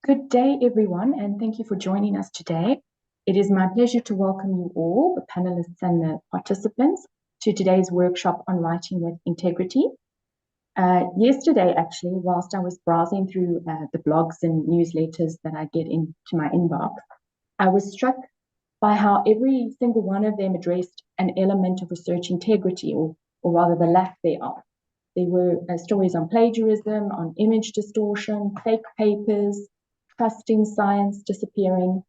Good day, everyone, and thank you for joining us today. It is my pleasure to welcome you all, the panelists and the participants, to today's workshop on writing with integrity. Yesterday, actually, whilst I was browsing through the blogs and newsletters that I get into my inbox, I was struck by how every single one of them addressed an element of research integrity, or rather the lack thereof. There were stories on plagiarism, on image distortion, fake papers, trusting science disappearing.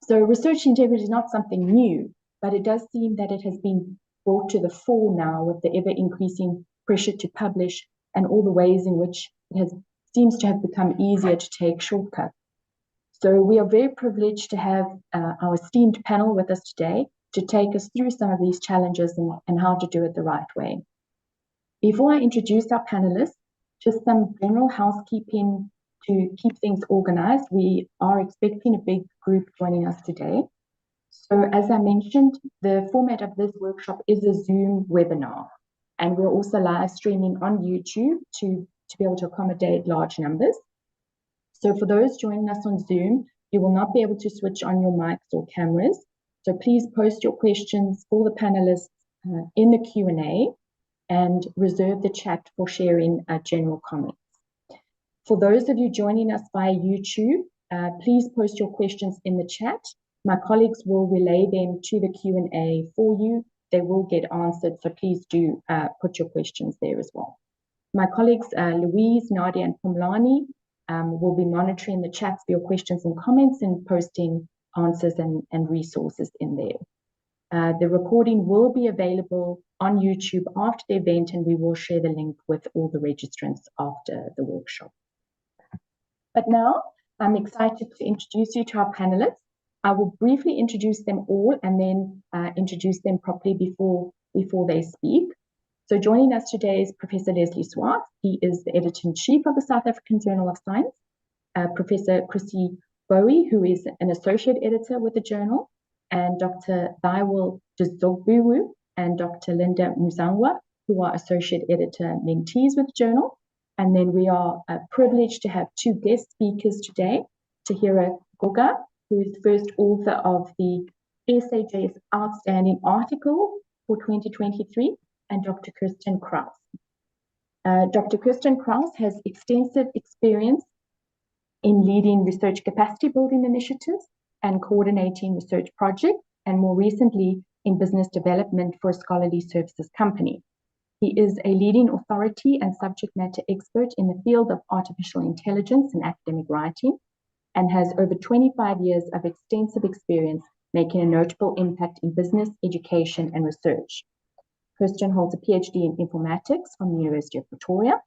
So research integrity is not something new, but it does seem that it has been brought to the fore now with the ever-increasing pressure to publish and all the ways in which it seems to have become easier to take shortcuts. So we are very privileged to have our esteemed panel with us today to take us through some of these challenges and how to do it the right way. Before I introduce our panelists, just some general housekeeping to keep things organized. We are expecting a big group joining us today. So as I mentioned, the format of this workshop is a Zoom webinar, and we're also live streaming on YouTube to be able to accommodate large numbers. So for those joining us on Zoom, you will not be able to switch on your mics or cameras. So please post your questions for the panelists in the Q&A and reserve the chat for sharing general comments. For those of you joining us via YouTube, please post your questions in the chat. My colleagues will relay them to the Q&A for you. They will get answered, so please do put your questions there as well. My colleagues, Louise, Nadia, and Pumlani, will be monitoring the chats for your questions and comments and posting answers and resources in there. The recording will be available on YouTube after the event, and we will share the link with all the registrants after the workshop. But now I'm excited to introduce you to our panelists. I will briefly introduce them all and then introduce them properly before they speak. So joining us today is Professor Leslie Swartz. He is the Editor-in-Chief of the South African Journal of Science. Professor Chrissie Boughey, who is an Associate Editor with the journal, and Dr. Thywill Dzogbewu and Dr. Lindah Muzangwa, who are Associate Editor mentees with the journal. And then we are privileged to have two guest speakers today, Taahira Goga, who is the first author of the SAJS Outstanding Article for 2023, and Dr. Kirstin Krauss. Dr. Kirstin Krauss has extensive experience in leading research capacity building initiatives and coordinating research projects, and more recently in business development for a scholarly services company. He is a leading authority and subject matter expert in the field of artificial intelligence and academic writing, and has over 25 years of extensive experience making a notable impact in business, education, and research. Kirstin holds a PhD in informatics from the University of Pretoria.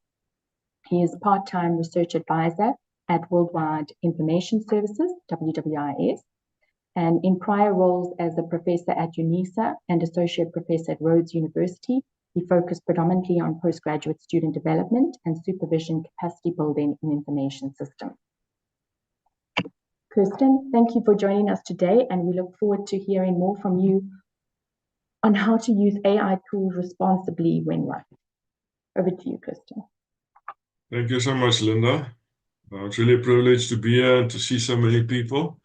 He is part-time research advisor at Worldwide Information Services, WWIS, and in prior roles as a professor at UNISA and associate professor at Rhodes University, he focused predominantly on postgraduate student development and supervision capacity building in information systems. Kirstin, thank you for joining us today, and we look forward to hearing more from you on how to use AI tools responsibly when writing. Over to you, Kirstin. Thank you so much, Linda. It's really a privilege to be here and to see so many people.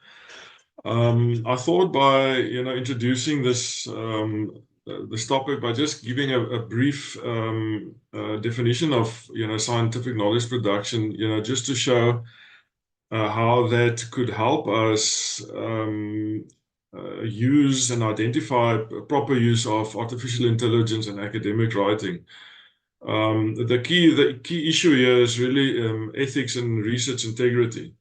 I thought by introducing this topic by just giving a brief definition of scientific knowledge production, just to show how that could help us use and identify proper use of artificial intelligence in academic writing. The key issue here is really ethics and research integrity.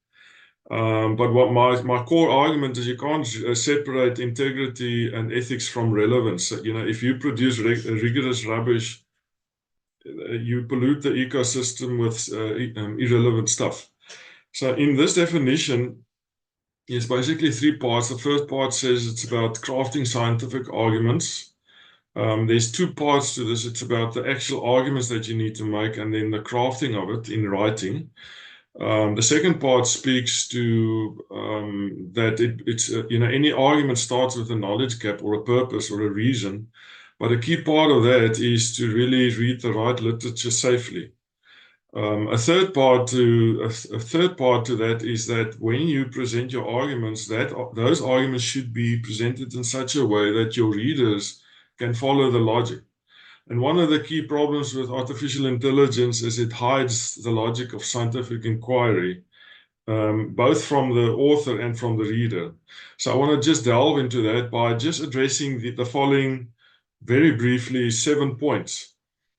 But what my core argument is, you can't separate integrity and ethics from relevance. If you produce rigorous rubbish, you pollute the ecosystem with irrelevant stuff. So in this definition, it's basically three parts. The first part says it's about crafting scientific arguments. There's two parts to this. It's about the actual arguments that you need to make and then the crafting of it in writing. The second part speaks to that it's any argument starts with a knowledge gap or a purpose or a reason, but a key part of that is to really read the right literature safely. A third part to that is that when you present your arguments, those arguments should be presented in such a way that your readers can follow the logic. And one of the key problems with artificial intelligence is it hides the logic of scientific inquiry, both from the author and from the reader. So I want to just delve into that by just addressing the following very briefly 7 points.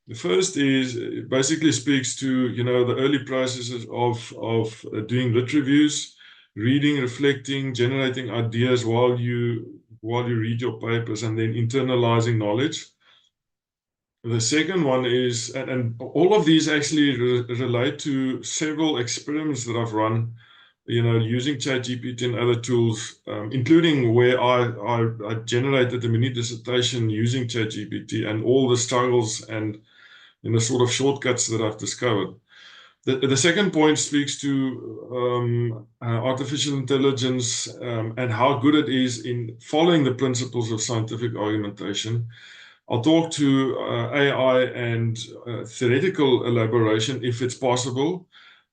The first is basically speaks to the early processes of doing lit reviews, reading, reflecting, generating ideas while you read your papers, and then internalizing knowledge. The second one is, and all of these actually relate to several experiments that I've run, using ChatGPT and other tools, including where I generated a mini dissertation using ChatGPT and all the struggles and sort of shortcuts that I've discovered. The second point speaks to artificial intelligence and how good it is in following the principles of scientific argumentation. I'll talk to AI and theoretical elaboration if it's possible.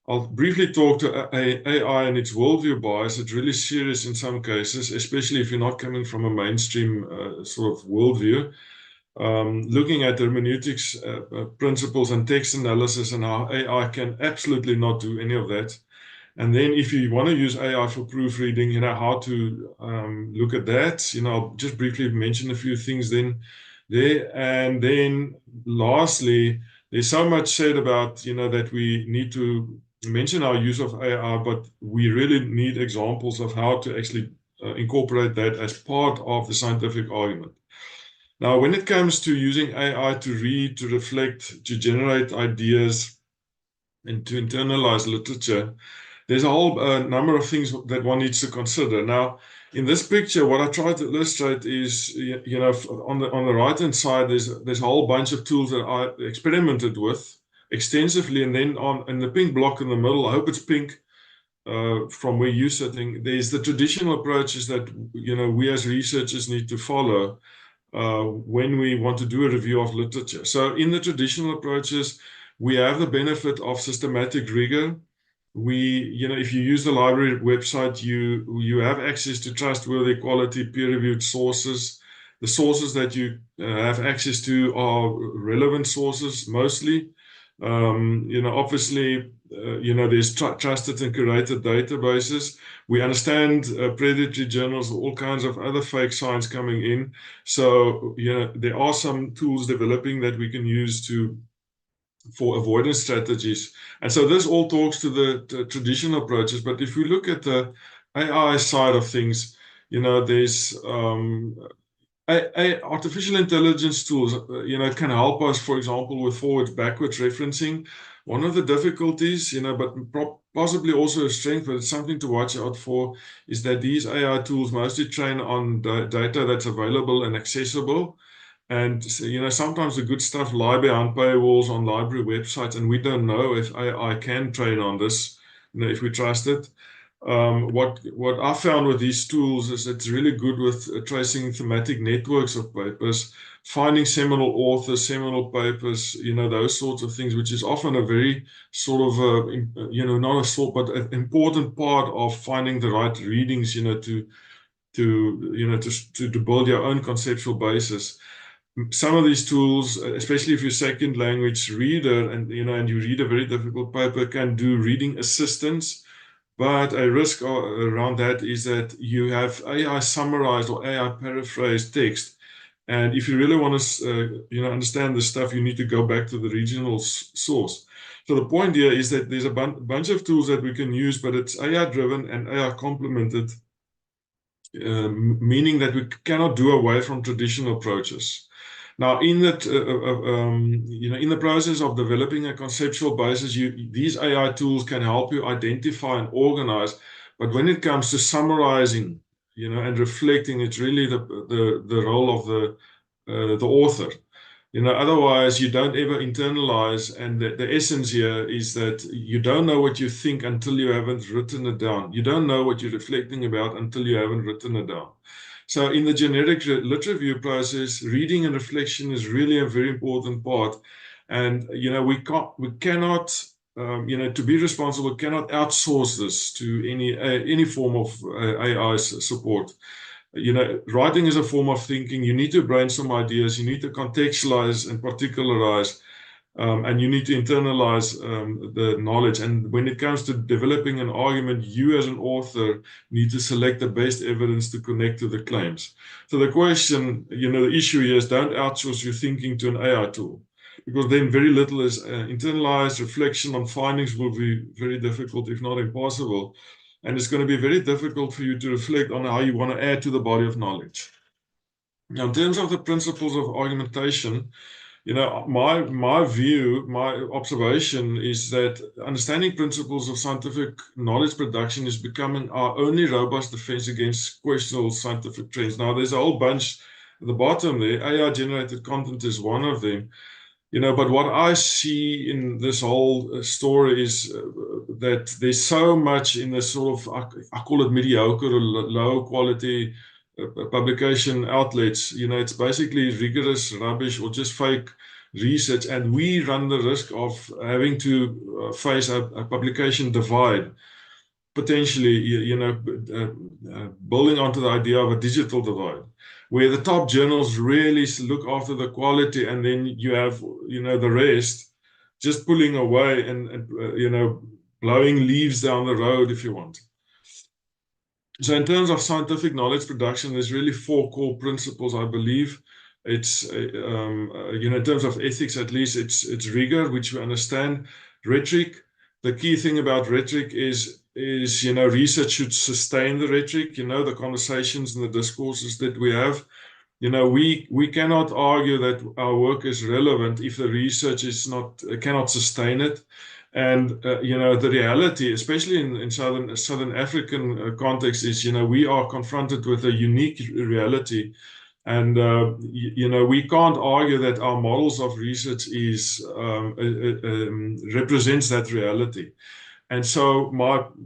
I'll briefly talk to AI and its worldview bias. It's really serious in some cases, especially if you're not coming from a mainstream sort of worldview. Looking at hermeneutics principles and text analysis and how AI can absolutely not do any of that. And then if you want to use AI for proofreading, how to look at that. I'll just briefly mention a few things then there. And then lastly, there's so much said about, that we need to mention our use of AI, but we really need examples of how to actually incorporate that as part of the scientific argument. Now, when it comes to using AI to read, to reflect, to generate ideas, and to internalize literature, there's a whole number of things that one needs to consider. Now, in this picture, what I try to illustrate is, on the right-hand side, there's a whole bunch of tools that I experimented with extensively, and then in the pink block in the middle, I hope it's pink from where you're sitting, there's the traditional approaches that we as researchers need to follow when we want to do a review of literature. So in the traditional approaches, we have the benefit of systematic rigor. If you use the library website, you have access to trustworthy, quality, peer-reviewed sources. The sources that you have access to are relevant sources mostly. Obviously, there's trusted and curated databases. We understand predatory journals, all kinds of other fake science coming in. So, there are some tools developing that we can use for avoidance strategies. And so this all talks to the traditional approaches. But if we look at the AI side of things, there's artificial intelligence tools, can help us, for example, with forwards, backwards referencing. One of the difficulties, but possibly also a strength, but it's something to watch out for, is that these AI tools mostly train on data that's available and accessible. And, sometimes the good stuff lie behind paywalls on library websites, and we don't know if AI can train on this, if we trust it. What I found with these tools is it's really good with tracing thematic networks of papers, finding seminal authors, seminal papers, those sorts of things, which is often a very sort of, not a sort, but an important part of finding the right readings, to build your own conceptual basis. Some of these tools, especially if you're second language reader and you read a very difficult paper, can do reading assistance. But a risk around that is that you have AI summarized or AI paraphrased text. And if you really want to, understand this stuff, you need to go back to the original source. So the point here is that there's a bunch of tools that we can use, but it's AI driven and AI complemented, meaning that we cannot do away from traditional approaches. Now, in that, in the process of developing a conceptual basis, these AI tools can help you identify and organize. But when it comes to summarizing, and reflecting, it's really the role of the author. Otherwise you don't ever internalize. And the essence here is that you don't know what you think until you haven't written it down. You don't know what you're reflecting about until you haven't written it down. So in the generic lit review process, reading and reflection is really a very important part. And we cannot to be responsible, cannot outsource this to any form of AI support. Writing is a form of thinking. You need to brainstorm ideas. You need to contextualize and particularize, and you need to internalize the knowledge. And when it comes to developing an argument, you as an author need to select the best evidence to connect to the claims. So the question, the issue here is, don't outsource your thinking to an AI tool, because then very little is internalized. Reflection on findings will be very difficult, if not impossible. And it's going to be very difficult for you to reflect on how you want to add to the body of knowledge. Now, in terms of the principles of argumentation, my view, my observation is that understanding principles of scientific knowledge production is becoming our only robust defense against questionable scientific trends. Now, there's a whole bunch at the bottom there. AI-generated content is one of them. But what I see in this whole story is that there's so much in the sort of, I call it mediocre or low quality publication outlets. It's basically rigorous rubbish or just fake research, and we run the risk of having to face a publication divide, potentially, building onto the idea of a digital divide, where the top journals really look after the quality, and then you have, the rest just pulling away and blowing leaves down the road, if you want. So in terms of scientific knowledge production, there's really 4 core principles, I believe. It's, in terms of ethics, at least, it's rigor, which we understand. Rhetoric. The key thing about rhetoric is research should sustain the rhetoric, the conversations and the discourses that we have. We cannot argue that our work is relevant if the research cannot sustain it. And the reality, especially in Southern African context, is we are confronted with a unique reality, and we can't argue that our models of research represents that reality. And so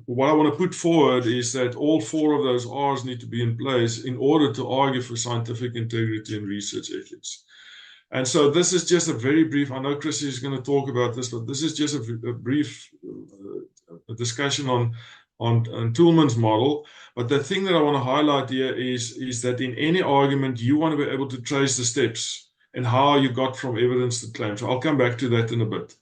what I want to put forward is that all 4 of those R's need to be in place in order to argue for scientific integrity and research ethics. And so this is just a very brief, I know Chrissie is going to talk about this, but this is just a brief discussion on Toulmin's model. But the thing that I want to highlight here is that in any argument, you want to be able to trace the steps and how you got from evidence to claim. So I'll come back to that in a bit.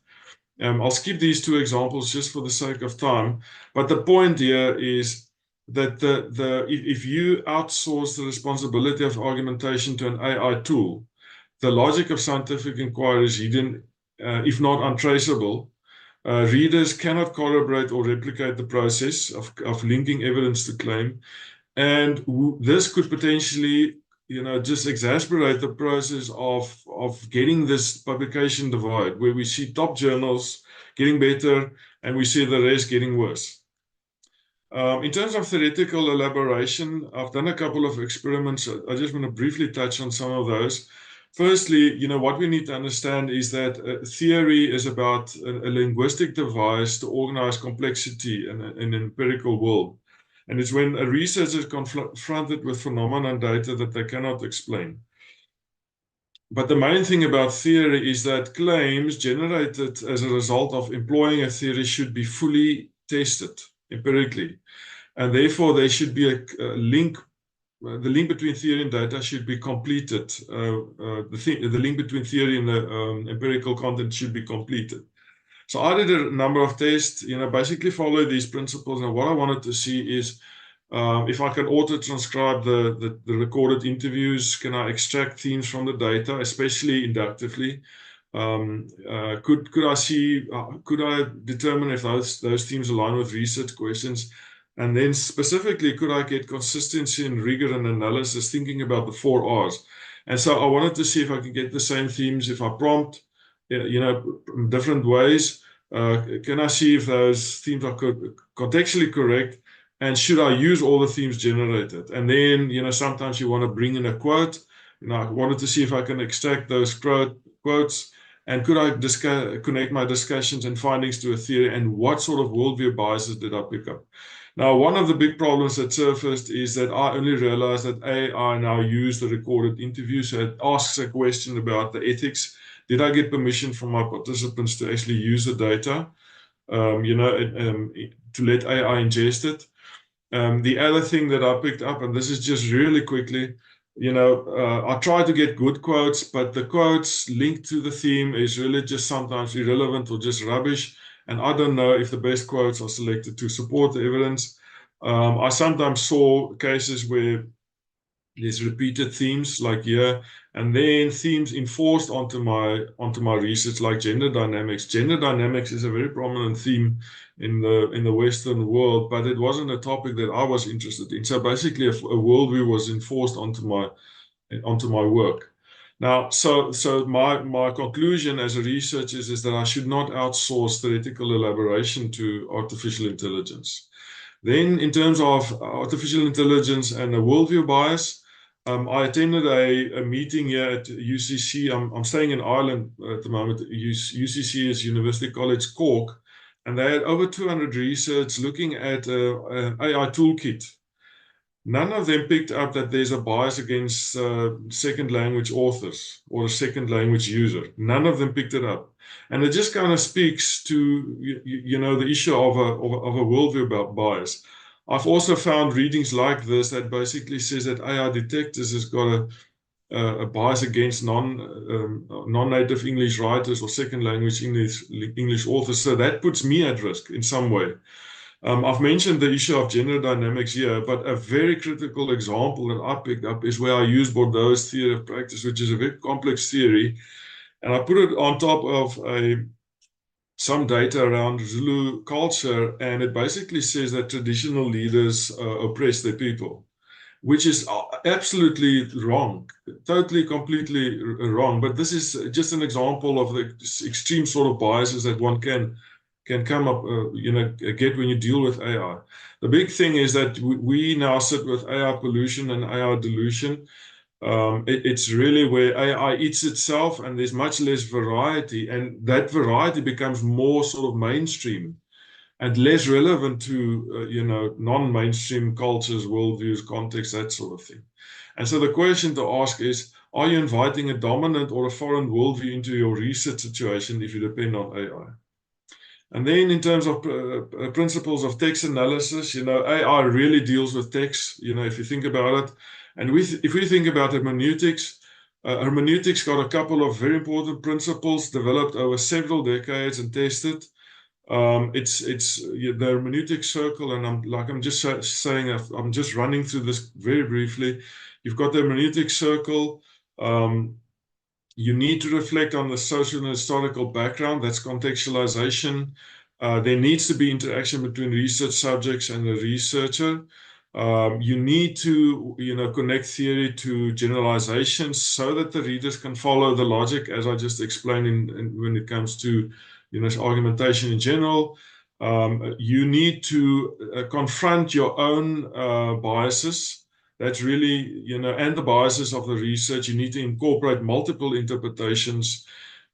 I'll skip these 2 examples just for the sake of time. But the point here is that if you outsource the responsibility of argumentation to an AI tool, the logic of scientific inquiry is hidden, if not untraceable. Readers cannot corroborate or replicate the process of linking evidence to claim. And this could potentially, just exacerbate the process of getting this publication divide, where we see top journals getting better and we see the rest getting worse. In terms of theoretical elaboration, I've done a couple of experiments. I just want to briefly touch on some of those. Firstly, what we need to understand is that theory is about a linguistic device to organize complexity in an empirical world. And it's when a researcher is confronted with phenomena and data that they cannot explain. But the main thing about theory is that claims generated as a result of employing a theory should be fully tested empirically. And therefore, there should be a link. The link between theory and data should be completed. The link between theory and the empirical content should be completed. So I did a number of tests, basically follow these principles. And what I wanted to see is if I can auto-transcribe the recorded interviews, can I extract themes from the data, especially inductively? Could I determine if those themes align with research questions? And then specifically, could I get consistency and rigor and analysis, thinking about the 4 R's? And so I wanted to see if I can get the same themes if I prompt, different ways. Can I see if those themes are contextually correct? And should I use all the themes generated? And then, sometimes you want to bring in a quote. I wanted to see if I can extract those quotes. And could I connect my discussions and findings to a theory? And what sort of worldview biases did I pick up? Now, one of the big problems that surfaced is that I only realized that AI now use the recorded interview. So it asks a question about the ethics. Did I get permission from my participants to actually use the data? to let AI ingest it. The other thing that I picked up, and this is just really quickly, I try to get good quotes, but the quotes linked to the theme is really just sometimes irrelevant or just rubbish. And I don't know if the best quotes are selected to support the evidence. I sometimes saw cases where there's repeated themes like here, and then themes enforced onto my research, like gender dynamics. Gender dynamics is a very prominent theme in the Western world, but it wasn't a topic that I was interested in. So basically, a worldview was enforced onto my work. Now, so my conclusion as a researcher is that I should not outsource theoretical elaboration to artificial intelligence. Then, in terms of artificial intelligence and a worldview bias, I attended a meeting here at UCC. I'm staying in Ireland at the moment. UCC is University College Cork, and they had over 200 research looking at an AI toolkit. None of them picked up that there's a bias against second language authors or a second language user. None of them picked it up. And it just kind of speaks to, the issue of a worldview bias. I've also found readings like this that basically says that AI detectors has got a bias against non-native English writers or second language English authors. So that puts me at risk in some way. I've mentioned the issue of gender dynamics here, but a very critical example that I picked up is where I use Bordeaux's theory of practice, which is a very complex theory, and I put it on top of some data around Zulu culture, and it basically says that traditional leaders oppress their people, which is absolutely wrong, totally, completely wrong. But this is just an example of the extreme sort of biases that one can come up, get when you deal with AI. The big thing is that we now sit with AI pollution and AI delusion. It's really where AI eats itself, and there's much less variety, and that variety becomes more sort of mainstream and less relevant to non-mainstream cultures, worldviews, context, that sort of thing. And so the question to ask is, are you inviting a dominant or a foreign worldview into your research situation if you depend on AI? And then in terms of principles of text analysis, AI really deals with text, if you think about it. And if we think about hermeneutics, hermeneutics got a couple of very important principles developed over several decades and tested. It's the hermeneutic circle, and I'm just saying, I'm just running through this very briefly. You've got the hermeneutic circle. You need to reflect on the social and historical background. That's contextualization. There needs to be interaction between research subjects and the researcher. You need to, connect theory to generalizations so that the readers can follow the logic, as I just explained when it comes to, argumentation in general. You need to confront your own biases. That's really, and the biases of the research. You need to incorporate multiple interpretations,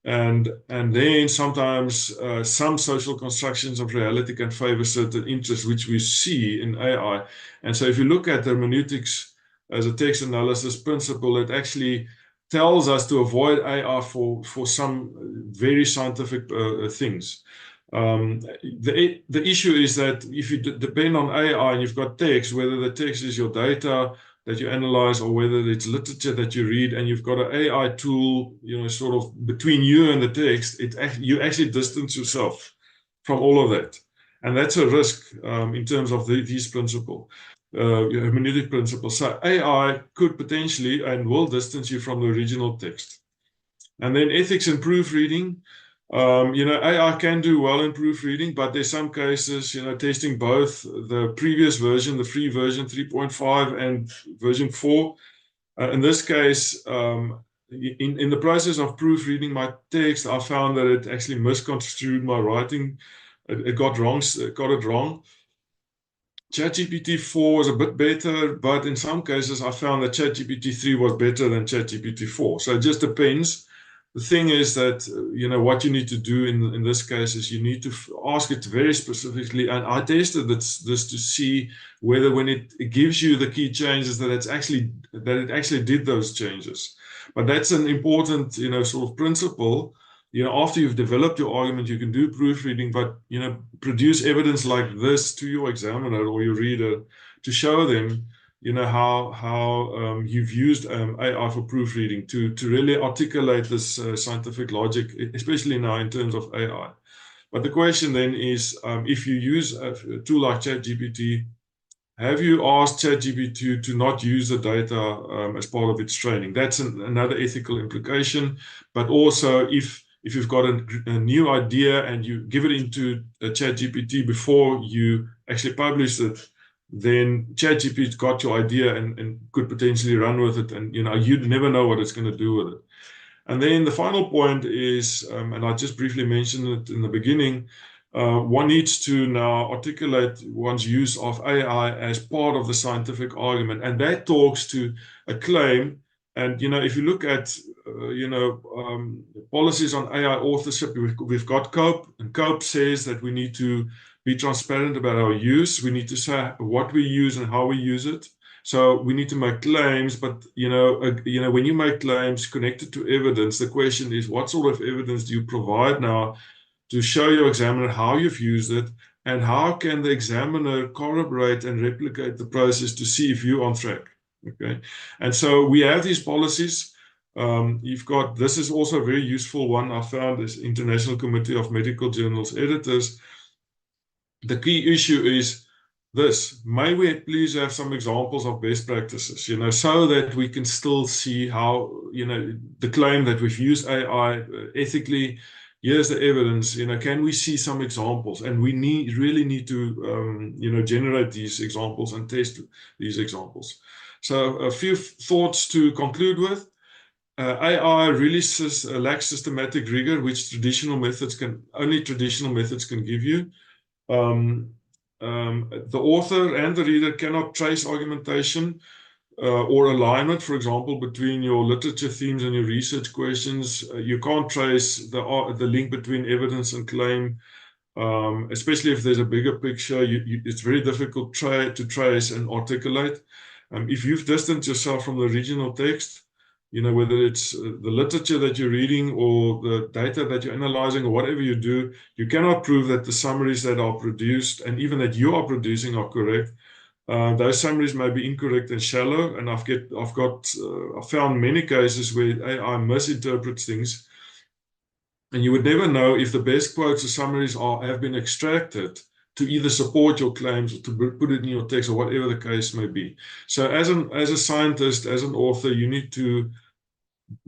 and then sometimes some social constructions of reality can favor certain interests, which we see in AI. And so if you look at hermeneutics as a text analysis principle, it actually tells us to avoid AI for some very scientific things. The issue is that if you depend on AI and you've got text, whether the text is your data that you analyze or whether it's literature that you read, and you've got an AI tool, sort of between you and the text, you actually distance yourself from all of that. And that's a risk in terms of these principles, hermeneutic principles. So AI could potentially and will distance you from the original text. And then ethics and proofreading. AI can do well in proofreading, but there's some cases, testing both the previous version, the free version 3.5 and version 4. In this case, in the process of proofreading my text, I found that it actually misconstrued my writing. It got it wrong. ChatGPT 4 was a bit better, but in some cases, I found that ChatGPT 3 was better than ChatGPT 4. So it just depends. The thing is that, what you need to do in this case is you need to ask it very specifically. And I tested this to see whether when it gives you the key changes that it actually did those changes. But that's an important, sort of principle after you've developed your argument, you can do proofreading, but, produce evidence like this to your examiner or your reader to show them, how you've used AI for proofreading to really articulate this scientific logic, especially now in terms of AI. But the question then is, if you use a tool like ChatGPT, have you asked ChatGPT to not use the data as part of its training? That's another ethical implication. But also, if you've got a new idea and you give it into a ChatGPT before you actually publish it, then ChatGPT's got your idea and could potentially run with it, and you'd never know what it's going to do with it. And then the final point is, and I just briefly mentioned it in the beginning, one needs to now articulate one's use of AI as part of the scientific argument, and that talks to a claim. And if you look at policies on AI authorship, we've got COPE, and COPE says that we need to be transparent about our use. We need to say what we use and how we use it. So we need to make claims, but when you make claims connected to evidence, the question is, what sort of evidence do you provide now to show your examiner how you've used it, and how can the examiner corroborate and replicate the process to see if you're on track? Okay, and so we have these policies. This is also a very useful one I found, is International Committee of Medical Journals Editors. The key issue is this: may we please have some examples of best practices, so that we can still see how, the claim that we've used AI ethically, here's the evidence, can we see some examples? And we really need to, generate these examples and test these examples. So a few thoughts to conclude with. AI really lacks systematic rigor, which only traditional methods can give you. The author and the reader cannot trace argumentation or alignment, for example, between your literature themes and your research questions. You can't trace the link between evidence and claim, especially if there's a bigger picture. It's very difficult to trace and articulate. If you've distanced yourself from the original text, whether it's the literature that you're reading or the data that you're analyzing or whatever you do, you cannot prove that the summaries that are produced and even that you are producing are correct. Those summaries may be incorrect and shallow, and I've found many cases where AI misinterprets things, and you would never know if the best quotes or summaries have been extracted to either support your claims or to put it in your text or whatever the case may be. So as a scientist, as an author, you need to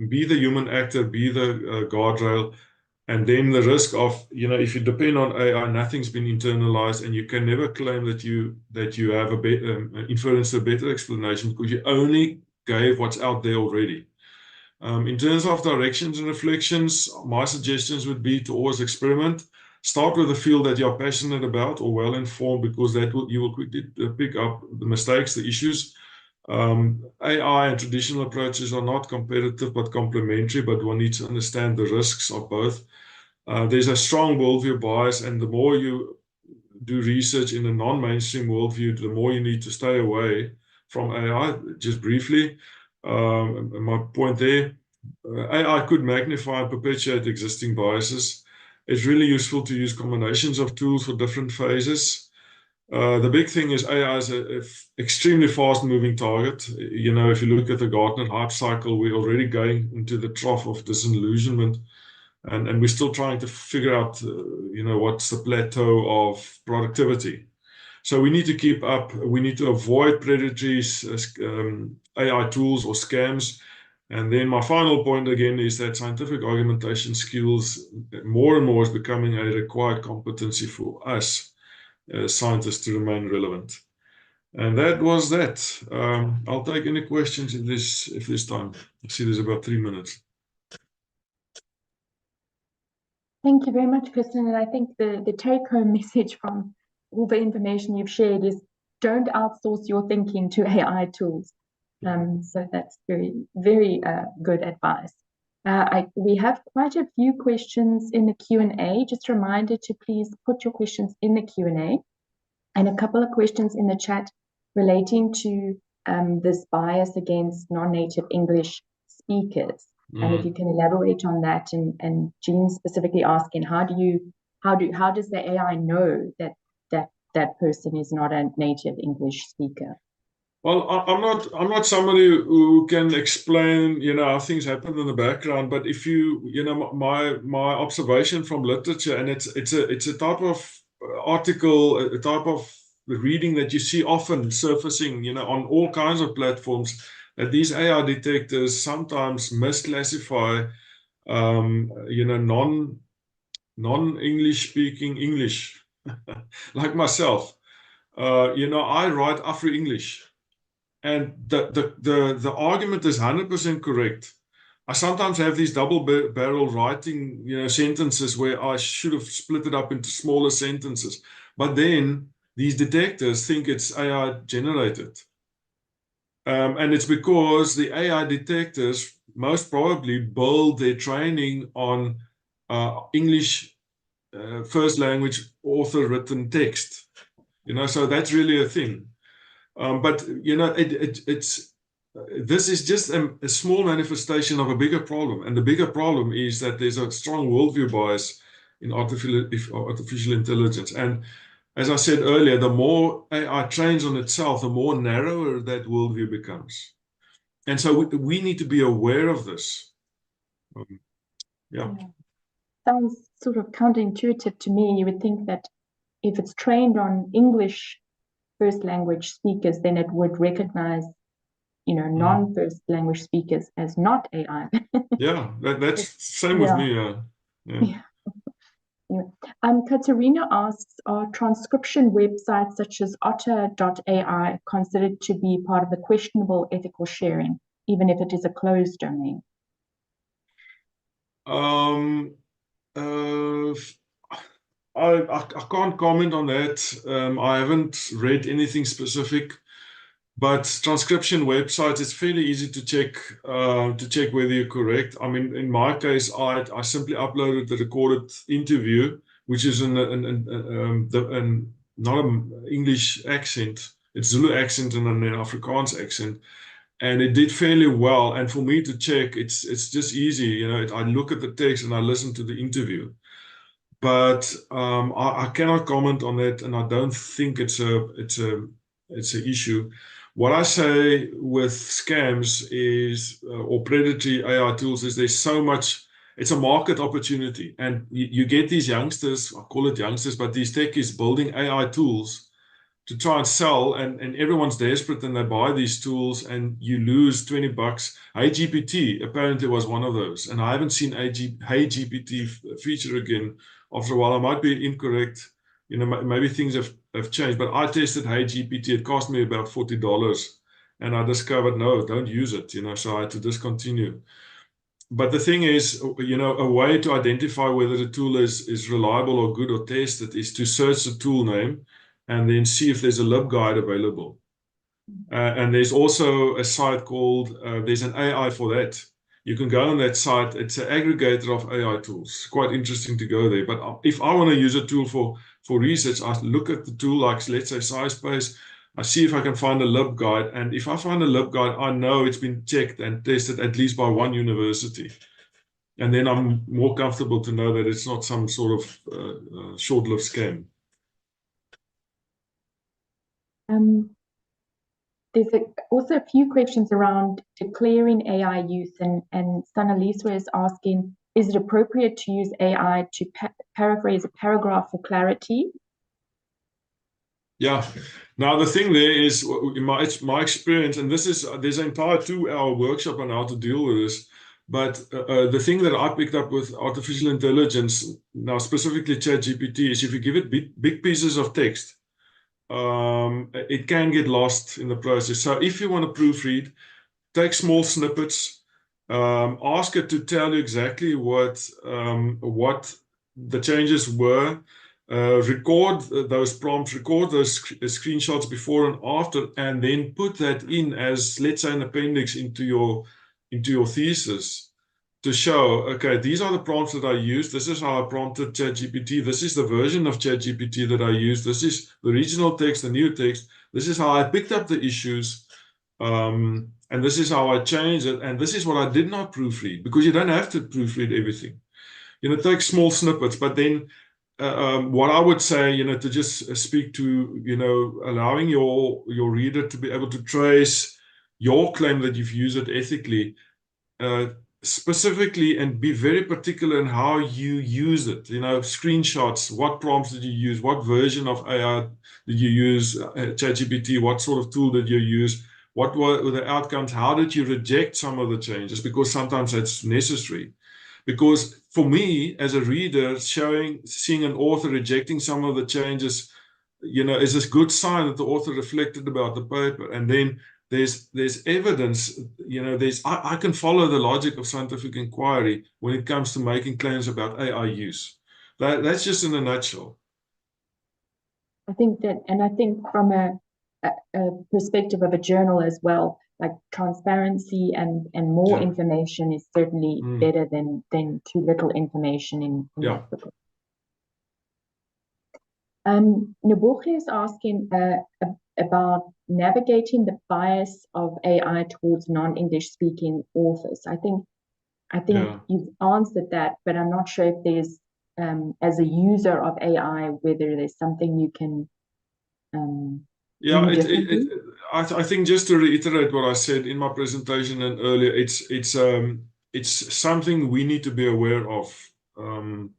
be the human actor, be the guardrail, and then the risk of, if you depend on AI, nothing's been internalized, and you can never claim that you have a better inference, a better explanation, because you only gave what's out there already. In terms of directions and reflections, my suggestions would be to always experiment. Start with a field that you're passionate about or well-informed, because you will quickly pick up the mistakes, the issues. AI and traditional approaches are not competitive but complementary, but one needs to understand the risks of both. There's a strong worldview bias, and the more you do research in a non-mainstream worldview, the more you need to stay away from AI. Just briefly, my point there, AI could magnify and perpetuate existing biases. It's really useful to use combinations of tools for different phases. The big thing is AI is an extremely fast-moving target. If you look at the Gartner hype cycle, we're already going into the trough of disillusionment, and we're still trying to figure out, what's the plateau of productivity. So we need to keep up. We need to avoid predatory AI tools or scams. And then my final point again is that scientific argumentation skills more and more is becoming a required competency for us scientists to remain relevant. And that was that. I'll take any questions if there's time. I see there's about 3 minutes. Thank you very much, Kirstin. And I think the take-home message from all the information you've shared is, don't outsource your thinking to AI tools. So that's very, very good advice. We have quite a few questions in the Q&A. Just a reminder to please put your questions in the Q&A, and a couple of questions in the chat relating to this bias against non-native English speakers. And if you can elaborate on that, and Jean specifically asking, how does the AI know that person is not a native English speaker? Well, I'm not somebody who can explain, how things happen in the background. But if my observation from literature, and it's a type of article, a type of reading that you see often surfacing, on all kinds of platforms, that these AI detectors sometimes misclassify, non-English speaking English, like myself. I write Afro-English. And the argument is 100% correct. I sometimes have these double-barrel writing, sentences where I should have split it up into smaller sentences. But then these detectors think it's AI generated. And it's because the AI detectors most probably build their training on English first language author written text. So that's really a thing. But this is just a small manifestation of a bigger problem, and the bigger problem is that there's a strong worldview bias in artificial intelligence. And as I said earlier, the more AI trains on itself, the more narrower that worldview becomes. And so we need to be aware of this. Yeah. Sounds sort of counterintuitive to me. You would think that if it's trained on English first language speakers, then it would recognize, non-first language speakers as not AI. Yeah, that's same with me. Yeah. Katerina asks, are transcription websites such as otter.ai considered to be part of the questionable ethical sharing, even if it is a closed domain? I can't comment on that. I haven't read anything specific, but transcription websites, it's fairly easy to check whether you're correct. I mean, in my case, I simply uploaded the recorded interview, which is not an English accent. It's Zulu accent and an Afrikaans accent. And it did fairly well. And for me to check, it's just easy. I look at the text and I listen to the interview. But I cannot comment on that, and I don't think it's an issue. What I say with scams is, or predatory AI tools, is there's so much. It's a market opportunity, and you get these youngsters. I call it youngsters, but these techies building AI tools to try and sell, and everyone's desperate and they buy these tools, and you lose $20. Hey GPT apparently was one of those, and I haven't seen Hey GPT feature again after a while. I might be incorrect, maybe things have changed, but I tested Hey GPT. It cost me about $40, and I discovered no, don't use it, so I had to discontinue. But the thing is, a way to identify whether the tool is reliable or good or tested is to search the tool name and then see if there's a LibGuide available. And there's also a site called, there's an AI for that. You can go on that site. It's an aggregator of AI tools. Quite interesting to go there. But if I want to use a tool for research, I look at the tool, like let's say SciSpace. I see if I can find a LibGuide. And if I find a LibGuide, I know it's been checked and tested at least by one university. And then I'm more comfortable to know that it's not some sort of short-lived scam. There's also a few questions around declaring AI use, and Sanalisa is asking, is it appropriate to use AI to paraphrase a paragraph for clarity? Yeah. Now, the thing there is, it's my experience, and there's an entire 2-hour workshop on how to deal with this. But the thing that I picked up with artificial intelligence, now specifically ChatGPT, is if you give it big pieces of text, it can get lost in the process. So if you want to proofread, take small snippets, ask it to tell you exactly what the changes were, record those prompts, record those screenshots before and after, and then put that in as, let's say, an appendix into your thesis, to show, okay, these are the prompts that I used. This is how I prompted ChatGPT. This is the version of ChatGPT that I used. This is the original text, the new text. This is how I picked up the issues. And and this is how I changed it, and this is what I did not proofread, because you don't have to proofread everything. Take small snippets, but then what I would say, to just speak to, allowing your reader to be able to trace your claim that you've used it ethically, specifically, and be very particular in how you use it. Screenshots, what prompts did you use? What version of AI did you use? ChatGPT, what sort of tool did you use? What were the outcomes? How did you reject some of the changes? Because sometimes that's necessary. Because for me, as a reader, seeing an author rejecting some of the changes, is a good sign that the author reflected about the paper. And then there's evidence, I can follow the logic of scientific inquiry when it comes to making claims about AI use. That's just in a nutshell. I think from a perspective of a journal as well, like transparency and more information is certainly better than too little information in that book. Neboge is asking about navigating the bias of AI towards non-English speaking authors. I think you've answered that, but I'm not sure if there's, as a user of AI, whether there's something you can I think, just to reiterate what I said in my presentation and earlier, it's something we need to be aware of. And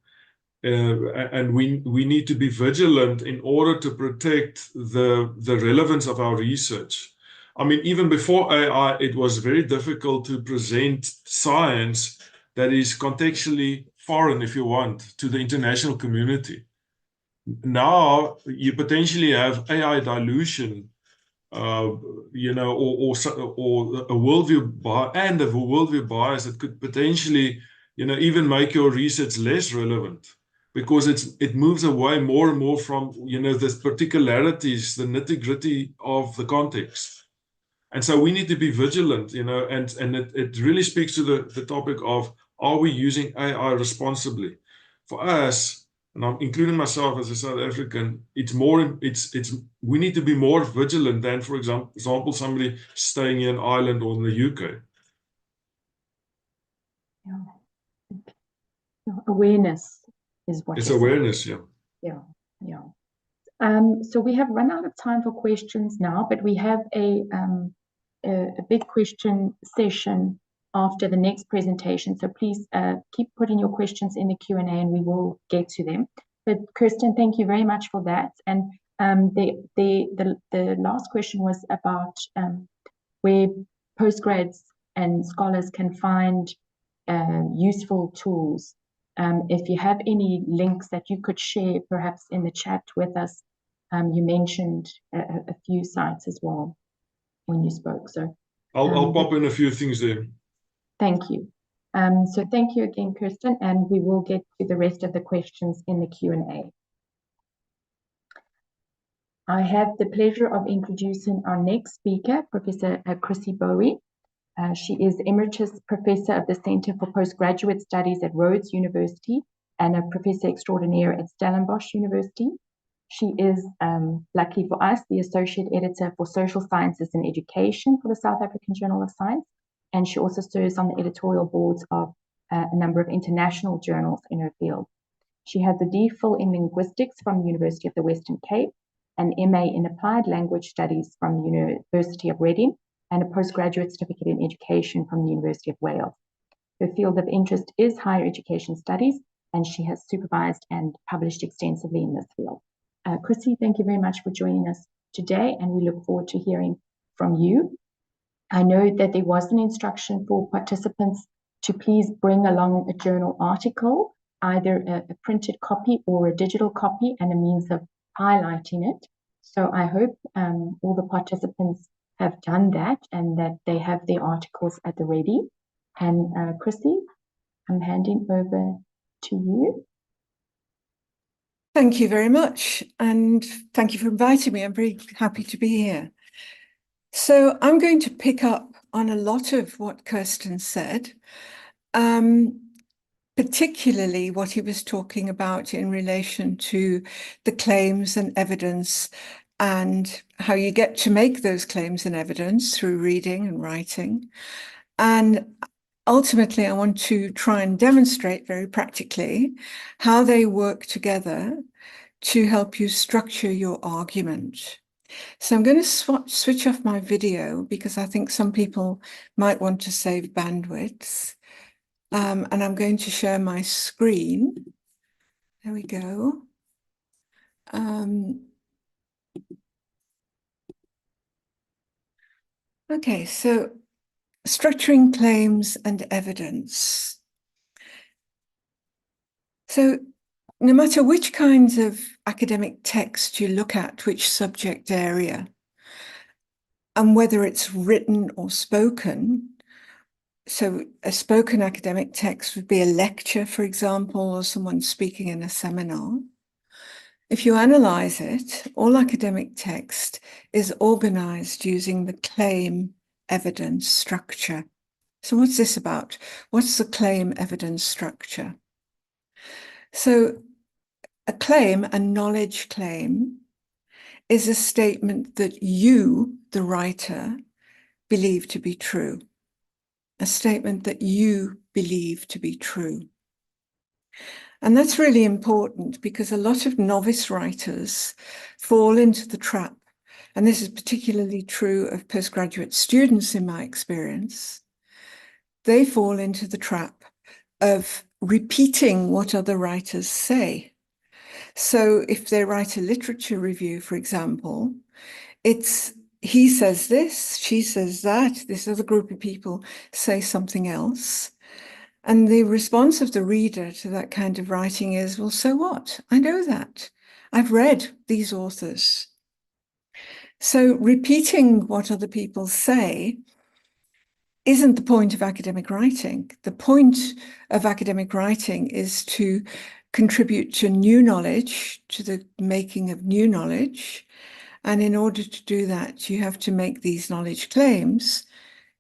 we need to be vigilant in order to protect the relevance of our research. I mean, even before AI, it was very difficult to present science that is contextually foreign, if you want, to the international community. Now you potentially have AI dilution, or a worldview bias, and a worldview bias that could potentially, even make your research less relevant, because it moves away more and more from, the particularities, the nitty-gritty of the context. And so we need to be vigilant, and it really speaks to the topic of, are we using AI responsibly? For us, and I'm including myself as a South African, we need to be more vigilant than, for example, somebody staying in Ireland or in the UK. Awareness is what it's awareness, saying. So we have run out of time for questions now, but we have a big question session after the next presentation. So please keep putting your questions in the Q&A and we will get to them. But Kirstin, thank you very much for that. And the last question was about where postgrads and scholars can find useful tools. If you have any links that you could share perhaps in the chat with us, you mentioned a few sites as well when you spoke. So I'll pop in a few things there. Thank you. So thank you again, Kirstin, and we will get to the rest of the questions in the Q&A. I have the pleasure of introducing our next speaker, Professor Chrissie Boughey. She is Emeritus Professor of the Center for Postgraduate Studies at Rhodes University and a Professor Extraordinaire at Stellenbosch University. She is, luckily for us, the Associate Editor for Social Sciences and Education for the South African Journal of Science, and she also serves on the editorial boards of a number of international journals in her field. She has a DPhil in Linguistics from the University of the Western Cape, an MA in Applied Language Studies from the University of Reading, and a postgraduate certificate in education from the University of Wales. Her field of interest is higher education studies, and she has supervised and published extensively in this field. Chrissie, thank you very much for joining us today, and we look forward to hearing from you. I know that there was an instruction for participants to please bring along a journal article, either a printed copy or a digital copy, and a means of highlighting it. So I hope all the participants have done that and that they have their articles at the ready. And Chrissie, I'm handing over to you. Thank you very much, and thank you for inviting me. I'm very happy to be here. So I'm going to pick up on a lot of what Kirstin said, particularly what he was talking about in relation to the claims and evidence and how you get to make those claims and evidence through reading and writing. And ultimately, I want to try and demonstrate very practically how they work together to help you structure your argument. So I'm going to switch off my video because I think some people might want to save bandwidth. And I'm going to share my screen. There we go. Okay, so structuring claims and evidence. So no matter which kinds of academic text you look at, which subject area, and whether it's written or spoken, so a spoken academic text would be a lecture, for example, or someone speaking in a seminar. If you analyze it, all academic text is organized using the claim evidence structure. So what's this about? What's the claim evidence structure? So a claim, a knowledge claim, is a statement that you, the writer, believe to be true. A statement that you believe to be true. And that's really important because a lot of novice writers fall into the trap, and this is particularly true of postgraduate students in my experience. They fall into the trap of repeating what other writers say. So if they write a literature review, for example, it's he says this, she says that, this other group of people say something else. And the response of the reader to that kind of writing is, well, so what? I know that. I've read these authors. So repeating what other people say isn't the point of academic writing. The point of academic writing is to contribute to new knowledge, to the making of new knowledge. And in order to do that, you have to make these knowledge claims.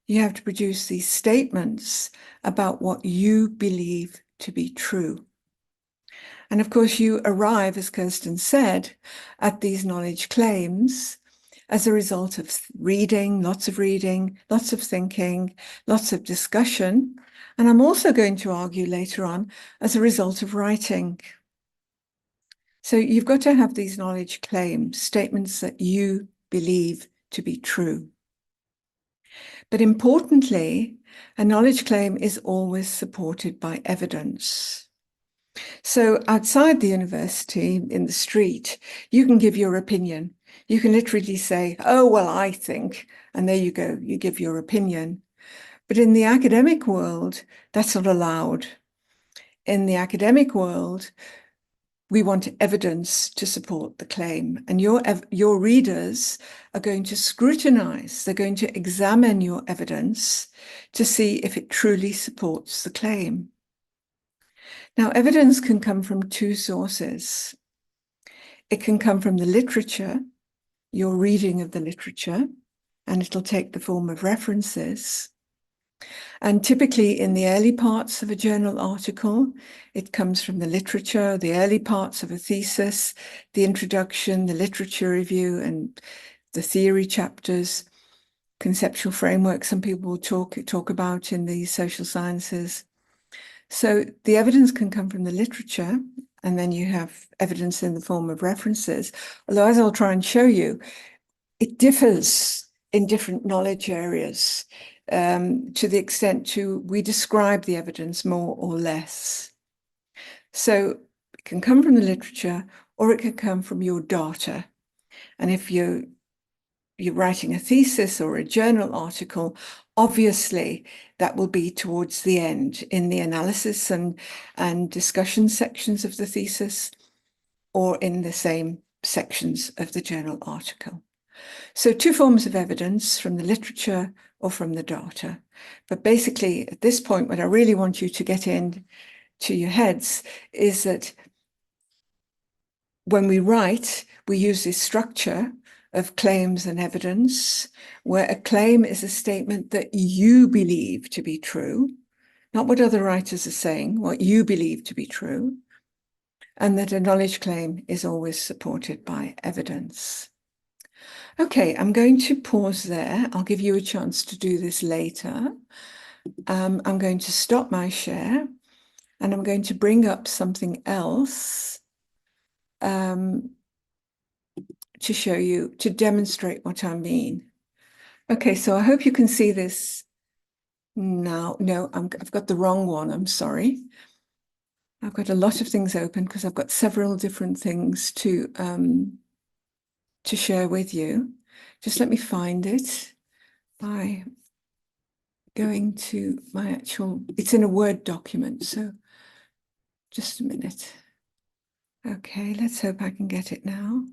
You have to produce these statements about what you believe to be true. And of course, you arrive, as Kirstin said, at these knowledge claims as a result of reading, lots of thinking, lots of discussion. And I'm also going to argue later on as a result of writing. So you've got to have these knowledge claims, statements that you believe to be true. But importantly, a knowledge claim is always supported by evidence. So outside the university, in the street, you can give your opinion. You can literally say, oh, well, I think, and there you go, you give your opinion. But in the academic world, that's not allowed. In the academic world, we want evidence to support the claim, and your readers are going to scrutinize, they're going to examine your evidence to see if it truly supports the claim. Now, evidence can come from two sources. It can come from the literature, your reading of the literature, and it'll take the form of references. And typically in the early parts of a journal article, it comes from the literature, the early parts of a thesis, the introduction, the literature review, and the theory chapters, conceptual framework some people will talk about in the social sciences. So the evidence can come from the literature, and then you have evidence in the form of references. Although, as I'll try and show you, it differs in different knowledge areas. To the extent we describe the evidence more or less. So it can come from the literature or it can come from your data. And if you're writing a thesis or a journal article, obviously that will be towards the end in the analysis and discussion sections of the thesis or in the same sections of the journal article. So two forms of evidence, from the literature or from the data. But basically, at this point, what I really want you to get into your heads is that when we write, we use this structure of claims and evidence, where a claim is a statement that you believe to be true, not what other writers are saying, what you believe to be true, and that a knowledge claim is always supported by evidence. Okay, I'm going to pause there. I'll give you a chance to do this later. I'm going to stop my share and I'm going to bring up something else to show you, to demonstrate what I mean. Okay, so I hope you can see this now. No, I've got the wrong one. I'm sorry. I've got a lot of things open because I've got several different things to share with you. Just let me find it by going to my actual, it's in a Word document, so just a minute. Okay, let's hope I can get it now.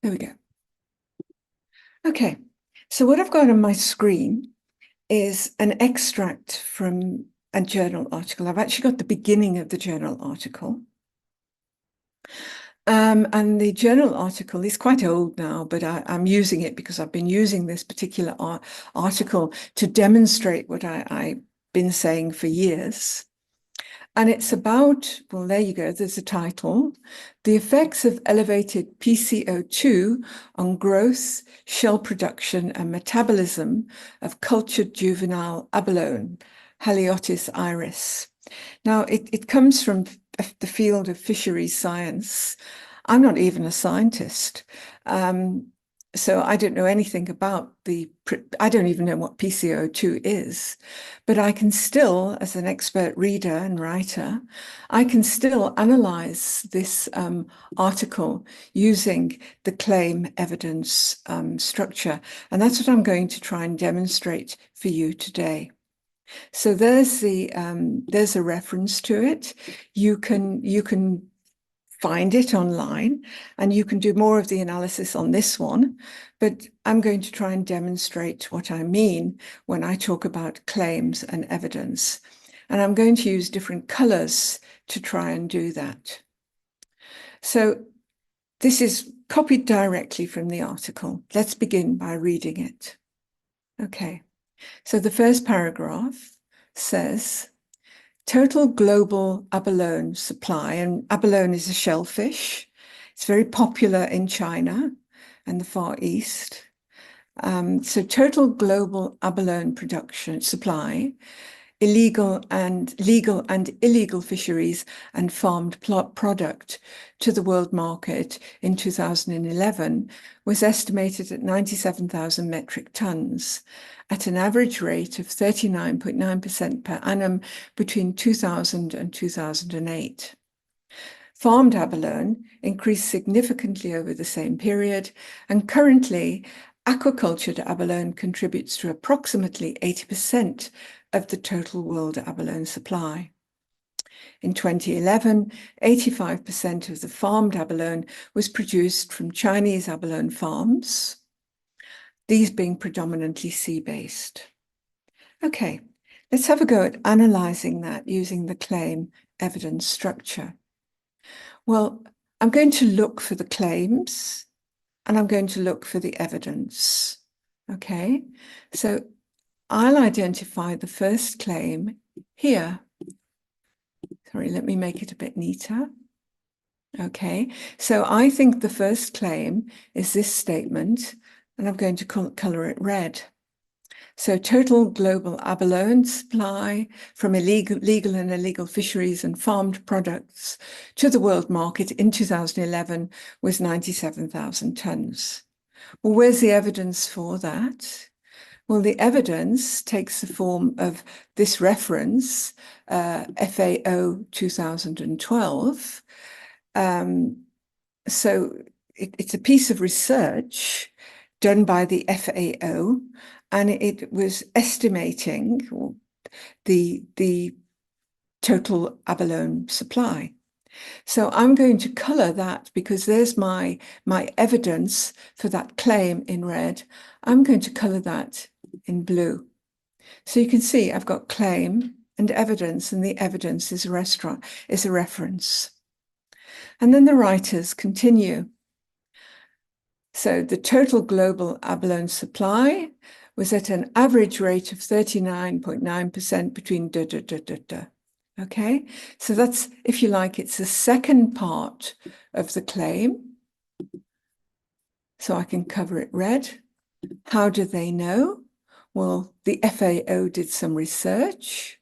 There we go. Okay, so what I've got on my screen is an extract from a journal article. I've actually got the beginning of the journal article. And the journal article is quite old now, but I'm using it because I've been using this particular article to demonstrate what I've been saying for years. And it's about, well, there you go, there's a title, The Effects of Elevated PCO2 on Growth, Shell Production and Metabolism of Cultured Juvenile Abalone, Haliotis iris. Now, it comes from the field of fisheries science. I'm not even a scientist. So I don't know anything about I don't even know what PCO2 is, but I can still, as an expert reader and writer, I can still analyze this article using the claim evidence structure. And that's what I'm going to try and demonstrate for you today. So there's a reference to it. You can find it online and you can do more of the analysis on this one, but I'm going to try and demonstrate what I mean when I talk about claims and evidence. And I'm going to use different colors to try and do that. So this is copied directly from the article. Let's begin by reading it. Okay, so the first paragraph says, total global abalone supply, and abalone is a shellfish. It's very popular in China and the Far East. So total global abalone production supply, legal and illegal fisheries and farmed product to the world market in 2011 was estimated at 97,000 metric tons at an average rate of 39.9% per annum between 2000 and 2008. Farmed abalone increased significantly over the same period, and currently aquacultured abalone contributes to approximately 80% of the total world abalone supply. In 2011, 85% of the farmed abalone was produced from Chinese abalone farms, these being predominantly sea-based. Okay, let's have a go at analysing that using the claim evidence structure. Well, I'm going to look for the claims and I'm going to look for the evidence. Okay, so I'll identify the first claim here. Sorry, let me make it a bit neater. Okay, so I think the first claim is this statement, and I'm going to color it red. So total global abalone supply from legal and illegal fisheries and farmed products to the world market in 2011 was 97,000 tons. Well, where's the evidence for that? Well, the evidence takes the form of this reference, FAO 2012. So it's a piece of research done by the FAO, and it was estimating the total abalone supply. So I'm going to color that because there's my evidence for that claim in red. I'm going to color that in blue. So you can see I've got claim and evidence, and the evidence is a reference. And then the writers continue. So the total global abalone supply was at an average rate of 39.9% between Okay, so that's, if you like, it's the second part of the claim. So I can cover it red. How do they know? Well, the FAO did some research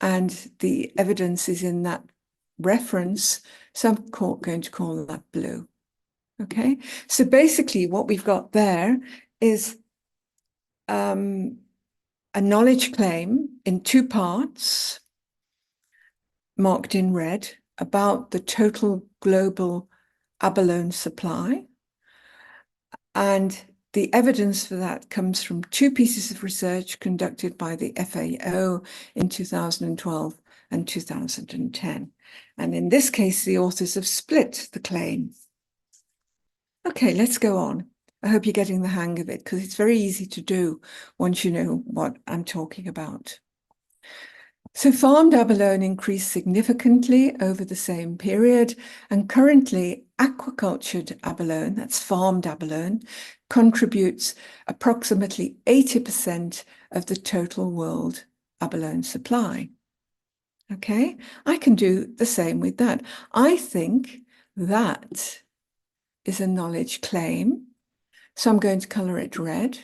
and the evidence is in that reference. So I'm going to call that blue. Okay, so basically what we've got there is a knowledge claim in two parts, marked in red, about the total global abalone supply. And the evidence for that comes from two pieces of research conducted by the FAO in 2012 and 2010. And in this case, the authors have split the claim. Okay, let's go on. I hope you're getting the hang of it, because it's very easy to do once you know what I'm talking about. So farmed abalone increased significantly over the same period, and currently aquacultured abalone, that's farmed abalone, contributes approximately 80% of the total world abalone supply. Okay, I can do the same with that. I think that is a knowledge claim. So I'm going to colour it red,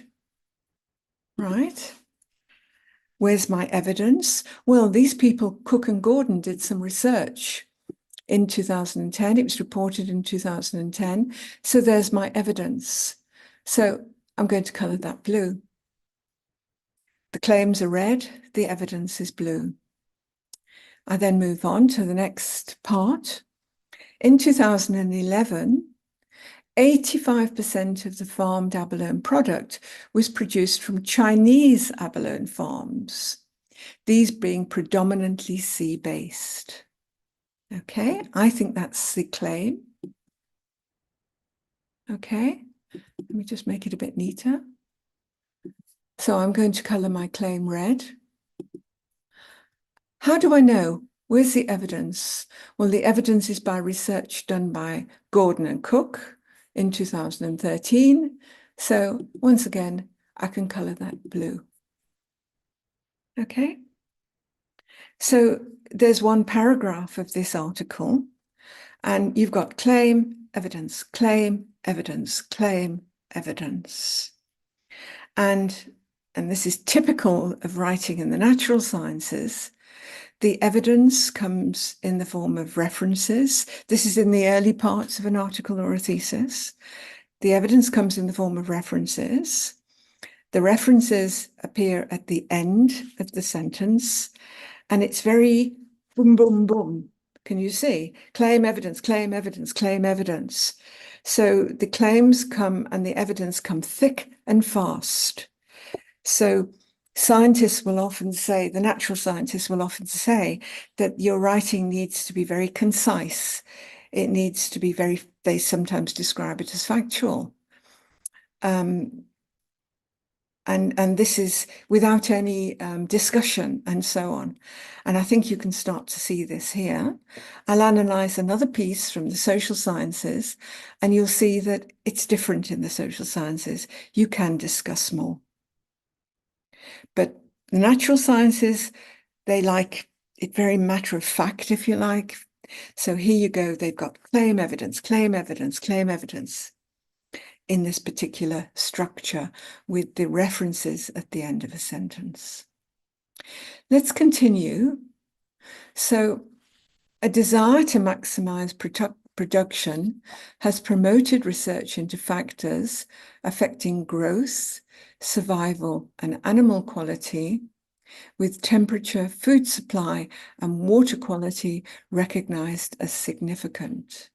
right? Where's my evidence? Well, these people, Cook and Gordon, did some research in 2010. It was reported in 2010. So there's my evidence. So I'm going to colour that blue. The claims are red, the evidence is blue. I then move on to the next part. In 2011, 85% of the farmed abalone product was produced from Chinese abalone farms, these being predominantly sea-based. Okay, I think that's the claim. Okay, let me just make it a bit neater. So I'm going to colour my claim red. How do I know? Where's the evidence? Well, the evidence is by research done by Gordon and Cook in 2013. So once again, I can colour that blue. Okay. So there's one paragraph of this article, and you've got claim, evidence, claim, evidence, claim, evidence. And this is typical of writing in the natural sciences. The evidence comes in the form of references. This is in the early parts of an article or a thesis. The evidence comes in the form of references. The references appear at the end of the sentence, and it's very boom, boom, boom. Can you see? Claim, evidence, claim, evidence, claim, evidence. So the claims come and the evidence come thick and fast. So scientists will often say, the natural scientists will often say that your writing needs to be very concise. It needs to be very, they sometimes describe it as factual. And this is without any discussion and so on. And I think you can start to see this here. I'll analyze another piece from the social sciences, and you'll see that it's different in the social sciences. You can discuss more. But the natural sciences, they like it very matter of fact, if you like. So here you go, they've got claim, evidence, claim, evidence, claim, evidence in this particular structure with the references at the end of a sentence. Let's continue. So a desire to maximize production has promoted research into factors affecting growth, survival, and animal quality, with temperature, food supply, and water quality recognized as significant.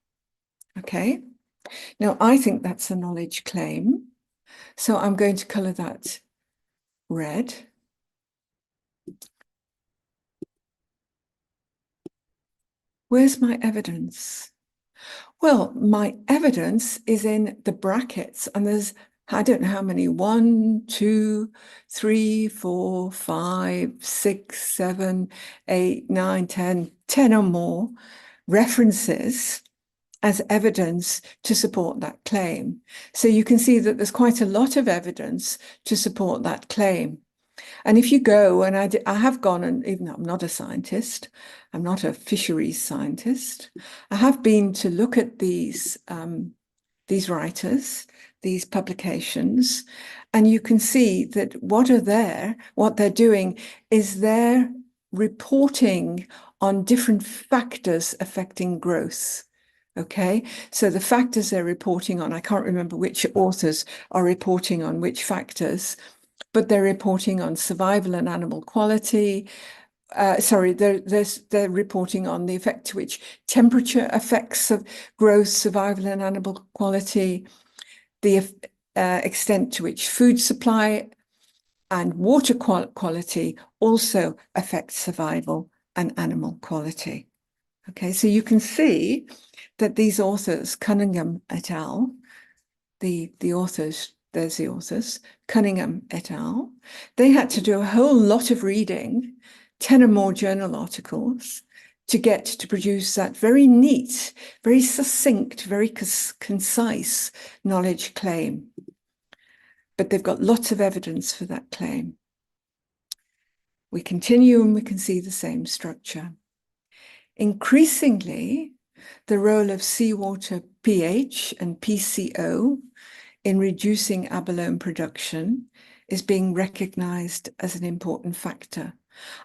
Okay, now I think that's a knowledge claim, so I'm going to color that red. Where's my evidence? Well, my evidence is in the brackets, and there's, I don't know how many, 1, 2, 3, 4, 5, 6, 7, 8, 9, 10 or more references as evidence to support that claim. So you can see that there's quite a lot of evidence to support that claim. And if you go, and I have gone, and even though I'm not a scientist, I'm not a fisheries scientist, I have been to look at these writers, these publications, and you can see that what they're doing is they're reporting on different factors affecting growth. Okay, so the factors they're reporting on, I can't remember which authors are reporting on which factors, but they're reporting on survival and animal quality. They're reporting on the effect to which temperature affects of growth, survival, and animal quality, the extent to which food supply and water quality also affect survival and animal quality. Okay, so you can see that these authors, Cunningham et al., the authors, there's the authors, Cunningham et al., they had to do a whole lot of reading, 10 or more journal articles, to get to produce that very neat, very succinct, very concise knowledge claim. But they've got lots of evidence for that claim. We continue and we can see the same structure. Increasingly, the role of seawater pH and PCO in reducing abalone production is being recognized as an important factor.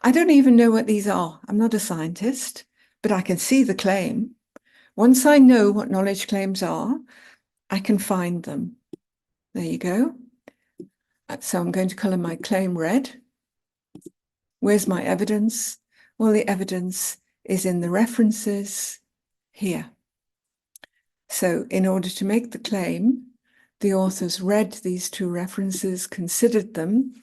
I don't even know what these are. I'm not a scientist, but I can see the claim. Once I know what knowledge claims are, I can find them. There you go. So I'm going to color my claim red. Where's my evidence? Well, the evidence is in the references here. So in order to make the claim, the authors read these two references, considered them,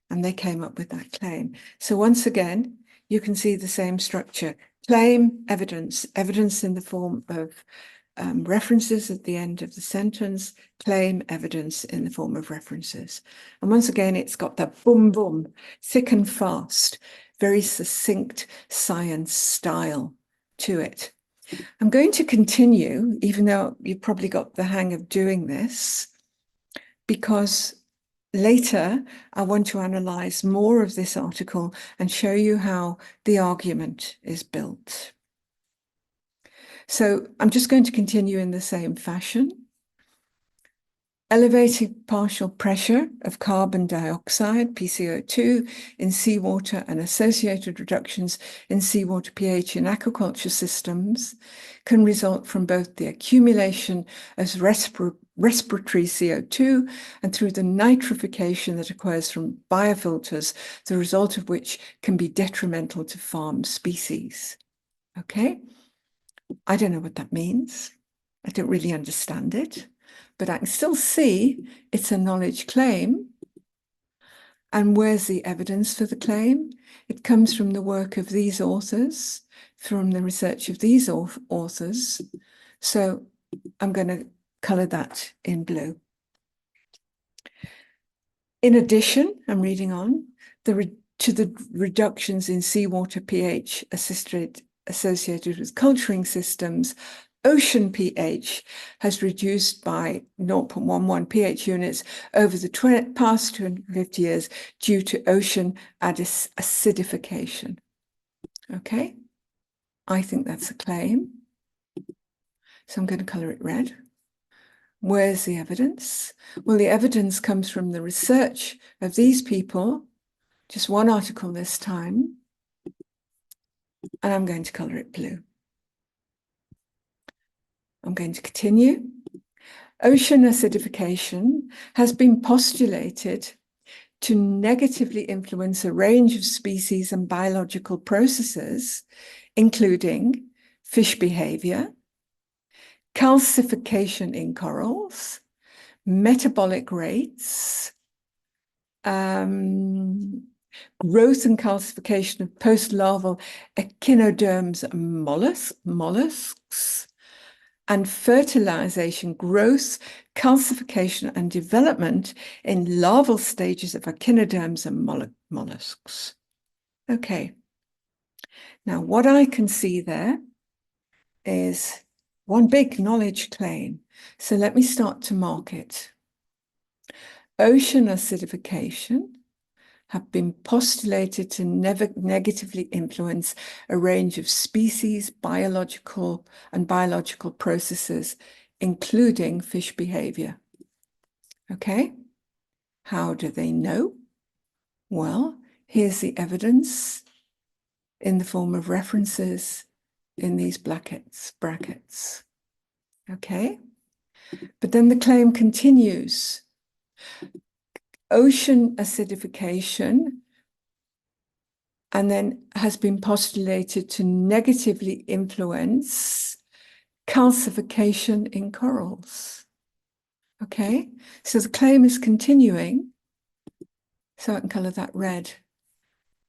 and they came up with that claim. So once again, you can see the same structure. Claim, evidence, evidence in the form of references at the end of the sentence, claim, evidence in the form of references. And once again, it's got that boom, boom, thick and fast, very succinct science style to it. I'm going to continue, even though you've probably got the hang of doing this, because later I want to analyze more of this article and show you how the argument is built. So I'm just going to continue in the same fashion. Elevated partial pressure of carbon dioxide, PCO2, in seawater and associated reductions in seawater pH in aquaculture systems can result from both the accumulation of respiratory CO2 and through the nitrification that occurs from biofilters, the result of which can be detrimental to farm species. Okay, I don't know what that means. I don't really understand it. But I can still see it's a knowledge claim. And where's the evidence for the claim? It comes from the work of these authors, from the research of these authors. So I'm going to color that in blue. In addition, I'm reading on, to the reductions in seawater pH associated with culturing systems, ocean pH has reduced by 0.11 pH units over the past 250 years due to ocean acidification. Okay, I think that's a claim. So I'm going to color it red. Where's the evidence? Well, the evidence comes from the research of these people, just one article this time, and I'm going to color it blue. I'm going to continue. Ocean acidification has been postulated to negatively influence a range of species and biological processes, including fish behavior, calcification in corals, metabolic rates, growth and calcification of post-larval echinoderms and mollusks, and fertilization, growth, calcification, and development in larval stages of echinoderms and mollusks. Okay. Now, what I can see there is one big knowledge claim. So let me start to mark it. Ocean acidification have been postulated to negatively influence a range of species, biological processes, including fish behavior. Okay, how do they know? Well, here's the evidence in the form of references in these brackets. Okay, but then the claim continues. Ocean acidification and then has been postulated to negatively influence calcification in corals. Okay, so the claim is continuing. So I can color that red.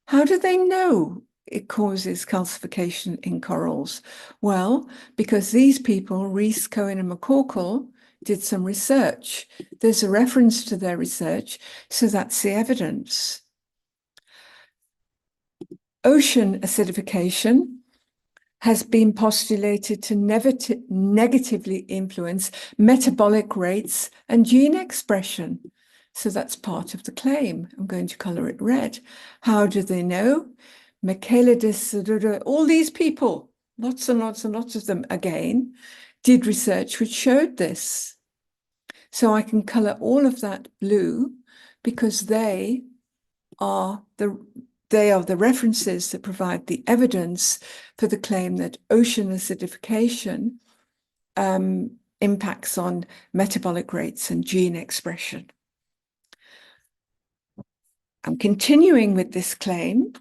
How do they know it causes calcification in corals? Well, because these people, Rees, Cohen, and McCorkle, did some research. There's a reference to their research, so that's the evidence. Ocean acidification has been postulated to negatively influence metabolic rates and gene expression. So that's part of the claim. I'm going to color it red. How do they know? Michaelidis, all these people, lots and lots and lots of them again, did research which showed this. So I can color all of that blue because they are the references that provide the evidence for the claim that ocean acidification impacts on metabolic rates and gene expression. I'm continuing with this claim.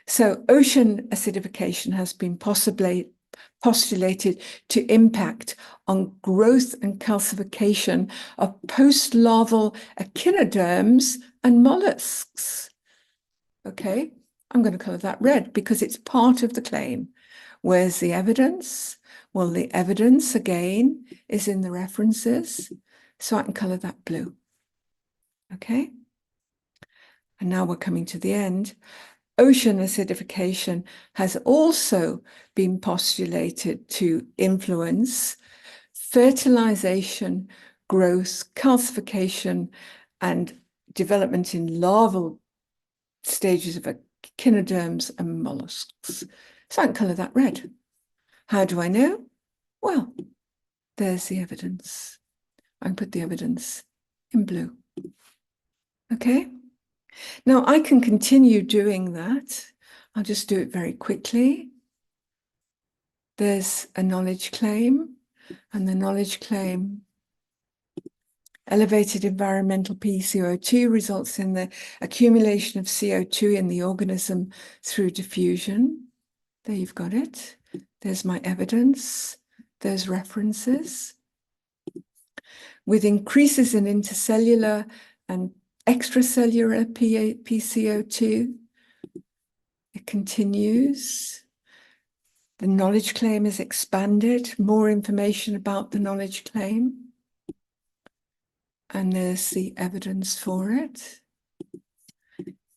So ocean acidification has been postulated to impact on growth and calcification of post-larval echinoderms and mollusks. Okay, I'm going to color that red because it's part of the claim. Where's the evidence? Well, the evidence, again, is in the references. So I can color that blue. Okay. And now we're coming to the end. Ocean acidification has also been postulated to influence fertilization, growth, calcification, and development in larval stages of echinoderms and mollusks. So I can color that red. How do I know? Well, there's the evidence. I can put the evidence in blue. Okay. Now I can continue doing that. I'll just do it very quickly. There's a knowledge claim, and the knowledge claim: elevated environmental PCO2 results in the accumulation of CO2 in the organism through diffusion. There you've got it. There's my evidence. There's references. With increases in intercellular and extracellular PCO2, it continues. The knowledge claim is expanded. More information about the knowledge claim. And there's the evidence for it.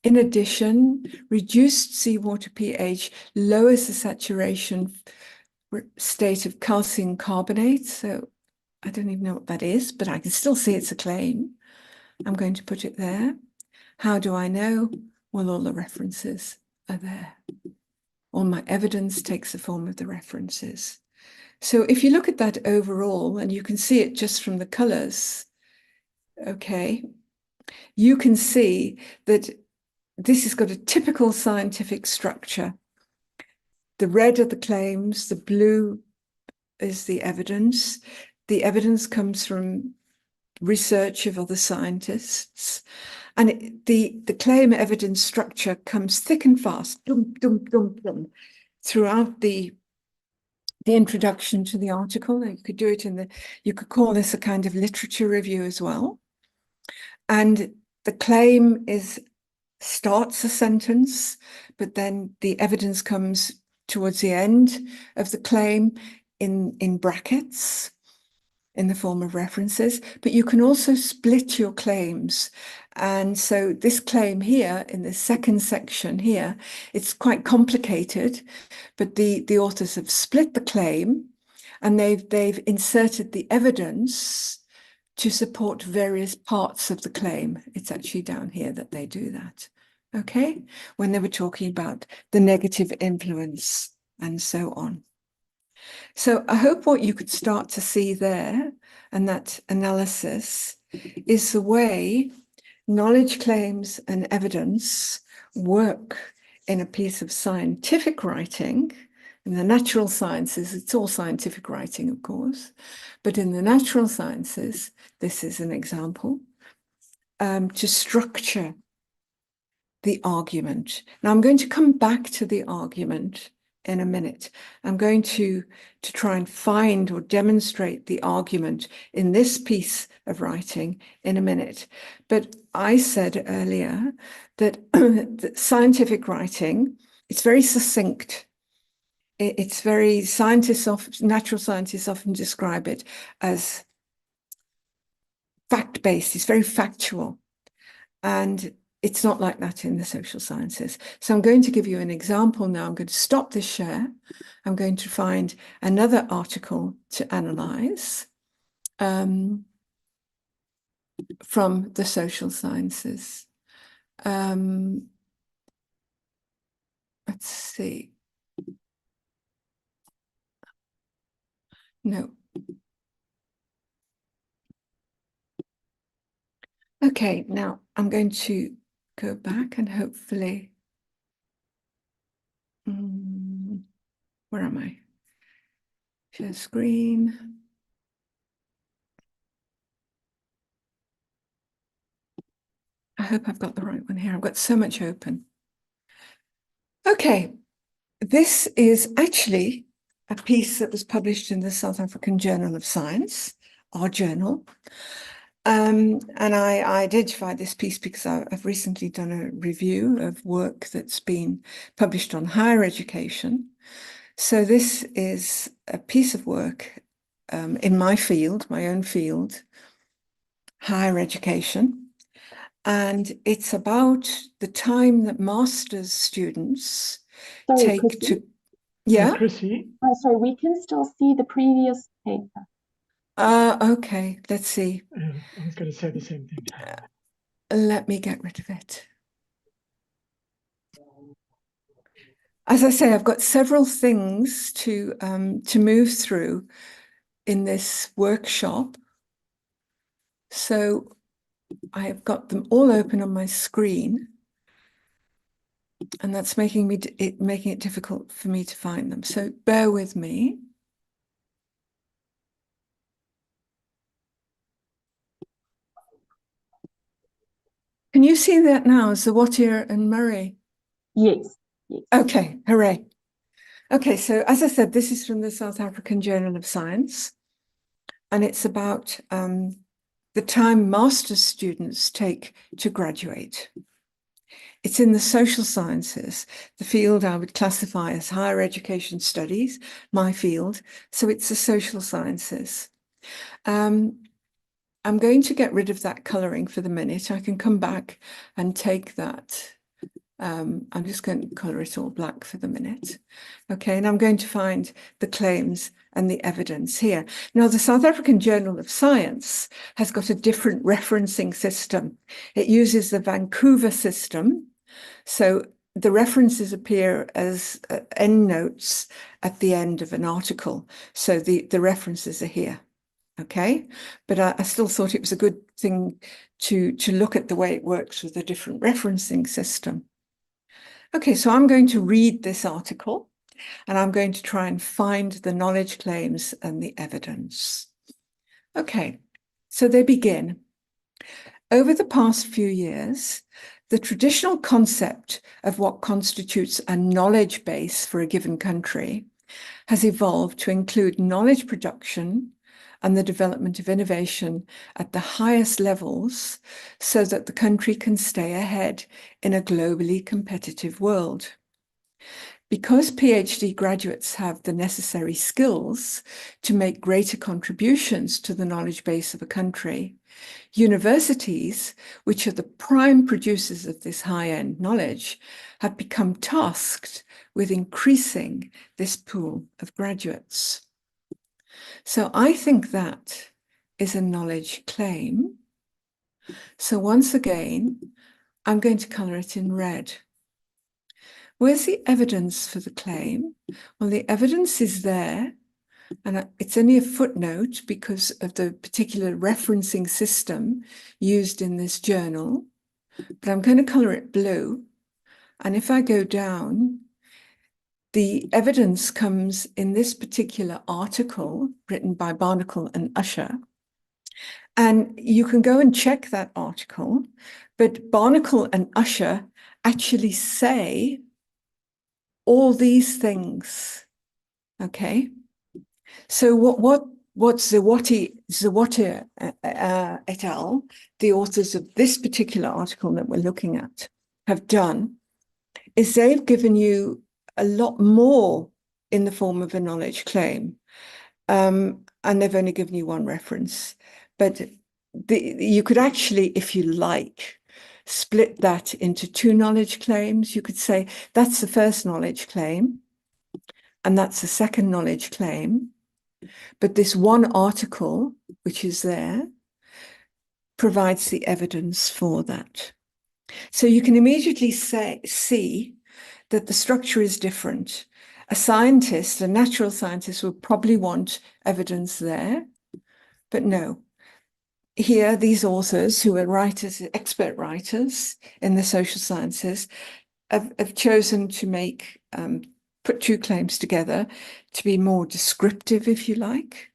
In addition, reduced seawater pH lowers the saturation state of calcium carbonate. So I don't even know what that is, but I can still see it's a claim. I'm going to put it there. How do I know? Well, all the references are there. All my evidence takes the form of the references. So if you look at that overall, and you can see it just from the colors, okay, you can see that this has got a typical scientific structure. The red are the claims, the blue is the evidence. The evidence comes from research of other scientists. And the claim evidence structure comes thick and fast, dum, dum, dum, dum, throughout the introduction to the article. You could do it you could call this a kind of literature review as well. And the claim starts a sentence, but then the evidence comes towards the end of the claim in brackets, in the form of references, but you can also split your claims. And so this claim here, in the second section here, it's quite complicated, but the authors have split the claim, and they've inserted the evidence to support various parts of the claim. It's actually down here that they do that, okay? When they were talking about the negative influence and so on. So I hope what you could start to see there, and that analysis, is the way knowledge claims and evidence work in a piece of scientific writing. In the natural sciences, it's all scientific writing, of course, but in the natural sciences, this is an example, to structure the argument. Now, I'm going to come back to the argument in a minute. I'm going to try and find or demonstrate the argument in this piece of writing in a minute. But I said earlier that, that scientific writing, it's very succinct. It's very, natural scientists often describe it as fact-based. It's very factual. And it's not like that in the social sciences. So I'm going to give you an example now. I'm going to stop this share. I'm going to find another article to analyze from the social sciences. Let's see. No. Okay, now I'm going to go back and hopefully, where am I? Share screen. I hope I've got the right one here. I've got so much open. Okay, this is actually a piece that was published in the South African Journal of Science, our journal. And I identified this piece because I've recently done a review of work that's been published on higher education. So this is a piece of work in my field, my own field, higher education. And it's about the time that master's students take Chrissie? to... Yeah? Chrissie? Oh, sorry, we can still see the previous paper. Okay, let's see. I was going to say the same thing. Let me get rid of it. As I say, I've got several things to move through in this workshop. So I have got them all open on my screen, and that's making it difficult for me to find them. So bear with me. Can you see that now, Zawatier and Murray? Yes. Yes. Okay, hooray. Okay, so as I said, this is from the South African Journal of Science, and it's about the time master's students take to graduate. It's in the social sciences, the field I would classify as higher education studies, my field, so it's the social sciences. I'm going to get rid of that colouring for the minute. I can come back and take that. I'm just going to colour it all black for the minute. Okay, and I'm going to find the claims and the evidence here. Now, the South African Journal of Science has got a different referencing system. It uses the Vancouver system. So the references appear as endnotes at the end of an article. So the references are here. Okay, but I still thought it was a good thing to look at the way it works with a different referencing system. Okay, so I'm going to read this article, and I'm going to try and find the knowledge claims and the evidence. Okay, so they begin. Over the past few years, the traditional concept of what constitutes a knowledge base for a given country has evolved to include knowledge production and the development of innovation at the highest levels so that the country can stay ahead in a globally competitive world. Because PhD graduates have the necessary skills to make greater contributions to the knowledge base of a country, universities, which are the prime producers of this high-end knowledge, have become tasked with increasing this pool of graduates. So I think that is a knowledge claim. So once again, I'm going to colour it in red. Where's the evidence for the claim? Well, the evidence is there, and it's only a footnote because of the particular referencing system used in this journal, but I'm going to colour it blue. And if I go down, the evidence comes in this particular article written by Barnacle and Usher. And you can go and check that article, but Barnacle and Usher actually say all these things, okay? So what Dzogbewu et al., the authors of this particular article that we're looking at, have done is they've given you a lot more in the form of a knowledge claim. And they've only given you one reference. But you could actually, if you like, split that into two knowledge claims. You could say that's the first knowledge claim, and that's the second knowledge claim. But this one article, which is there, provides the evidence for that. So you can immediately see that the structure is different. A scientist, a natural scientist, would probably want evidence there, but no. Here, these authors who are writers, expert writers in the social sciences, have chosen to put two claims together to be more descriptive, if you like,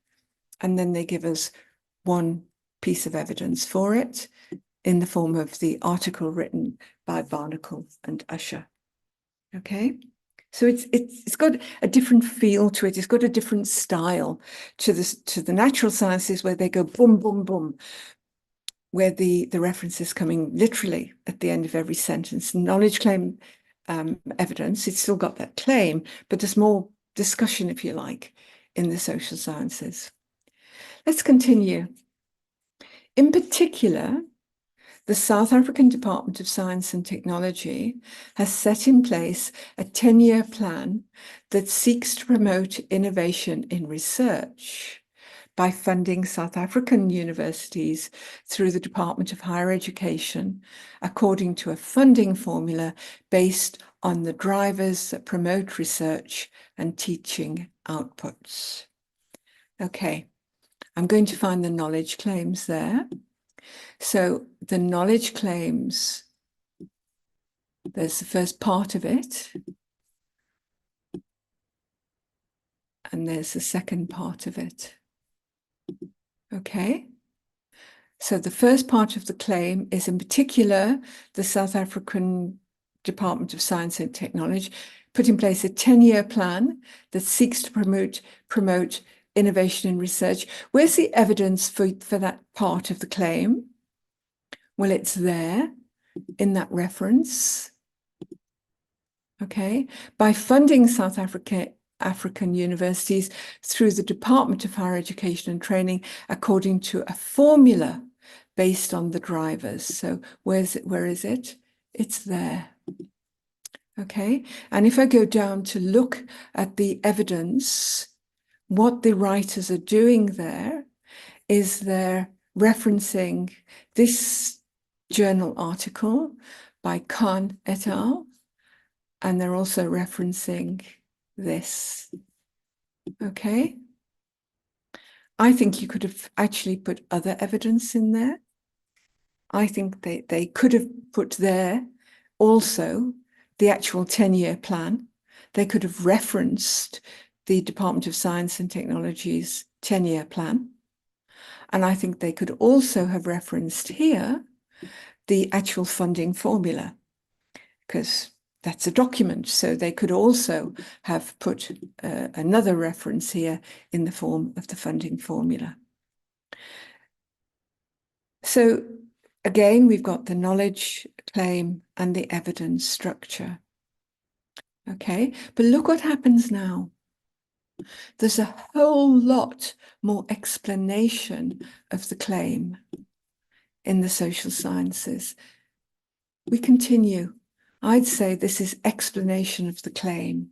and then they give us one piece of evidence for it in the form of the article written by Barnacle and Usher. Okay, so it's got a different feel to it. It's got a different style to the natural sciences, where they go boom, boom, boom, where the reference is coming literally at the end of every sentence. Knowledge claim evidence, it's still got that claim, but there's more discussion, if you like, in the social sciences. Let's continue. In particular, the South African Department of Science and Technology has set in place a 10-year plan that seeks to promote innovation in research by funding South African universities through the Department of Higher Education, according to a funding formula based on the drivers that promote research and teaching outputs. Okay, I'm going to find the knowledge claims there. So the knowledge claims, there's the first part of it, and there's the second part of it. Okay, so the first part of the claim is, in particular, the South African Department of Science and Technology put in place a 10-year plan that seeks to promote innovation in research. Where's the evidence for that part of the claim? Well, it's there in that reference. Okay, by funding South African universities through the Department of Higher Education and Training according to a formula based on the drivers. So where is it? It's there. Okay, and if I go down to look at the evidence, what the writers are doing there is they're referencing this journal article by Khan et al. And they're also referencing this. Okay. I think you could have actually put other evidence in there. I think they could have put there also the actual 10-year plan. They could have referenced the Department of Science and Technology's 10-year plan. And I think they could also have referenced here the actual funding formula, because that's a document. So they could also have put another reference here in the form of the funding formula. So again, we've got the knowledge claim and the evidence structure. Okay, but look what happens now. There's a whole lot more explanation of the claim in the social sciences. We continue. I'd say this is explanation of the claim.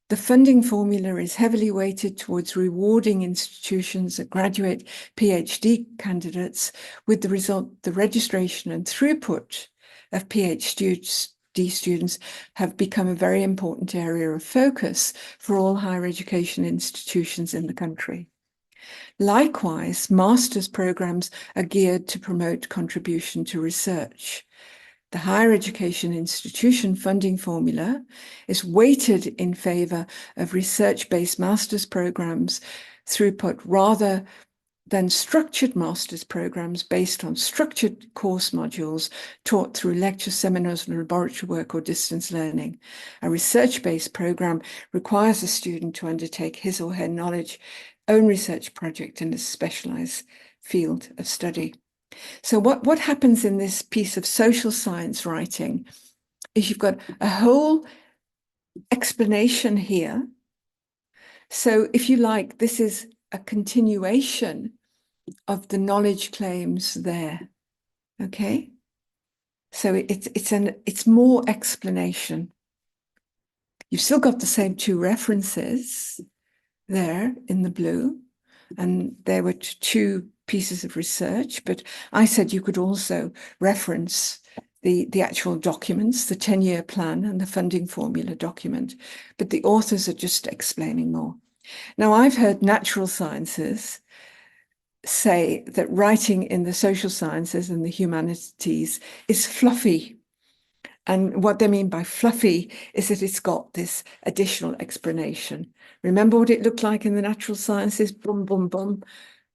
The funding formula is heavily weighted towards rewarding institutions that graduate PhD candidates, with the result the registration and throughput of PhD students have become a very important area of focus for all higher education institutions in the country. Likewise, master's programs are geared to promote contribution to research. The higher education institution funding formula is weighted in favour of research-based master's programs throughput rather than structured master's programs based on structured course modules taught through lectures, seminars, laboratory work or distance learning. A research-based program requires a student to undertake his or her own research project in a specialised field of study. So what happens in this piece of social science writing is you've got a whole explanation here. So if you like, this is a continuation of the knowledge claims there. Okay? So it's more explanation. You've still got the same two references there in the blue, and there were two pieces of research, but I said you could also reference the actual documents, the 10-year plan and the funding formula document, but the authors are just explaining more. Now, I've heard natural sciences say that writing in the social sciences and the humanities is fluffy. And what they mean by fluffy is that it's got this additional explanation. Remember what it looked like in the natural sciences? Boom, boom, boom.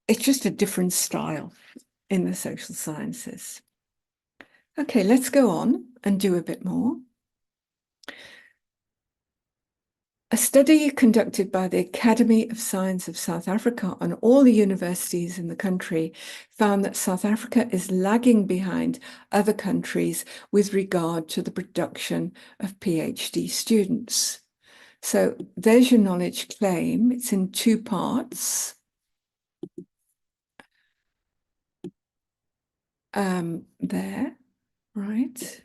It's just a different style in the social sciences. Okay, let's go on and do a bit more. A study conducted by the Academy of Science of South Africa on all the universities in the country found that South Africa is lagging behind other countries with regard to the production of PhD students. So there's your knowledge claim. It's in two parts. There, right?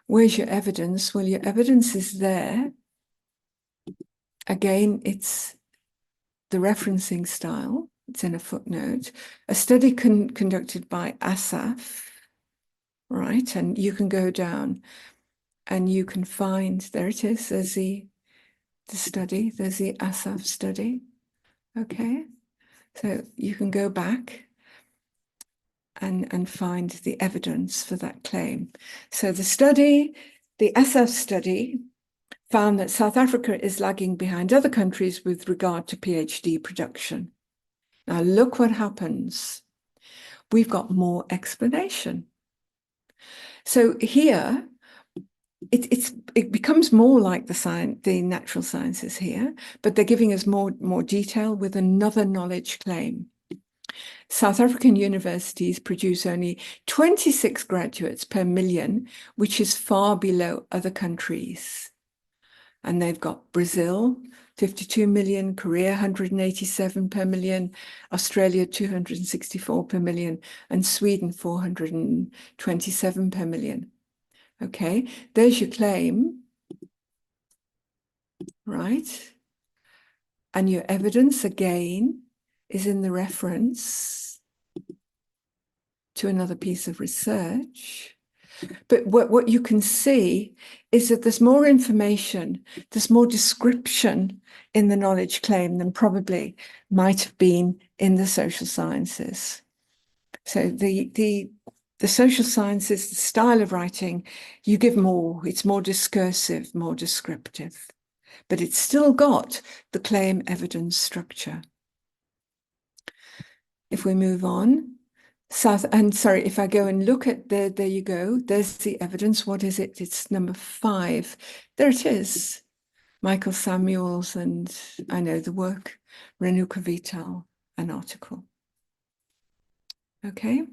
Where's your evidence? Well, your evidence is there. Again, it's the referencing style. It's in a footnote. A study conducted by ASAF, right? And you can go down and you can find, there it is, there's the study, there's the ASAF study. Okay, so you can go back and find the evidence for that claim. So the study, the ASAF study, found that South Africa is lagging behind other countries with regard to PhD production. Now look what happens. We've got more explanation. So here, it becomes more like the natural sciences here, but they're giving us more detail with another knowledge claim. South African universities produce only 26 graduates per million, which is far below other countries. And they've got Brazil, 52 million, Korea, 187 per million, Australia, 264 per million, and Sweden, 427 per million. Okay, there's your claim, right? And your evidence, again, is in the reference to another piece of research. But what you can see is that there's more information, there's more description in the knowledge claim than probably might have been in the social sciences. So the social sciences, the style of writing, you give more, it's more discursive, more descriptive, but it's still got the claim evidence structure. If we move on, if I go and look at there you go, there's the evidence. What is it? It's number 5. There it is. Michael Samuels and I know the work, Renuka Vital, an article. Okay.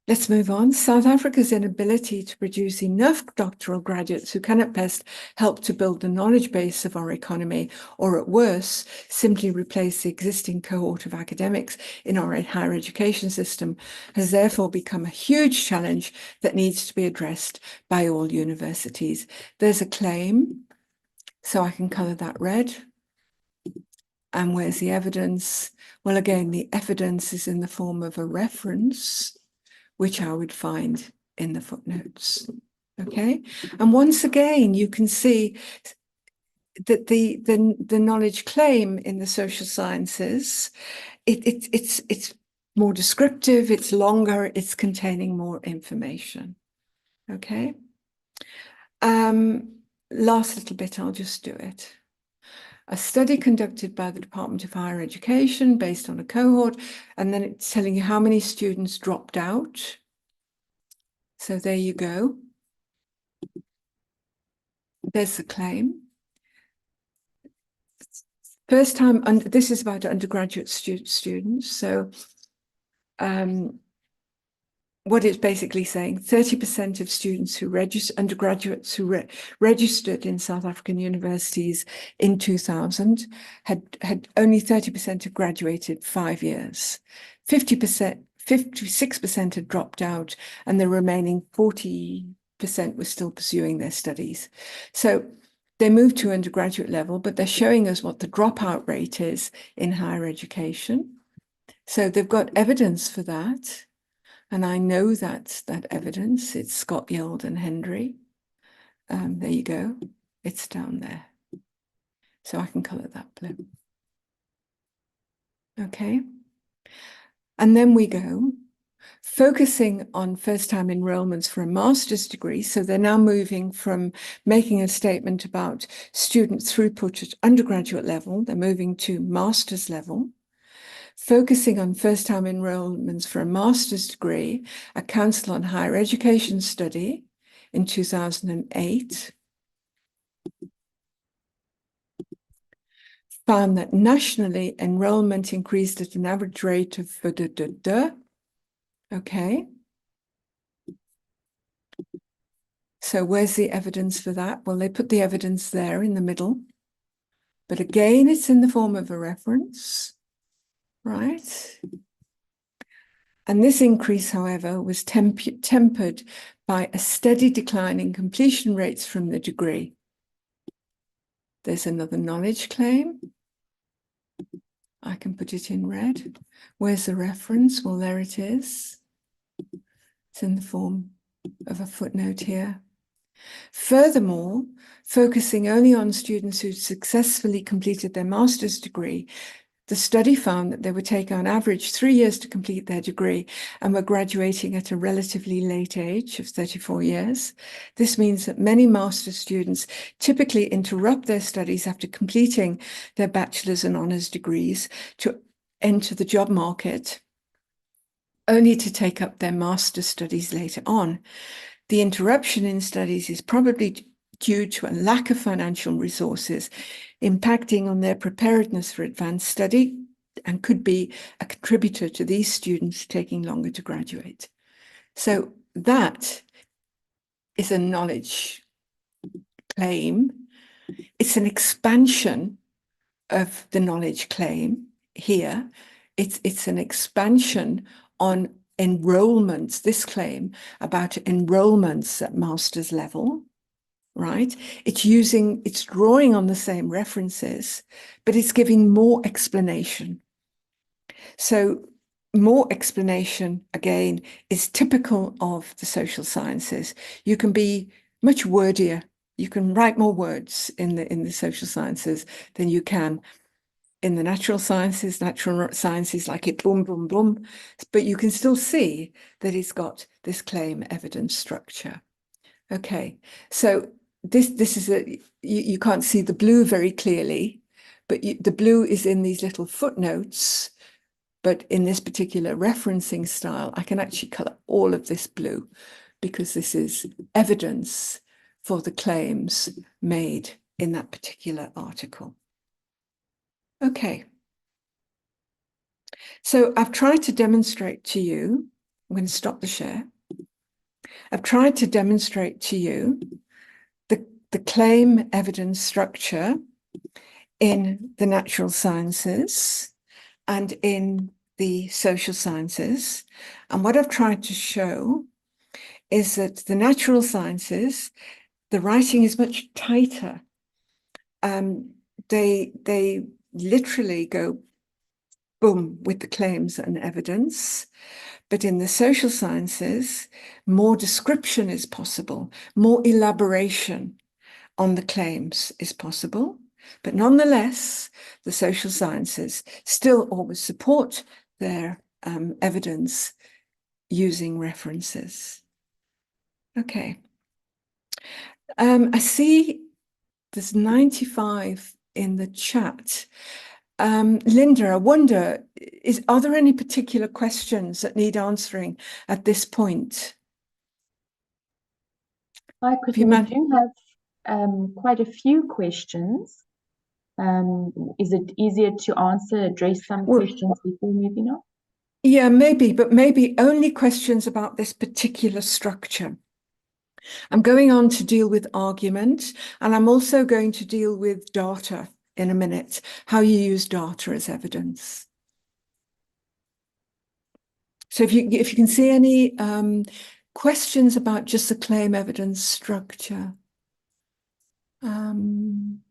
Let's move on. South Africa's inability to produce enough doctoral graduates who can at best help to build the knowledge base of our economy, or at worst, simply replace the existing cohort of academics in our higher education system, has therefore become a huge challenge that needs to be addressed by all universities. There's a claim, so I can colour that red. And where's the evidence? Well, again, the evidence is in the form of a reference, which I would find in the footnotes. Okay, and once again, you can see that the knowledge claim in the social sciences, it's more descriptive, it's longer, it's containing more information. Okay, last little bit, I'll just do it. A study conducted by the Department of Higher Education based on a cohort, and then it's telling you how many students dropped out. So there you go. There's the claim. First time, and this is about undergraduate students. So what it's basically saying, 30% of students who undergraduates who registered in South African universities in 2000 had only 30% had graduated 5 years. 56% had dropped out, and the remaining 40% were still pursuing their studies. So they moved to undergraduate level, but they're showing us what the dropout rate is in higher education. So they've got evidence for that. And I know that evidence. It's Scott, Yeld, and Hendry. There you go. It's down there. So I can colour that blue. Okay. And then we go focusing on first-time enrollments for a master's degree. So they're now moving from making a statement about student throughput at undergraduate level. They're moving to master's level. Focusing on first-time enrollments for a master's degree, a Council on Higher Education study in 2008 found that nationally enrollment increased at an average rate of Okay. So where's the evidence for that? Well, they put the evidence there in the middle, but again, it's in the form of a reference. Right. And this increase, however, was tempered by a steady decline in completion rates from the degree. There's another knowledge claim. I can put it in red. Where's the reference? Well, there it is. It's in the form of a footnote here. Furthermore, focusing only on students who successfully completed their master's degree, the study found that they would take on average 3 years to complete their degree and were graduating at a relatively late age of 34 years. This means that many master's students typically interrupt their studies after completing their bachelor's and honours degrees to enter the job market, only to take up their master's studies later on. The interruption in studies is probably due to a lack of financial resources, impacting on their preparedness for advanced study, and could be a contributor to these students taking longer to graduate. So that is a knowledge claim. It's an expansion of the knowledge claim here. It's an expansion on enrollments, this claim about enrollments at master's level. Right? It's drawing on the same references, but it's giving more explanation. So more explanation, again, is typical of the social sciences. You can be much wordier. You can write more words in the social sciences than you can in the natural sciences like it boom, boom, boom. But you can still see that it's got this claim evidence structure. Okay, so this is you can't see the blue very clearly, but the blue is in these little footnotes. But in this particular referencing style, I can actually color all of this blue because this is evidence for the claims made in that particular article. Okay. So I've tried to demonstrate to you I'm going to stop the share. I've tried to demonstrate to you the claim evidence structure in the natural sciences and in the social sciences. And what I've tried to show is that the natural sciences, the writing is much tighter. They literally go boom with the claims and evidence. But in the social sciences, more description is possible, more elaboration on the claims is possible. But nonetheless, the social sciences still always support their evidence using references. Okay. I see there's 95 in the chat. Lindah, I wonder, are there any particular questions that need answering at this point? Hi, Chrissie, we do have quite a few questions. Is it easier to address some questions before moving on? Yeah, maybe, but maybe only questions about this particular structure. I'm going on to deal with argument, and I'm also going to deal with data in a minute, how you use data as evidence. So if you can see any questions about just the claim evidence structure. I'm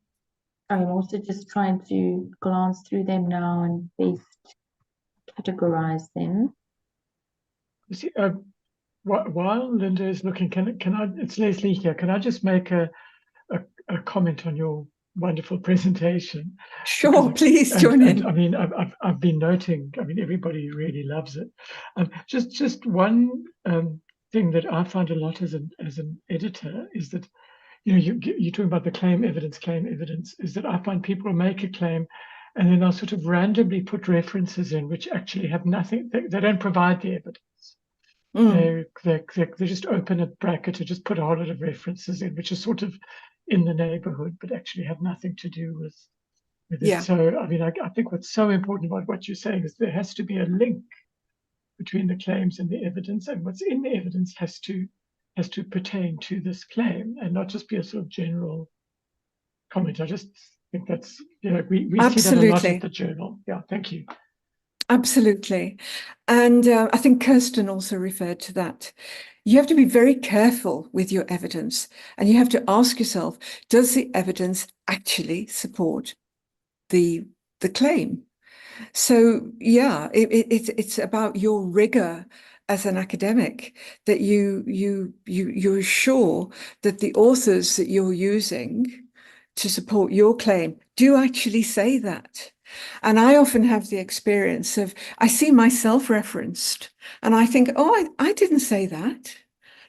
also just trying to glance through them now and best categorize them. You see, while Lindah is looking, can I? It's Leslie here. Can I just make a comment on your wonderful presentation? Sure, please join in. I mean, I've been noting. I mean, everybody really loves it. Just one thing that I find a lot as an editor is that, you know, you're talking about the claim evidence, is that I find people make a claim and then they'll sort of randomly put references in which actually have nothing, they don't provide the evidence. They just open a bracket to just put a whole lot of references in, which is sort of in the neighborhood, but actually have nothing to do with it. So, I mean, I think what's so important about what you're saying is there has to be a link between the claims and the evidence, and what's in the evidence has to pertain to this claim and not just be a sort of general comment. I just think that's, you know, we see that a lot at the journal. Yeah, thank you. Absolutely. And I think Kirstin also referred to that. You have to be very careful with your evidence, and you have to ask yourself, does the evidence actually support the claim? So yeah, it's about your rigor as an academic, that you're sure that the authors that you're using to support your claim do actually say that. And I often have the experience of, I see myself referenced and I think, oh, I didn't say that.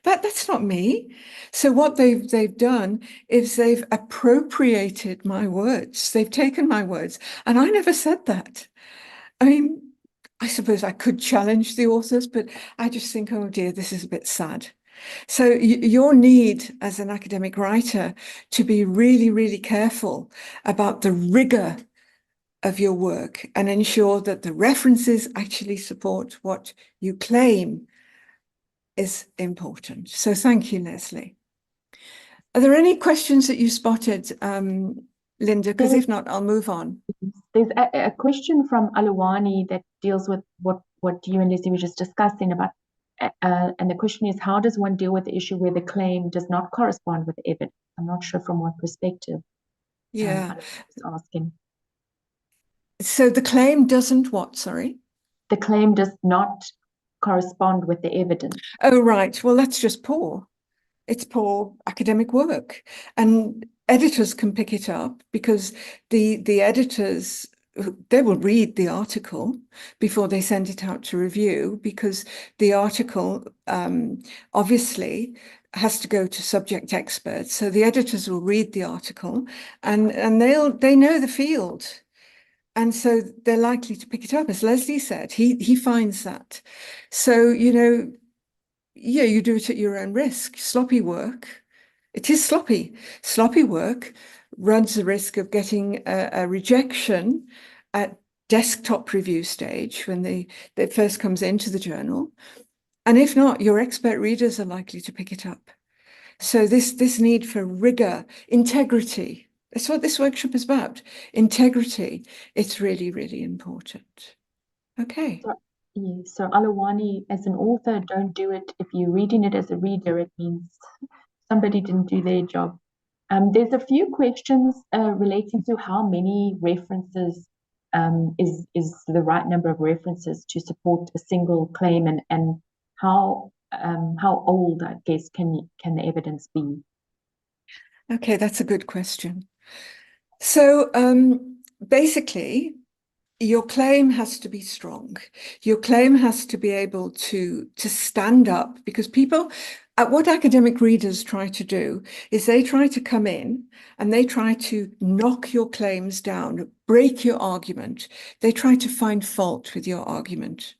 That's not me. So what they've done is they've appropriated my words. They've taken my words, and I never said that. I mean, I suppose I could challenge the authors, but I just think, oh dear, this is a bit sad. So your need as an academic writer to be really, really careful about the rigor of your work and ensure that the references actually support what you claim is important. So thank you, Leslie. Are there any questions that you spotted, Lindah? Because if not, I'll move on. There's a question from Aluwani that deals with what you and Leslie were just discussing about, and the question is, how does one deal with the issue where the claim does not correspond with the evidence? I'm not sure from what perspective. Yeah. Asking. So the claim doesn't what, sorry? The claim does not correspond with the evidence. Oh, right. Well, that's just poor. It's poor academic work. And editors can pick it up because the editors, they will read the article before they send it out to review, because the article obviously has to go to subject experts. So the editors will read the article and they know the field. And so they're likely to pick it up. As Leslie said, he finds that. So, you know, yeah, you do it at your own risk. Sloppy work. It is sloppy. Sloppy work runs the risk of getting a rejection at desktop review stage when it first comes into the journal. And if not, your expert readers are likely to pick it up. So this need for rigor, integrity, that's what this workshop is about. Integrity, it's really, really important. Okay. So Alawani, as an author, don't do it. If you're reading it as a reader, it means somebody didn't do their job. There's a few questions relating to how many references is the right number of references to support a single claim, and how old, I guess, can the evidence be? Okay, that's a good question. So basically, your claim has to be strong. Your claim has to be able to stand up, because people, what academic readers try to do is they try to come in and they try to knock your claims down, break your argument. They try to find fault with your argument.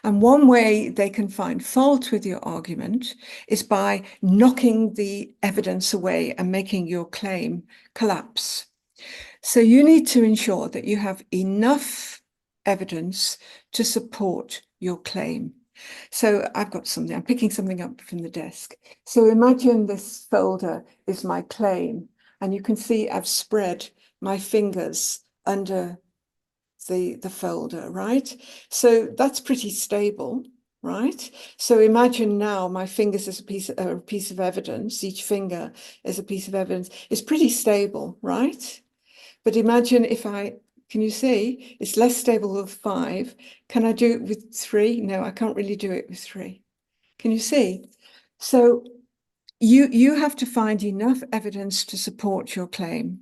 And one way they can find fault with your argument is by knocking the evidence away and making your claim collapse. So you need to ensure that you have enough evidence to support your claim. So I've got something, I'm picking something up from the desk. So imagine this folder is my claim, and you can see I've spread my fingers under the folder, right? So that's pretty stable, right? So imagine now my fingers as a piece of evidence, each finger is a piece of evidence. It's pretty stable, right? But imagine if can you see, it's less stable with 5. Can I do it with 3? No, I can't really do it with 3. Can you see? So you have to find enough evidence to support your claim.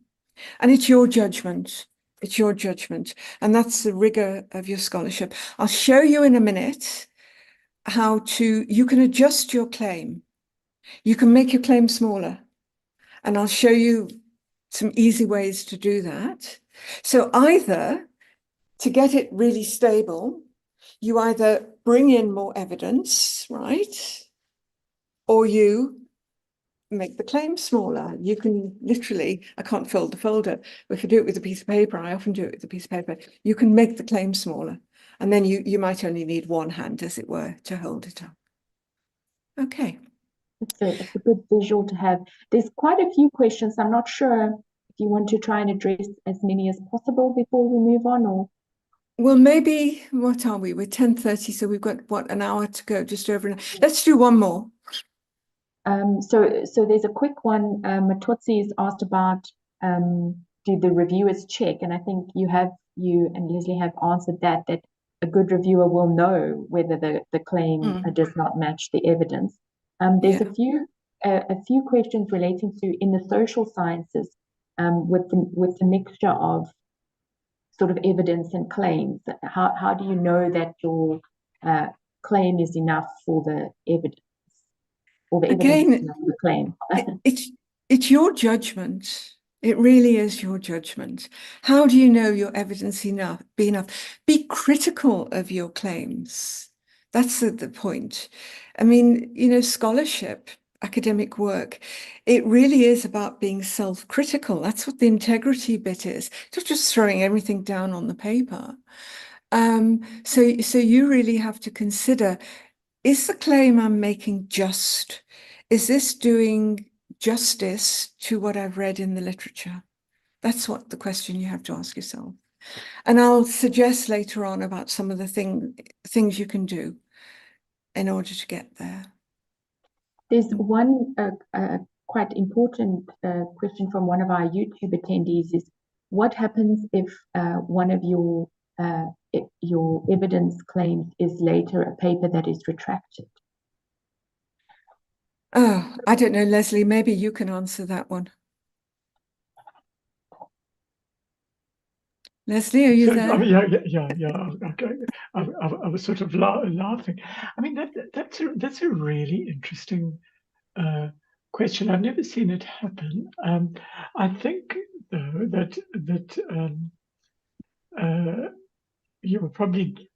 And it's your judgment. It's your judgment. And that's the rigor of your scholarship. I'll show you in a minute how you can adjust your claim. You can make your claim smaller. And I'll show you some easy ways to do that. So either, to get it really stable, you either bring in more evidence, right? Or you make the claim smaller. You can literally, I can't fold the folder. If I do it with a piece of paper, I often do it with a piece of paper. You can make the claim smaller. And then you might only need one hand, as it were, to hold it up. Okay. It's a good visual to have. There's quite a few questions. I'm not sure if you want to try and address as many as possible before we move on, or... Well, maybe, what are we? We're 10:30, so we've got, what, an hour to go, just over an hour. Let's do one more. So there's a quick one. Matotsi is asked about, do the reviewers check? And I think you and Leslie have answered that a good reviewer will know whether the claim does not match the evidence. There's a few questions relating to, in the social sciences, with the mixture of sort of evidence and claims. How do you know that your claim is enough for the evidence, or the evidence is enough for the claim? It's your judgment. It really is your judgment. How do you know your evidence be enough? Be critical of your claims. That's the point. I mean, scholarship, academic work, it really is about being self-critical. That's what the integrity bit is. It's not just throwing everything down on the paper. So you really have to consider, is the claim I'm making just? Is this doing justice to what I've read in the literature? That's what the question you have to ask yourself. And I'll suggest later on about some of the things you can do in order to get there. There's one quite important question from one of our YouTube attendees is, what happens if one of your evidence claims is later a paper that is retracted? Oh, I don't know, Leslie, maybe you can answer that one. Leslie, are you there? I mean, yeah. Okay. I was sort of laughing. I mean, that's a really interesting question. I've never seen it happen. I think though that you were probably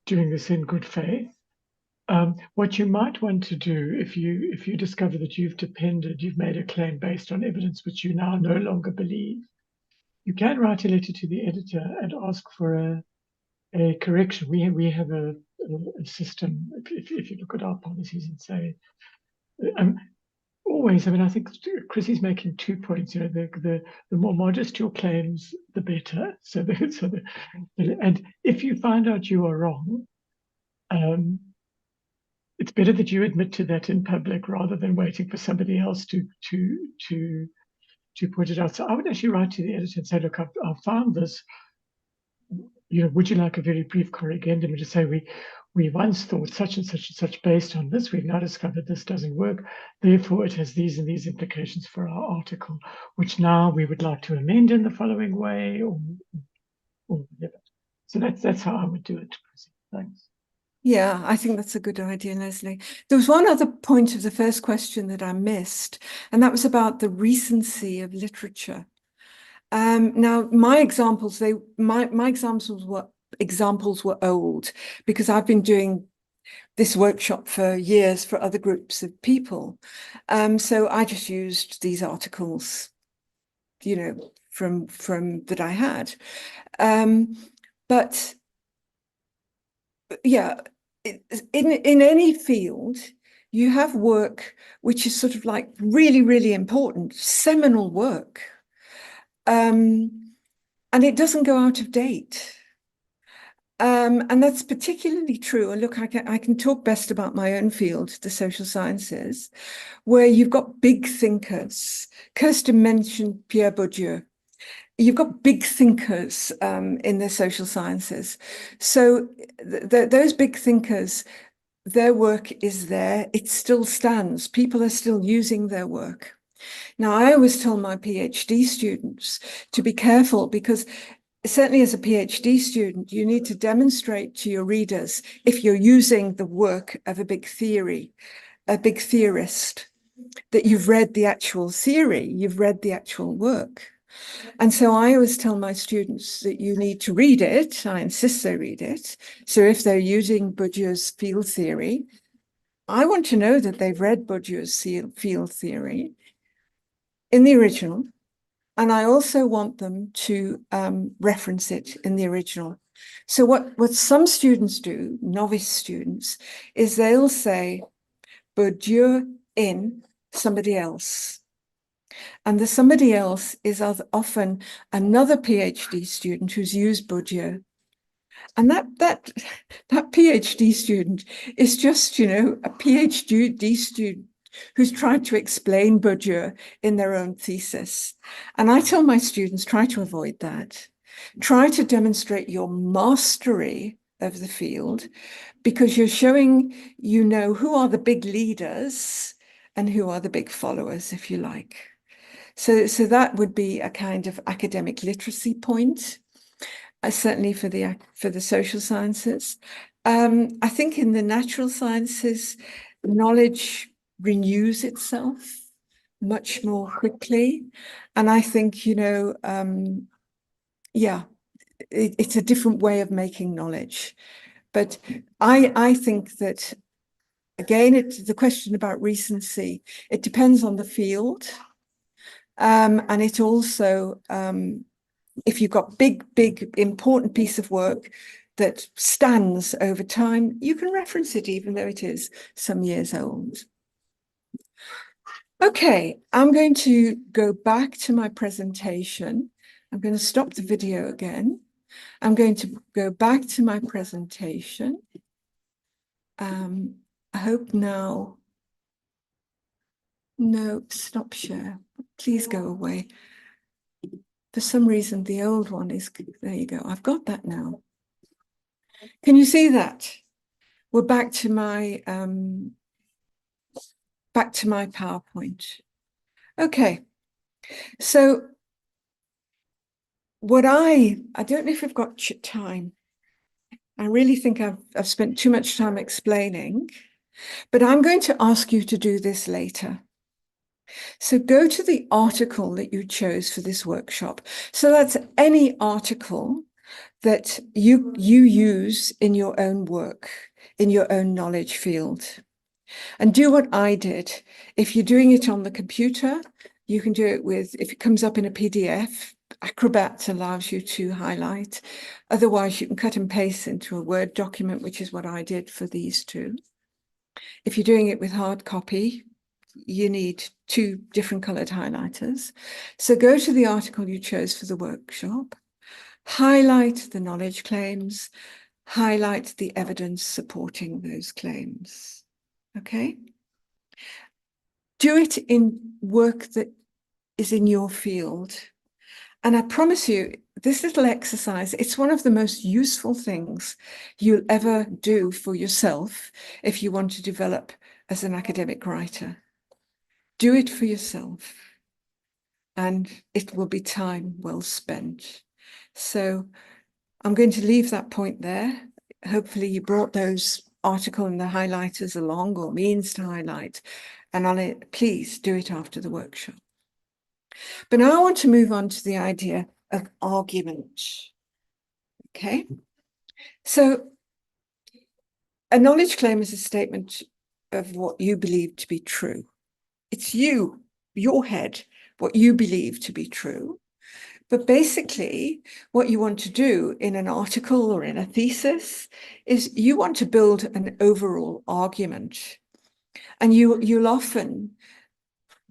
doing this in good faith. What you might want to do, if you discover that you've made a claim based on evidence which you now no longer believe, you can write a letter to the editor and ask for a correction. We have a a system, if you look at our policies and say, always, I mean, I think Chrissie's making 2 points. You know, the more modest your claims, the better. And if you find out you are wrong, it's better that you admit to that in public rather than waiting for somebody else to point it out. So I would actually write to the editor and say, look, I've found this. You know, would you like a very brief corrigendum? And just say, we once thought such and such and such based on this. We've now discovered this doesn't work. Therefore, it has these and these implications for our article, which now we would like to amend in the following way, or whatever. So that's how I would do it, Chrissie. Thanks. Yeah, I think that's a good idea, Leslie. There was one other point of the first question that I missed, and that was about the recency of literature. Now, my examples were old, because I've been doing this workshop for years for other groups of people. So I just used these articles, you know, from that I had. But yeah, in any field, you have work which is sort of like really, really important, seminal work. And it doesn't go out of date. And that's particularly true. And look, I can talk best about my own field, the social sciences, where you've got big thinkers. Kirstin mentioned Pierre Bourdieu. You've got big thinkers in the social sciences. So those big thinkers, their work is there. It still stands. People are still using their work. Now, I always tell my PhD students to be careful, because certainly as a PhD student, you need to demonstrate to your readers, if you're using the work of a big theorist, that you've read the actual theory, you've read the actual work. And so I always tell my students that you need to read it. I insist they read it. So if they're using Bourdieu's field theory, I want to know that they've read Bourdieu's field theory in the original. And I also want them to reference it in the original. So what some students do, novice students, is they'll say Bourdieu in somebody else. And the somebody else is often another PhD student who's used Bourdieu. And that PhD student is just, you know, a PhD student who's tried to explain Bourdieu in their own thesis. And I tell my students, try to avoid that. Try to demonstrate your mastery of the field, because you're showing, you know, who are the big leaders and who are the big followers, if you like. So that would be a kind of academic literacy point, certainly for the social sciences. I think in the natural sciences, knowledge renews itself much more quickly. And I think, you know, yeah, it's a different way of making knowledge. But I think that, again, it's the question about recency. It depends on the field. And it also, if you've got big, important piece of work that stands over time, you can reference it even though it is some years old. Okay, I'm going to go back to my presentation. I'm going to stop the video again. I'm going to go back to my presentation. I hope now. No, stop share. Please go away. For some reason, the old one is, there you go. I've got that now. Can you see that? We're back to my PowerPoint. Okay. So what I don't know if we've got time. I really think I've spent too much time explaining, but I'm going to ask you to do this later. So go to the article that you chose for this workshop. So that's any article that you use in your own work, in your own knowledge field. And do what I did. If you're doing it on the computer, you can do it with, if it comes up in a PDF, Acrobat allows you to highlight. Otherwise, you can cut and paste into a Word document, which is what I did for these two. If you're doing it with hard copy, you need 2 different colored highlighters. So go to the article you chose for the workshop, highlight the knowledge claims, highlight the evidence supporting those claims. Okay? Do it in work that is in your field. And I promise you, this little exercise, it's one of the most useful things you'll ever do for yourself if you want to develop as an academic writer. Do it for yourself, and it will be time well spent. So I'm going to leave that point there. Hopefully you brought those article and the highlighters along, or means to highlight, and please do it after the workshop. But now I want to move on to the idea of argument. Okay, so a knowledge claim is a statement of what you believe to be true. It's you, your head, what you believe to be true. But basically, what you want to do in an article or in a thesis is you want to build an overall argument. And you'll often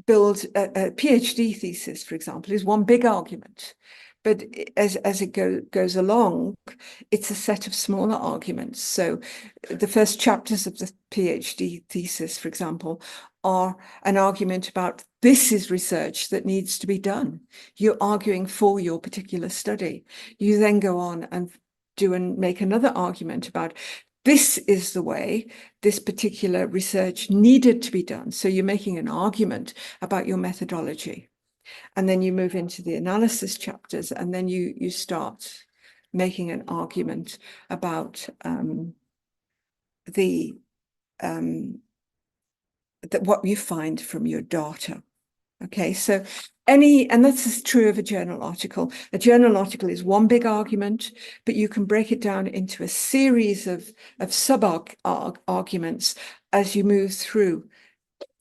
build a PhD thesis, for example, is one big argument. But as it goes along, it's a set of smaller arguments. So the first chapters of the PhD thesis, for example, are an argument about this is research that needs to be done. You're arguing for your particular study. You then go on and make another argument about this is the way this particular research needed to be done. So you're making an argument about your methodology. And then you move into the analysis chapters, and then you start making an argument about what you find from your data. Okay, so and that's true of a journal article. A journal article is one big argument, but you can break it down into a series of sub-arguments as you move through.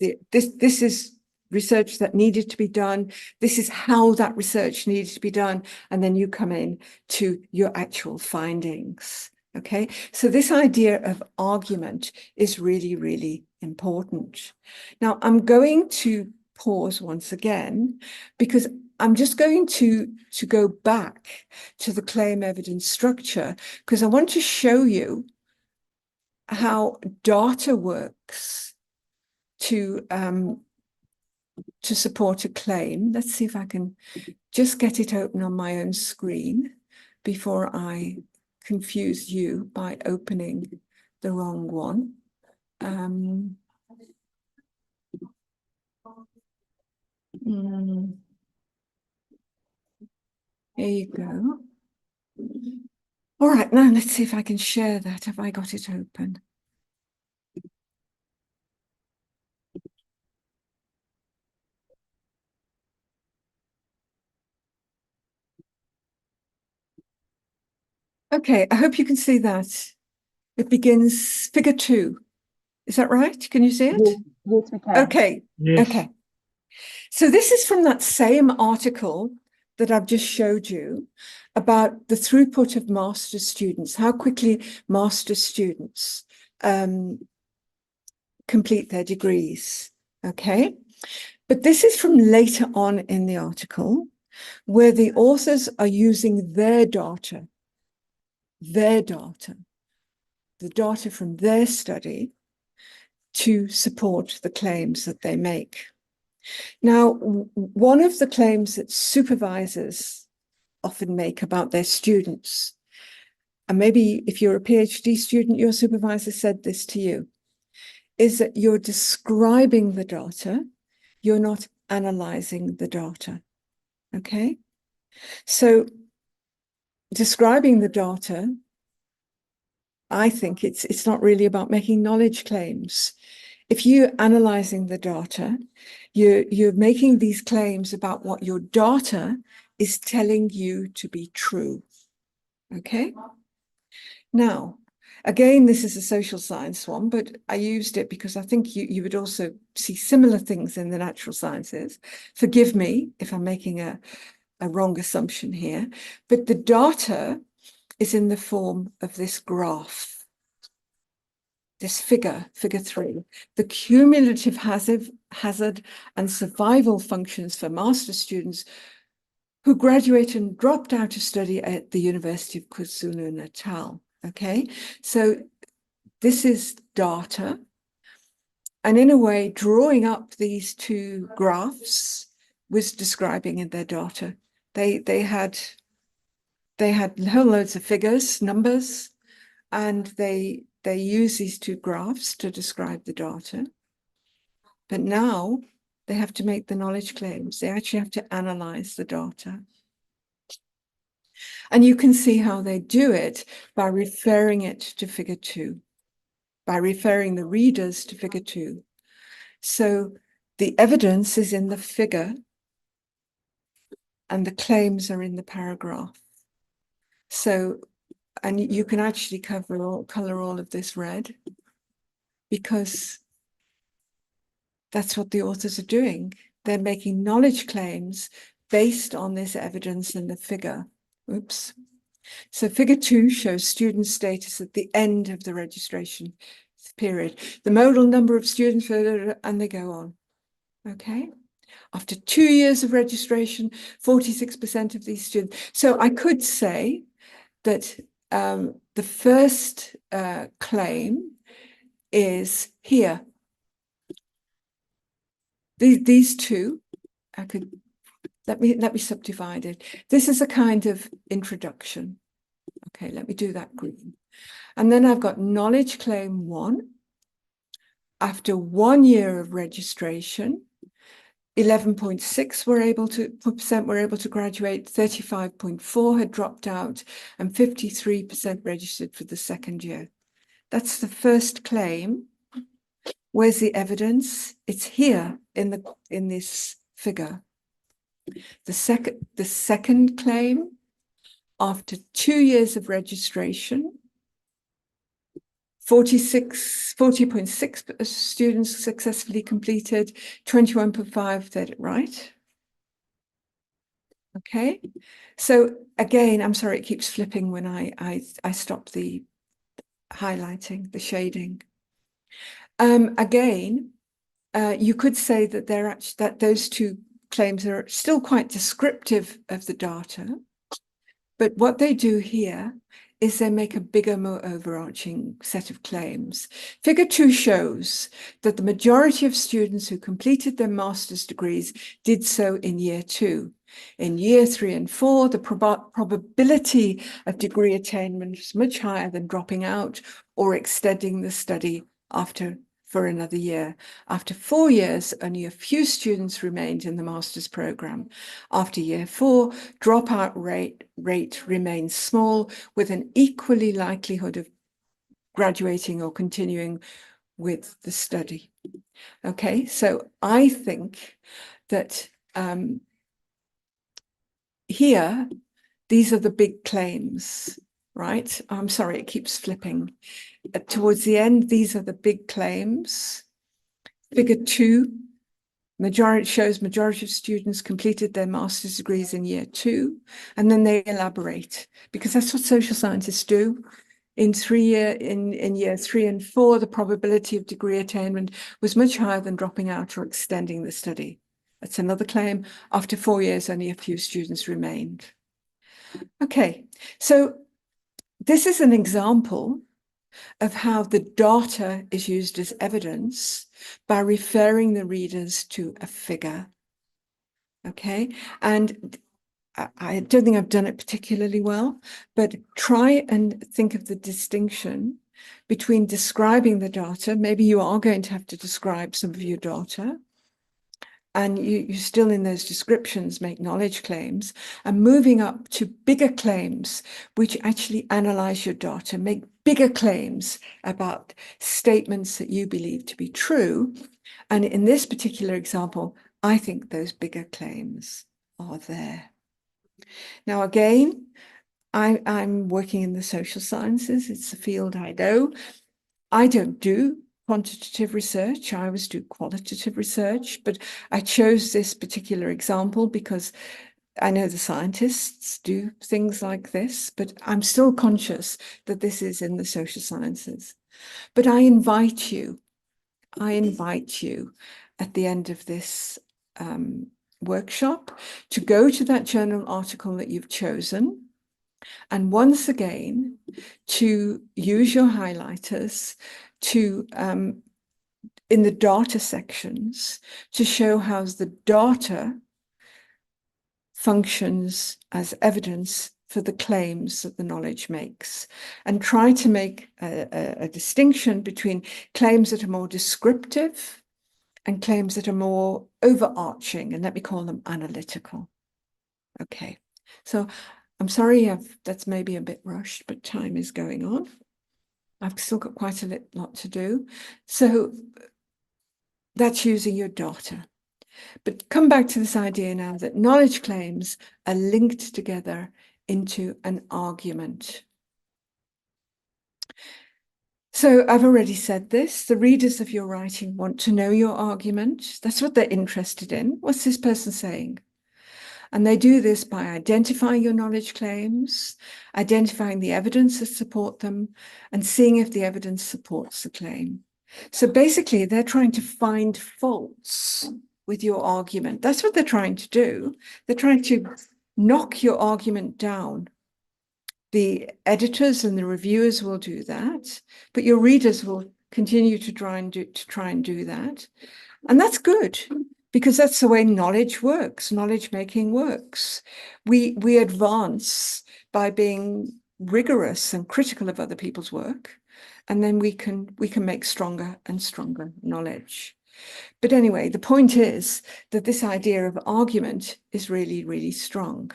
This is research that needed to be done. This is how that research needed to be done. And then you come in to your actual findings. Okay, so this idea of argument is really, really important. Now, I'm going to pause once again, because I'm just going to go back to the claim evidence structure, because I want to show you how data works to support a claim. Let's see if I can just get it open on my own screen before I confuse you by opening the wrong one. There you go. All right, now let's see if I can share that. Have I got it open? Okay, I hope you can see that. It begins figure 2. Is that right? Can you see it? Yes, we can. Okay. Yes. Okay. So this is from that same article that I've just showed you about the throughput of master's students, how quickly master's students complete their degrees. Okay. But this is from later on in the article, where the authors are using their data, the data from their study, to support the claims that they make. Now, one of the claims that supervisors often make about their students, and maybe if you're a PhD student, your supervisor said this to you, is that you're describing the data, you're not analyzing the data. Okay? So describing the data, I think it's not really about making knowledge claims. If you're analyzing the data, you're making these claims about what your data is telling you to be true. Okay? Now, again, this is a social science one, but I used it because I think you would also see similar things in the natural sciences. Forgive me if I'm making a a wrong assumption here, but the data is in the form of this graph, this figure 3. The cumulative hazard and survival functions for master's students who graduated and dropped out of study at the University of KwaZulu-Natal. Okay, so this is data. And in a way, drawing up these two graphs was describing in their data. They had whole loads of figures, numbers, and they use these two graphs to describe the data. But now they have to make the knowledge claims. They actually have to analyze the data. And you can see how they do it by referring it to figure 2, by referring the readers to figure 2. So the evidence is in the figure and the claims are in the paragraph. So, and you can actually color all of this red, because that's what the authors are doing. They're making knowledge claims based on this evidence in the figure. Oops. So figure 2 shows student status at the end of the registration period. The modal number of students, and they go on. Okay. After 2 years of registration, 46% of these students. So I could say that the first claim is here. These two, I could, let me subdivide it. This is a kind of introduction. Okay, let me do that green. And then I've got knowledge claim 1. After 1 year of registration, 11.6% were able to graduate, 35.4% had dropped out, and 53% registered for the second year. That's the first claim. Where's the evidence? It's here in this figure. The second claim, after 2 years of registration, 40.6 students successfully completed, 21.5 did it right. Okay, so again, I'm sorry, it keeps flipping when I stop the highlighting, the shading. Again, you could say that those two claims are still quite descriptive of the data, but what they do here is they make a bigger, more overarching set of claims. Figure 2 shows that the majority of students who completed their master's degrees did so in year 2. In year 3 and 4, the probability of degree attainment is much higher than dropping out or extending the study for another year. After 4 years, only a few students remained in the master's program. After year 4, dropout rate remains small, with an equally likelihood of graduating or continuing with the study. Okay, so I think that here, these are the big claims, right? I'm sorry, it keeps flipping. Towards the end, these are the big claims. Figure 2, shows majority of students completed their master's degrees in year 2, and then they elaborate, because that's what social scientists do. In year 3 and 4, the probability of degree attainment was much higher than dropping out or extending the study. That's another claim. After 4 years, only a few students remained. Okay, so this is an example of how the data is used as evidence by referring the readers to a figure. Okay, and I don't think I've done it particularly well, but try and think of the distinction between describing the data. Maybe you are going to have to describe some of your data, and you still in those descriptions make knowledge claims, and moving up to bigger claims, which actually analyze your data, make bigger claims about statements that you believe to be true. And in this particular example, I think those bigger claims are there. Now, again, I'm working in the social sciences. It's a field I know. I don't do quantitative research. I always do qualitative research, but I chose this particular example because I know the scientists do things like this, but I'm still conscious that this is in the social sciences. But I invite you at the end of this workshop to go to that journal article that you've chosen, and once again to use your highlighters to in the data sections to show how the data functions as evidence for the claims that the knowledge makes, and try to make a distinction between claims that are more descriptive and claims that are more overarching, and let me call them analytical. Okay, so I'm sorry that's maybe a bit rushed, but time is going on. I've still got quite a lot to do. So that's using your data. But come back to this idea now that knowledge claims are linked together into an argument. So I've already said this, the readers of your writing want to know your argument. That's what they're interested in. What's this person saying? And they do this by identifying your knowledge claims, identifying the evidence that support them, and seeing if the evidence supports the claim. So basically, they're trying to find faults with your argument. That's what they're trying to do. They're trying to knock your argument down. The editors and the reviewers will do that, but your readers will continue to try and do that. And that's good, because that's the way knowledge works, knowledge making works. We advance by being rigorous and critical of other people's work, and then we can make stronger and stronger knowledge. But anyway, the point is that this idea of argument is really, really strong.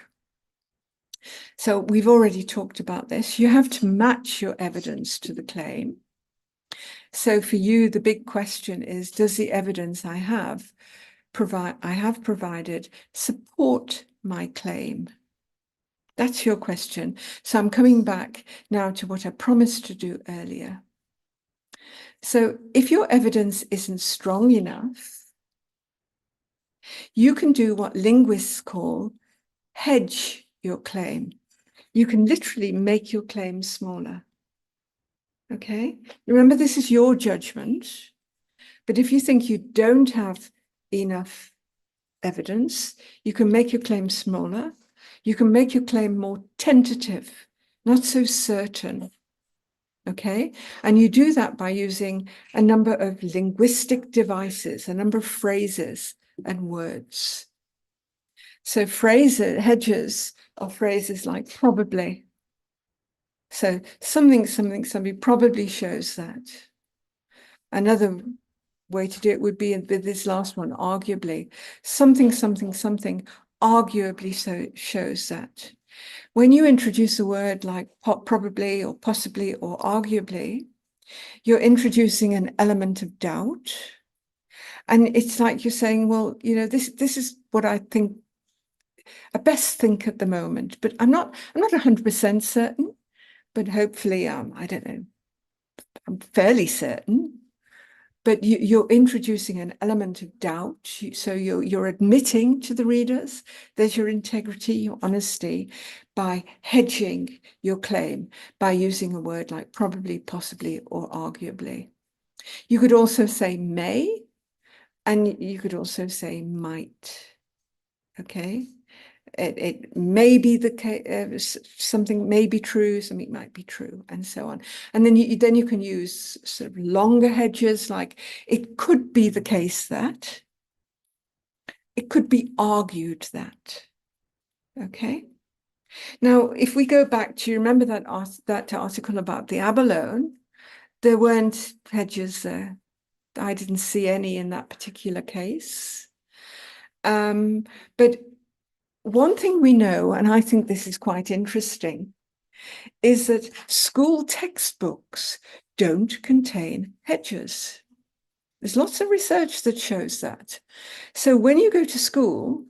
So we've already talked about this. You have to match your evidence to the claim. So for you, the big question is, does the evidence I have provided support my claim? That's your question. So I'm coming back now to what I promised to do earlier. So if your evidence isn't strong enough, you can do what linguists call hedge your claim. You can literally make your claim smaller. Okay? Remember, this is your judgment. But if you think you don't have enough evidence, you can make your claim smaller. You can make your claim more tentative, not so certain. Okay? And you do that by using a number of linguistic devices, a number of phrases and words. So hedges are phrases like probably. So something probably shows that. Another way to do it would be with this last one, arguably. Something arguably shows that. When you introduce a word like probably or possibly or arguably, you're introducing an element of doubt. And it's like you're saying, well, you know, this is what I think, I best think at the moment, but I'm not 100% certain, but hopefully, I don't know, I'm fairly certain. But you're introducing an element of doubt. So you're admitting to the readers there's your integrity, your honesty, by hedging your claim, by using a word like probably, possibly, or arguably. You could also say may, and you could also say might. Okay? It may be the case, something may be true, something might be true, and so on. And then you can use sort of longer hedges, like it could be the case that, it could be argued that. Okay. Now, if we go back to, you remember that article about the abalone, there weren't hedges there. I didn't see any in that particular case. But one thing we know, and I think this is quite interesting, is that school textbooks don't contain hedges. There's lots of research that shows that. So when you go to school,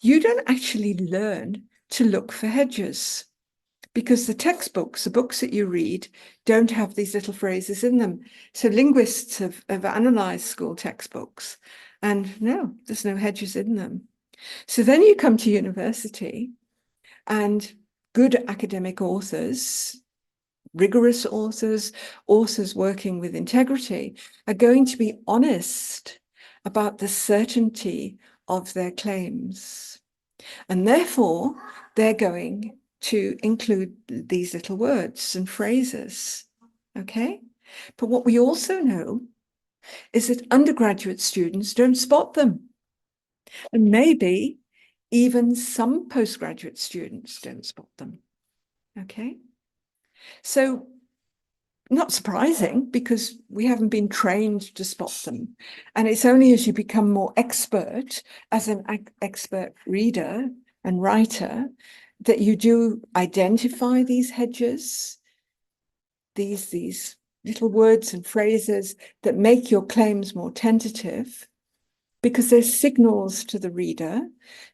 you don't actually learn to look for hedges, because the textbooks, the books that you read, don't have these little phrases in them. So linguists have analysed school textbooks, and no, there's no hedges in them. So then you come to university, and good academic authors, rigorous authors, authors working with integrity, are going to be honest about the certainty of their claims. And therefore, they're going to include these little words and phrases, okay? But what we also know is that undergraduate students don't spot them. And maybe even some postgraduate students don't spot them, okay? So not surprising, because we haven't been trained to spot them. And it's only as you become more expert as an expert reader and writer that you do identify these hedges, these little words and phrases that make your claims more tentative, because they're signals to the reader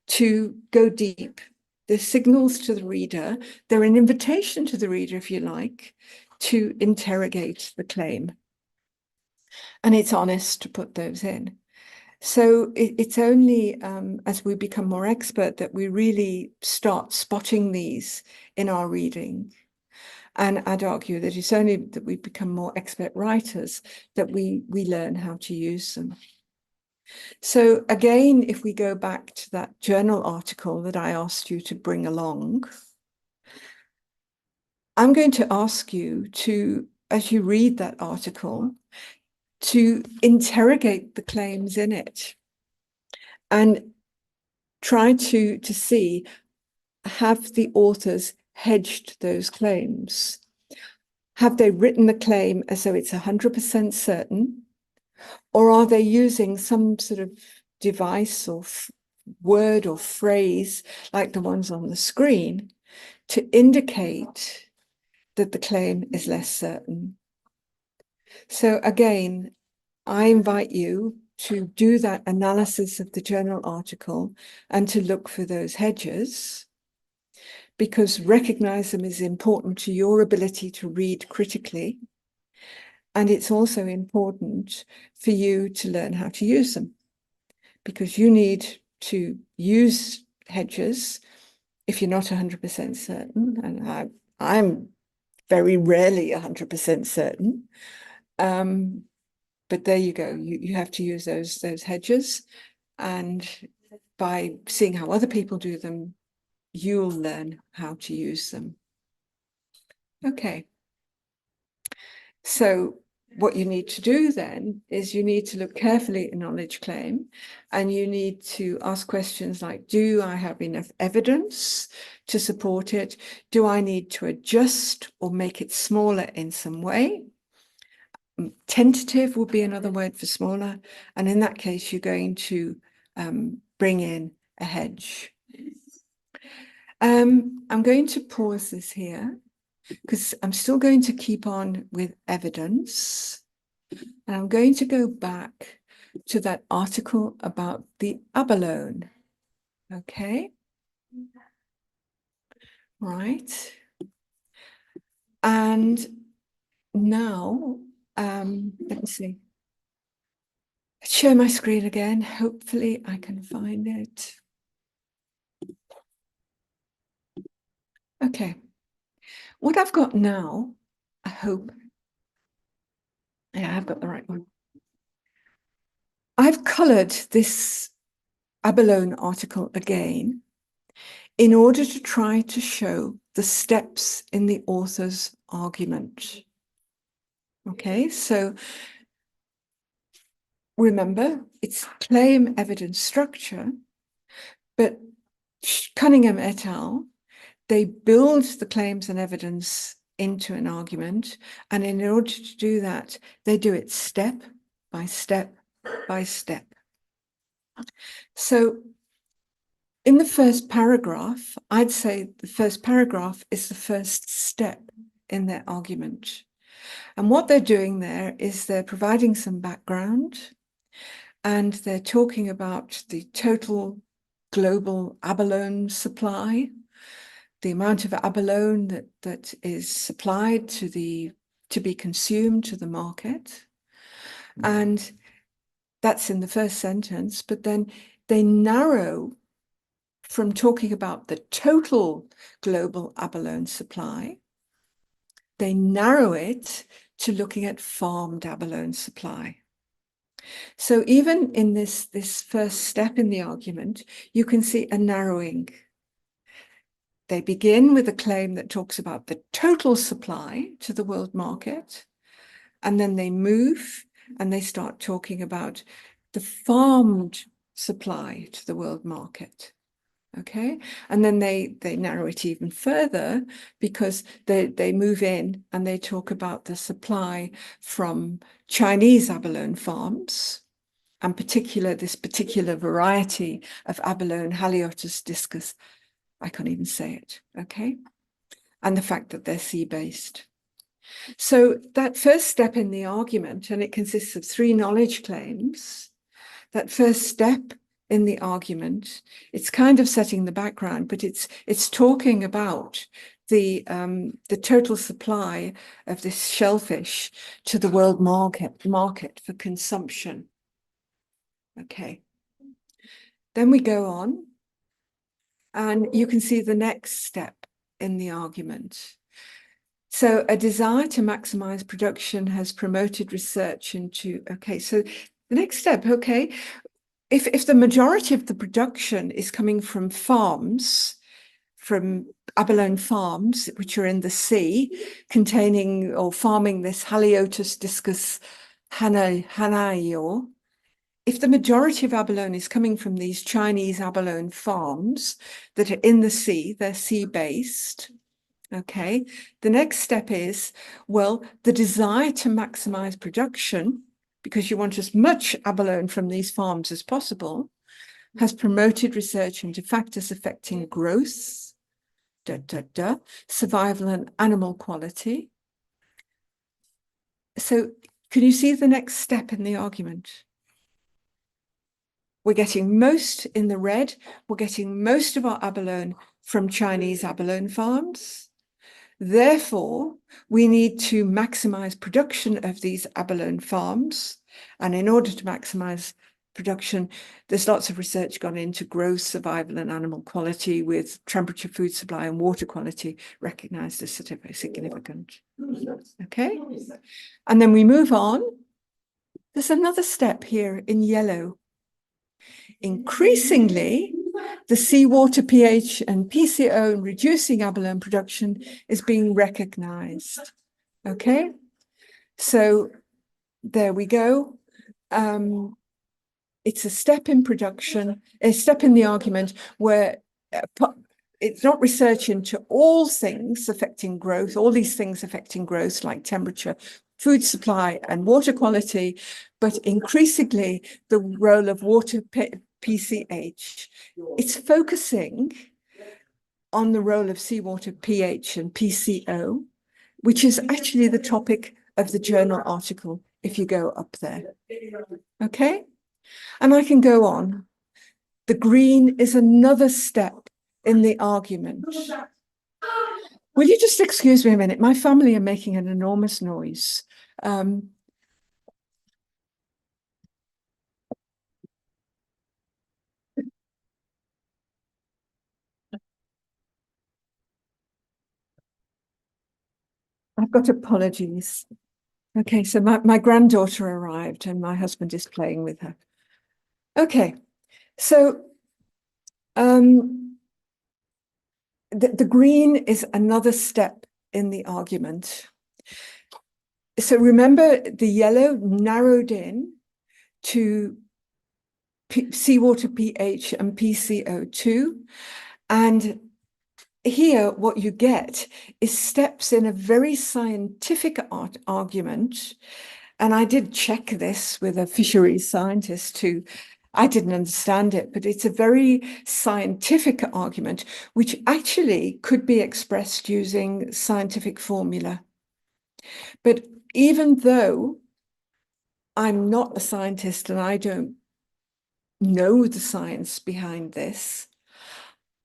to go deep. They're signals to the reader. They're an invitation to the reader, if you like, to interrogate the claim. And it's honest to put those in. So it's only as we become more expert that we really start spotting these in our reading. And I'd argue that it's only that we become more expert writers that we learn how to use them. So again, if we go back to that journal article that I asked you to bring along, I'm going to ask you to, as you read that article, to interrogate the claims in it and try to see, have the authors hedged those claims? Have they written the claim as though it's 100% certain? Or are they using some sort of device or word or phrase like the ones on the screen to indicate that the claim is less certain? So again, I invite you to do that analysis of the journal article and to look for those hedges, because recognize them is important to your ability to read critically. And it's also important for you to learn how to use them, because you need to use hedges if you're not 100% certain. And I'm very rarely 100% certain. But there you go. You have to use those hedges. And by seeing how other people do them, you'll learn how to use them. Okay. So what you need to do then is you need to look carefully at a knowledge claim, and you need to ask questions like, do I have enough evidence to support it? Do I need to adjust or make it smaller in some way? Tentative would be another word for smaller. And in that case, you're going to bring in a hedge. I'm going to pause this here, because I'm still going to keep on with evidence. And I'm going to go back to that article about the abalone. Okay. Right. And now, let me see. Share my screen again. Hopefully I can find it. Okay. What I've got now, I hope, yeah, I've got the right one. I've colored this abalone article again in order to try to show the steps in the author's argument. Okay, so remember, it's claim evidence structure, but Cunningham et al., they build the claims and evidence into an argument, and in order to do that, they do it step by step by step. So in the first paragraph, I'd say the first paragraph is the first step in their argument. And what they're doing there is they're providing some background, and they're talking about the total global abalone supply, the amount of abalone that is supplied to be consumed to the market. And that's in the first sentence, but then they narrow from talking about the total global abalone supply, they narrow it to looking at farmed abalone supply. So even in this first step in the argument, you can see a narrowing. They begin with a claim that talks about the total supply to the world market, and then they move and they start talking about the farmed supply to the world market. Okay, and then they narrow it even further because they move in and they talk about the supply from Chinese abalone farms, and this particular variety of abalone, Haliotis discus. I can't even say it. Okay, and the fact that they're sea-based. So that first step in the argument, and it consists of 3 knowledge claims. That first step in the argument, it's kind of setting the background, but it's talking about the total supply of this shellfish to the world market for consumption. Okay. Then we go on, and you can see the next step in the argument. So a desire to maximize production has promoted research into, okay, so the next step, okay, if the majority of the production is coming from farms, from abalone farms, which are in the sea, containing or farming this Haliotis discus hanaio, if the majority of abalone is coming from these Chinese abalone farms that are in the sea, they're sea-based, okay, the next step is, well, the desire to maximize production, because you want as much abalone from these farms as possible, has promoted research into factors affecting growth, survival and animal quality. So can you see the next step in the argument? We're getting most in the red, we're getting most of our abalone from Chinese abalone farms. Therefore, we need to maximize production of these abalone farms. And in order to maximize production, there's lots of research gone into growth, survival, and animal quality, with temperature, food supply, and water quality recognized as significant. Okay. And then we move on. There's another step here in yellow. Increasingly, the seawater pH and PCO in reducing abalone production is being recognized. Okay, so there we go. It's a step in production, a step in the argument where it's not research into all things affecting growth, all these things affecting growth like temperature, food supply, and water quality, but increasingly the role of water PCH. It's focusing on the role of seawater pH and PCO, which is actually the topic of the journal article if you go up there. Okay, and I can go on. The green is another step in the argument. Will you just excuse me a minute? My family are making an enormous noise. I've got apologies. Okay, so my granddaughter arrived and my husband is playing with her. Okay, so the green is another step in the argument. So remember, the yellow narrowed in to seawater pH and PCO2, and here what you get is steps in a very scientific argument, and I did check this with a fisheries scientist who, I didn't understand it, but it's a very scientific argument which actually could be expressed using scientific formula. But even though I'm not a scientist and I don't know the science behind this,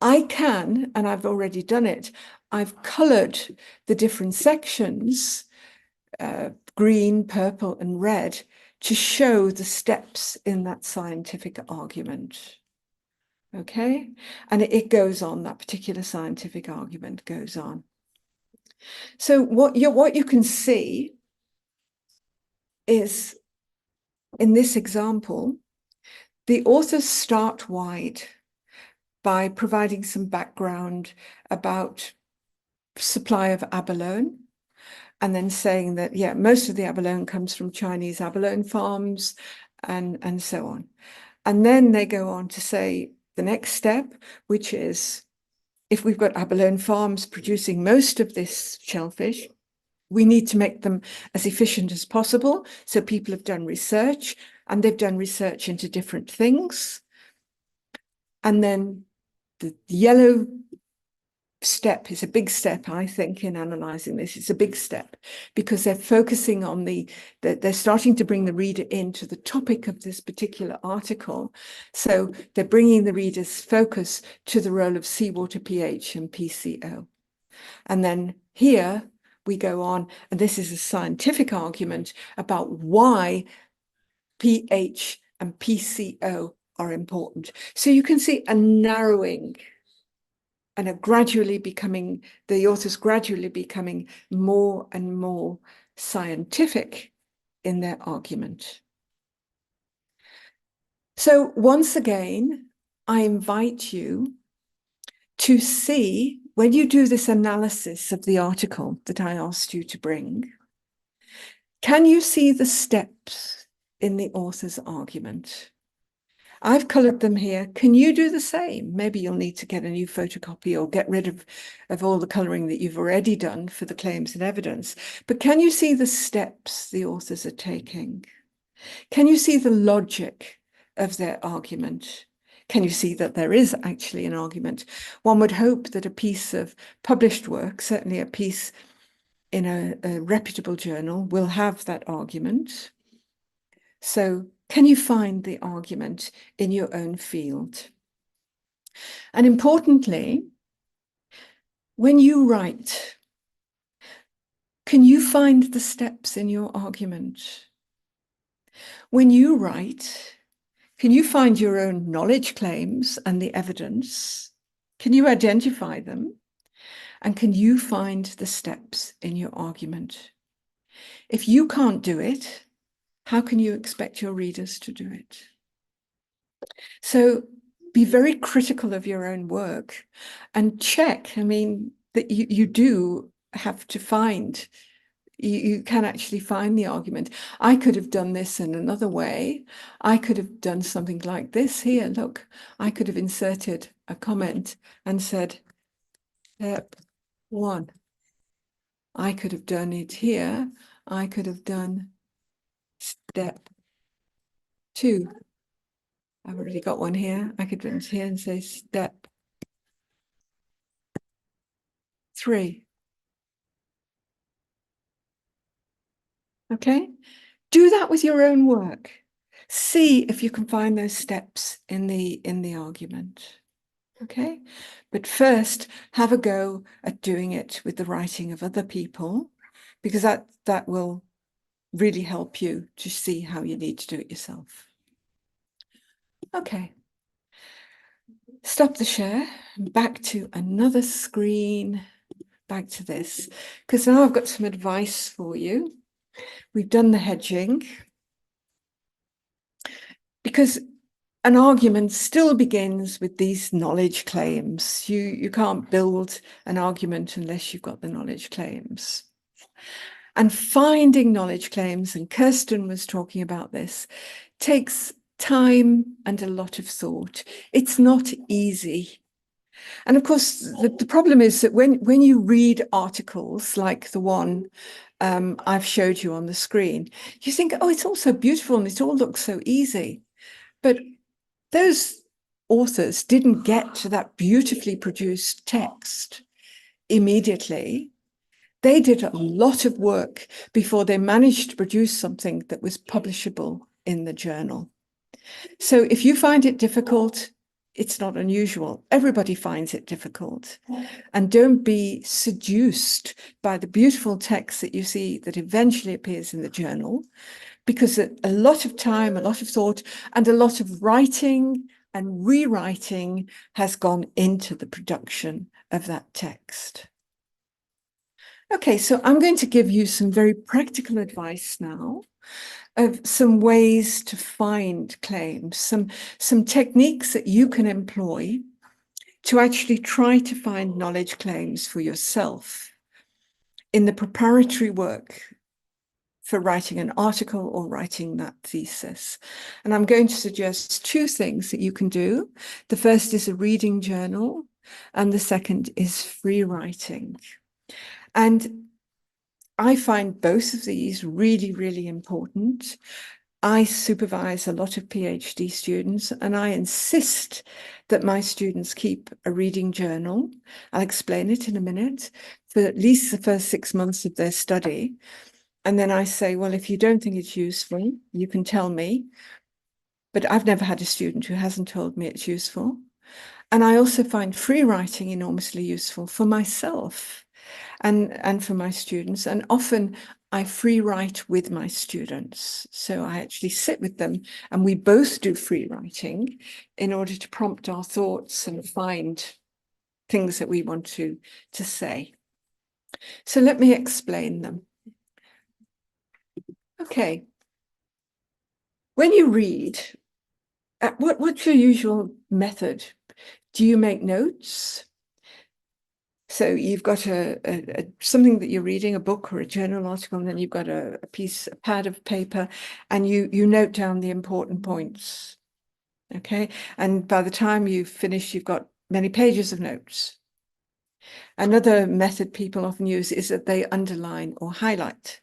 I can, and I've already done it, I've colored the different sections, green, purple, and red, to show the steps in that scientific argument. Okay, and it goes on, that particular scientific argument goes on. So what you can see is, in this example, the authors start wide by providing some background about supply of abalone, and then saying that, yeah, most of the abalone comes from Chinese abalone farms, and so on. And then they go on to say the next step, which is, if we've got abalone farms producing most of this shellfish, we need to make them as efficient as possible. So people have done research, and they've done research into different things. And then the yellow step is a big step, I think, in analysing this. It's a big step because they're focusing on they're starting to bring the reader into the topic of this particular article. So they're bringing the reader's focus to the role of seawater pH and PCO. And then here we go on, and this is a scientific argument about why pH and PCO are important. So you can see a narrowing and the authors gradually becoming more and more scientific in their argument. So once again, I invite you to see, when you do this analysis of the article that I asked you to bring, can you see the steps in the author's argument? I've coloured them here. Can you do the same? Maybe you'll need to get a new photocopy or get rid of all the colouring that you've already done for the claims and evidence. But can you see the steps the authors are taking? Can you see the logic of their argument? Can you see that there is actually an argument? One would hope that a piece of published work, certainly a piece in a reputable journal, will have that argument. So can you find the argument in your own field? And importantly, when you write, can you find the steps in your argument? When you write, can you find your own knowledge claims and the evidence? Can you identify them? And can you find the steps in your argument? If you can't do it, how can you expect your readers to do it? So be very critical of your own work and check, that you do have to find, you can actually find the argument. I could have done this in another way. I could have done something like this here. Look, I could have inserted a comment and said, step 1. I could have done it here. I could have done step 2. I've already got one here. I could put here and say step 3. Okay, do that with your own work. See if you can find those steps in the argument. Okay, but first have a go at doing it with the writing of other people, because that will really help you to see how you need to do it yourself. Okay, stop the share, back to another screen, back to this, because now I've got some advice for you. We've done the hedging, because an argument still begins with these knowledge claims. You can't build an argument unless you've got the knowledge claims. And finding knowledge claims, and Kirstin was talking about this, takes time and a lot of thought. It's not easy. And of course, the problem is that when you read articles like the one I've showed you on the screen, you think, oh, it's all so beautiful and it all looks so easy. But those authors didn't get to that beautifully produced text immediately. They did a lot of work before they managed to produce something that was publishable in the journal. So if you find it difficult, it's not unusual. Everybody finds it difficult. And don't be seduced by the beautiful text that you see that eventually appears in the journal, because a lot of time, a lot of thought, and a lot of writing and rewriting has gone into the production of that text. Okay, so I'm going to give you some very practical advice now of some ways to find claims, some techniques that you can employ to actually try to find knowledge claims for yourself in the preparatory work for writing an article or writing that thesis. And I'm going to suggest two things that you can do. The first is a reading journal, and the second is free writing. And I find both of these really, really important. I supervise a lot of PhD students, and I insist that my students keep a reading journal. I'll explain it in a minute, for at least the first 6 months of their study. And then I say, well, if you don't think it's useful, you can tell me. But I've never had a student who hasn't told me it's useful. And I also find free writing enormously useful for myself and for my students. And often I free write with my students. So I actually sit with them and we both do free writing in order to prompt our thoughts and find things that we want to say. So let me explain them. Okay. When you read, what's your usual method? Do you make notes? So you've got something that you're reading, a book or a journal article, and then you've got a pad of paper, and you note down the important points. Okay, and by the time you've finished, you've got many pages of notes. Another method people often use is that they underline or highlight.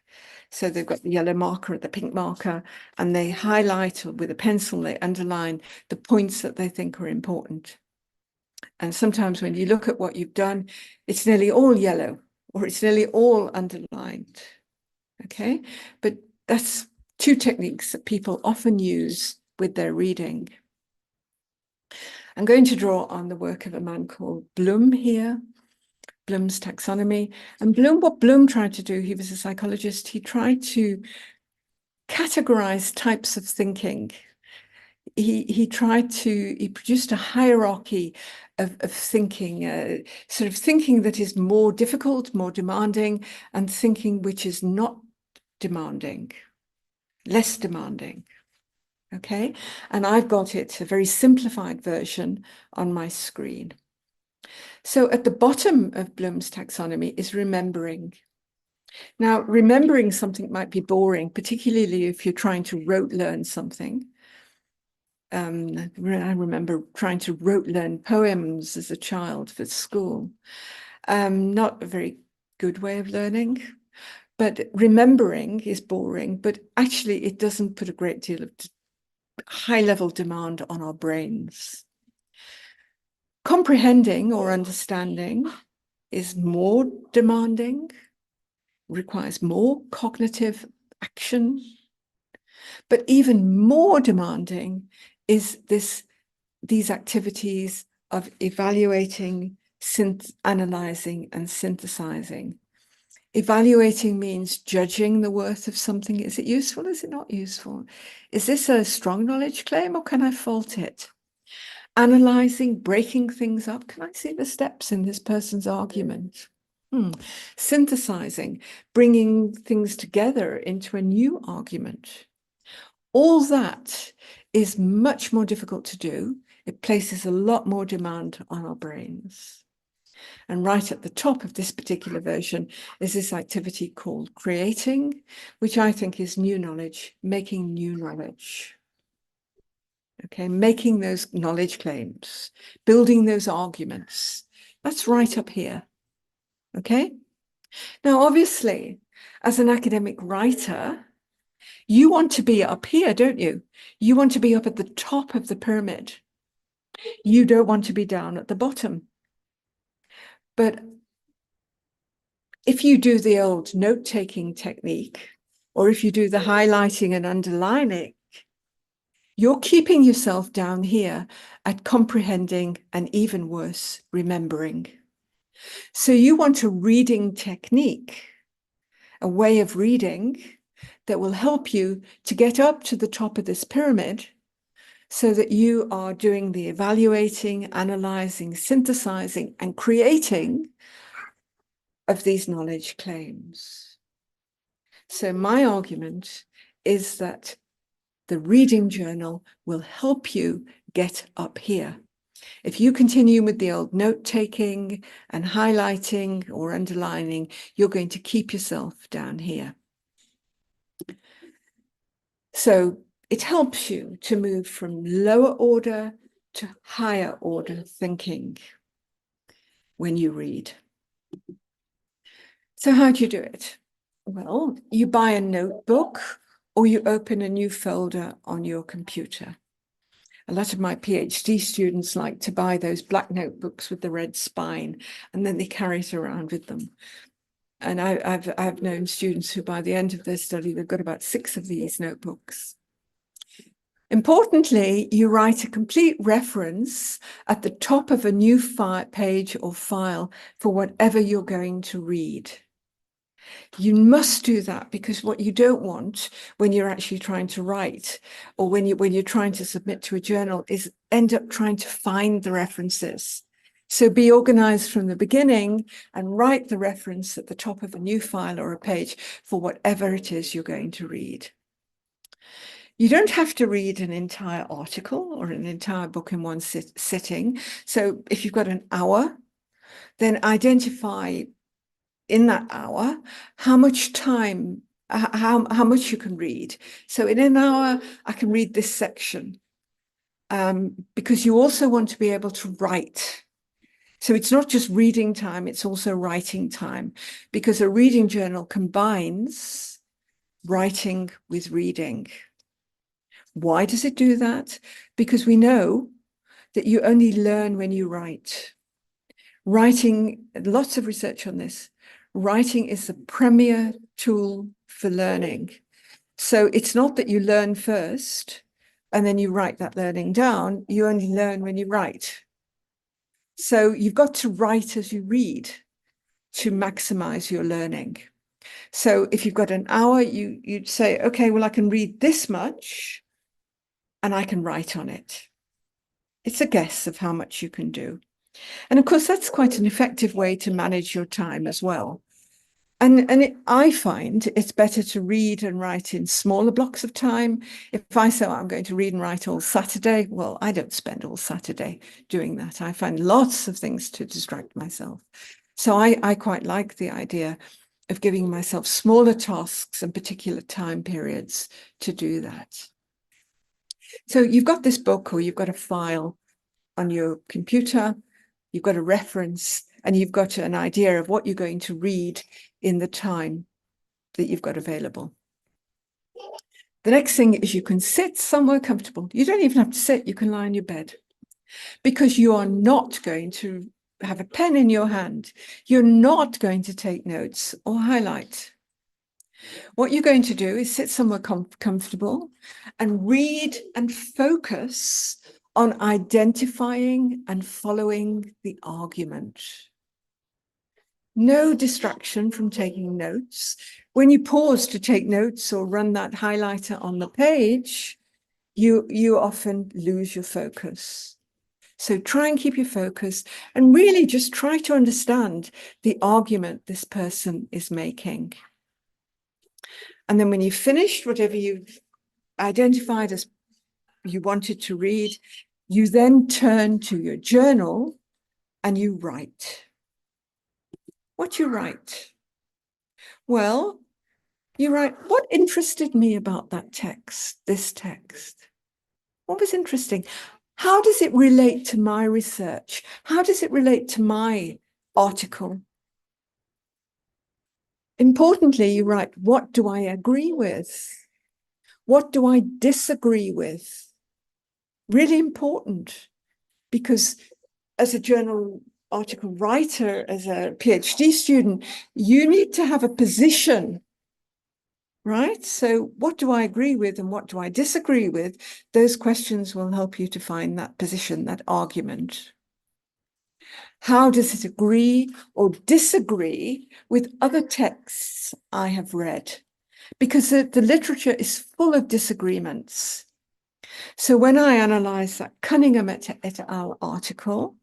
So they've got the yellow marker or the pink marker, and they highlight, or with a pencil, they underline the points that they think are important. And sometimes when you look at what you've done, it's nearly all yellow or it's nearly all underlined. Okay, but that's two techniques that people often use with their reading. I'm going to draw on the work of a man called Bloom here, Bloom's taxonomy. And what Bloom tried to do, he was a psychologist, he tried to categorize types of thinking. He produced a hierarchy of thinking, sort of thinking that is more difficult, more demanding, and thinking which is not demanding, less demanding. Okay, and I've got it, a very simplified version on my screen. So at the bottom of Bloom's taxonomy is remembering. Now, remembering something might be boring, particularly if you're trying to rote learn something. I remember trying to rote learn poems as a child for school. Not a very good way of learning, but remembering is boring, but actually it doesn't put a great deal of high-level demand on our brains. Comprehending or understanding is more demanding, requires more cognitive action, but even more demanding is these activities of evaluating, analyzing, and synthesizing. Evaluating means judging the worth of something. Is it useful? Is it not useful? Is this a strong knowledge claim, or can I fault it? Analyzing, breaking things up. Can I see the steps in this person's argument? Synthesizing, bringing things together into a new argument. All that is much more difficult to do. It places a lot more demand on our brains. And right at the top of this particular version is this activity called Curating, which I think is new knowledge, making new knowledge. Okay, making those knowledge claims, building those arguments. That's right up here. Okay? Now, obviously, as an academic writer, you want to be up here, don't you? You want to be up at the top of the pyramid. You don't want to be down at the bottom. But if you do the old note-taking technique, or if you do the highlighting and underlining, you're keeping yourself down here at comprehending and, even worse, remembering. So you want a reading technique, a way of reading that will help you to get up to the top of this pyramid so that you are doing the evaluating, analysing, synthesising and creating of these knowledge claims. So my argument is that the reading journal will help you get up here. If you continue with the old note-taking and highlighting or underlining, you're going to keep yourself down here. So it helps you to move from lower order to higher order thinking when you read. So how do you do it? Well, you buy a notebook or you open a new folder on your computer. A lot of my PhD students like to buy those black notebooks with the red spine, and then they carry it around with them. And I've known students who, by the end of their study, they've got about 6 of these notebooks. Importantly, you write a complete reference at the top of a new page or file for whatever you're going to read. You must do that, because what you don't want when you're actually trying to write, or when you're trying to submit to a journal, is end up trying to find the references. So be organized from the beginning and write the reference at the top of a new file or a page for whatever it is you're going to read. You don't have to read an entire article or an entire book in one sitting. So if you've got an hour, then identify in that hour how much time, how much you can read. So in an hour, I can read this section, because you also want to be able to write. So it's not just reading time, it's also writing time, because a reading journal combines writing with reading. Why does it do that? Because we know that you only learn when you write. Writing, lots of research on this, writing is the premier tool for learning. So it's not that you learn first and then you write that learning down. You only learn when you write. So you've got to write as you read to maximize your learning. So if you've got an hour, you'd say, okay, well, I can read this much and I can write on it. It's a guess of how much you can do. And of course, that's quite an effective way to manage your time as well. I find it's better to read and write in smaller blocks of time. If I say I'm going to read and write all Saturday, well, I don't spend all Saturday doing that. I find lots of things to distract myself. So I quite like the idea of giving myself smaller tasks and particular time periods to do that. So you've got this book, or you've got a file on your computer, you've got a reference, and you've got an idea of what you're going to read in the time that you've got available. The next thing is you can sit somewhere comfortable. You don't even have to sit, you can lie on your bed, because you are not going to have a pen in your hand. You're not going to take notes or highlight. What you're going to do is sit somewhere comfortable and read and focus on identifying and following the argument. No distraction from taking notes. When you pause to take notes or run that highlighter on the page, you often lose your focus. So try and keep your focus and really just try to understand the argument this person is making. And then when you've finished whatever you've identified as you wanted to read, you then turn to your journal and you write. What do you write? Well, you write, what interested me about that text, this text? What was interesting? How does it relate to my research? How does it relate to my article? Importantly, you write, what do I agree with? What do I disagree with? Really important, because as a journal article writer, as a PhD student, you need to have a position, right? So what do I agree with and what do I disagree with? Those questions will help you to find that position, that argument. How does it agree or disagree with other texts I have read? Because the literature is full of disagreements. So when I analysed that Cunningham et al. Article,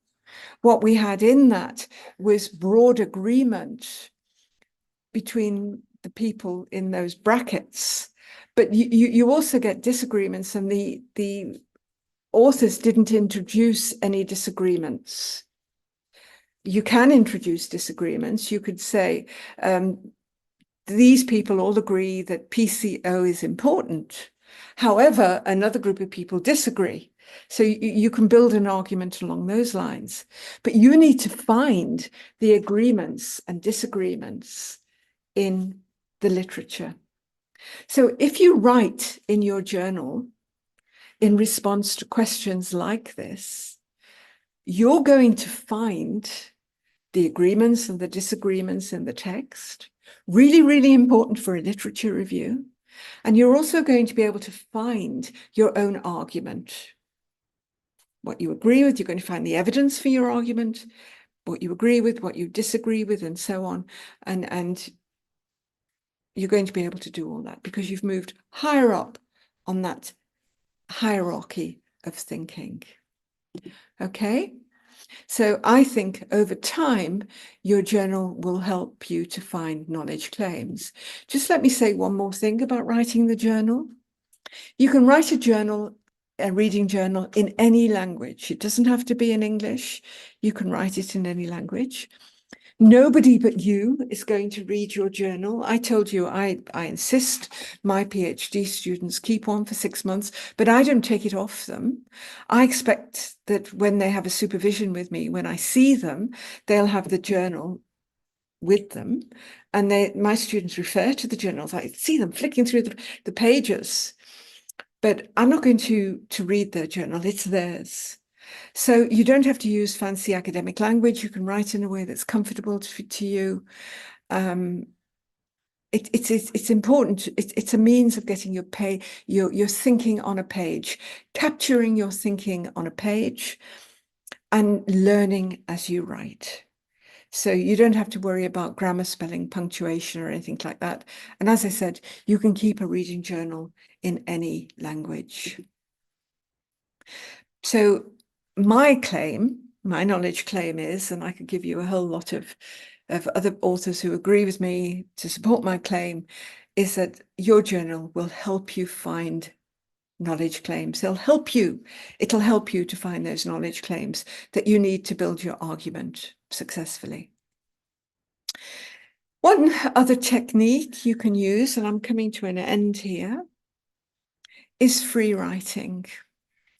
what we had in that was broad agreement between the people in those brackets, but you also get disagreements, and the authors didn't introduce any disagreements. You can introduce disagreements. You could say, these people all agree that PCO is important. However, another group of people disagree. So you can build an argument along those lines, but you need to find the agreements and disagreements in the literature. So if you write in your journal in response to questions like this, you're going to find the agreements and the disagreements in the text, really, really important for a literature review. And you're also going to be able to find your own argument. What you agree with, you're going to find the evidence for your argument, what you agree with, what you disagree with, and so on. And you're going to be able to do all that because you've moved higher up on that hierarchy of thinking. Okay? So I think over time, your journal will help you to find knowledge claims. Just let me say one more thing about writing the journal. You can write a journal, a reading journal, in any language. It doesn't have to be in English. You can write it in any language. Nobody but you is going to read your journal. I told you I insist my PhD students keep one for 6 months, but I don't take it off them. I expect that when they have a supervision with me, when I see them, they'll have the journal with them. And my students refer to the journals. I see them flicking through the pages, but I'm not going to read their journal. It's theirs. So you don't have to use fancy academic language. You can write in a way that's comfortable to you. It's important. It's a means of getting your thinking on a page, capturing your thinking on a page, and learning as you write. So you don't have to worry about grammar, spelling, punctuation, or anything like that. And as I said, you can keep a reading journal in any language. So my claim, my knowledge claim is, and I could give you a whole lot of other authors who agree with me to support my claim, is that your journal will help you find knowledge claims. It'll help you to find those knowledge claims that you need to build your argument successfully. One other technique you can use, and I'm coming to an end here, is free writing.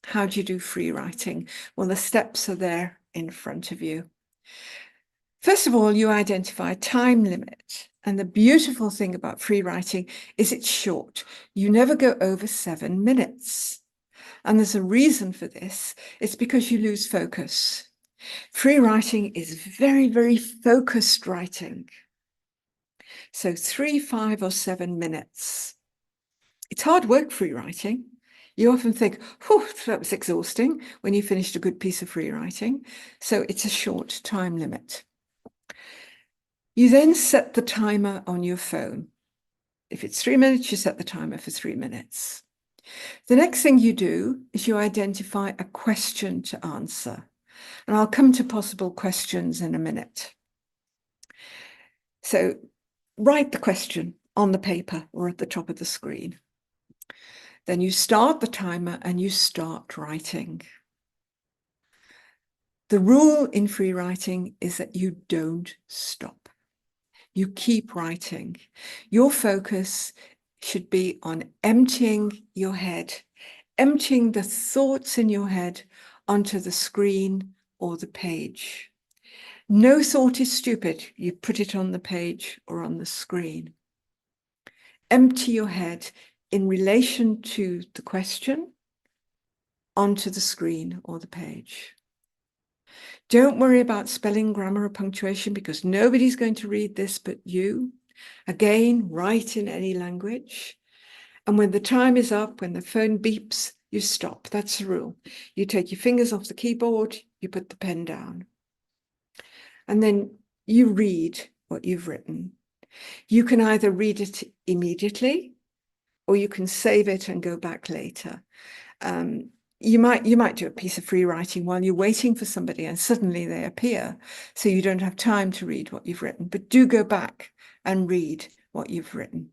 How do you do free writing? Well, the steps are there in front of you. First of all, you identify a time limit. And the beautiful thing about free writing is it's short. You never go over 7 minutes. And there's a reason for this. It's because you lose focus. Free writing is very, very focused writing. So 3, 5, or 7 minutes. It's hard work, free writing. You often think, oh, that was exhausting when you finished a good piece of free writing. So it's a short time limit. You then set the timer on your phone. If it's 3 minutes, you set the timer for 3 minutes. The next thing you do is you identify a question to answer. And I'll come to possible questions in a minute. So write the question on the paper or at the top of the screen. Then you start the timer and you start writing. The rule in free writing is that you don't stop. You keep writing. Your focus should be on emptying your head, emptying the thoughts in your head onto the screen or the page. No thought is stupid. You put it on the page or on the screen. Empty your head in relation to the question onto the screen or the page. Don't worry about spelling, grammar, or punctuation because nobody's going to read this but you. Again, write in any language. And when the time is up, when the phone beeps, you stop. That's the rule. You take your fingers off the keyboard, you put the pen down. And then you read what you've written. You can either read it immediately or you can save it and go back later. You might do a piece of free writing while you're waiting for somebody and suddenly they appear, so you don't have time to read what you've written, but do go back and read what you've written.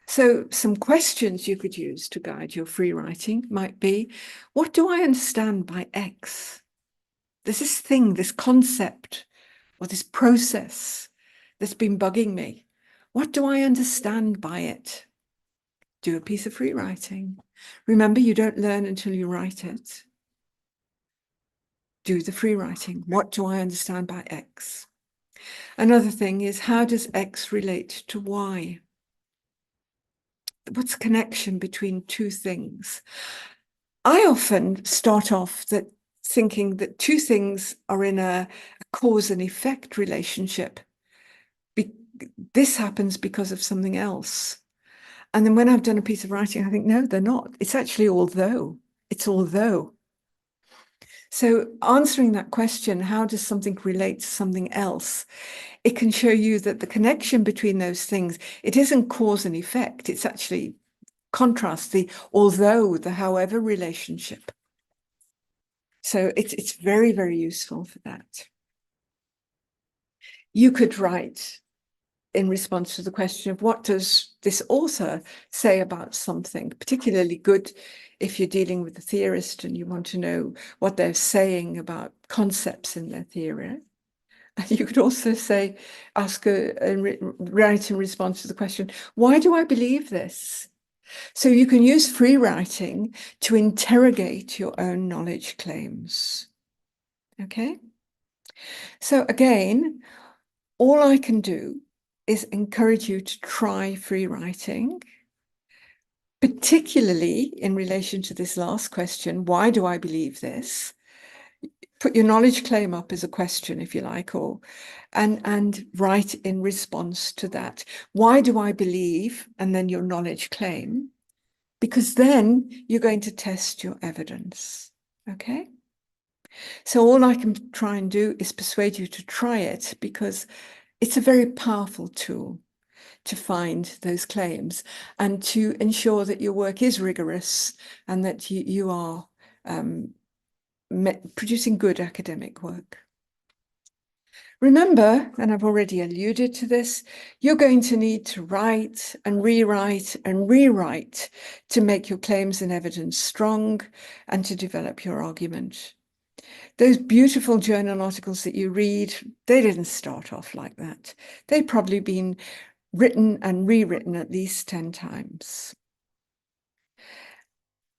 So some questions you could use to guide your free writing might be, what do I understand by X? There's this thing, this concept, or this process that's been bugging me. What do I understand by it? Do a piece of free writing. Remember, you don't learn until you write it. Do the free writing. What do I understand by X? Another thing is, how does X relate to Y? What's the connection between two things? I often start off thinking that two things are in a cause and effect relationship. This happens because of something else. And then when I've done a piece of writing, I think, no, they're not. It's actually although. It's although. So answering that question, how does something relate to something else? It can show you that the connection between those things, it isn't cause and effect. It's actually contrast, the although, the however relationship. So it's very, very useful for that. You could write in response to the question of what does this author say about something, particularly good if you're dealing with a theorist and you want to know what they're saying about concepts in their theory. You could also say, write in response to the question, why do I believe this? So you can use free writing to interrogate your own knowledge claims. Okay? So again, all I can do is encourage you to try free writing, particularly in relation to this last question, why do I believe this? Put your knowledge claim up as a question, if you like, and write in response to that. Why do I believe? And then your knowledge claim, because then you're going to test your evidence. Okay? So all I can try and do is persuade you to try it, because it's a very powerful tool to find those claims and to ensure that your work is rigorous and that you are producing good academic work. Remember, and I've already alluded to this, you're going to need to write and rewrite and rewrite to make your claims and evidence strong and to develop your argument. Those beautiful journal articles that you read, they didn't start off like that. They'd probably been written and rewritten at least 10 times.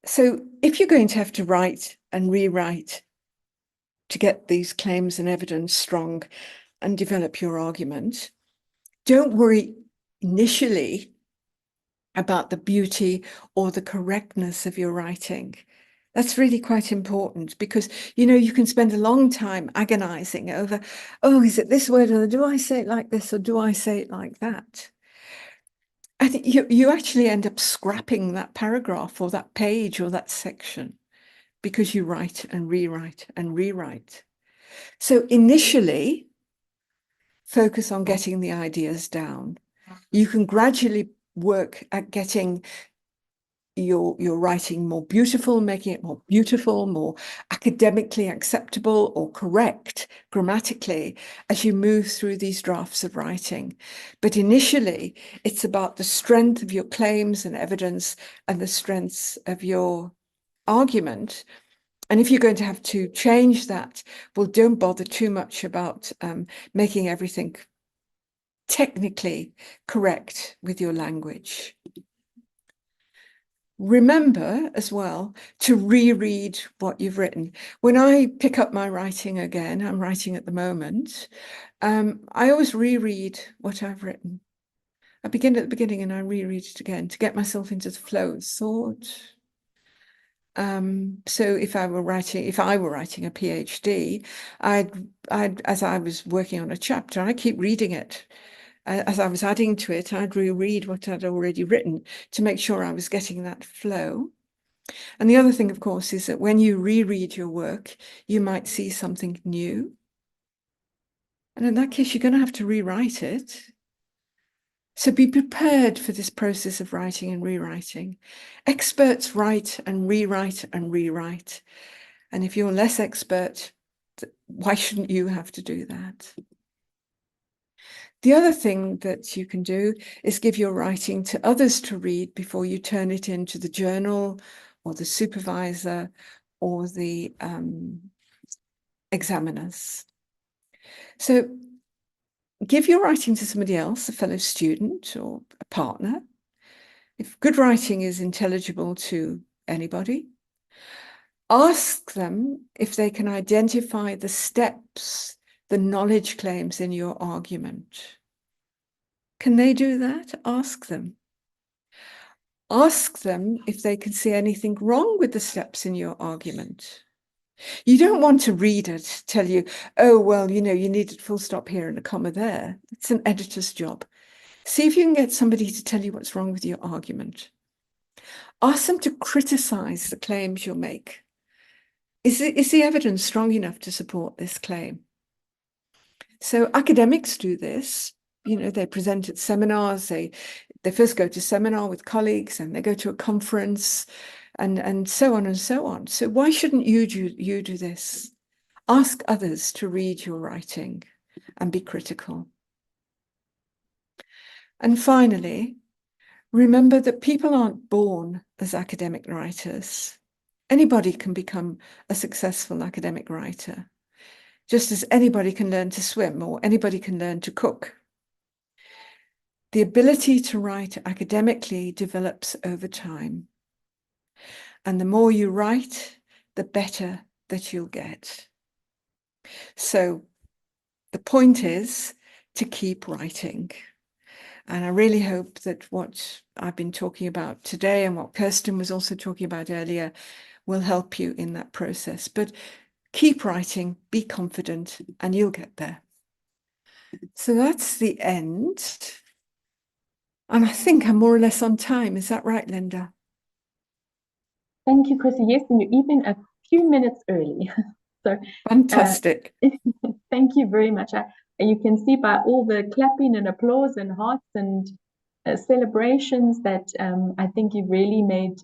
So if you're going to have to write and rewrite to get these claims and evidence strong and develop your argument, don't worry initially about the beauty or the correctness of your writing. That's really quite important, because, you know, you can spend a long time agonizing over, oh, is it this word, or do I say it like this, or do I say it like that? I think you actually end up scrapping that paragraph or that page or that section because you write and rewrite and rewrite. So initially, focus on getting the ideas down. You can gradually work at getting your writing more beautiful, making it more beautiful, more academically acceptable or correct grammatically as you move through these drafts of writing. But initially, it's about the strength of your claims and evidence and the strengths of your argument. And if you're going to have to change that, well, don't bother too much about making everything technically correct with your language. Remember as well to reread what you've written. When I pick up my writing again, I'm writing at the moment, I always reread what I've written. I begin at the beginning and I reread it again to get myself into the flow of thought. So if I were writing a PhD, as I was working on a chapter, I keep reading it. As I was adding to it, I'd reread what I'd already written to make sure I was getting that flow. And the other thing, of course, is that when you reread your work, you might see something new. And in that case, you're going to have to rewrite it. So be prepared for this process of writing and rewriting. Experts write and rewrite and rewrite. And if you're less expert, why shouldn't you have to do that? The other thing that you can do is give your writing to others to read before you turn it into the journal or the supervisor or the examiners. So give your writing to somebody else, a fellow student or a partner. If good writing is intelligible to anybody, ask them if they can identify the steps, the knowledge claims in your argument. Can they do that? Ask them. Ask them if they can see anything wrong with the steps in your argument. You don't want to read it, tell you, oh, well, you know, you need a full stop here and a comma there. It's an editor's job. See if you can get somebody to tell you what's wrong with your argument. Ask them to criticize the claims you'll make. Is the evidence strong enough to support this claim? So academics do this. You know, they present at seminars. They first go to seminar with colleagues, and they go to a conference, and so on and so on. So why shouldn't you do this? Ask others to read your writing and be critical. And finally, remember that people aren't born as academic writers. Anybody can become a successful academic writer, just as anybody can learn to swim or anybody can learn to cook. The ability to write academically develops over time. And the more you write, the better that you'll get. So the point is to keep writing. And I really hope that what I've been talking about today and what Kirstin was also talking about earlier will help you in that process. But keep writing, be confident, and you'll get there. So that's the end. And I think I'm more or less on time. Is that right, Lindah? Thank you, Chrissie. Yes, and you're even a few minutes early. So fantastic. Thank you very much. You can see by all the clapping and applause and hearts and celebrations that I think you really made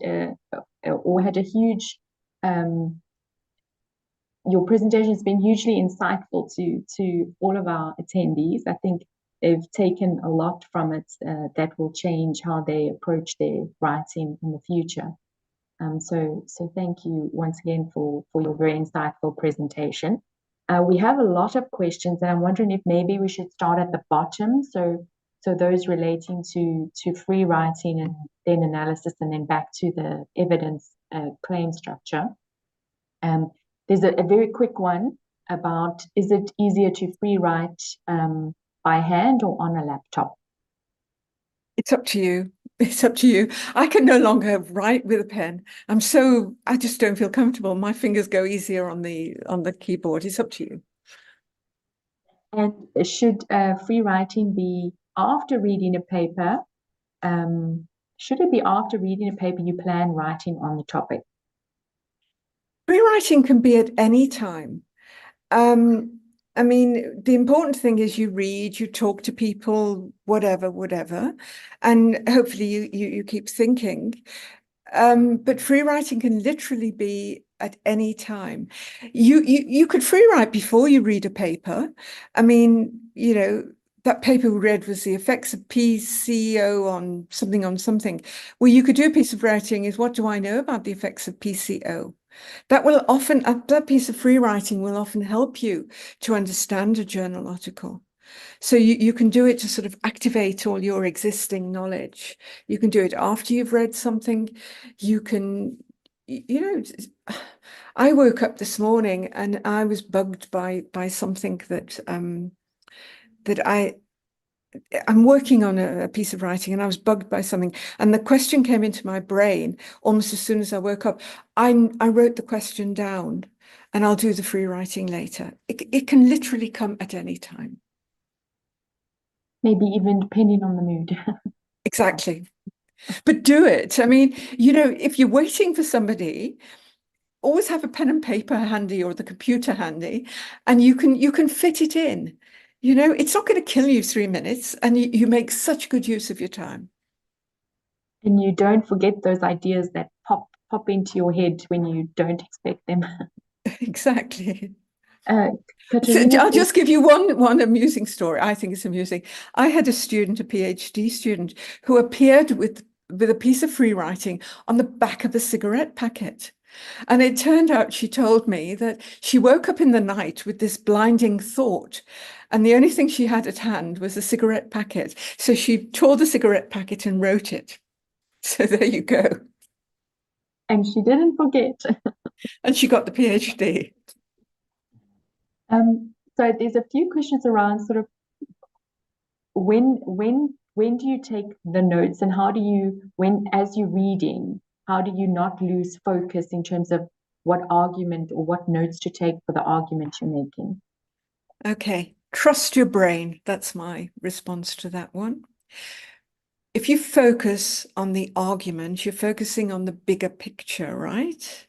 or had a huge, your presentation has been hugely insightful to all of our attendees. I think they've taken a lot from it that will change how they approach their writing in the future. So thank you once again for your very insightful presentation. We have a lot of questions, and I'm wondering if maybe we should start at the bottom. So those relating to free writing and then analysis, and then back to the evidence claim structure. There's a very quick one about, is it easier to free write by hand or on a laptop? It's up to you. It's up to you. I can no longer write with a pen. I just don't feel comfortable. My fingers go easier on the keyboard. It's up to you. And should free writing be after reading a paper? Should it be after reading a paper you plan writing on the topic? Free writing can be at any time. I mean, the important thing is you read, you talk to people, whatever, and hopefully you keep thinking. But free writing can literally be at any time. You could free write before you read a paper. I mean, you know, that paper we read was the effects of PCO on something. Well, you could do a piece of writing is, what do I know about the effects of PCO? That piece of free writing will often help you to understand a journal article. So you can do it to sort of activate all your existing knowledge. You can do it after you've read something. You can, you know, I woke up this morning and I was bugged by something that I'm working on a piece of writing, and I was bugged by something, and the question came into my brain almost as soon as I woke up. I wrote the question down, and I'll do the free writing later. It can literally come at any time. Maybe even depending on the mood. Exactly. But do it. I mean, you know, if you're waiting for somebody, always have a pen and paper handy or the computer handy, and you can fit it in. You know, it's not going to kill you 3 minutes, and you make such good use of your time. And you don't forget those ideas that pop into your head when you don't expect them. Exactly. So Katarina, I'll just give you one amusing story. I think it's amusing. I had a student, a PhD student, who appeared with a piece of free writing on the back of a cigarette packet. And it turned out, she told me, that she woke up in the night with this blinding thought, and the only thing she had at hand was a cigarette packet. So she tore the cigarette packet and wrote it. So there you go. and she didn't forget. And she got the PhD. So there's a few questions around sort of when do you take the notes, and how do you, as you're reading, how do you not lose focus in terms of what argument or what notes to take for the argument you're making? Okay, trust your brain. That's my response to that one. If you focus on the argument, you're focusing on the bigger picture, right?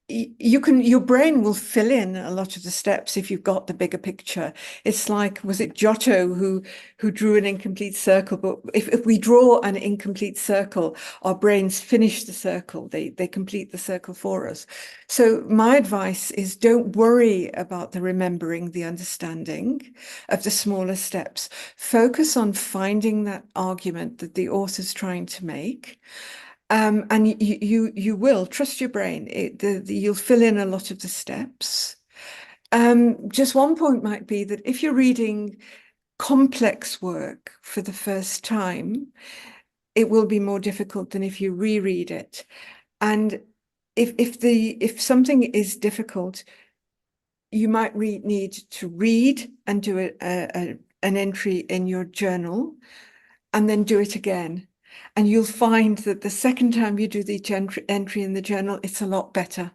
Your brain will fill in a lot of the steps if you've got the bigger picture. It's like, was it Giotto who drew an incomplete circle? But if we draw an incomplete circle, our brains finish the circle. They complete the circle for us. So my advice is, don't worry about the remembering, the understanding of the smaller steps. Focus on finding that argument that the author's trying to make. And you will trust your brain. You'll fill in a lot of the steps. Just one point might be that if you're reading complex work for the first time, it will be more difficult than if you reread it. And if something is difficult, you might need to read and do an entry in your journal, and then do it again. And you'll find that the second time you do the entry in the journal, it's a lot better.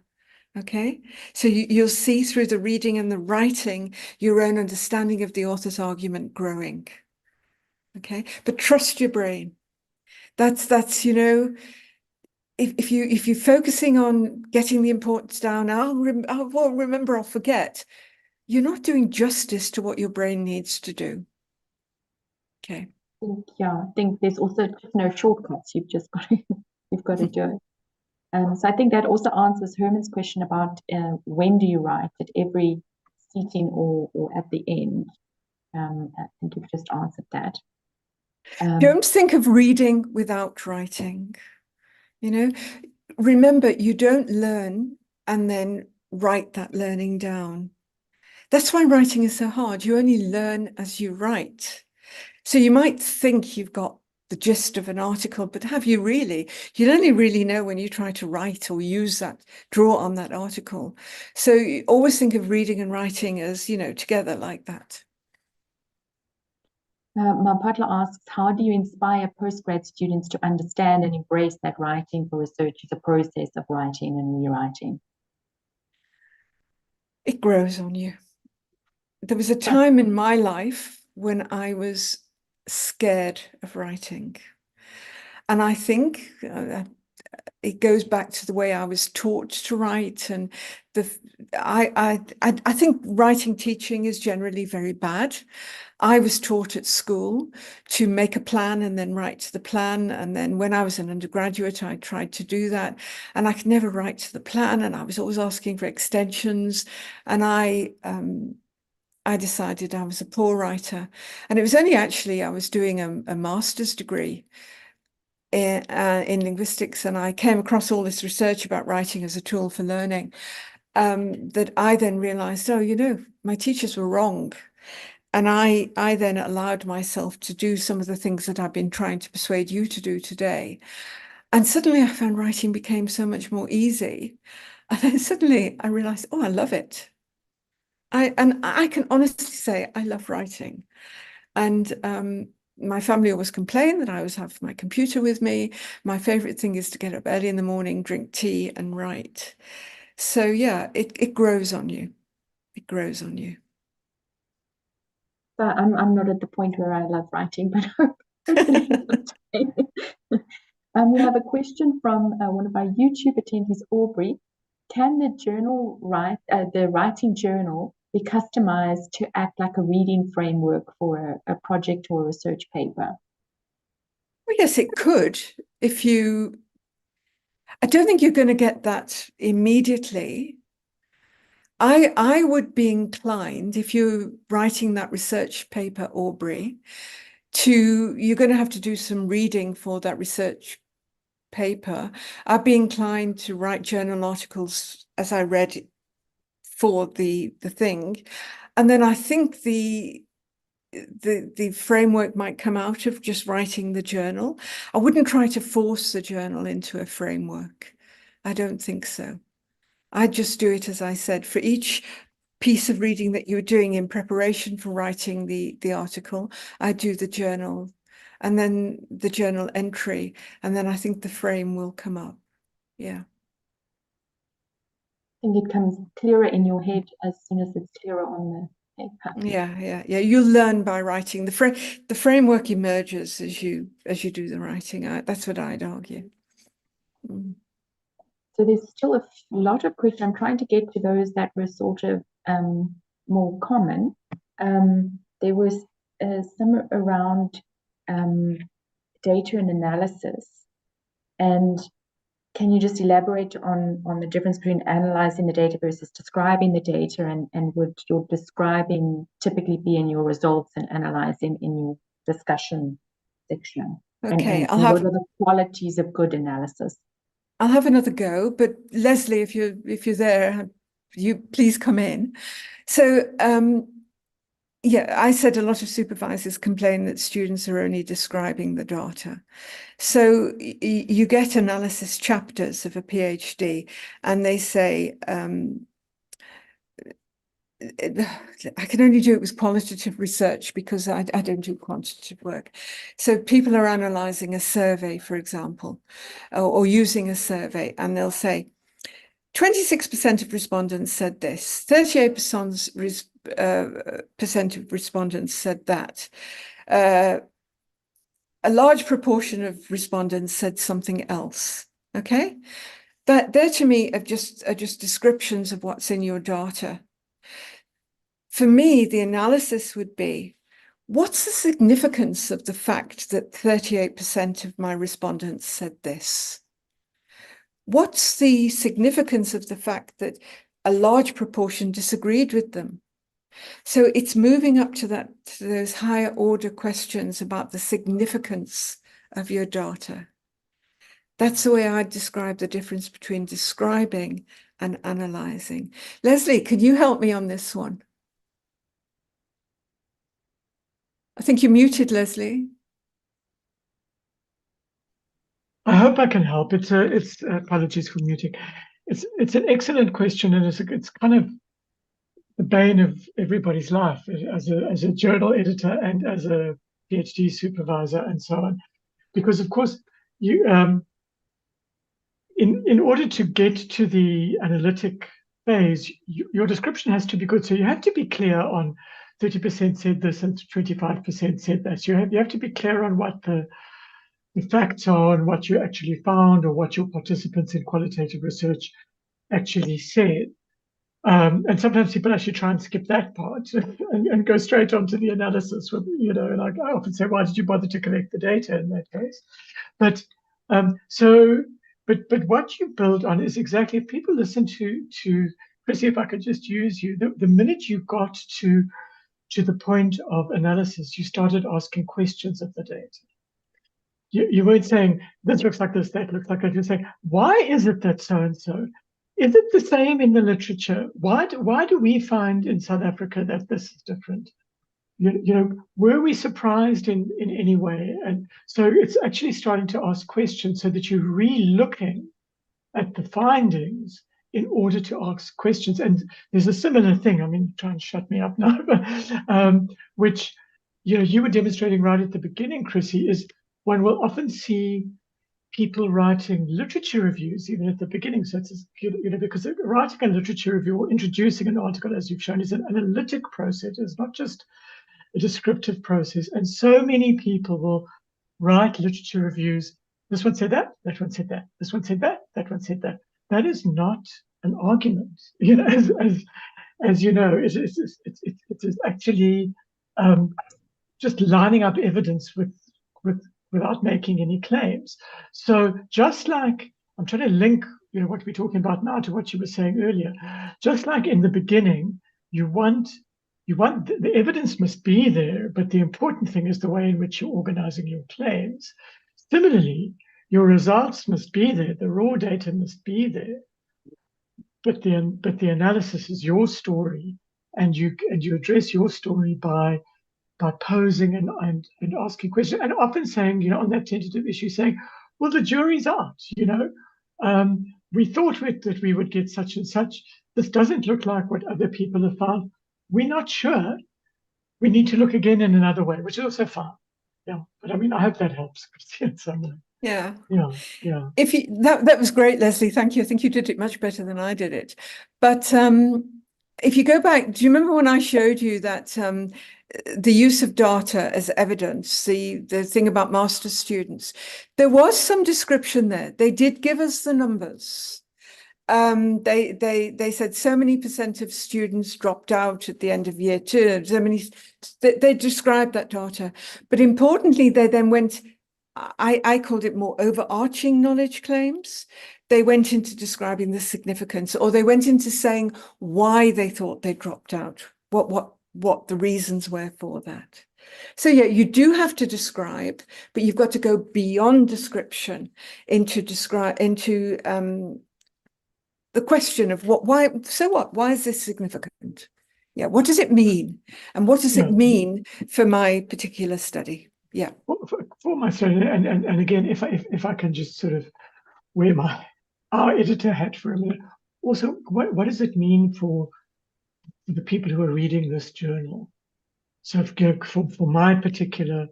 Okay, so you'll see through the reading and the writing your own understanding of the author's argument growing. Okay, but trust your brain. That's you know, if you're focusing on getting the importance down, I'll remember, I'll forget. You're not doing justice to what your brain needs to do. Okay. I think there's also no shortcuts. You've got to do it. So I think that also answers Herman's question about when do you write, at every sitting or at the end. I think you've just answered that. Don't think of reading without writing. You know, remember, you don't learn and then write that learning down. That's why writing is so hard. You only learn as you write. So you might think you've got the gist of an article, but have you really? You'll only really know when you try to write or use that, draw on that article. So you always think of reading and writing as, you know, together like that. Mampatla asks, how do you inspire postgrad students to understand and embrace that writing for research is a process of writing and rewriting? It grows on you. There was a time in my life when I was scared of writing. And I think it goes back to the way I was taught to write. And I think writing teaching is generally very bad. I was taught at school to make a plan and then write to the plan. And then when I was an undergraduate, I tried to do that. And I could never write to the plan. And I was always asking for extensions. And I decided I was a poor writer. And it was only actually I was doing a master's degree in linguistics, and I came across all this research about writing as a tool for learning, that I then realized, oh, you know, my teachers were wrong. And I then allowed myself to do some of the things that I've been trying to persuade you to do today. And suddenly I found writing became so much more easy. And then suddenly I realized, oh, I love it. I can honestly say I love writing. And my family always complained that I always have my computer with me. My favorite thing is to get up early in the morning, drink tea and write. So yeah, it grows on you. It grows on you. But I'm not at the point where I love writing, but we have a question from one of our YouTube attendees, Aubrey. Can the writing journal be customized to act like a reading framework for a project or a research paper? Well, yes, it could. I don't think you're going to get that immediately. I would be inclined, if you're writing that research paper, Aubrey, you're going to have to do some reading for that research paper. I'd be inclined to write journal articles as I read for the thing. And then I think the framework might come out of just writing the journal. I wouldn't try to force the journal into a framework. I don't think so. I'd just do it, as I said, for each piece of reading that you're doing in preparation for writing the article, I do the journal and then the journal entry, and then I think the frame will come up. Yeah. I think it comes clearer in your head as soon as it's clearer on the paper. Yeah. You'll learn by writing. The framework emerges as you do the writing. That's what I'd argue. Mm. So there's still a lot of questions. I'm trying to get to those that were sort of more common. There was some around data and analysis. And can you just elaborate on the difference between analyzing the data versus describing the data, and would your describing typically be in your results and analyzing in your discussion section? Okay, and what are the qualities of good analysis? I'll have another go, but Leslie, if you're there, you please come in. So yeah, I said a lot of supervisors complain that students are only describing the data. So you get analysis chapters of a PhD, and they say, I can only do it with qualitative research because I don't do quantitative work. So people are analyzing a survey, for example, or using a survey, and they'll say 26% of respondents said this, 38% of respondents said that. A large proportion of respondents said something else. Okay, that there to me are just descriptions of what's in your data. For me, the analysis would be, what's the significance of the fact that 38% of my respondents said this? What's the significance of the fact that a large proportion disagreed with them? So it's moving up to those higher order questions about the significance of your data. That's the way I describe the difference between describing and analyzing. Leslie, can you help me on this one? I think you're muted, Leslie. I hope I can help. It's apologies for muting. It's an excellent question, and it's kind of the bane of everybody's life as a journal editor and as a PhD supervisor and so on, because of course you in order to get to the analytic phase, your description has to be good. So you have to be clear on 30% said this and 25% said that. You have to be clear on what the facts are and what you actually found, or what your participants in qualitative research actually said. And sometimes people actually try and skip that part and go straight on to the analysis with, and I often say, why did you bother to collect the data in that case? But but what you build on is exactly, if people listen to Chrissie, if I could just use you, the minute you got to the point of analysis, you started asking questions of the data. You weren't saying, this looks like this, that looks like that. You're saying, why is it that so-and-so? Is it the same in the literature? Why do we find in South Africa that this is different? Were we surprised in any way? And so it's actually starting to ask questions so that you're re-looking at the findings in order to ask questions. And there's a similar thing, I mean, try and shut me up now, which you were demonstrating right at the beginning, Chrissie, is one will often see people writing literature reviews even at the beginning. So it's, because writing a literature review or introducing an article, as you've shown, is an analytic process. It's not just a descriptive process. And so many people will write literature reviews. This one said that one said that, this one said that one said that. That is not an argument, as you know, it is actually just lining up evidence without making any claims. So just like I'm trying to link, what we're talking about now to what you were saying earlier, just like in the beginning, you want the evidence must be there, but the important thing is the way in which you're organizing your claims. Similarly, your results must be there, the raw data must be there, but the analysis is your story, and you address your story by posing and asking questions, and often saying, on that tentative issue, saying, well, the jury's out, we thought that we would get such and such. This doesn't look like what other people have found. We're not sure. We need to look again in another way, which is also fine. Yeah, but I mean, I hope that helps, Chrissie, in some way. Yeah. Yeah. If you that was great, Leslie. Thank you. I think you did it much better than I did it. But if you go back, do you remember when I showed you that the use of data as evidence, the thing about master students, there was some description there. They did give us the numbers. They said so many % of students dropped out at the end of year 2. So many. They described that data, but importantly, they then went. I called it more overarching knowledge claims. They went into describing the significance, or they went into saying why they thought they dropped out, what the reasons were for that. So yeah, you do have to describe, but you've got to go beyond description into the question of why is this significant? Yeah, what does it mean? And what does it mean for my particular study? Yeah. For my study, and again, if I can just sort of wear our editor hat for a minute. Also, what does it mean for the people who are reading this journal? So for my particular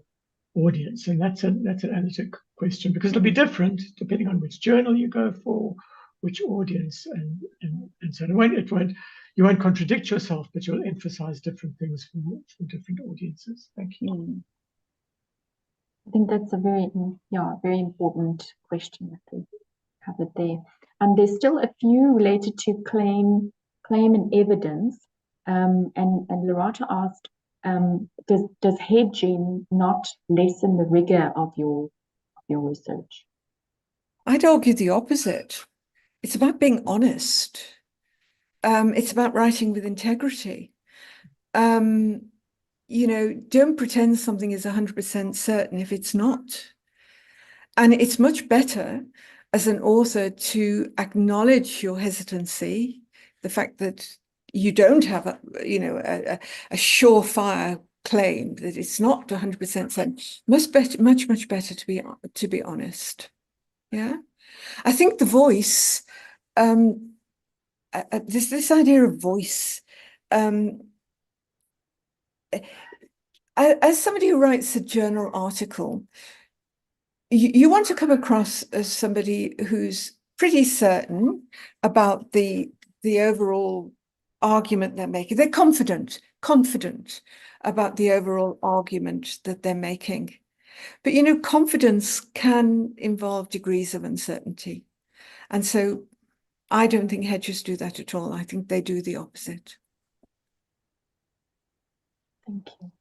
audience, and that's an analytic question, because it'll be different depending on which journal you go for, which audience, and so on. You won't contradict yourself, but you'll emphasize different things for different audiences. Thank you. I think that's a very important question that we covered there. There's still a few related to claim and evidence. And Lorata asked, does hedging not lessen the rigor of your research? I'd argue the opposite. It's about being honest. It's about writing with integrity. Don't pretend something is 100% certain if it's not. And it's much better as an author to acknowledge your hesitancy, the fact that you don't have a surefire claim, that it's not 100% certain. Much better to be honest. Yeah, I think the voice, this idea of voice. As somebody who writes a journal article, you want to come across as somebody who's pretty certain about the overall argument they're making. They're confident about the overall argument that they're making. But, confidence can involve degrees of uncertainty. And so I don't think hedgers do that at all. I think they do the opposite. Thank you.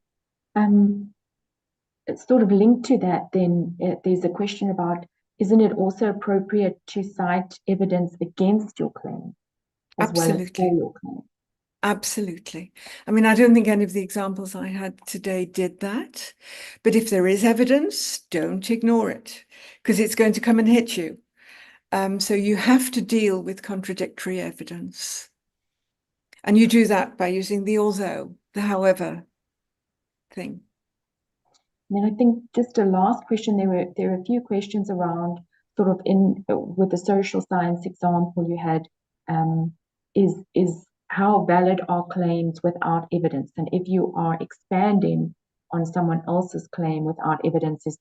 It's sort of linked to that then, there's a question about, isn't it also appropriate to cite evidence against your claim as well as for your claim? Absolutely. I mean, I don't think any of the examples I had today did that. But if there is evidence, don't ignore it, because it's going to come and hit you. So you have to deal with contradictory evidence. And you do that by using the although, the however thing. And then I think just a last question, there were a few questions around sort of with the social science example you had, is how valid are claims without evidence? And if you are expanding on someone else's claim without evidence, does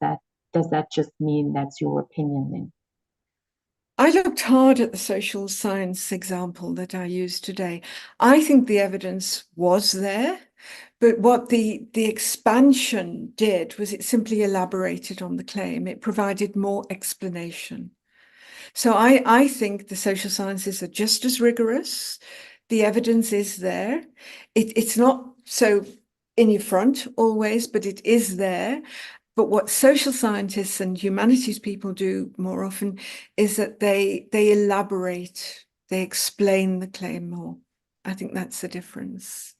that just mean that's your opinion then? I looked hard at the social science example that I used today. I think the evidence was there, but what the expansion did was it simply elaborated on the claim. It provided more explanation. So I think the social sciences are just as rigorous. The evidence is there. It's not so in your front always, but it is there. But what social scientists and humanities people do more often is that they elaborate, they explain the claim more. I think that's the difference.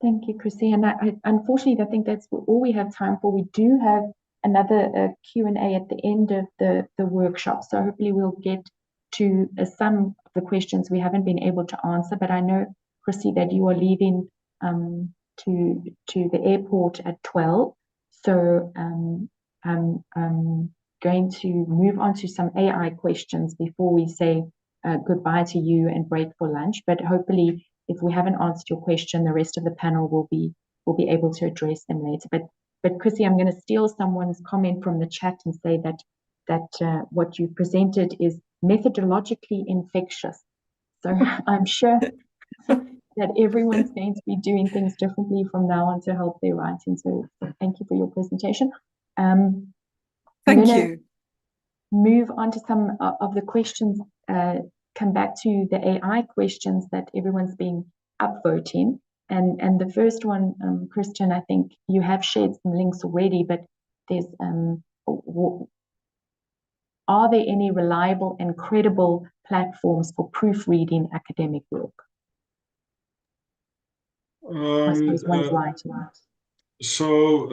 Thank you, Chrissie. And unfortunately, I think that's all we have time for. We do have another Q&A at the end of the workshop. So hopefully we'll get to some of the questions we haven't been able to answer. But I know, Chrissie, that you are leaving to the airport at 12. So I'm going to move on to some AI questions before we say goodbye to you and break for lunch. But hopefully, if we haven't answered your question, the rest of the panel will be able to address them later. But Chrissie, I'm going to steal someone's comment from the chat and say that what you presented is methodologically infectious. So I'm sure that everyone's going to be doing things differently from now on to help their writing. So thank you for your presentation. Thank you. Move on to some of the questions. Come back to the AI questions that everyone's been upvoting. And the first one, Kirstin, I think you have shared some links already, but there's are there any reliable and credible platforms for proofreading academic work? I suppose one's right. So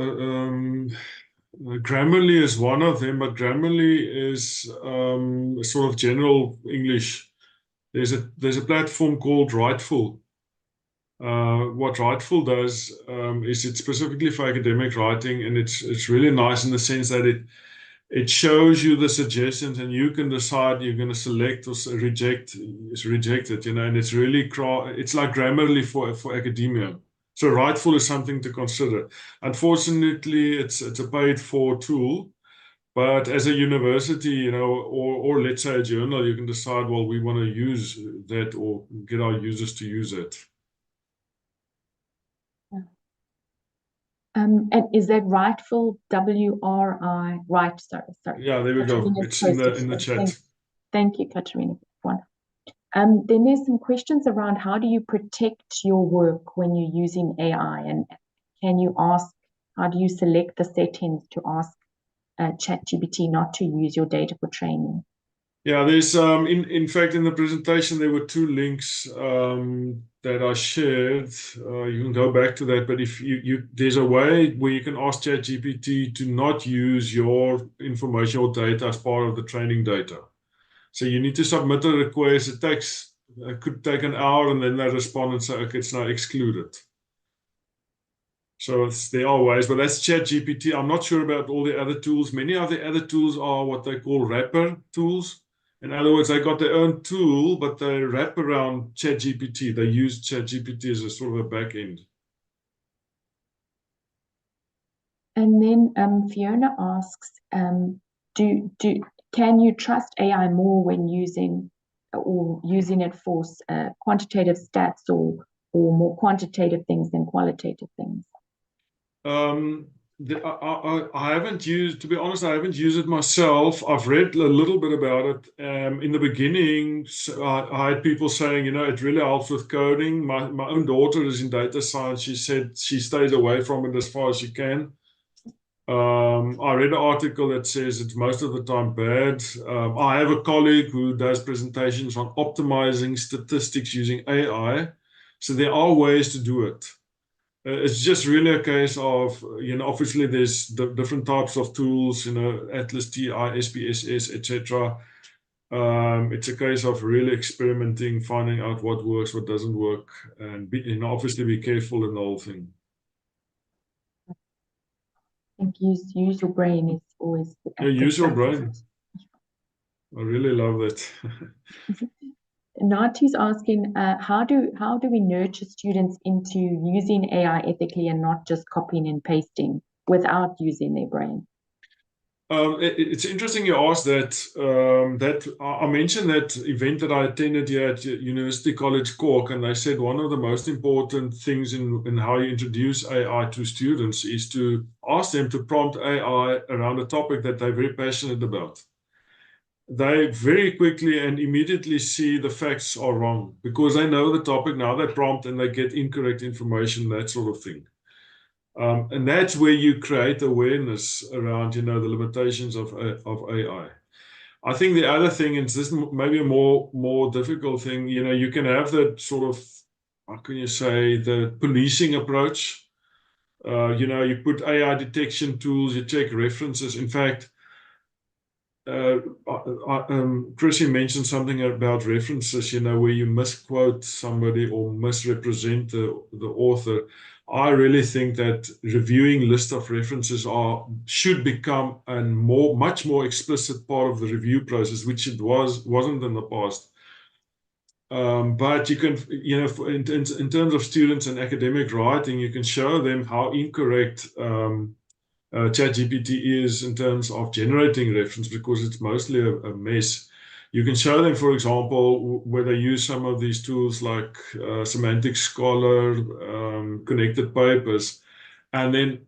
Grammarly is one of them, but Grammarly is sort of general English. There's a platform called Writeful. What Writeful does is it's specifically for academic writing, and it's really nice in the sense that it shows you the suggestions, and you can decide you're going to select or reject it, you know. And it's really it's like Grammarly for academia. So Writeful is something to consider. Unfortunately, it's a paid-for tool. But as a university, you know, or let's say a journal, you can decide, well, we want to use that or get our users to use it. Yeah. And is that Writeful, W-R-I, right? Sorry. Yeah, there we go. It's in the chat. Thank you, Katerina. Then there's some questions around how do you protect your work when you're using AI, and can you ask, how do you select the settings to ask ChatGPT not to use your data for training? Yeah, there's in fact in the presentation there were 2 links that I shared. You can go back to that, but if there's a way where you can ask ChatGPT to not use your information or data as part of the training data. So you need to submit a request. It could take an hour, and then they respond and say, okay, it's now excluded. So there are ways, but that's ChatGPT. I'm not sure about all the other tools. Many of the other tools are what they call wrapper tools. In other words, they got their own tool, but they wrap around ChatGPT. They use ChatGPT as a sort of a back end. And then Fiona asks, can you trust AI more when using it for quantitative stats or more quantitative things than qualitative things? I haven't used, to be honest, I haven't used it myself. I've read a little bit about it. In the beginning, I had people saying, you know, it really helps with coding. My own daughter is in data science. She said she stays away from it as far as she can. I read an article that says it's most of the time bad. I have a colleague who does presentations on optimizing statistics using AI. So there are ways to do it. It's just really a case of, you know, obviously there's different types of tools, you know, Atlas, TI, SPSS, etc. It's a case of really experimenting, finding out what works, what doesn't work, and obviously be careful in the whole thing. I think use your brain is always the Yeah, use your brain. I really love that. Nati's asking, how do we nurture students into using AI ethically and not just copying and pasting without using their brain? It's interesting you asked that. I mentioned that event that I attended here at University College Cork, and they said one of the most important things in how you introduce AI to students is to ask them to prompt AI around a topic that they're very passionate about. they very quickly and immediately see the facts are wrong because they know the topic. Now they prompt and they get incorrect information, that sort of thing. And that's where you create awareness around, the limitations of AI. I think the other thing, and this maybe a more difficult thing, you can have that sort of, how can you say, the policing approach. You put AI detection tools, you check references. In fact, Chrissie mentioned something about references, where you misquote somebody or misrepresent the author. I really think that reviewing list of references should become a much more explicit part of the review process, which it wasn't in the past. But you can, in terms of students and academic writing, you can show them how incorrect ChatGPT is in terms of generating reference because it's mostly a mess. You can show them, for example, where they use some of these tools like Semantic Scholar, connected papers, and then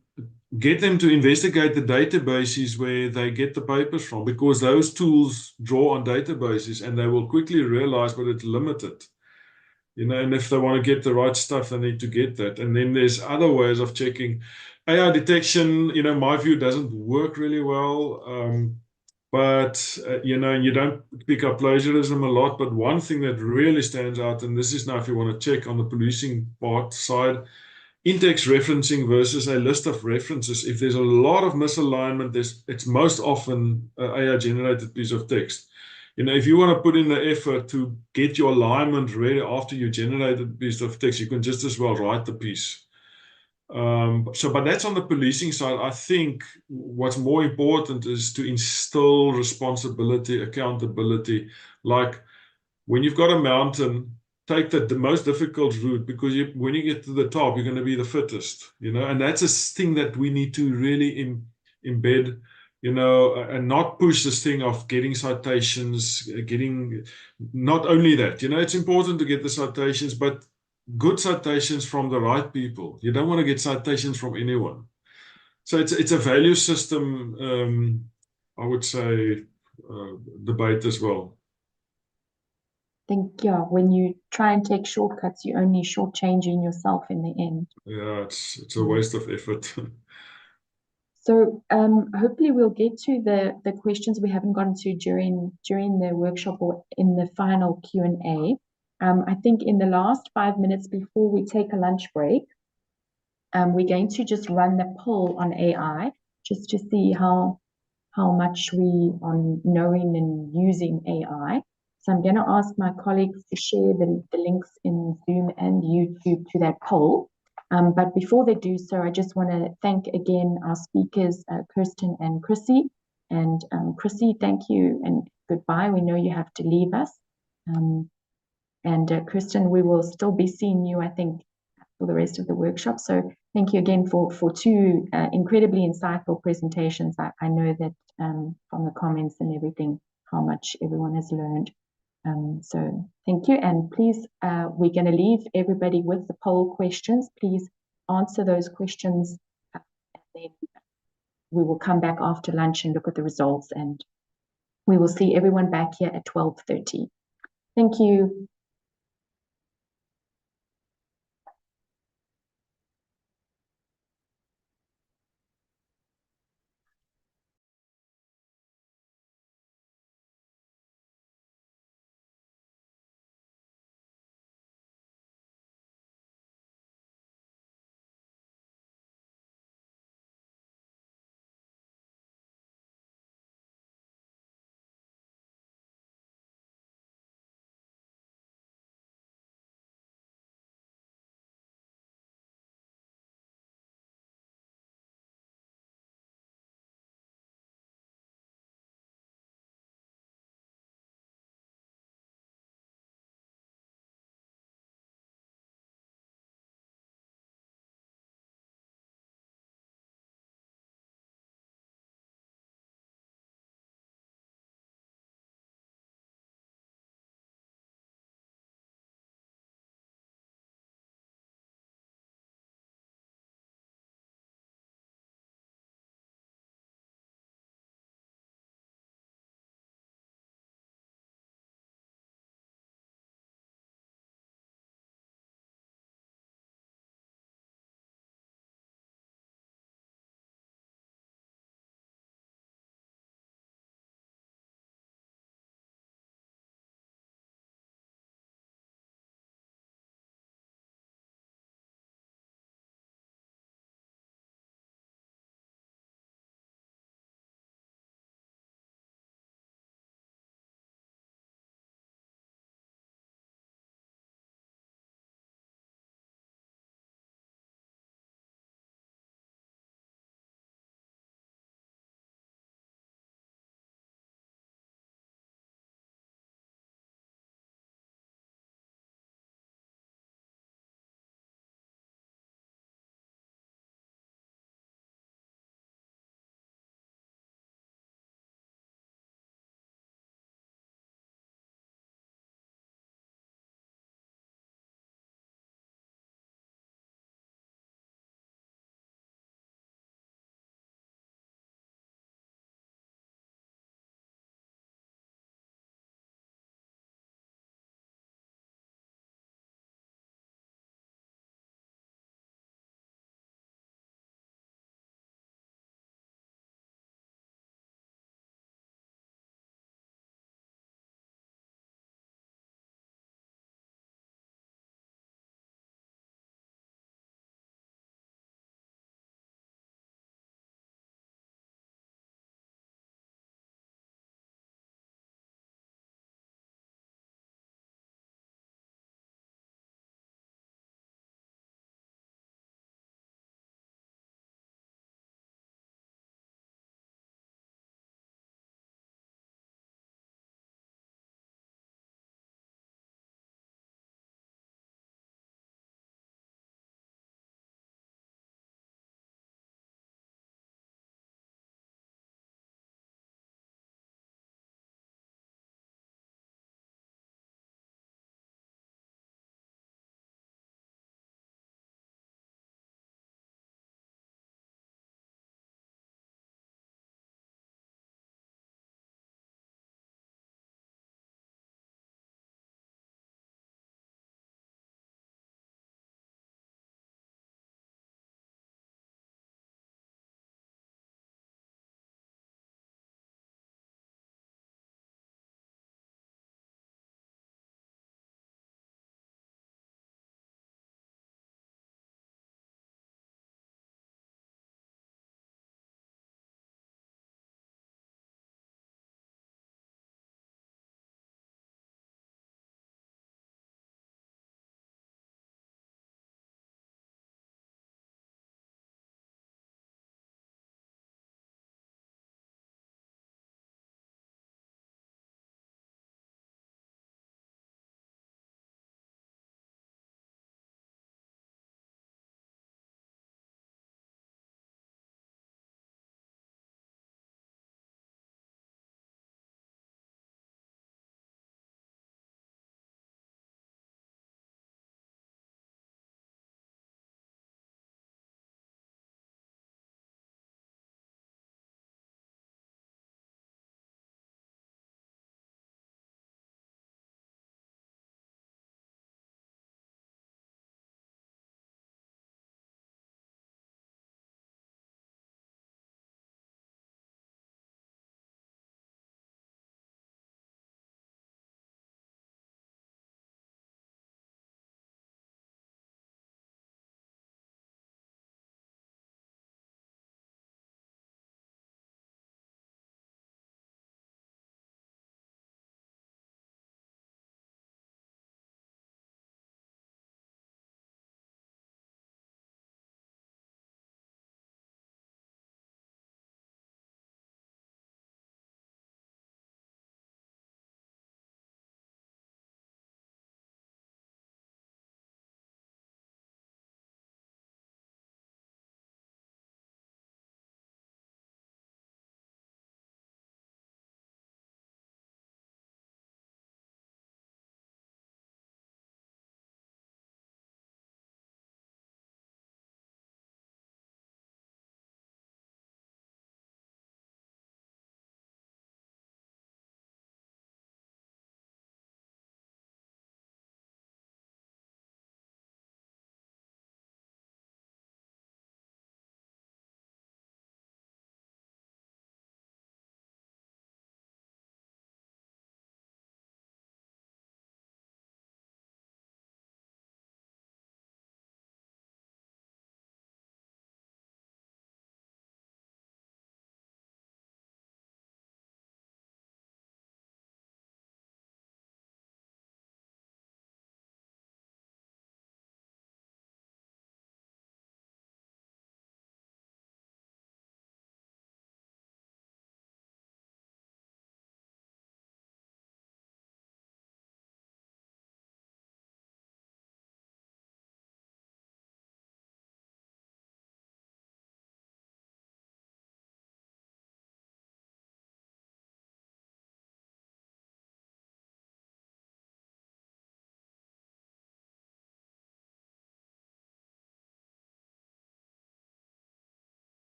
get them to investigate the databases where they get the papers from, because those tools draw on databases and they will quickly realize that it's limited. And if they want to get the right stuff, they need to get that. And then there's other ways of checking. AI detection, in my view, doesn't work really well. But you don't pick up plagiarism a lot. But one thing that really stands out, and this is now if you want to check on the policing part side, in-text referencing versus a list of references. If there's a lot of misalignment, it's most often an AI-generated piece of text. If you want to put in the effort to get your alignment ready after you generated a piece of text, you can just as well write the piece. But that's on the policing side. I think what's more important is to instill responsibility, accountability. Like when you've got a mountain, take the most difficult route, because when you get to the top, you're going to be the fittest, and that's a thing that we need to really embed, and not push this thing of getting citations, not only that, it's important to get the citations, but good citations from the right people. You don't want to get citations from anyone. So it's a value system, I would say, debate as well. I think, when you try and take shortcuts, you're only shortchanging yourself in the end. Yeah, it's a waste of effort. So hopefully we'll get to the questions we haven't gotten to during the workshop or in the final Q&A. I think in the last 5 minutes before we take a lunch break, we're going to just run the poll on AI just to see how much we are knowing and using AI. So I'm going to ask my colleagues to share the links in Zoom and YouTube to that poll. But before they do so, I just want to thank again our speakers, Kirstin and Chrissie. And Chrissie, thank you and goodbye. We know you have to leave us. And Kirstin, we will still be seeing you, I think, for the rest of the workshop. So thank you again for two incredibly insightful presentations. I know that from the comments and everything, how much everyone has learned. So thank you. And please, we're going to leave everybody with the poll questions. Please answer those questions. And then we will come back after lunch and look at the results. And we will see everyone back here at 12:30. Thank you.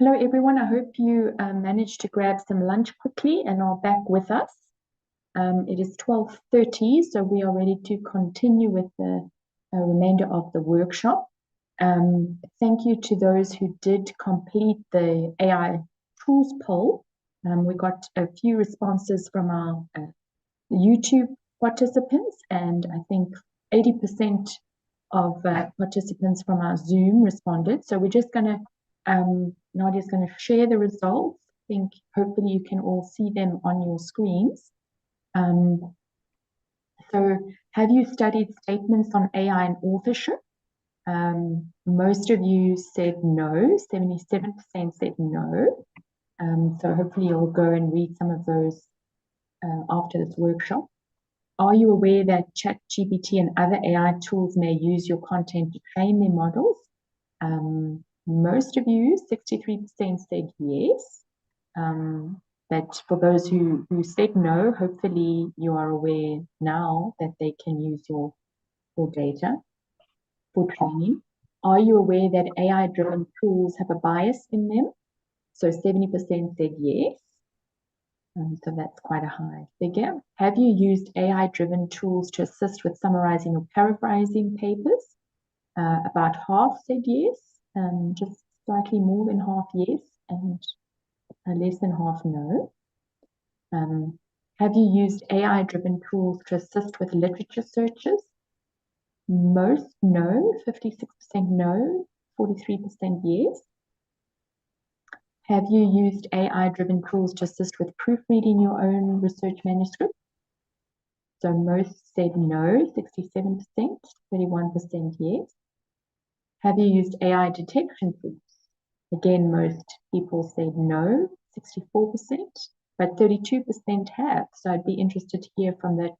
Hello, everyone. I hope you managed to grab some lunch quickly and are back with us. It is 12:30, so we are ready to continue with the remainder of the workshop. Thank you to those who did complete the AI tools poll. We got a few responses from our YouTube participants, and I think 80% of participants from our Zoom responded. So we're just going to Nadia's going to share the results. I think hopefully you can all see them on your screens. So have you studied statements on AI and authorship? Most of you said no, 77% said no. So hopefully you'll go and read some of those after this workshop. Are you aware that ChatGPT and other AI tools may use your content to train their models? Most of you, 63% said yes. But for those who said no, hopefully you are aware now that they can use your data for training. Are you aware that AI-driven tools have a bias in them? So 70% said yes. So that's quite a high figure. Have you used AI-driven tools to assist with summarizing or paraphrasing papers? About half said yes, just slightly more than half yes, and less than half no. Have you used AI-driven tools to assist with literature searches? Most no, 56% no, 43% yes. Have you used AI-driven tools to assist with proofreading your own research manuscript? So most said no, 67%, 31% yes. Have you used AI detection tools? Again, most people said no, 64%, but 32% have. So I'd be interested to hear from that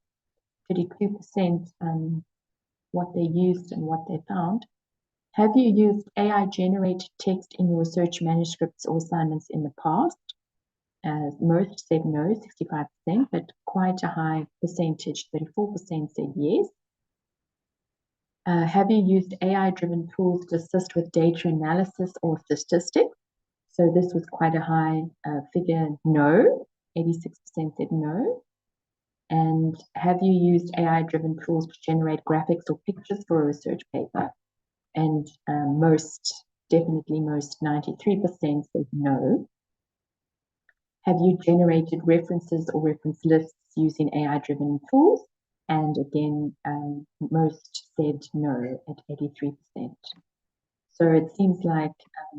32% what they used and what they found. Have you used AI-generated text in your research manuscripts or assignments in the past? Most said no, 65%, but quite a high percentage, 34% said yes. Have you used AI-driven tools to assist with data analysis or statistics? So this was quite a high figure, no, 86% said no. And have you used AI-driven tools to generate graphics or pictures for a research paper? And most, definitely most, 93% said no. Have you generated references or reference lists using AI-driven tools? And again, most said no at 83%. So it seems like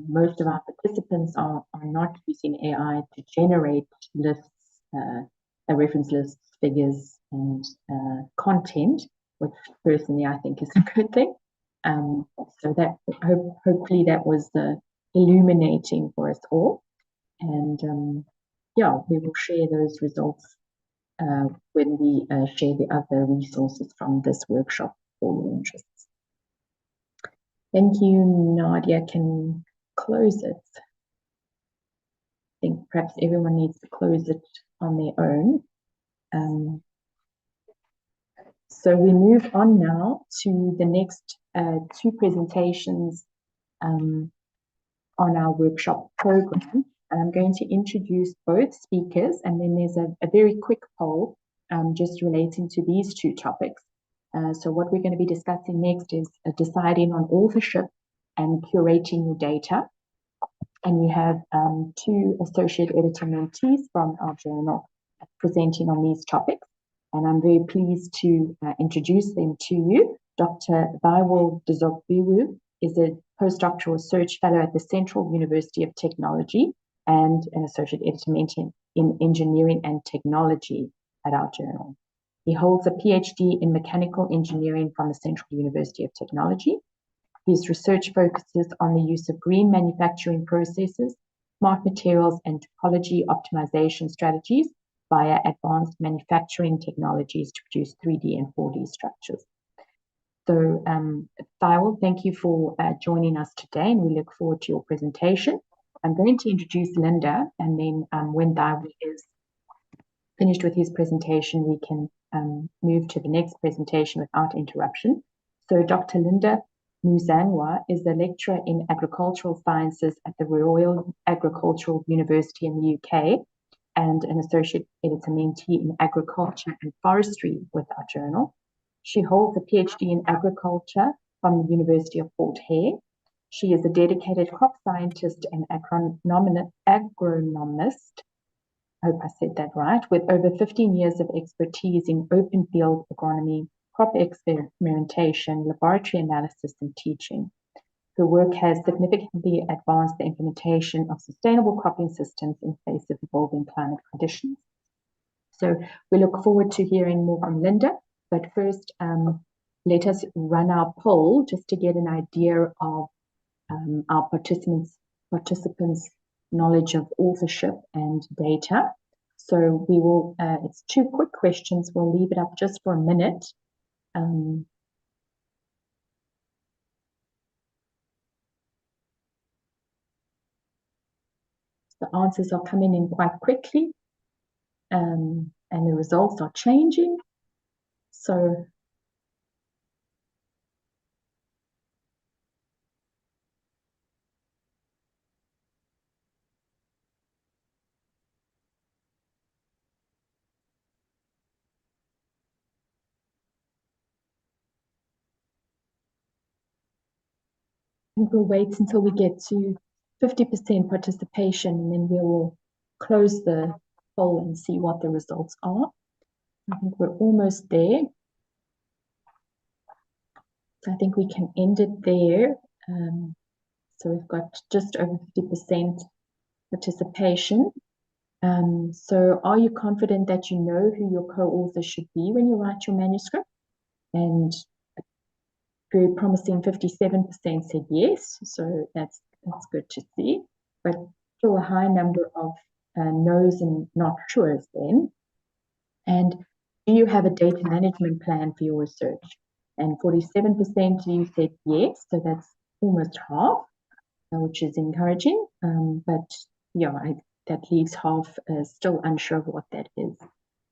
most of our participants are not using AI to generate lists, reference lists, figures, and content, which personally I think is a good thing. So that hopefully that was illuminating for us all. And yeah, we will share those results when we share the other resources from this workshop for your interests. Thank you, Nadia. Can close it. I think perhaps everyone needs to close it on their own. So we move on now to the next two presentations on our workshop program. And I'm going to introduce both speakers, and then there's a very quick poll just relating to these two topics. So what we're going to be discussing next is deciding on authorship and curating your data. And we have two associate editor mentees from our journal presenting on these topics. And I'm very pleased to introduce them to you. Dr. Thywill Dzogbewu is a postdoctoral research fellow at the Central University of Technology and an associate editor-mentee in engineering and technology at our journal. He holds a PhD in mechanical engineering from the Central University of Technology. His research focuses on the use of green manufacturing processes smart materials and topology optimization strategies via advanced manufacturing technologies to produce 3D and 4D structures. So, Thywill, thank you for joining us today, and we look forward to your presentation. I'm going to introduce Lindah, and then when Thywill is finished with his presentation, we can move to the next presentation without interruption. So Dr. Lindah Muzangwa is a lecturer in agricultural sciences at the Royal Agricultural University in the UK and an associate editor mentee in agriculture and forestry with our journal. She holds a PhD in agriculture from the University of Fort Hare. She is a dedicated crop scientist and agronomist, I hope I said that right, with over 15 years of expertise in open field agronomy, crop experimentation, laboratory analysis, and teaching. Her work has significantly advanced the implementation of sustainable cropping systems in face of evolving climate conditions. So we look forward to hearing more from Lindah, but first let us run our poll just to get an idea of our participants' knowledge of authorship and data. So we will, it's 2 quick questions. We'll leave it up just for a minute. The answers are coming in quite quickly, and the results are changing. So I think we'll wait until we get to 50% participation, and then we will close the poll and see what the results are. I think we're almost there. So I think we can end it there. So we've got just over 50% participation. So are you confident that you know who your co-author should be when you write your manuscript? And very promising 57% said yes, so that's good to see, but still a high number of no's and not sure's then. And do you have a data management plan for your research? And 47% of you said yes, so that's almost half, which is encouraging, but yeah, that leaves half still unsure of what that is.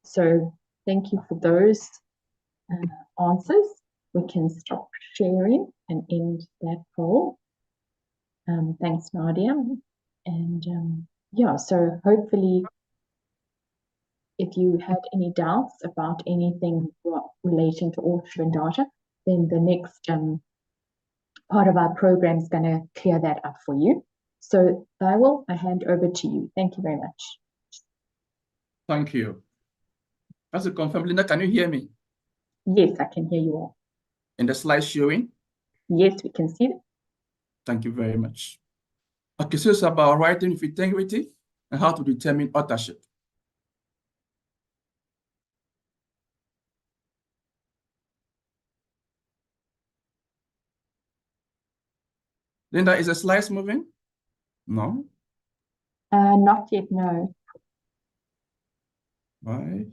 So thank you for those answers. We can stop sharing and end that poll. Thanks, Nadia. And yeah, so hopefully, if you had any doubts about anything relating to authorship and data, then the next part of our program is going to clear that up for you. So, Thywill, I hand over to you. Thank you very much. Thank you. Just to confirm, Lindah, can you hear me? Yes, I can hear you all. And the slide showing? Yes, we can see it. Thank you very much. Okay, so it's about writing with integrity and how to determine authorship. Lindah, is the slides moving? No? Not yet, no. Right.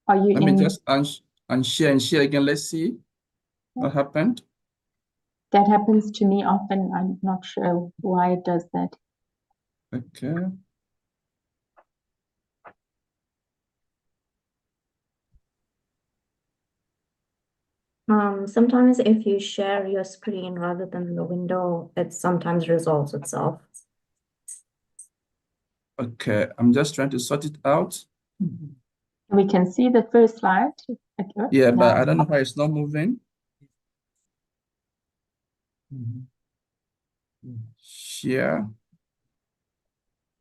Are you Let in? me just unshare and share again. Let's see what happened. That happens to me often. I'm not sure why it does that. Okay. Sometimes if you share your screen rather than the window, it sometimes resolves itself. Okay, I'm just trying to sort it out. We can see the first slide. Okay. Yeah, but I don't know why it's not moving. Share.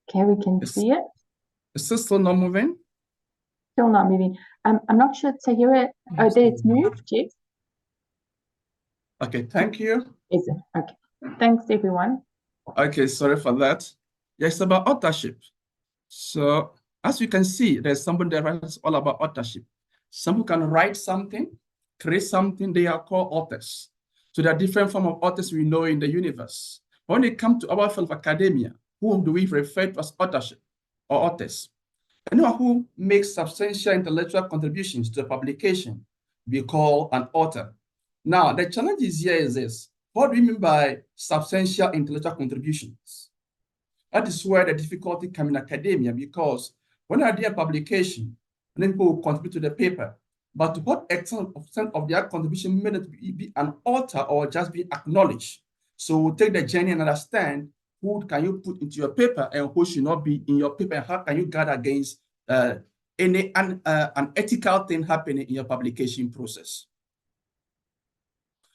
Okay, we can see it. Is this still not moving? Still not moving. I'm not sure, Taahira. Oh, there it's moved, yes. Okay, thank you. Is it? Okay. Thanks, everyone. Okay, sorry for that. Yeah, it's about authorship. So as you can see, there's somebody that writes all about authorship. Some who can write something, create something, they are called authors. So there are different forms of authors we know in the universe. When it comes to our field of academia, whom do we refer to as authorship or authors? Anyone who makes substantial intellectual contributions to a publication be called an author. Now, the challenge here is this. What do we mean by substantial intellectual contributions? That is where the difficulty comes in academia, because when you are doing a publication, many people will contribute to the paper, but to what extent of their contribution may not be an author or just be acknowledged. So we'll take the journey and understand who can you put into your paper and who should not be in your paper, and how can you guard against any unethical thing happening in your publication process.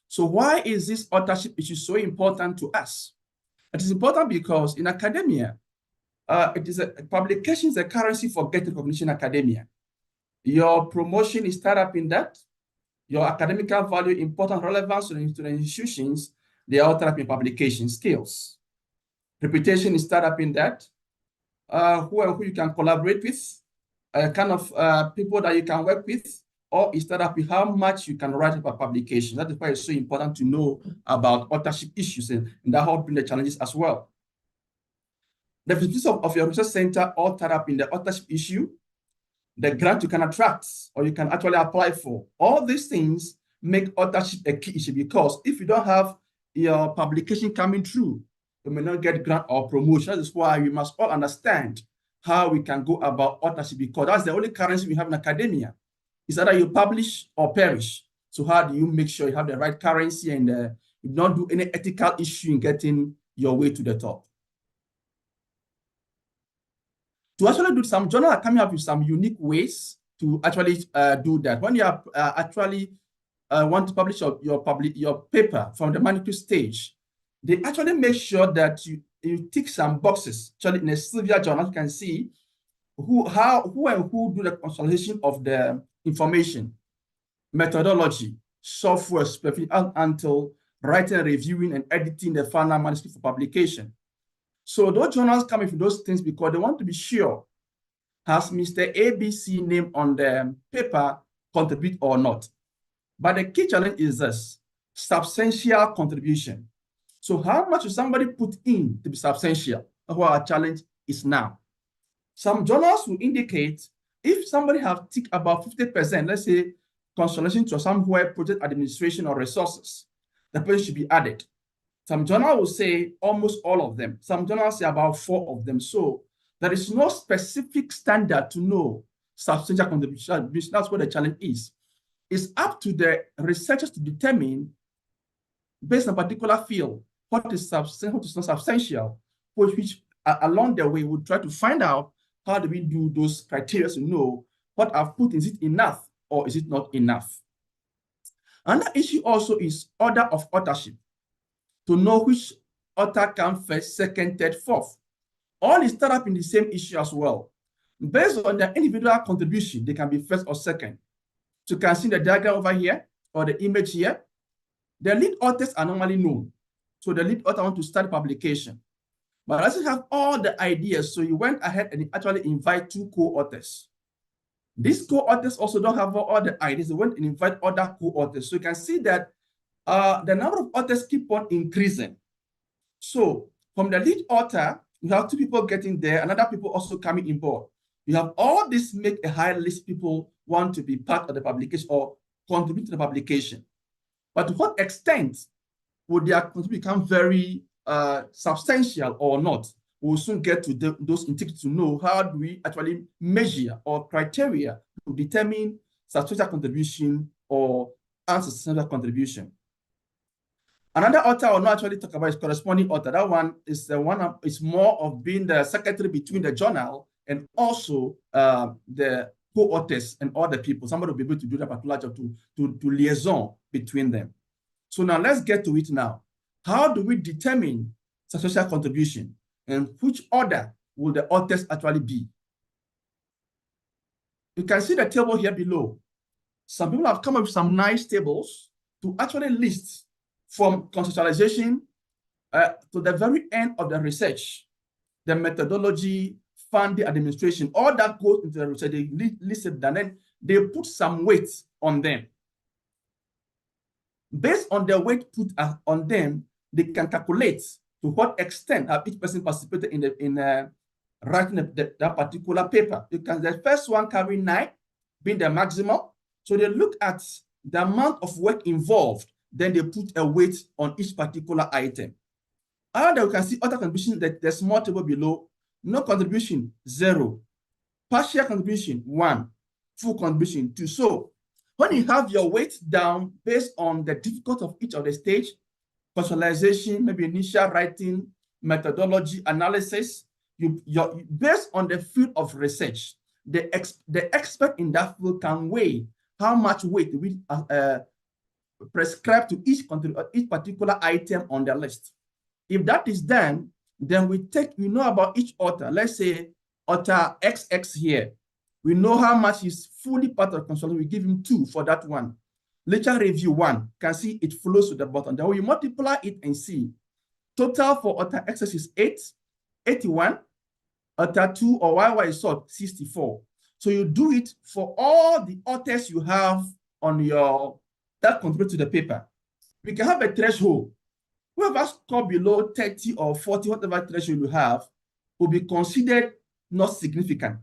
So why is this authorship issue so important to us? It is important because in academia, publication is a currency for getting recognition in academia. Your promotion is tied up in that. Your academic value, important relevance to the institutions, they are tied up in publication skills. Reputation is tied up in that. Who you can collaborate with, kind of people that you can work with, or is tied up with how much you can write about publication. That is why it's so important to know about authorship issues, and that helps bring the challenges as well. The visibility of your research center all tied up in the authorship issue, the grant you can attract or you can actually apply for. All these things make authorship a key issue, because if you don't have your publication coming through, you may not get grant or promotion. That is why we must all understand how we can go about authorship, because that's the only currency we have in academia. It's either you publish or perish. So how do you make sure you have the right currency and you don't do any ethical issue in getting your way to the top? To actually do, some journals are coming up with some unique ways to actually do that. When you are actually want to publish your paper from the manuscript stage, they actually make sure that you tick some boxes. Actually, in a Sylvia journal, you can see who do the consolidation of the information, methodology, software, until writing, reviewing, and editing the final manuscript for publication. So those journals come with those things because they want to be sure, has Mr. ABC name on the paper contribute or not? But the key challenge is this: substantial contribution. So how much should somebody put in to be substantial? That's what our challenge is now. Some journals will indicate if somebody have ticked about 50%, let's say consolidation to somewhere, project administration or resources, the person should be added. Some journals will say almost all of them. Some journals say about 4 of them. So there is no specific standard to know substantial contribution. That's what the challenge is. It's up to the researchers to determine, based on a particular field, what is substantial, what is not substantial, which along the way we'll try to find out how do we do those criteria to know what I've put, is it enough or is it not enough? Another issue also is order of authorship, to know which author comes first, second, third, fourth. All is tied up in the same issue as well. Based on their individual contribution, they can be first or second. So you can see the diagram over here or the image here. The lead authors are normally known. So the lead author wants to start publication. But doesn't have all the ideas, so you went ahead and actually invite 2 co-authors. These co-authors also don't have all the ideas. They went and invite other co-authors. So you can see that the number of authors keep on increasing. So from the lead author, you have 2 people getting there, and other people also coming in board. You have all this make a high list of people want to be part of the publication or contribute to the publication. But to what extent would their contribution become very substantial or not? We'll soon get to those integrities to know how do we actually measure or criteria to determine substantial contribution or unsubstantial contribution. Another author I will not actually talk about is corresponding author. That one is the one is more of being the secretary between the journal and also the co-authors and other people. Somebody will be able to do that particular job to liaison between them. So now let's get to it now. How do we determine substantial contribution, and which order will the authors actually be? You can see the table here below. Some people have come up with some nice tables to actually list from conceptualization to the very end of the research, the methodology, funding, administration, all that goes into the research. They listed and then they put some weight on them. Based on the weight put on them, they can calculate to what extent have each person participated in writing that particular paper. Because the first one carrying 9 being the maximum. So they look at the amount of work involved, then they put a weight on each particular item. And we can see other contribution, that the small table below, no contribution, 0. Partial contribution, 1. Full contribution, 2. So when you have your weight down based on the difficulty of each of the stage, personalization, maybe initial writing, methodology, analysis, based on the field of research, the expert in that field can weigh how much weight we prescribe to each particular item on the list. If that is done, then we know about each author. Let's say author XX here. We know how much is fully part of the consultant. We give him 2 for that one. Literature review 1, can see it flows to the bottom. Then we multiply it and see. Total for author XX is 8, 81. Author 2 or YY is 64. So you do it for all the authors you have on that contribute to the paper. We can have a threshold. Whoever score below 30 or 40, whatever threshold you have, will be considered not significant.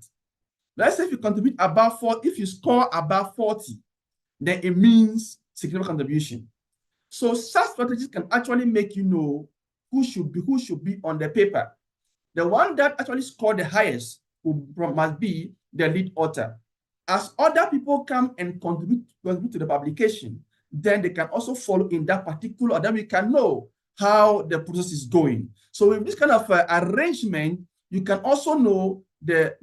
Let's say if you contribute above 40, if you score above 40, then it means significant contribution. So such strategies can actually make you know who should be on the paper. The one that actually scored the highest must be the lead author. As other people come and contribute to the publication, then they can also follow in that particular, then we can know how the process is going. So with this kind of arrangement, you can also know the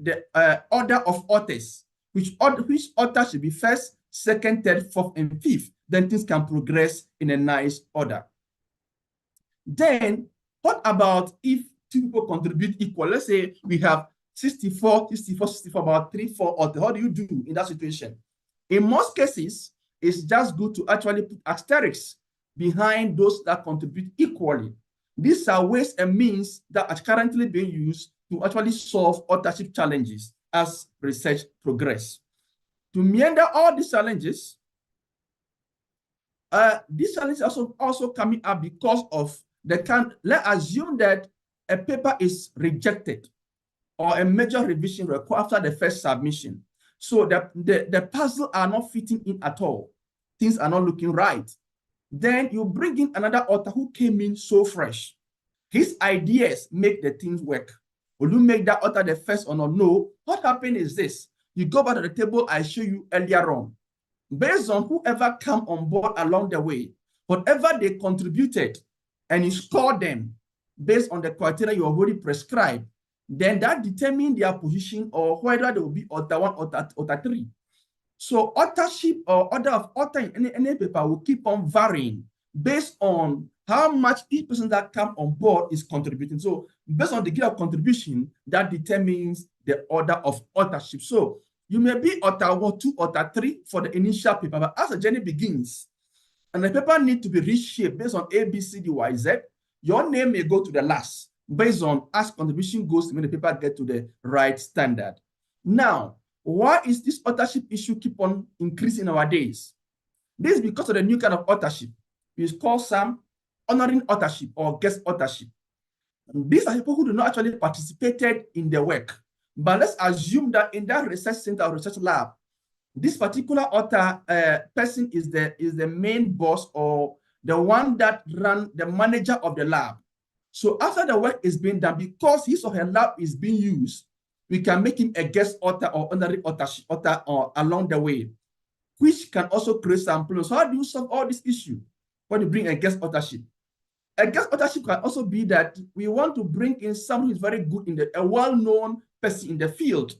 order of authors, which author should be first, second, third, fourth, and fifth. Then things can progress in a nice order. Then what about if 2 people contribute equal? Let's say we have 64, about 3, 4 authors. How do you do in that situation? In most cases, it's just good to actually put asterisks behind those that contribute equally. These are ways and means that are currently being used to actually solve authorship challenges as research progresses. To meander all these challenges also coming up because of let's assume that a paper is rejected or a major revision required after the first submission. So the puzzle are not fitting in at all. Things are not looking right. Then you bring in another author who came in so fresh. His ideas make the things work. Will you make that author the first or not? No. What happened is this. You go back to the table I showed you earlier on. Based on whoever come on board along the way, whatever they contributed, and you score them based on the criteria you already prescribed, then that determines their position or whether they will be author 1 or author 3. So authorship or order of author in any paper will keep on varying based on how much each person that come on board is contributing. So based on the degree of contribution, that determines the order of authorship. So you may be author 1, 2, author 3 for the initial paper, but as the journey begins, and the paper needs to be reshaped based on A, B, C, D, Y, Z, your name may go to the last based on as contribution goes when the paper get to the right standard. Now, why is this authorship issue keep on increasing nowadays? This is because of the new kind of authorship. We call some honoring authorship or guest authorship. These are people who do not actually participated in the work. But let's assume that in that research center or research lab, this particular author person is the main boss or the one that run the manager of the lab. So after the work is being done, because his or her lab is being used, we can make him a guest author or honorary author along the way, which can also create some problems. So how do you solve all this issue when you bring a guest authorship? A guest authorship can also be that we want to bring in someone who is very good a well-known person in the field.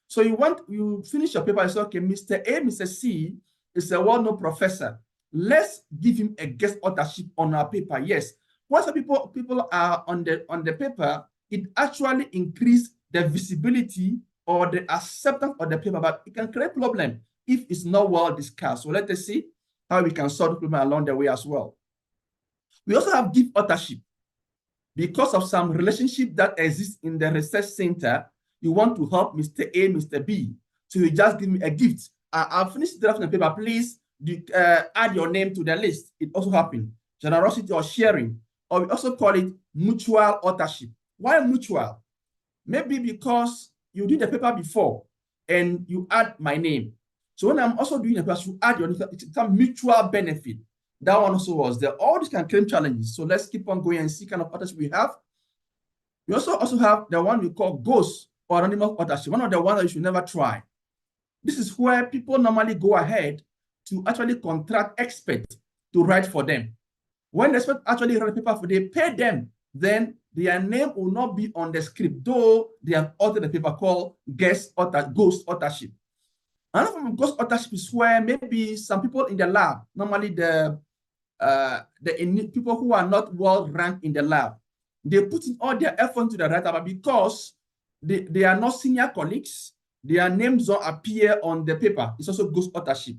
So you finish your paper and say, okay, Mr. A, Mr. C is a well-known professor. Let's give him a guest authorship on our paper. Yes. Once people are on the paper, it actually increases the visibility or the acceptance of the paper, but it can create a problem if it's not well discussed. So let us see how we can solve the problem along the way as well. We also have gift authorship. Because of some relationship that exists in the research center, you want to help Mr. A, Mr. B. So you just give me a gift. I'll finish drafting the paper. Please add your name to the list. It also happens. Generosity or sharing. or we also call it mutual authorship. Why mutual? Maybe because you did the paper before and you add my name. So when I'm also doing the paper, you add your name, it's some mutual benefit. That one also was there. All these can claim challenges. So let's keep on going and see kind of authorship we have. We also have the one we call ghost or anonymous authorship, one of the ones that you should never try. This is where people normally go ahead to actually contract experts to write for them. When the expert actually write a paper for they pay them, then their name will not be on the script, though they have authored a paper called ghost authorship. Another form of ghost authorship is where maybe some people in the lab, normally the people who are not well ranked in the lab, they put in all their effort into the writer, but because they are not senior colleagues, their names don't appear on the paper. It's also ghost authorship.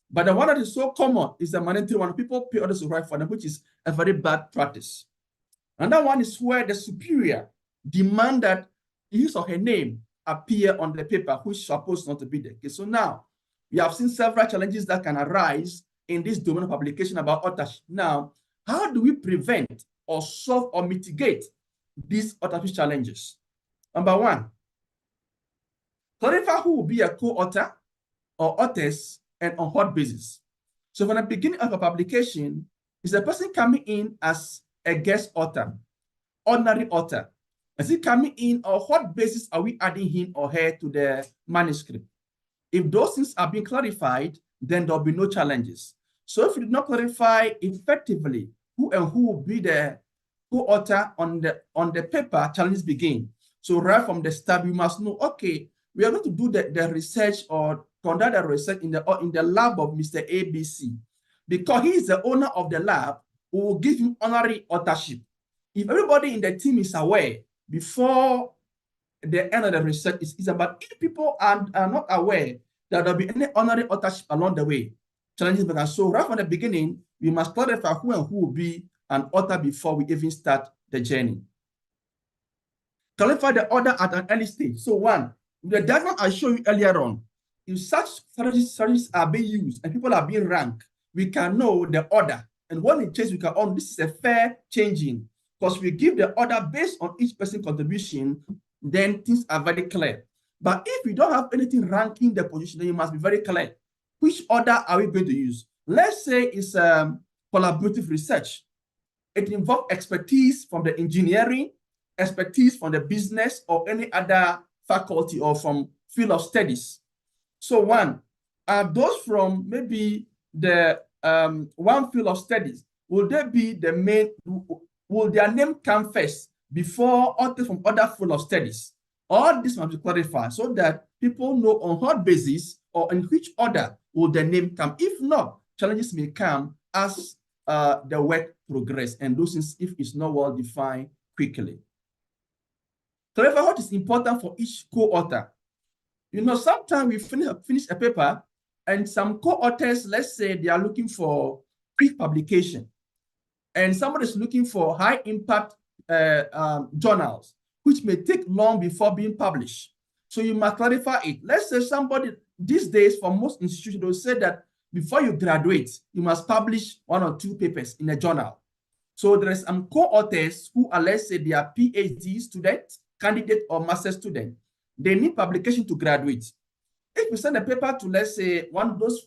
But the one that is so common is the mandatory one. People pay others to write for them, which is a very bad practice. Another one is where the superior demand that his or her name appear on the paper, which is supposed not to be the case. So now we have seen several challenges that can arise in this domain of publication about authorship. Now, how do we prevent or solve or mitigate these authorship challenges? Number one, clarify who will be a co-author or authors and on what basis. So from the beginning of a publication, is the person coming in as a guest author, ordinary author? Is he coming in, or what basis are we adding him or her to the manuscript? If those things are being clarified, then there'll be no challenges. So if we did not clarify effectively who will be the co-author on the paper, challenges begin. So right from the start, we must know, okay, we are going to do the research or conduct the research in the lab of Mr. ABC. Because he is the owner of the lab, we will give him honorary authorship. If everybody in the team is aware before the end of the research is about, if people are not aware that there'll be any honorary authorship along the way, challenges begin. So right from the beginning, we must clarify who will be an author before we even start the journey. Clarify the order at an early stage. So one, the diagram I showed you earlier on, if such strategies are being used and people are being ranked, we can know the order. And when it changes, we can own this is a fair changing, because we give the order based on each person's contribution, then things are very clear. But if we don't have anything ranking the position, then you must be very clear. Which order are we going to use? Let's say it's collaborative research. It involves expertise from the engineering, expertise from the business or any other faculty or from field of studies. So one, are those from maybe the one field of studies, will they be the main, will their name come first before authors from other field of studies? All this must be clarified so that people know on what basis or in which order will the name come. If not, challenges may come as the work progresses, and those things, if it's not well defined quickly. Clarify what is important for each co-author. You know, sometimes we finish a paper and some co-authors, let's say they are looking for quick publication, and somebody is looking for high impact journals, which may take long before being published. So you must clarify it. Let's say somebody, these days for most institutions, they'll say that before you graduate, you must publish 1 or 2 papers in a journal. So there are some co-authors who are, let's say they are PhD students, candidate or master student. They need publication to graduate. If we send a paper to, let's say,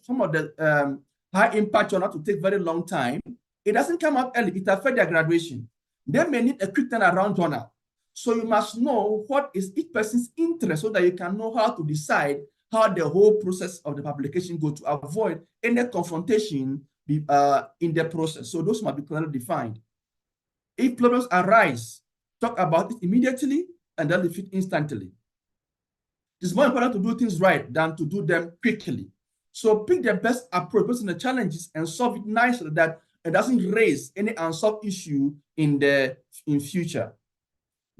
some of the high impact journal to take very long time, it doesn't come out early, it affects their graduation. They may need a quick turnaround journal. So you must know what is each person's interest so that you can know how to decide how the whole process of the publication goes to avoid any confrontation in the process. So those must be clearly defined. If problems arise, talk about it immediately and then defeat instantly. It's more important to do things right than to do them quickly. So pick the best approach based on the challenges and solve it nicely so that it doesn't raise any unsolved issue in future.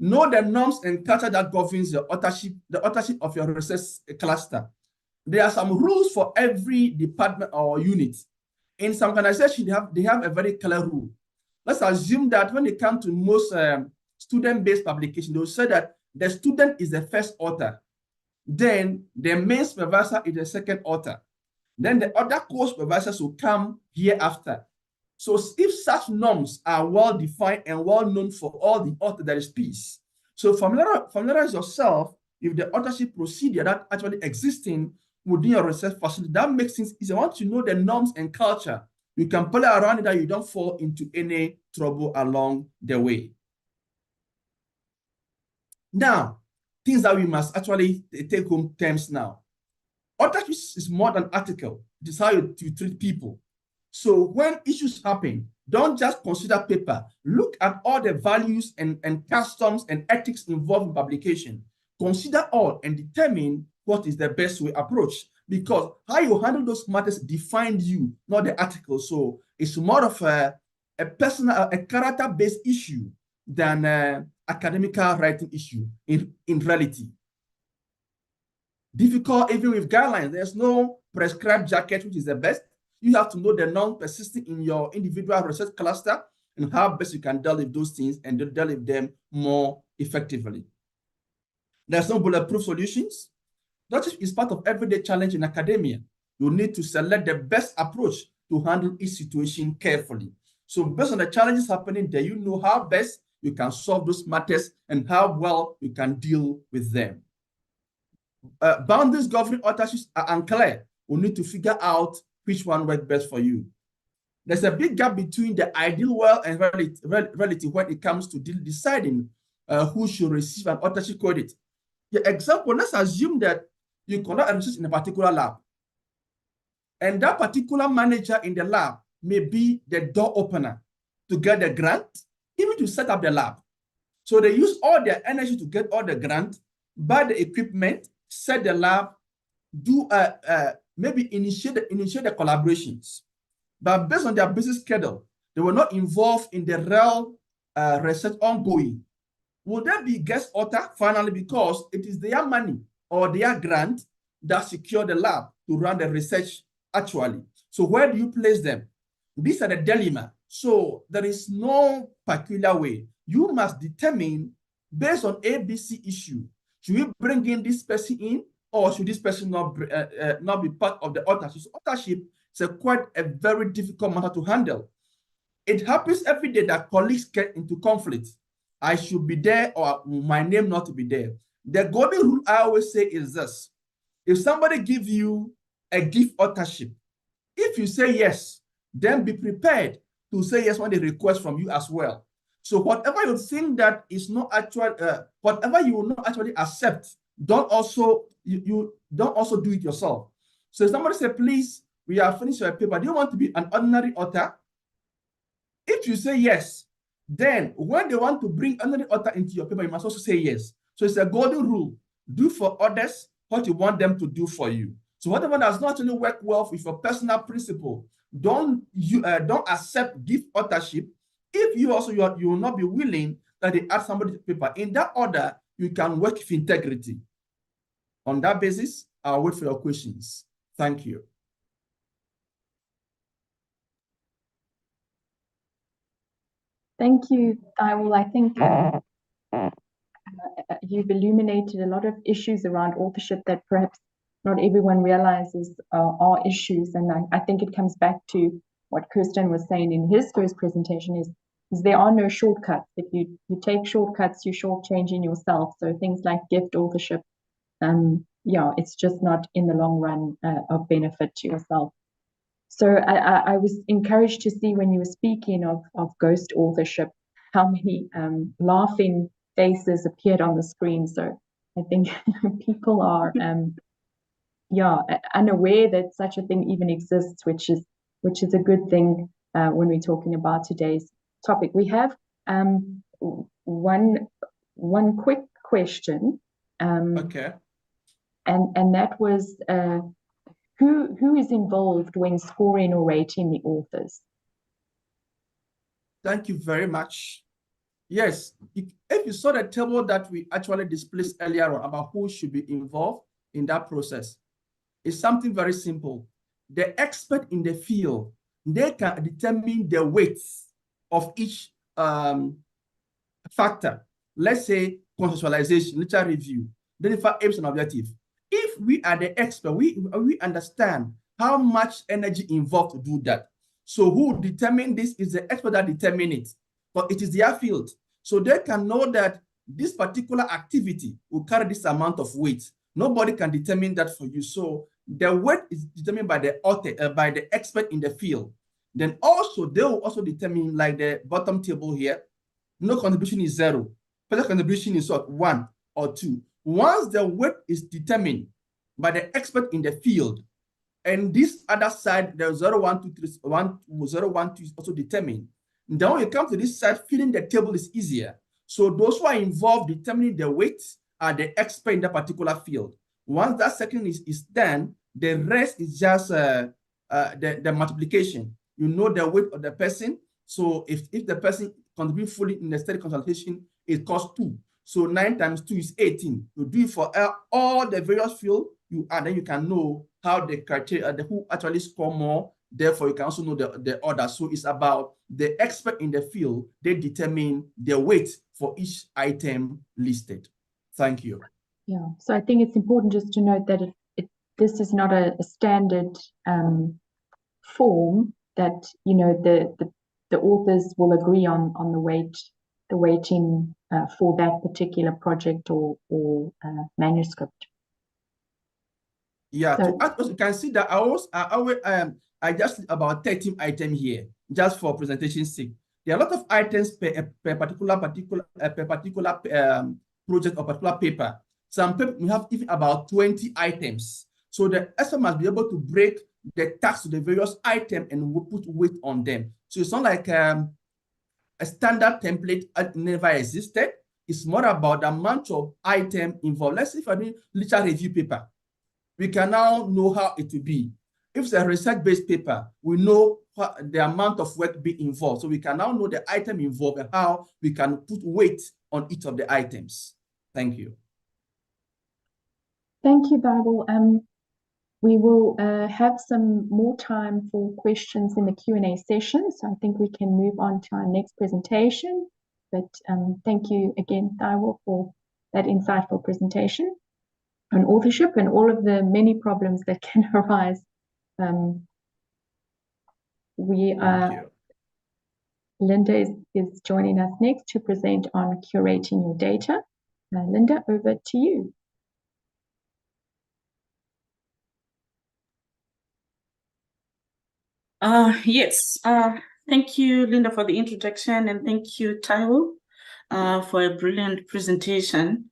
Know the norms and culture that governs the authorship of your research cluster. There are some rules for every department or unit. In some organizations, they have a very clear rule. Let's assume that when it comes to most student-based publication, they'll say that the student is the first author. Then the main supervisor is the second author. Then the other co-supervisors will come hereafter. So if such norms are well defined and well known for all the authors, there is peace. So familiarize yourself with the authorship procedure that actually existing within your research facility. That makes things easier. Once you know the norms and culture, you can play around it that you don't fall into any trouble along the way. Now, things that we must actually take home terms now. Authorship is more than article. It is how you treat people. So when issues happen, don't just consider paper. Look at all the values and customs and ethics involved in publication. Consider all and determine what is the best way approach, because how you handle those matters define you, not the article. So it's more of a personal, a character-based issue than an academical writing issue in reality. Difficult even with guidelines. There's no prescribed jacket, which is the best. You have to know the norm persisting in your individual research cluster and how best you can deal with those things and deal with them more effectively. There's no bulletproof solutions. That is part of everyday challenge in academia. You need to select the best approach to handle each situation carefully. So based on the challenges happening there, you know how best you can solve those matters and how well you can deal with them. Boundaries governing authorship are unclear. We need to figure out which one works best for you. There's a big gap between the ideal world and reality when it comes to deciding who should receive an authorship credit. The example, let's assume that you conduct a research in a particular lab, and that particular manager in the lab may be the door opener to get the grant, even to set up the lab. So they use all their energy to get all the grant, buy the equipment, set the lab, do maybe initiate the collaborations. But based on their business schedule, they were not involved in the real research ongoing. Will there be guest author finally, because it is their money or their grant that secure the lab to run the research actually? So where do you place them? These are the dilemma. So there is no peculiar way. You must determine based on ABC issue. Should we bring in this person in, or should this person not be part of the authorship? So authorship is quite a very difficult matter to handle. It happens every day that colleagues get into conflict. I should be there or my name not to be there. The golden rule I always say is this: if somebody gives you a gift authorship, if you say yes, then be prepared to say yes when they request from you as well. So whatever you think that is not actual, whatever you will not actually accept, don't also you don't also do it yourself. So if somebody say, please, we are finished your paper, do you want to be an ordinary author? If you say yes, then when they want to bring another author into your paper, you must also say yes. So it's a golden rule: do for others what you want them to do for you. So whatever does not actually work well with your personal principle, don't accept gift authorship. If you will not be willing that they add somebody to paper. In that order, you can work with integrity. On that basis, I'll wait for your questions. Thank you. Thank you, Thywill. I think you've illuminated a lot of issues around authorship that perhaps not everyone realizes are issues. And I think it comes back to what Kirstin was saying in his first presentation is there are no shortcuts. If you take shortcuts, you're shortchanging yourself. So things like gift authorship, yeah, it's just not in the long run of benefit to yourself. So I was encouraged to see when you were speaking of ghost authorship, how many laughing faces appeared on the screen. So I think people are unaware that such a thing even exists, which is a good thing when we're talking about today's topic. We have one quick question. Okay. And that was who is involved when scoring or rating the authors? Thank you very much. Yes, if you saw the table that we actually displayed earlier on about who should be involved in that process, it's something very simple. The expert in the field, they can determine the weights of each factor. Let's say contextualization, literature review, identify aims and objectives. If we are the expert, we understand how much energy involved to do that. So who determine this is the expert that determine it, but it is their field. So they can know that this particular activity will carry this amount of weight. Nobody can determine that for you. So the weight is determined by the author, by the expert in the field. Then also, they will also determine, like the bottom table here, no contribution is 0. Personal contribution is what, 1 or 2. Once the weight is determined by the expert in the field, and this other side, the 0, 1, 2, 3, 1, 0, 1, 2 is also determined. And then when you come to this side, filling the table is easier. So those who are involved determining the weight are the expert in that particular field. Once that second is done, the rest is just the multiplication. You know the weight of the person. So if the person contributes fully in the study consultation, it costs 2. So 9 times 2 is 18. You do it for all the various fields you add, then you can know how the criteria, who actually score more. Therefore, you can also know the order. So it's about the expert in the field. They determine the weight for each item listed. Thank you. Yeah, so I think it's important just to note that this is not a standard form that, you know, the authors will agree on the weighting for that particular project or manuscript. Yeah, So, you can see that I just about 13 items here, just for presentation sake. There are a lot of items per particular project or particular paper. Some paper we have even about 20 items. So the expert must be able to break the task to the various items and put weight on them. So it's not like a standard template never existed. It's more about the amount of item involved. Let's say if I do literature review paper, we can now know how it will be. If it's a research-based paper, we know the amount of work be involved. So we can now know the item involved and how we can put weight on each of the items. Thank you. thank you, Thywill. We will have some more time for questions in the Q&A session. So I think we can move on to our next presentation. But thank you again, Thywill, for that insightful presentation on authorship and all of the many problems that can arise. Lindah is joining us next to present on curating your data. Lindah, over to you. Yes, thank you, Lindah, for the introduction, and thank you, Thywill, for a brilliant presentation.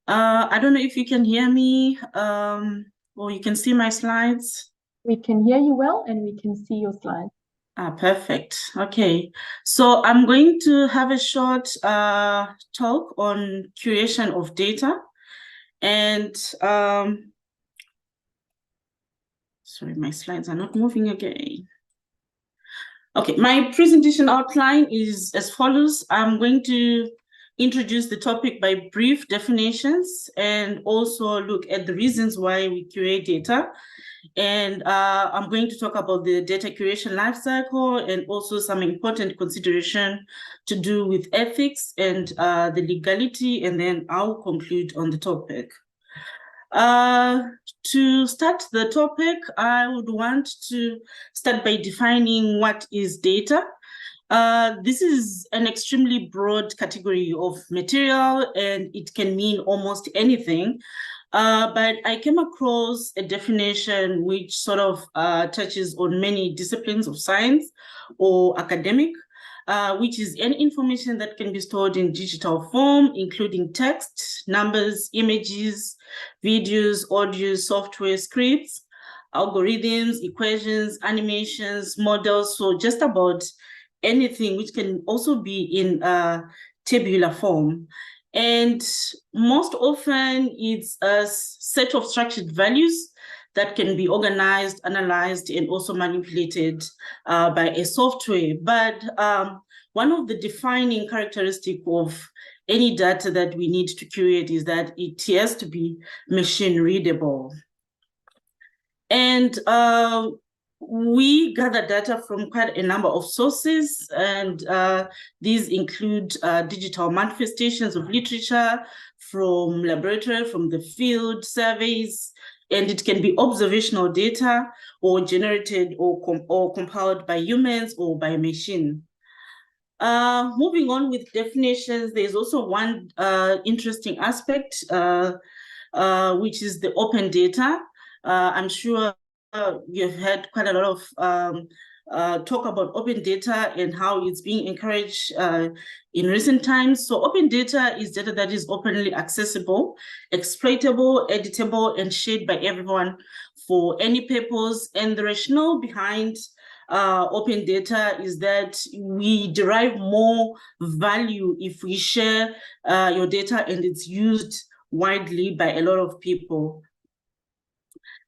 I don't know if you can hear me or you can see my slides. We can hear you well and we can see your slides. Perfect. Okay, so I'm going to have a short talk on curation of data. And sorry, my slides are not moving again. Okay, my presentation outline is as follows. I'm going to introduce the topic by brief definitions and also look at the reasons why we curate data. And I'm going to talk about the data curation lifecycle and also some important consideration to do with ethics and the legality, and then I'll conclude on the topic. To start the topic, I would want to start by defining what is data. This is an extremely broad category of material, and it can mean almost anything. But I came across a definition which sort of touches on many disciplines of science or academic, which is any information that can be stored in digital form, including text, numbers, images, videos, audio, software, scripts, algorithms, equations, animations, models. So just about anything which can also be in tabular form. And most often it's a set of structured values that can be organized, analyzed, and also manipulated by a software. But one of the defining characteristics of any data that we need to curate is that it has to be machine readable. And we gather data from quite a number of sources, and these include digital manifestations of literature from laboratory, from the field, surveys, and it can be observational data or generated or compiled by humans or by machine. Moving on with definitions, there's also one interesting aspect, which is the open data. I'm sure you've had quite a lot of talk about open data and how it's being encouraged in recent times. So open data is data that is openly accessible, exploitable, editable, and shared by everyone for any purpose. And the rationale behind open data is that we derive more value if we share your data and it's used widely by a lot of people.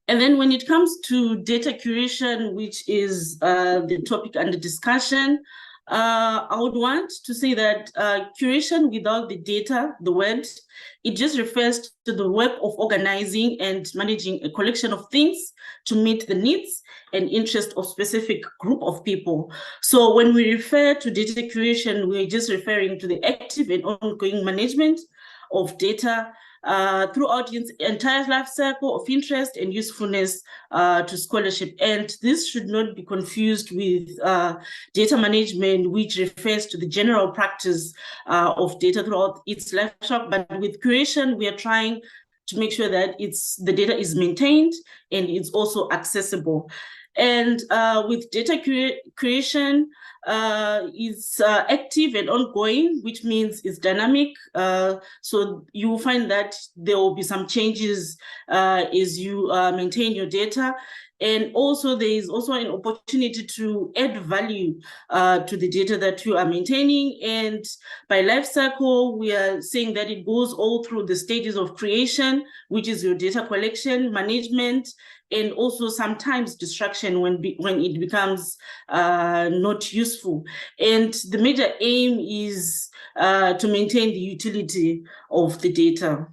And then when it comes to data curation, which is the topic under discussion, I would want to say that curation without the data, the word, it just refers to the work of organizing and managing a collection of things to meet the needs and interests of specific group of people. So when we refer to data curation, we're just referring to the active and ongoing management of data throughout its entire life cycle of interest and usefulness to scholarship. And this should not be confused with data management, which refers to the general practice of data throughout its life cycle. But with curation, we are trying to make sure that the data is maintained and it's also accessible. And with data creation, it's active and ongoing, which means it's dynamic. So you will find that there will be some changes as you maintain your data. And also there is also an opportunity to add value to the data that you are maintaining. And by life cycle, we are saying that it goes all through the stages of creation, which is your data collection, management, and also sometimes destruction when it becomes not useful. And the major aim is to maintain the utility of the data.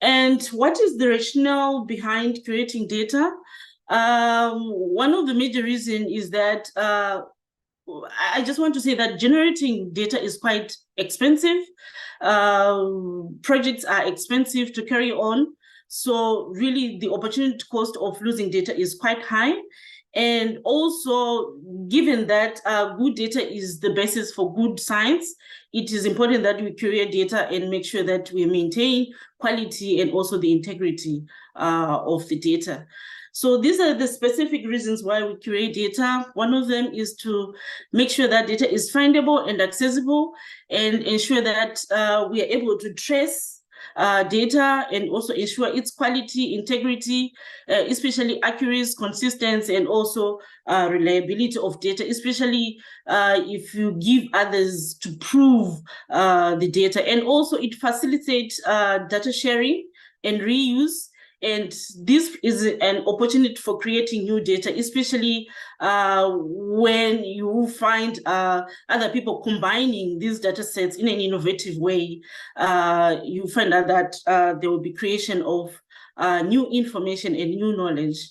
And what is the rationale behind creating data? One of the major reasons is that I just want to say that generating data is quite expensive. Projects are expensive to carry on. So really the opportunity cost of losing data is quite high. And also, given that good data is the basis for good science, it is important that we curate data and make sure that we maintain quality and also the integrity of the data. So these are the specific reasons why we curate data. One of them is to make sure that data is findable and accessible and ensure that we are able to trace data and also ensure its quality, integrity, especially accuracy, consistency, and also reliability of data, especially if you give others to prove the data. And also it facilitates data sharing and reuse. And this is an opportunity for creating new data, especially when you find other people combining these data sets in an innovative way. You find out that there will be creation of new information and new knowledge.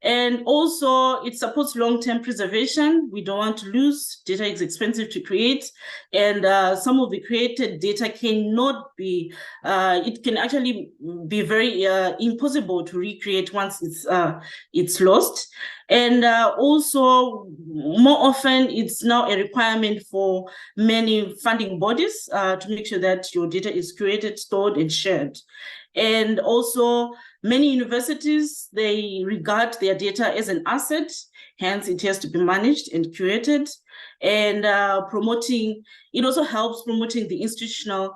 And also it supports long-term preservation. We don't want to lose. Data is expensive to create. And some of the created data cannot be, it can actually be very impossible to recreate once it's lost. And also more often it's now a requirement for many funding bodies to make sure that your data is created, stored, and shared. And also many universities, they regard their data as an asset, hence it has to be managed and curated. And it also helps promoting the institutional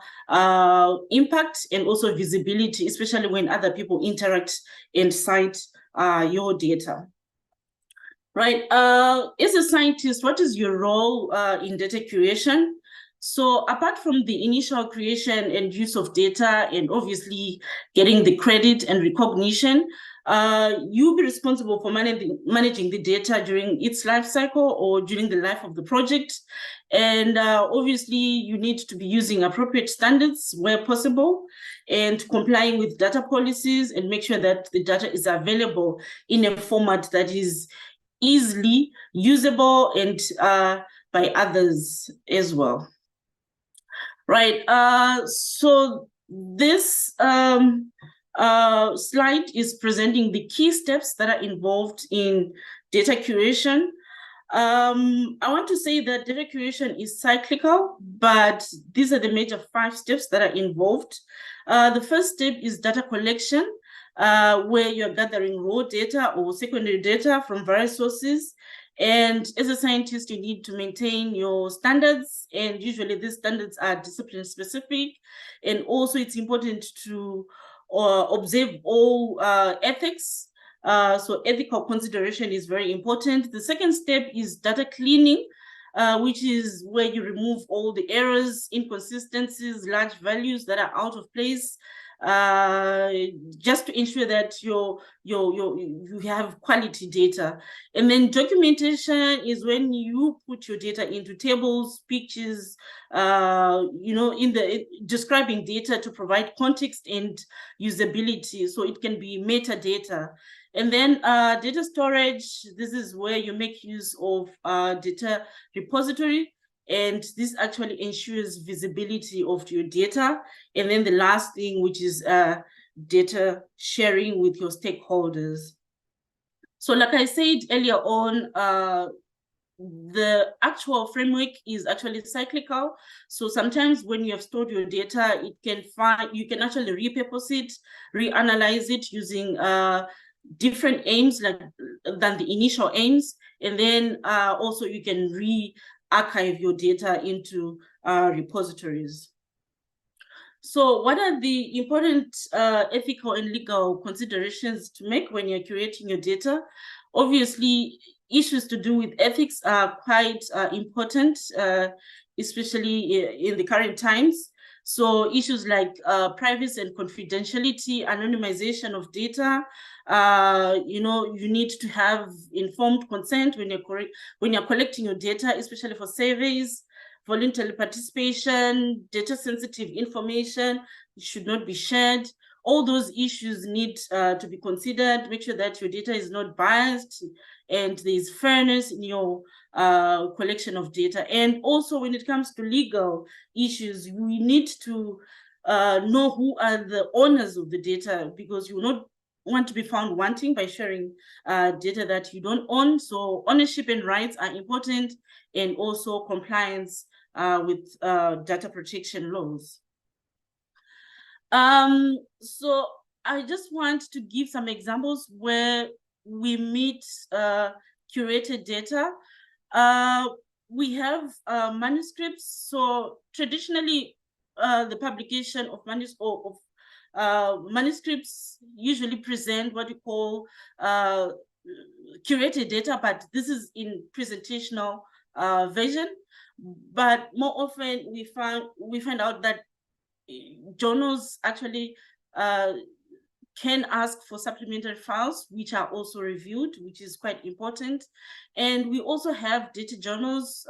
impact and also visibility, especially when other people interact and cite your data. Right, as a scientist, what is your role in data curation? So apart from the initial creation and use of data and obviously getting the credit and recognition, you'll be responsible for managing the data during its life cycle or during the life of the project. And obviously you need to be using appropriate standards where possible and complying with data policies and make sure that the data is available in a format that is easily usable and by others as well. Right, so this slide is presenting the key steps that are involved in data curation. I want to say that data curation is cyclical, but these are the major 5 steps that are involved. The first step is data collection, where you're gathering raw data or secondary data from various sources. And as a scientist, you need to maintain your standards, and usually these standards are discipline specific. And also it's important to observe all ethics. So ethical consideration is very important. The second step is data cleaning, which is where you remove all the errors, inconsistencies, large values that are out of place, just to ensure that you have quality data. And then documentation is when you put your data into tables, pictures, describing data to provide context and usability. So it can be metadata. And then data storage, this is where you make use of data repository, and this actually ensures visibility of your data. And then the last thing, which is data sharing with your stakeholders. So like I said earlier on, the actual framework is actually cyclical. So sometimes when you have stored your data, you can actually repurpose it, reanalyze it using different aims than the initial aims. And then also you can re-archive your data into repositories. So what are the important ethical and legal considerations to make when you're curating your data? Obviously, issues to do with ethics are quite important, especially in the current times. So issues like privacy and confidentiality, anonymization of data, you need to have informed consent when you're collecting your data, especially for surveys. Voluntary participation, data sensitive information should not be shared. All those issues need to be considered. Make sure that your data is not biased and there is fairness in your collection of data. And also when it comes to legal issues, we need to know who are the owners of the data, because you will not want to be found wanting by sharing data that you don't own. So ownership and rights are important, and also compliance with data protection laws. So I just want to give some examples where we meet curated data. We have manuscripts. So traditionally, the publication of manuscripts usually present what you call curated data, but this is in presentational version. But more often we find out that journals actually can ask for supplementary files, which are also reviewed, which is quite important. And we also have data journals.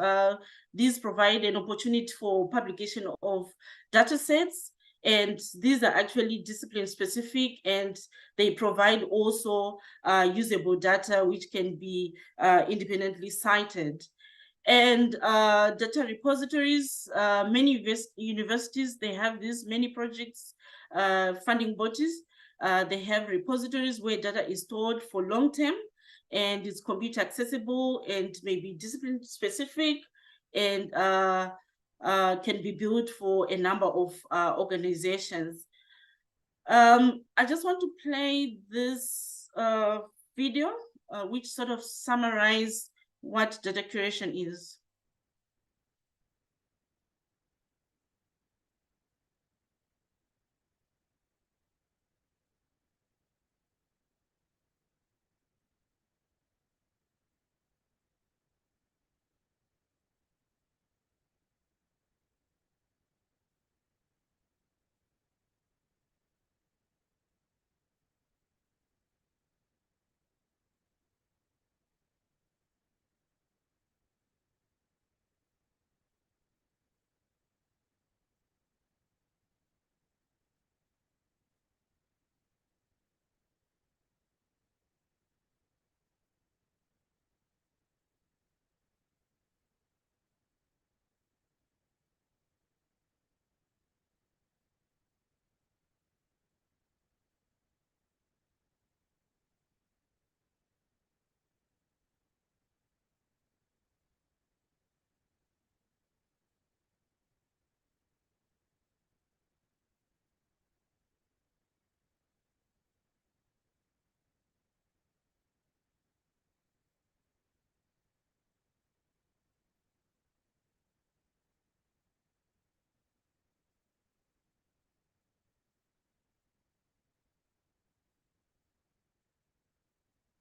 These provide an opportunity for publication of data sets, and these are actually discipline specific, and they provide also usable data which can be independently cited. And data repositories, many universities, they have these, many projects, funding bodies, they have repositories where data is stored for long term, and it's computer accessible and maybe discipline specific, and can be built for a number of organizations. I just want to play this video, which sort of summarizes what data curation is.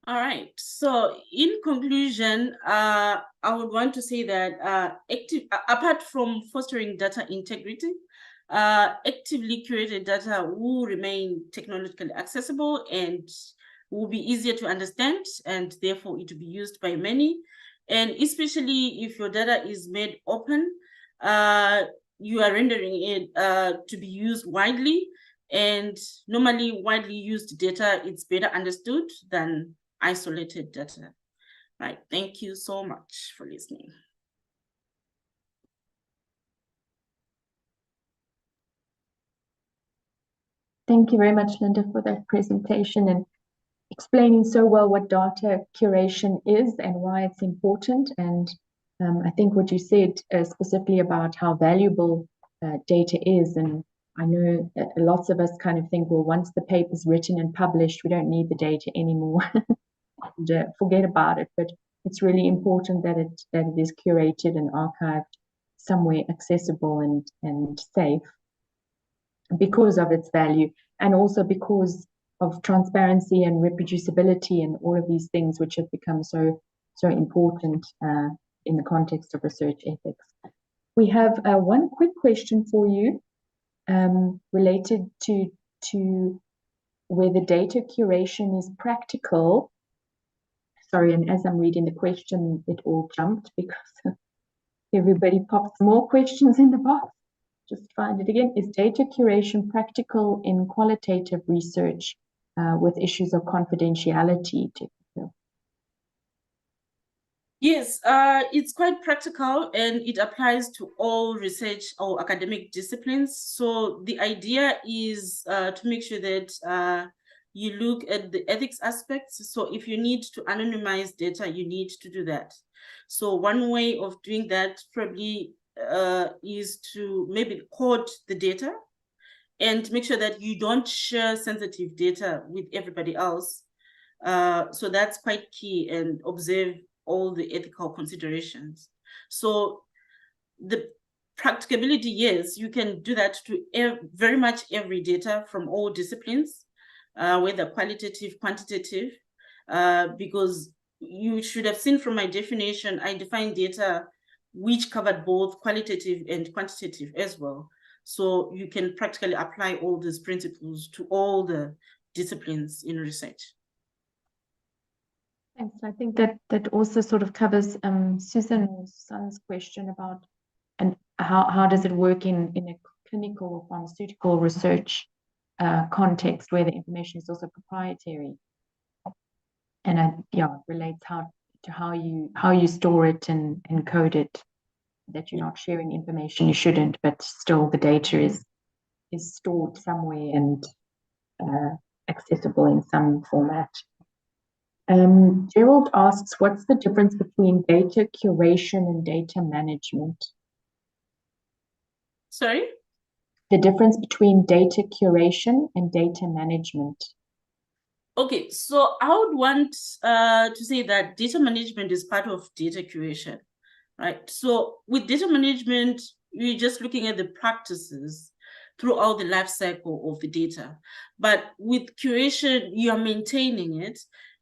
All right. So in conclusion, I would want to say that apart from fostering data integrity, actively curated data will remain technologically accessible and will be easier to understand, and therefore it will be used by many. And especially if your data is made open, you are rendering it to be used widely. And normally widely used data, it's better understood than isolated data. Right. Thank you so much for listening. Thank you very much, Lindah, for that presentation and explaining so well what data curation is and why it's important. And I think what you said specifically about how valuable data is, and I know that lots of us kind of think, well, once the paper's written and published, we don't need the data anymore. And, forget about it. But it's really important that it is curated and archived somewhere accessible and safe because of its value, and also because of transparency and reproducibility and all of these things which have become so important in the context of research ethics. We have one quick question for you related to whether data curation is practical. Sorry, and as I'm reading the question, it all jumped because everybody popped more questions in the box. Just find it again. Is data curation practical in qualitative research with issues of confidentiality? Yes, it's quite practical and it applies to all research or academic disciplines. So the idea is to make sure that you look at the ethics aspects. So if you need to anonymize data, you need to do that. So one way of doing that probably is to maybe code the data and make sure that you don't share sensitive data with everybody else. So that's quite key, and observe all the ethical considerations. So the practicability, yes, you can do that to very much every data from all disciplines, whether qualitative, quantitative, because you should have seen from my definition, I define data which covered both qualitative and quantitative as well. So you can practically apply all these principles to all the disciplines in research. Thanks. I think that also sort of covers Susan's question about and how does it work in a clinical or pharmaceutical research context where the information is also proprietary, and it relates to how you store it and encode it, that you're not sharing information you shouldn't, but still the data is stored somewhere and accessible in some format. Gerald asks, what's the difference between data curation and data management? Sorry? The difference between data curation and data management. Okay, so I would want to say that data management is part of data curation, right? So with data management, we're just looking at the practices throughout the life cycle of the data. But with curation, you are maintaining it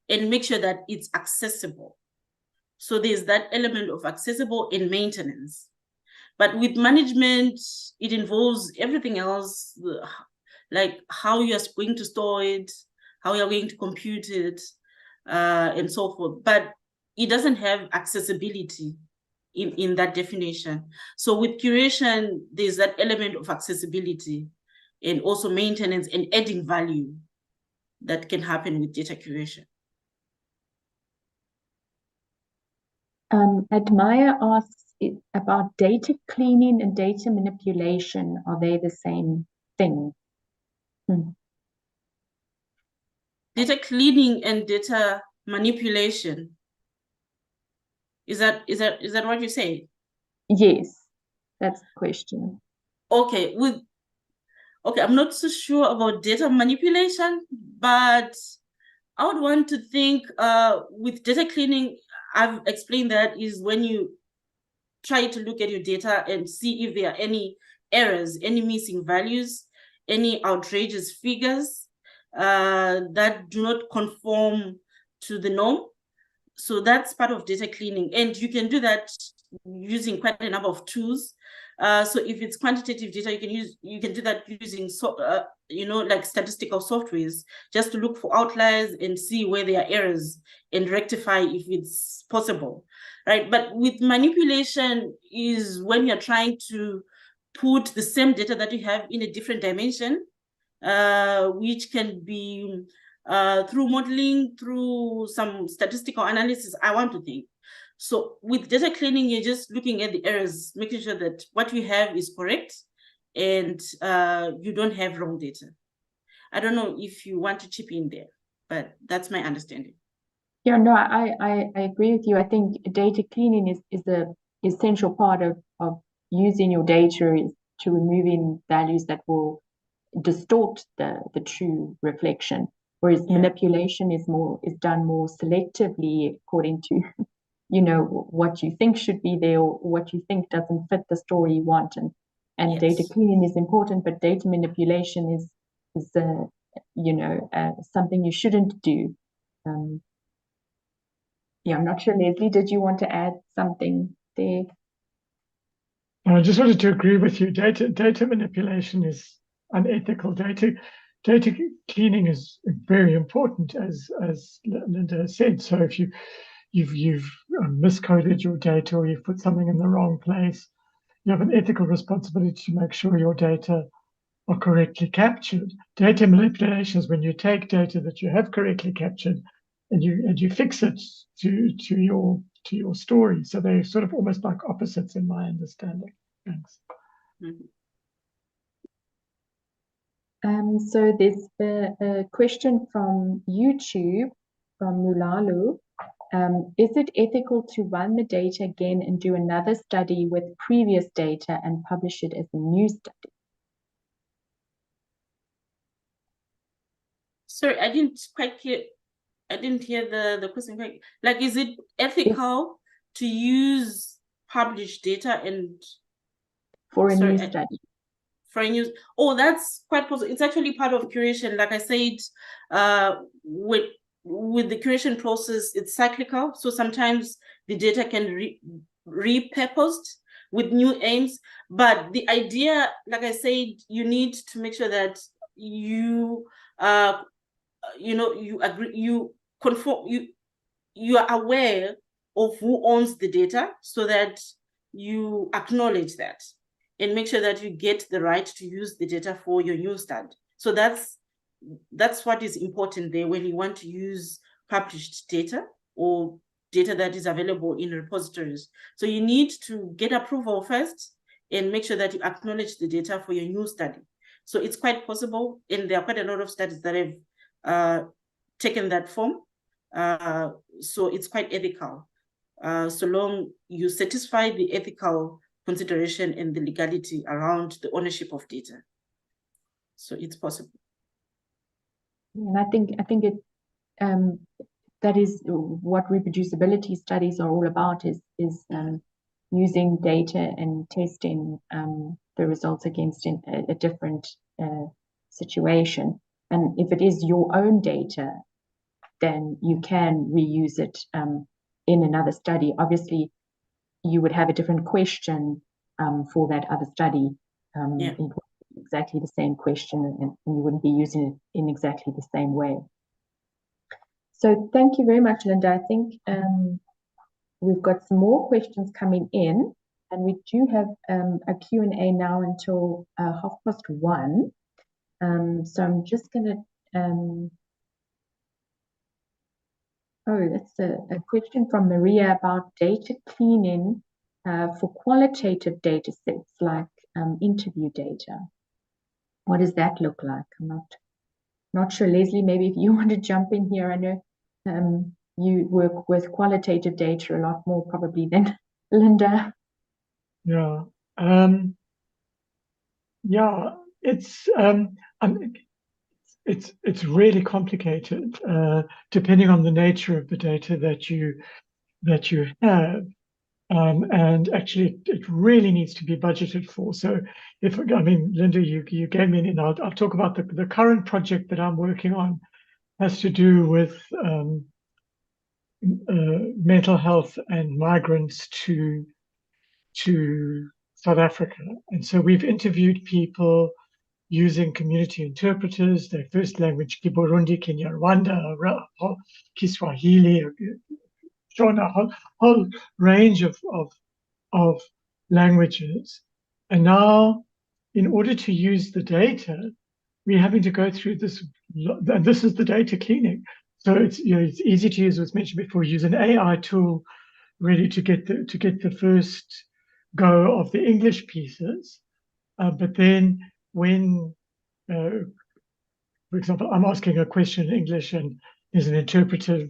and make sure that it's accessible. So there's that element of accessible and maintenance. But with management, it involves everything else, like how you're going to store it, how you're going to compute it, and so forth. But it doesn't have accessibility in that definition. So with curation, there's that element of accessibility and also maintenance and adding value that can happen with data curation. Admire asks about data cleaning and data manipulation. Are they the same thing? Data cleaning and data manipulation. Is that what you say? Yes, that's the question. Okay, I'm not so sure about data manipulation, but I would want to think with data cleaning, I've explained that is when you try to look at your data and see if there are any errors, any missing values, any outrageous figures that do not conform to the norm. So that's part of data cleaning. And you can do that using quite a number of tools. So if it's quantitative data, you can do that using like statistical softwares, just to look for outliers and see where there are errors and rectify if it's possible, right? But with manipulation is when you're trying to put the same data that you have in a different dimension, which can be through modeling, through some statistical analysis, I want to think. So with data cleaning, you're just looking at the errors, making sure that what you have is correct and you don't have wrong data. I don't know if you want to chip in there, but that's my understanding. Yeah, no, I agree with you. I think data cleaning is the essential part of using your data, is to removing values that will distort the true reflection, whereas manipulation is done more selectively according to what you think should be there or what you think doesn't fit the story you want. And data cleaning is important, but data manipulation is something you shouldn't do. I'm not sure, Leslie, did you want to add something there? I just wanted to agree with you. Data manipulation is unethical. Data cleaning is very important, as Lindah said. So if you've miscoded your data, or you've put something in the wrong place, you have an ethical responsibility to make sure your data are correctly captured. Data manipulation is when you take data that you have correctly captured and you fix it to your story. So they're sort of almost like opposites in my understanding. Thanks. So there's a question from YouTube from Mulalu. Is it ethical to run the data again and do another study with previous data and publish it as a new study? Sorry, I didn't hear the question quite. Like, is it ethical to use published data and for a new study? For a new, that's quite possible. It's actually part of curation. Like I said, with the curation process, it's cyclical. So sometimes the data can repurposed with new aims. But the idea, like I said, you need to make sure that you you agree, you conform, you are aware of who owns the data, so that you acknowledge that and make sure that you get the right to use the data for your new study. So that's what is important there when you want to use published data or data that is available in repositories. So you need to get approval first and make sure that you acknowledge the data for your new study. So it's quite possible, and there are quite a lot of studies that have taken that form. So it's quite ethical, so long you satisfy the ethical consideration and the legality around the ownership of data. So it's possible. And I think it that is what reproducibility studies are all about, is using data and testing the results against a different situation. And if it is your own data, then you can reuse it in another study. Obviously, you would have a different question for that other study. It would be exactly the same question, and you wouldn't be using it in exactly the same way. So thank you very much, Lindah. I think we've got some more questions coming in, and we do have a Q&A now until 1:30. So I'm just going to... that's a question from Maria about data cleaning for qualitative data sets, like interview data. What does that look like? I'm not sure. Leslie, maybe if you want to jump in here. I know you work with qualitative data a lot more probably than Lindah. Yeah. It's really complicated, depending on the nature of the data that you have, and actually it really needs to be budgeted for. So Lindah, you gave me an, I'll talk about the current project that I'm working on. Has to do with mental health and migrants to South Africa. And so we've interviewed people using community interpreters, their first language, Kiburundi, Kinyarwanda, Kiswahili, Shona, a whole range of languages. And now, in order to use the data, we're having to go through this, and this is the data cleaning. So it's, you know, it's easy to use, as mentioned before, use an AI tool really to get the first go of the English pieces. But then when, for example, I'm asking a question in English and there's an interpreter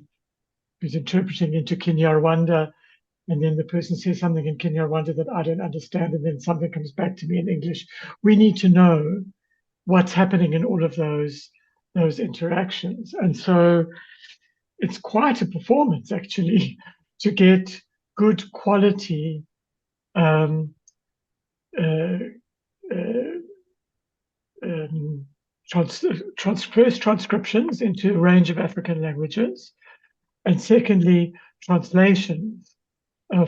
who's interpreting into Kinyarwanda, and then the person says something in Kinyarwanda that I don't understand, and then something comes back to me in English. We need to know what's happening in all of those interactions. And so it's quite a performance, actually, to get good quality transcriptions into a range of African languages, and secondly, translations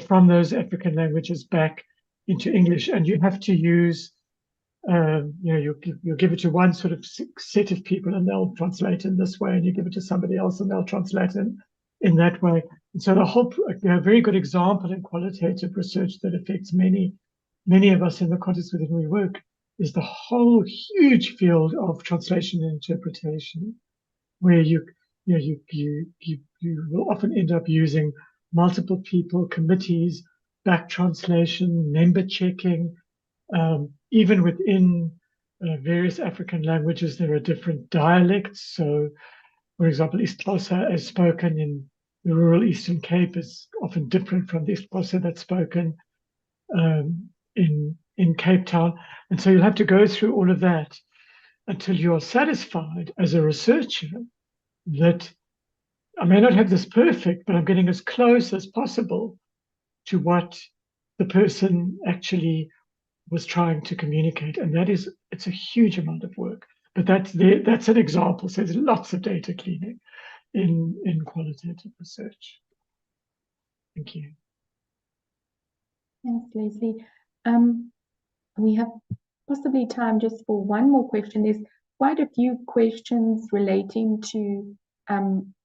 from those African languages back into English. And you have to use, you give it to one sort of set of people and they'll translate in this way, and you give it to somebody else and they'll translate in that way. And so the whole, a very good example in qualitative research that affects many of us in the context within we work is the whole huge field of translation and interpretation, where you will often end up using multiple people, committees, back translation, member checking. Even within various African languages, there are different dialects. So, for example, isiXhosa as spoken in the rural Eastern Cape is often different from the isiXhosa that's spoken in Cape Town. And so you'll have to go through all of that until you're satisfied as a researcher that I may not have this perfect, but I'm getting as close as possible to what the person actually was trying to communicate. And it's a huge amount of work, but that's an example. So there's lots of data cleaning in qualitative research. Thank you. Thanks, Leslie. We have possibly time just for one more question. There's quite a few questions relating to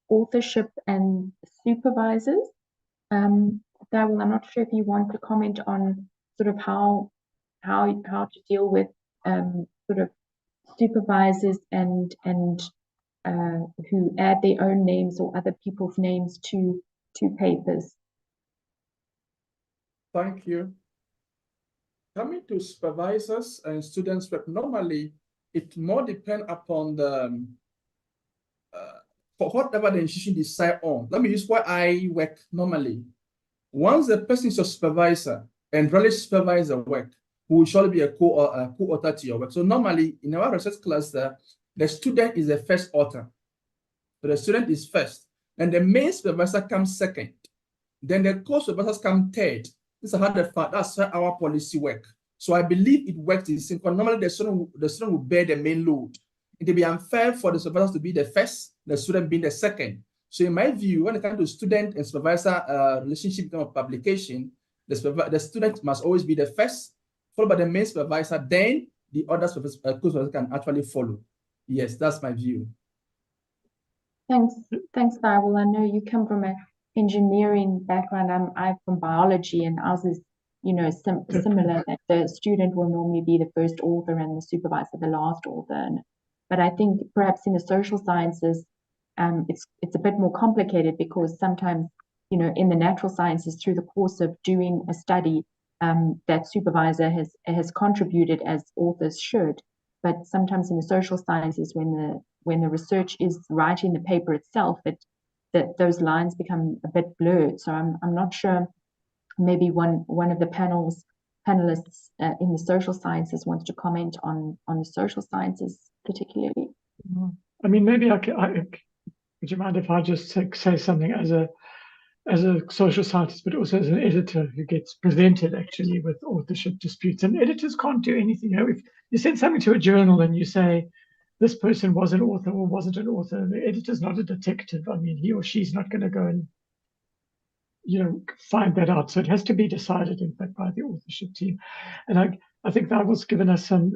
authorship and supervisors. Thywill, I'm not sure if you want to comment on sort of how to deal with sort of supervisors and who add their own names or other people's names to papers. Thank you. Coming to supervisors and students work, normally it more depends upon the for whatever the institution decide on. Let me use where I work normally. Once the person is a supervisor and really supervisor work, who will surely be a co-author to your work. So normally in our research cluster, the student is the first author. So the student is first, and the main supervisor comes second. Then the co-supervisors come third. This is how that's how our policy work. So I believe it works the same. Normally the student will bear the main load. It will be unfair for the supervisors to be the first, the student being the second. So in my view, when it comes to student and supervisor relationship in terms of publication, the student must always be the first, followed by the main supervisor, then the other co-supervisors can actually follow. Yes, that's my view. Thanks, Thywill. I know you come from an engineering background. I'm from biology, and ours is, similar, that the student will normally be the first author and the supervisor the last author. But I think perhaps in the social sciences, it's a bit more complicated, because sometimes, in the natural sciences, through the course of doing a study, that supervisor has contributed as authors should. But sometimes in the social sciences, when the research is writing the paper itself, that those lines become a bit blurred. So I'm not sure. Maybe one of the panelists in the social sciences wants to comment on the social sciences particularly. I mean, maybe would you mind if I just say something as a social scientist, but also as an editor who gets presented actually with authorship disputes? And editors can't do anything. If you send something to a journal and you say this person was an author or wasn't an author, the editor's not a detective. I mean, he or she's not going to go and find that out. So it has to be decided, in fact, by the authorship team. And I think that was given us some,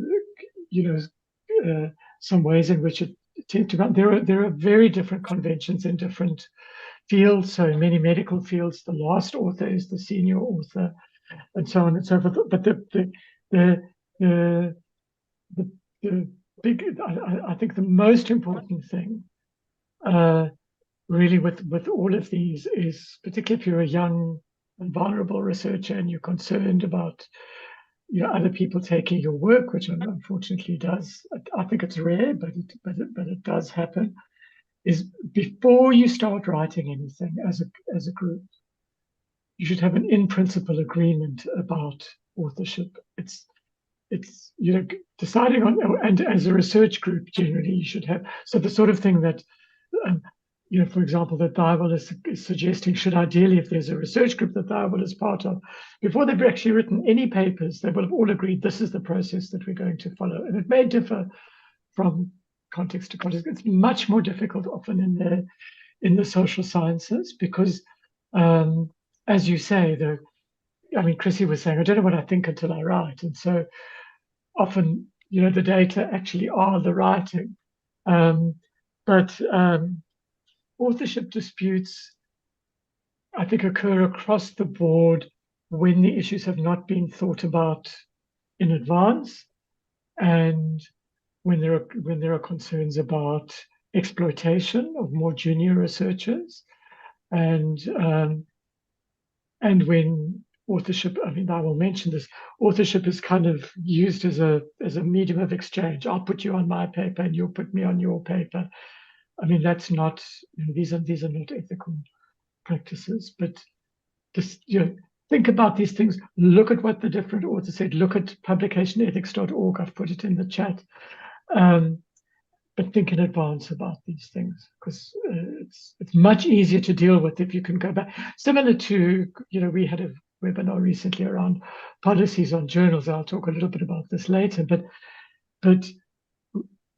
some ways in which it tends to go. There are very different conventions in different fields. So in many medical fields, the last author is the senior author, and so on and so forth. But the big, I think the most important thing, really, with all of these is, particularly if you're a young and vulnerable researcher and you're concerned about other people taking your work, which unfortunately does. I think it's rare, but it does happen. Is before you start writing anything as a group, you should have an in-principle agreement about authorship. It's deciding on, and as a research group, generally you should have, so the sort of thing that for example, that Thywill is suggesting should ideally, if there's a research group that Thywill is part of, before they've actually written any papers, they will have all agreed this is the process that we're going to follow. And it may differ from context to context. It's much more difficult often in the social sciences because, as you say, Chrissie was saying, I don't know what I think until I write. And so often, the data actually are the writing. But authorship disputes, I think, occur across the board when the issues have not been thought about in advance, and when there are concerns about exploitation of more junior researchers, and when authorship, I will mention this, authorship is kind of used as a medium of exchange. I'll put you on my paper and you'll put me on your paper. That's not, these are not ethical practices, but just, think about these things. Look at what the different authors said. Look at publicationethics.org. I've put it in the chat. But think in advance about these things, because it's much easier to deal with if you can go back. Similar to, we had a webinar recently around policies on journals. I'll talk a little bit about this later, but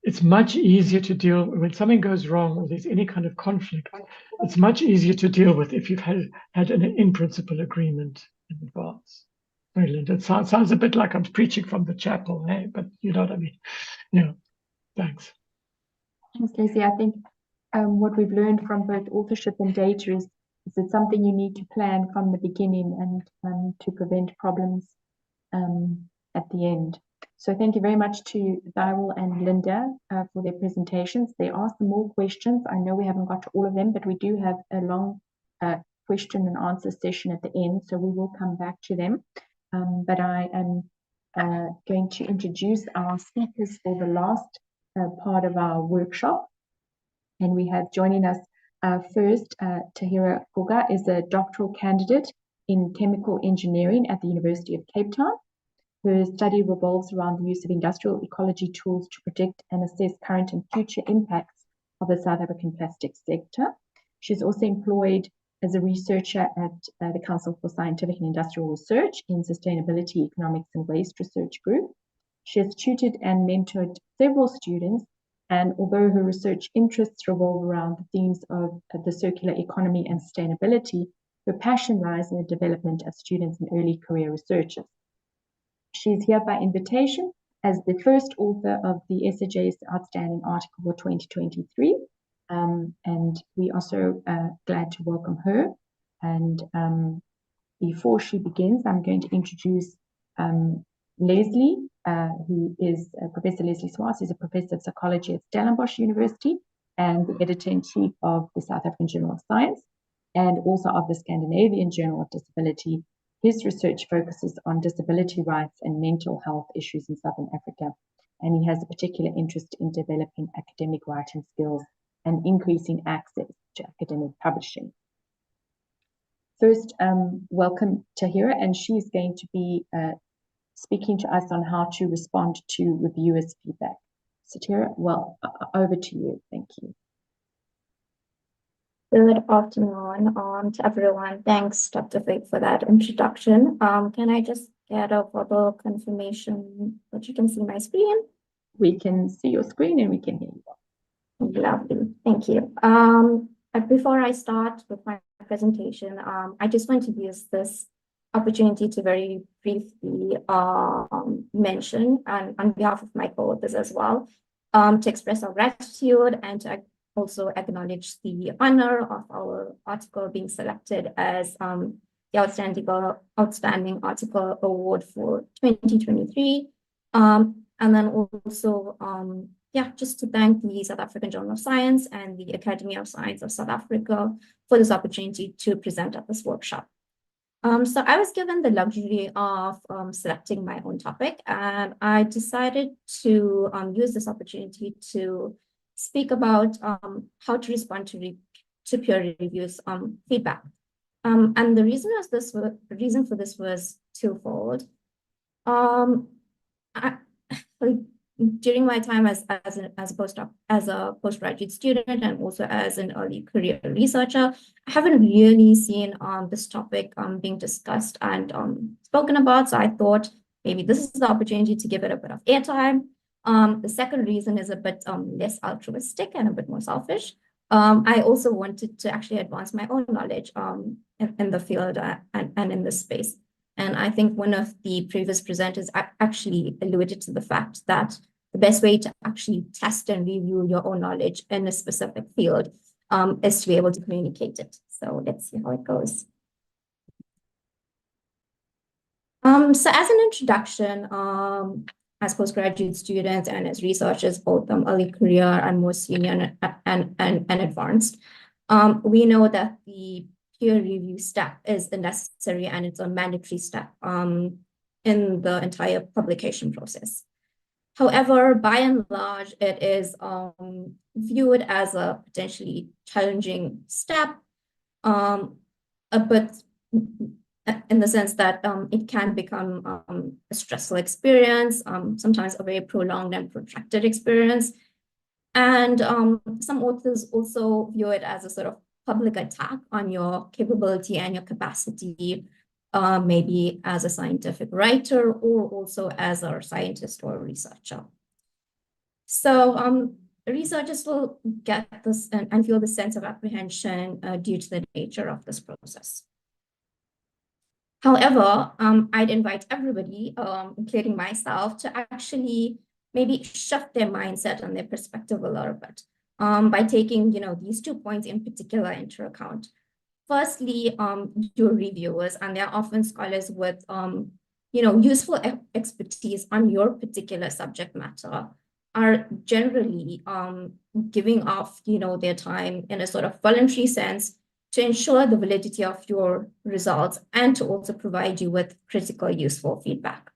it's much easier to deal when something goes wrong or there's any kind of conflict. It's much easier to deal with if you've had an in-principle agreement in advance. Sorry, Lindah, it sounds a bit like I'm preaching from the chapel, hey? But you know what I mean. Thanks. Thanks, Casey. I think what we've learned from both authorship and data is it's something you need to plan from the beginning and to prevent problems at the end. So thank you very much to Thywill and Lindah for their presentations. There are some more questions. I know we haven't got to all of them, but we do have a long question and answer session at the end, so we will come back to them. But I am going to introduce our speakers for the last part of our workshop. And we have joining us first, Taahira Goga is a doctoral candidate in chemical engineering at the University of Cape Town. Her study revolves around the use of industrial ecology tools to predict and assess current and future impacts of the South African plastics sector. She's also employed as a researcher at the Council for Scientific and Industrial Research in Sustainability, Economics and Waste Research Group. She has tutored and mentored several students, and although her research interests revolve around the themes of the circular economy and sustainability, her passion lies in the development of students and early career researchers. She's here by invitation as the first author of the SAJS Outstanding Article for 2023. And we are so glad to welcome her. And before she begins, I'm going to introduce Leslie, who is Professor Leslie Swartz, is a professor of psychology at Stellenbosch University and the editor-in-chief of the South African Journal of Science and also of the Scandinavian Journal of Disability. His research focuses on disability rights and mental health issues in Southern Africa, and he has a particular interest in developing academic writing skills and increasing access to academic publishing. First, welcome Taahira, and she's going to be speaking to us on how to respond to reviewers' feedback. So Taahira, well, over to you. Thank you. Good afternoon to everyone. Thanks, Dr. Vic, for that introduction. Can I just get a verbal confirmation that you can see my screen? We can see your screen and we can hear you. Lovely, thank you. Before I start with my presentation, I just want to use this opportunity to very briefly mention, and on behalf of my co-authors as well, to express our gratitude and to also acknowledge the honor of our article being selected as the Outstanding Article Award for 2023. And then also, just to thank the South African Journal of Science and the Academy of Science of South Africa for this opportunity to present at this workshop. So I was given the luxury of selecting my own topic, and I decided to use this opportunity to speak about how to respond to peer reviews feedback. And the reason for this was twofold. During my time as a postgraduate student and also as an early career researcher, I haven't really seen this topic being discussed and spoken about. So I thought maybe this is the opportunity to give it a bit of airtime. The second reason is a bit less altruistic and a bit more selfish. I also wanted to actually advance my own knowledge in the field and in this space. And I think one of the previous presenters actually alluded to the fact that the best way to actually test and review your own knowledge in a specific field is to be able to communicate it. So let's see how it goes. So as an introduction, as postgraduate students and as researchers, both early career and more senior and advanced, we know that the peer review step is a necessary and it's a mandatory step in the entire publication process. However, by and large, it is viewed as a potentially challenging step, but in the sense that it can become a stressful experience, sometimes a very prolonged and protracted experience. And some authors also view it as a sort of public attack on your capability and your capacity, maybe as a scientific writer or also as a scientist or a researcher. So researchers will get this and feel the sense of apprehension due to the nature of this process. However, I'd invite everybody, including myself, to actually maybe shift their mindset and their perspective a little bit by taking, these 2 points in particular into account. Firstly, your reviewers, and they're often scholars with, useful expertise on your particular subject matter, are generally giving off, their time in a sort of voluntary sense to ensure the validity of your results and to also provide you with critical, useful feedback.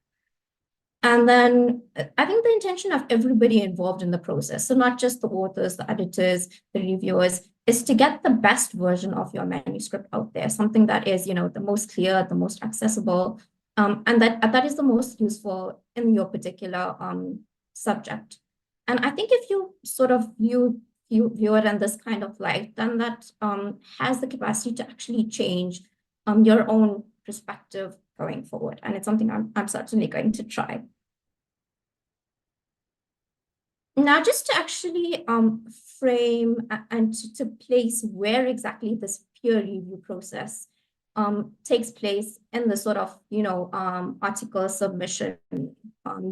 And then I think the intention of everybody involved in the process, so not just the authors, the editors, the reviewers, is to get the best version of your manuscript out there, something that is, the most clear, the most accessible, and that is the most useful in your particular subject. And I think if you sort of view it in this kind of light, then that has the capacity to actually change your own perspective going forward. And it's something I'm certainly going to try. Now, just to actually frame and to place where exactly this peer review process takes place in the sort of, article submission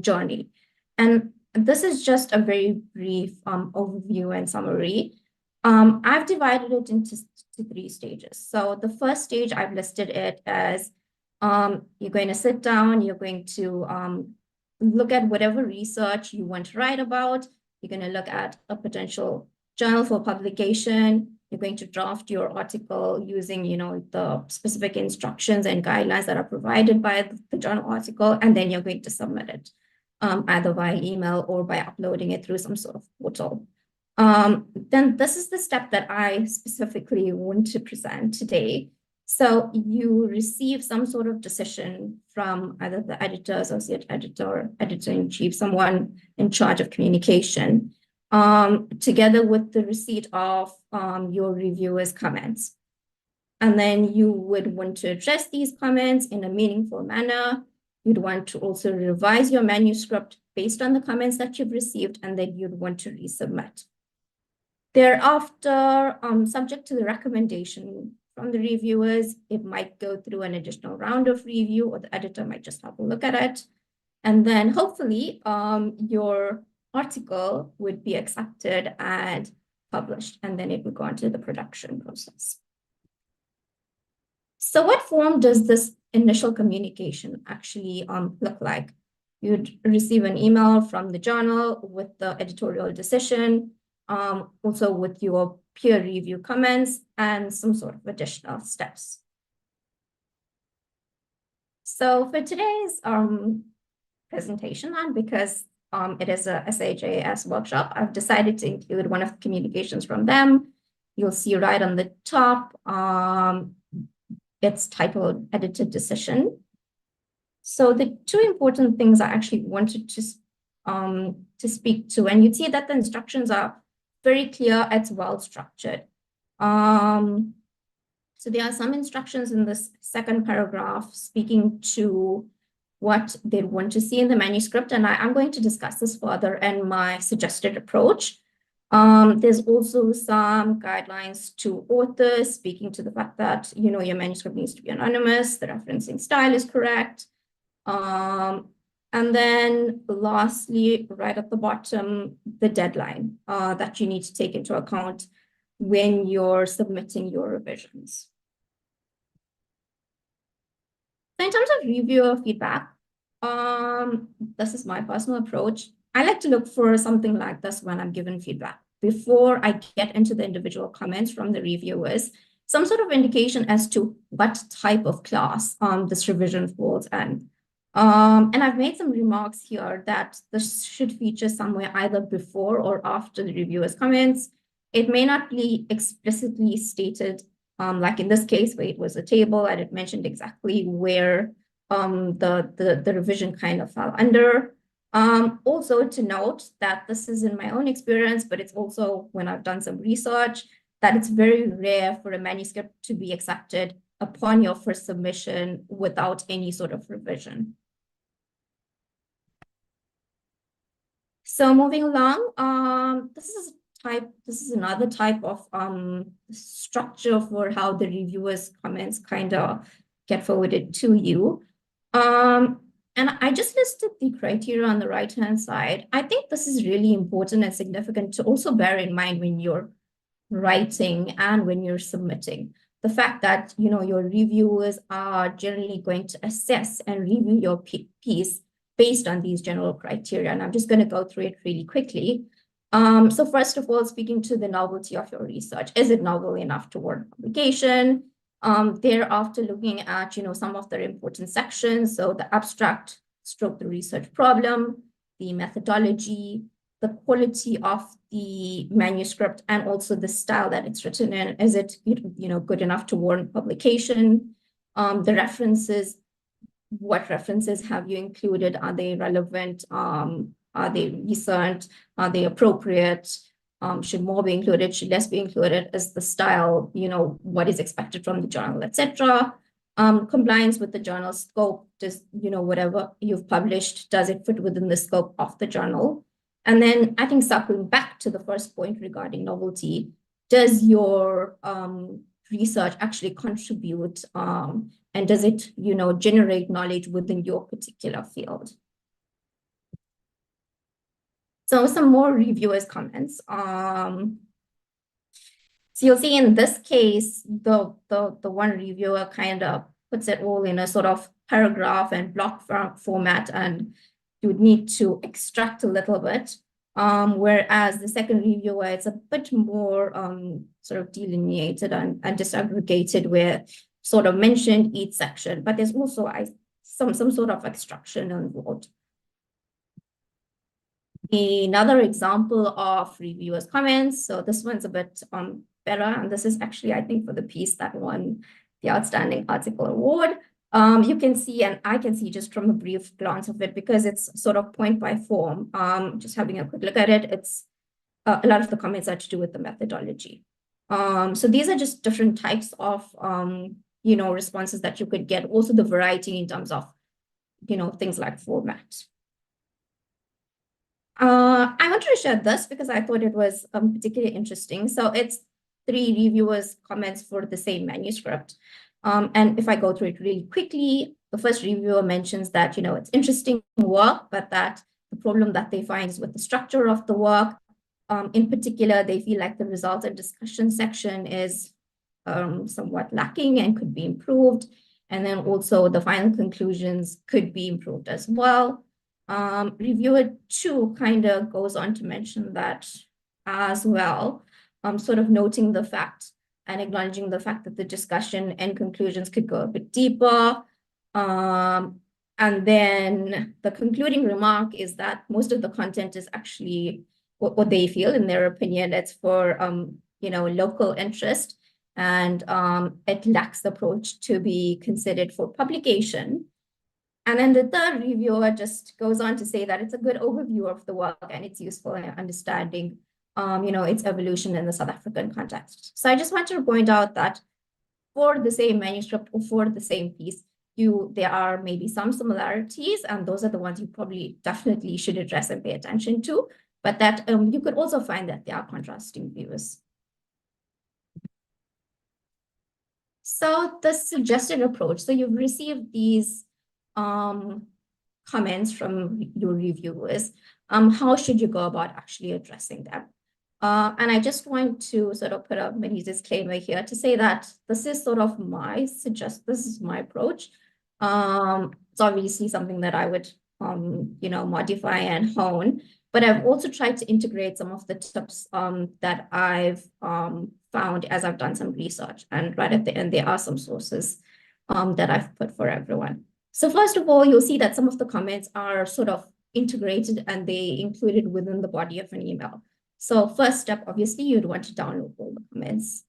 journey. And this is just a very brief overview and summary. I've divided it into 3 stages. So the first stage, I've listed it as you're going to sit down, you're going to look at whatever research you want to write about. You're going to look at a potential journal for publication. You're going to draft your article using, the specific instructions and guidelines that are provided by the journal article, and then you're going to submit it either via email or by uploading it through some sort of portal. Then this is the step that I specifically want to present today. So you receive some sort of decision from either the editor, associate editor, editor-in-chief, someone in charge of communication, together with the receipt of your reviewer's comments. And then you would want to address these comments in a meaningful manner. You'd want to also revise your manuscript based on the comments that you've received, and then you'd want to resubmit. Thereafter, subject to the recommendation from the reviewers. It might go through an additional round of review, or the editor might just have a look at it. And then hopefully your article would be accepted and published, and then it would go on to the production process. So what form does this initial communication actually look like? You'd receive an email from the journal with the editorial decision, also with your peer review comments and some sort of additional steps. So for today's presentation, and because it is a SAJS workshop, I've decided to include one of the communications from them. You'll see right on the top, it's titled Edited Decision. So the two important things I actually wanted to speak to, and you'd see that the instructions are very clear, it's well structured. So there are some instructions in this second paragraph speaking to what they want to see in the manuscript, and I'm going to discuss this further in my suggested approach. There's also some guidelines to authors speaking to the fact that, you know, your manuscript needs to be anonymous, the referencing style is correct. And then lastly, right at the bottom, the deadline that you need to take into account when you're submitting your revisions. So in terms of reviewer feedback, this is my personal approach. I like to look for something like this when I'm given feedback. Before I get into the individual comments from the reviewers, some sort of indication as to what type of class this revision falls in. And I've made some remarks here that this should feature somewhere either before or after the reviewer's comments. It may not be explicitly stated, like in this case where it was a table and it mentioned exactly where the revision kind of fell under. Also to note that this is in my own experience, but it's also when I've done some research, that it's very rare for a manuscript to be accepted upon your first submission without any sort of revision. So moving along, this is another type of structure for how the reviewer's comments kind of get forwarded to you. And I just listed the criteria on the right-hand side. I think this is really important and significant to also bear in mind when you're writing and when you're submitting. The fact that, you know, your reviewers are generally going to assess and review your piece based on these general criteria. And I'm just going to go through it really quickly. So first of all, speaking to the novelty of your research, is it novel enough to warrant publication? Thereafter, looking at, you know, some of the important sections. So the abstract stroke the research problem, the methodology, the quality of the manuscript, and also the style that it's written in. Is it, you know, good enough to warrant publication? The references, what references have you included? Are they relevant? Are they recent? Are they appropriate? Should more be included? Should less be included? Is the style, you know, what is expected from the journal, etc. Compliance with the journal scope, just, you know, whatever you've published, does it fit within the scope of the journal? And then I think circling back to the first point regarding novelty, does your research actually contribute and does it, you know, generate knowledge within your particular field? So some more reviewers' comments. So you'll see in this case, the one reviewer kind of puts it all in a sort of paragraph and block format, and you would need to extract a little bit. Whereas the second reviewer, it's a bit more sort of delineated and disaggregated, where sort of mentioned each section, but there's also some sort of extraction involved. Another example of reviewers' comments. So this one's a bit better, and this is actually, I think, for the piece that won the Outstanding Article Award. You can see, and I can see just from a brief glance of it, because it's sort of point by form, just having a quick look at it, it's a lot of the comments are to do with the methodology. So these are just different types of, you know, responses that you could get. Also the variety in terms of, you know, things like format. I wanted to share this because I thought it was particularly interesting. So it's 3 reviewers' comments for the same manuscript. And if I go through it really quickly, the first reviewer mentions that, it's interesting work, but that the problem that they find is with the structure of the work. In particular, they feel like the results and discussion section is somewhat lacking and could be improved. And then also the final conclusions could be improved as well. Reviewer 2 kind of goes on to mention that as well, sort of noting the fact and acknowledging the fact that the discussion and conclusions could go a bit deeper. And then the concluding remark is that most of the content is actually what they feel, in their opinion, it's for local interest, and it lacks the approach to be considered for publication. And then the third reviewer just goes on to say that it's a good overview of the work and it's useful in understanding its evolution in the South African context. So I just want to point out that for the same manuscript or for the same piece, there are maybe some similarities, and those are the ones you probably definitely should address and pay attention to, but that you could also find that there are contrasting views. So the suggested approach, so you've received these comments from your reviewers. How should you go about actually addressing them? And I just want to sort of put a mini disclaimer here to say that this is sort of this is my approach. It's obviously something that I would, modify and hone, but I've also tried to integrate some of the tips that I've found as I've done some research. And right at the end, there are some sources that I've put for everyone. So first of all, you'll see that some of the comments are sort of integrated and they included within the body of an email. So first step, obviously, you'd want to download all the comments.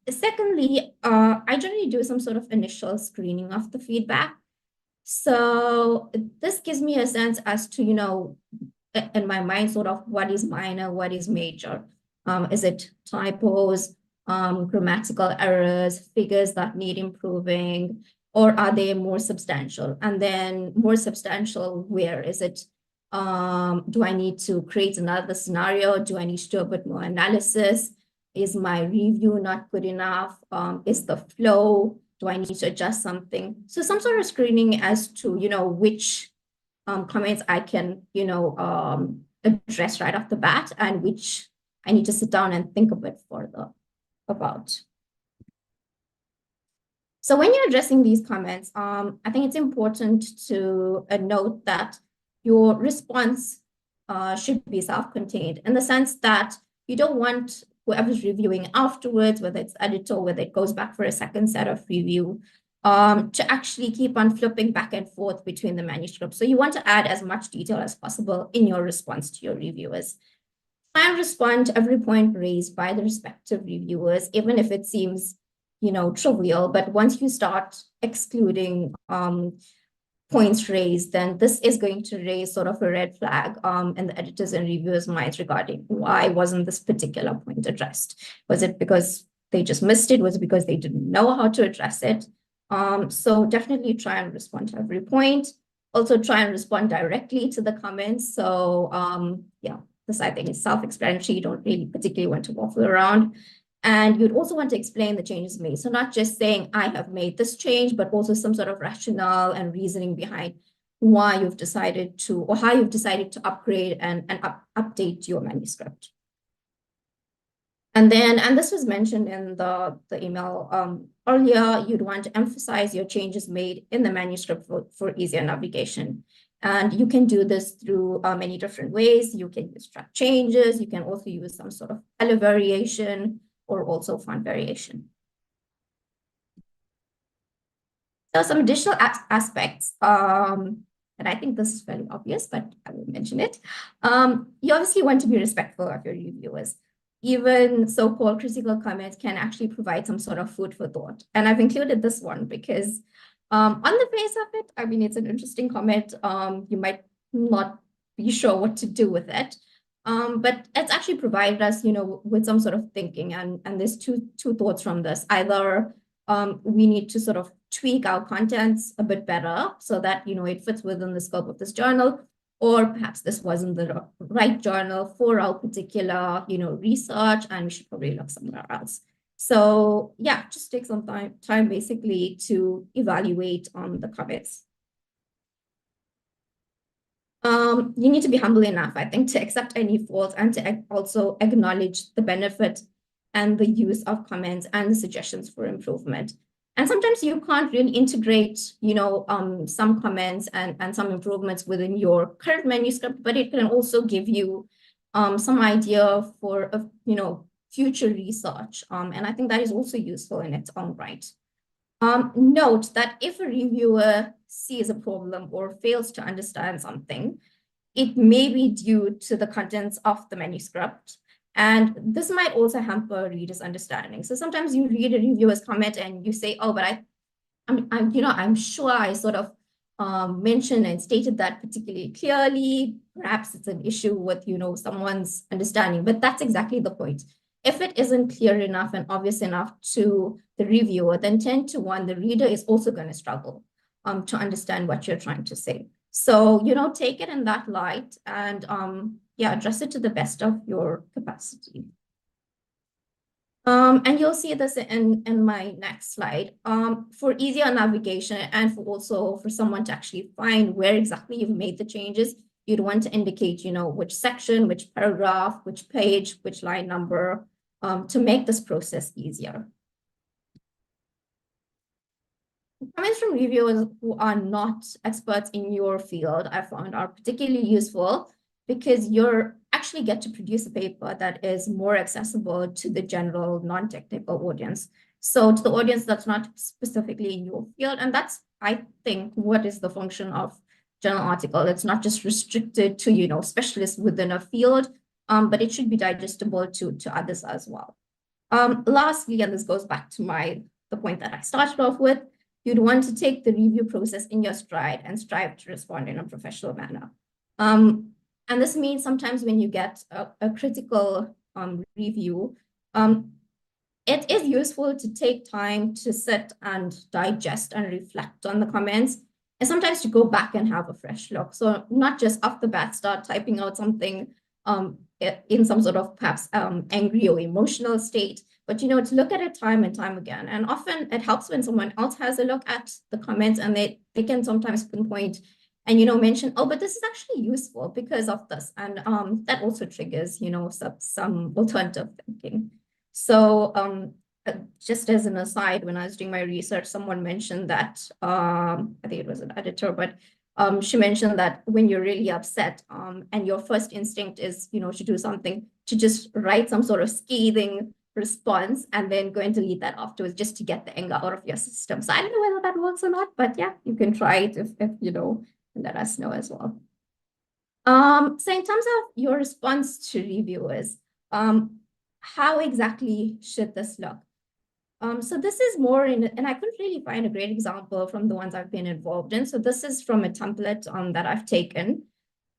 Secondly, I generally do some sort of initial screening of the feedback. So this gives me a sense as to, in my mind, sort of what is minor, what is major. Is it typos, grammatical errors, figures that need improving, or are they more substantial? And then more substantial, where is it? Do I need to create another scenario? Do I need to do a bit more analysis? Is my review not good enough? Is the flow? Do I need to adjust something? So some sort of screening as to, which comments I can, address right off the bat and which I need to sit down and think a bit further about. So when you're addressing these comments, I think it's important to note that your response should be self-contained in the sense that you don't want whoever's reviewing afterwards, whether it's editor, whether it goes back for a second set of review, to actually keep on flipping back and forth between the manuscripts. So you want to add as much detail as possible in your response to your reviewers. Try and respond to every point raised by the respective reviewers, even if it seems, trivial. But once you start excluding points raised, then this is going to raise sort of a red flag in the editors and reviewers' minds regarding why wasn't this particular point addressed? Was it because they just missed it? Was it because they didn't know how to address it? So definitely try and respond to every point. Also try and respond directly to the comments. So this I think is self-explanatory. You don't really particularly want to waffle around. And you'd also want to explain the changes made. So not just saying, I have made this change, but also some sort of rationale and reasoning behind why you've decided to, or how you've decided to upgrade and update your manuscript. And this was mentioned in the email earlier, you'd want to emphasize your changes made in the manuscript for easier navigation. And you can do this through many different ways. You can use track changes. You can also use some sort of color variation, or also font variation. So some additional aspects, and I think this is fairly obvious, but I will mention it. You obviously want to be respectful of your reviewers. Even so-called critical comments can actually provide some sort of food for thought. And I've included this one because on the face of it, I mean, it's an interesting comment. You might not be sure what to do with it. But it's actually provided us, with some sort of thinking, and there's two thoughts from this. Either we need to sort of tweak our contents a bit better so that, it fits within the scope of this journal, or perhaps this wasn't the right journal for our particular, research, and we should probably look somewhere else. So yeah, just take some time basically to evaluate the comments. You need to be humble enough, I think, to accept any faults and to also acknowledge the benefit and the use of comments and the suggestions for improvement. And sometimes you can't really integrate, some comments and some improvements within your current manuscript, but it can also give you some idea for, future research. And I think that is also useful in its own right. Note that if a reviewer sees a problem or fails to understand something, it may be due to the contents of the manuscript. And this might also hamper readers' understanding. So sometimes you read a reviewer's comment and you say, oh, but I'm sure I sort of mentioned and stated that particularly clearly. Perhaps it's an issue with, someone's understanding, but that's exactly the point. If it isn't clear enough and obvious enough to the reviewer, then 10 to 1, the reader is also going to struggle to understand what you're trying to say. So, take it in that light and, address it to the best of your capacity. And you'll see this in my next slide. For easier navigation and for someone to actually find where exactly you've made the changes, you'd want to indicate, which section, which paragraph, which page, which line number, to make this process easier. Comments from reviewers who are not experts in your field, I found, are particularly useful because you actually get to produce a paper that is more accessible to the general non-technical audience. So to the audience that's not specifically in your field, and that's, I think, what is the function of journal article. It's not just restricted to, specialists within a field, but it should be digestible to others as well. Lastly, and this goes back to the point that I started off with, you'd want to take the review process in your stride and strive to respond in a professional manner. And this means sometimes when you get a critical review, it is useful to take time to sit and digest and reflect on the comments, and sometimes to go back and have a fresh look. So not just off the bat start typing out something in some sort of perhaps angry or emotional state, but to look at it time and time again. And often it helps when someone else has a look at the comments and they can sometimes pinpoint and mention, oh, but this is actually useful because of this. And that also triggers some alternative thinking. So just as an aside, when I was doing my research, someone mentioned that I think it was an editor, but she mentioned that when you're really upset and your first instinct is, to do something, to just write some sort of scathing response and then go and delete that afterwards just to get the anger out of your system. So I don't know whether that works or not, but yeah, you can try it if and let us know as well. So in terms of your response to reviewers, how exactly should this look? So this is more and I couldn't really find a great example from the ones I've been involved in. So this is from a template that I've taken.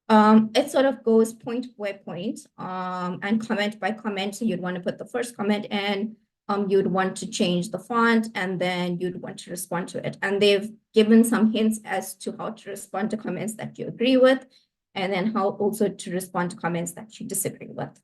It sort of goes point by point and comment by comment. So you'd want to put the first comment in, you'd want to change the font, and then you'd want to respond to it. And they've given some hints as to how to respond to comments that you agree with, and then how also to respond to comments that you disagree with.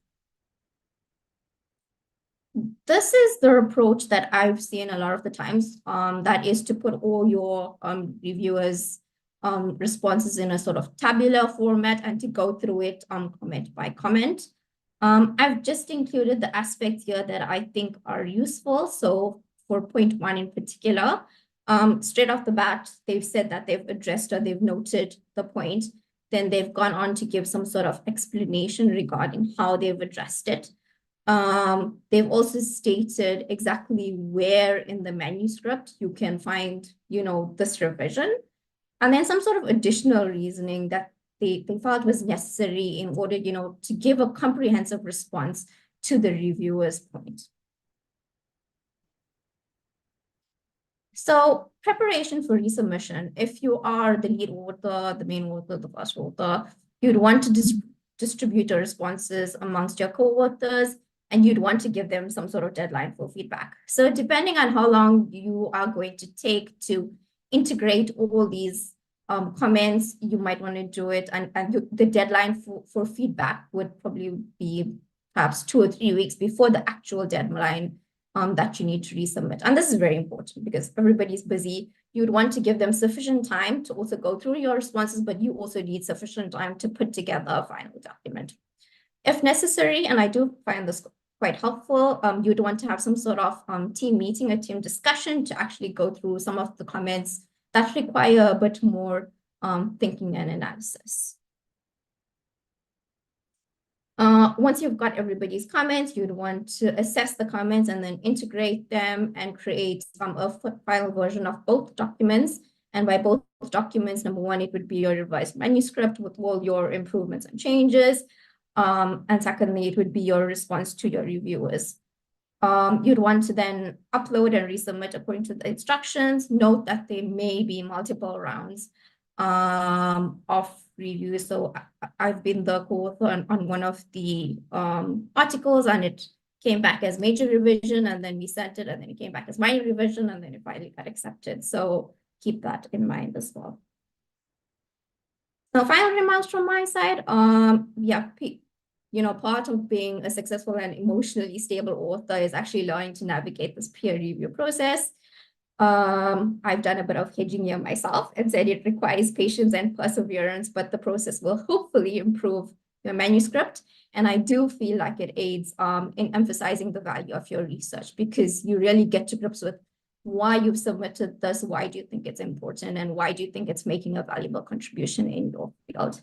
This is the approach that I've seen a lot of the times, that is to put all your reviewers' responses in a sort of tabular format and to go through it comment by comment. I've just included the aspects here that I think are useful. So for point 1 in particular, straight off the bat, they've said that they've addressed or they've noted the point. Then they've gone on to give some sort of explanation regarding how they've addressed it. They've also stated exactly where in the manuscript you can find, this revision, and then some sort of additional reasoning that they felt was necessary in order, to give a comprehensive response to the reviewer's point. So preparation for resubmission, if you are the lead author, the main author, the first author, you'd want to distribute your responses amongst your co-authors, and you'd want to give them some sort of deadline for feedback. So depending on how long you are going to take to integrate all these comments, you might want to do it, and the deadline for feedback would probably be perhaps 2 or 3 weeks before the actual deadline that you need to resubmit. And this is very important because everybody's busy. You would want to give them sufficient time to also go through your responses, but you also need sufficient time to put together a final document. If necessary, and I do find this quite helpful, you'd want to have some sort of team meeting, a team discussion to actually go through some of the comments that require a bit more thinking and analysis. Once you've got everybody's comments, you'd want to assess the comments and then integrate them and create a final version of both documents. And by both documents, number one, it would be your revised manuscript with all your improvements and changes. And secondly, it would be your response to your reviewers. You'd want to then upload and resubmit according to the instructions. Note that there may be multiple rounds of review. So I've been the co-author on one of the articles, and it came back as major revision, and then we sent it, and then it came back as minor revision, and then it finally got accepted. So keep that in mind as well. So final remarks from my side. Part of being a successful and emotionally stable author is actually learning to navigate this peer review process. I've done a bit of hedging here myself and said it requires patience and perseverance, but the process will hopefully improve your manuscript. And I do feel like it aids in emphasizing the value of your research, because you really get to grips with why you've submitted this, why do you think it's important, and why do you think it's making a valuable contribution in your field.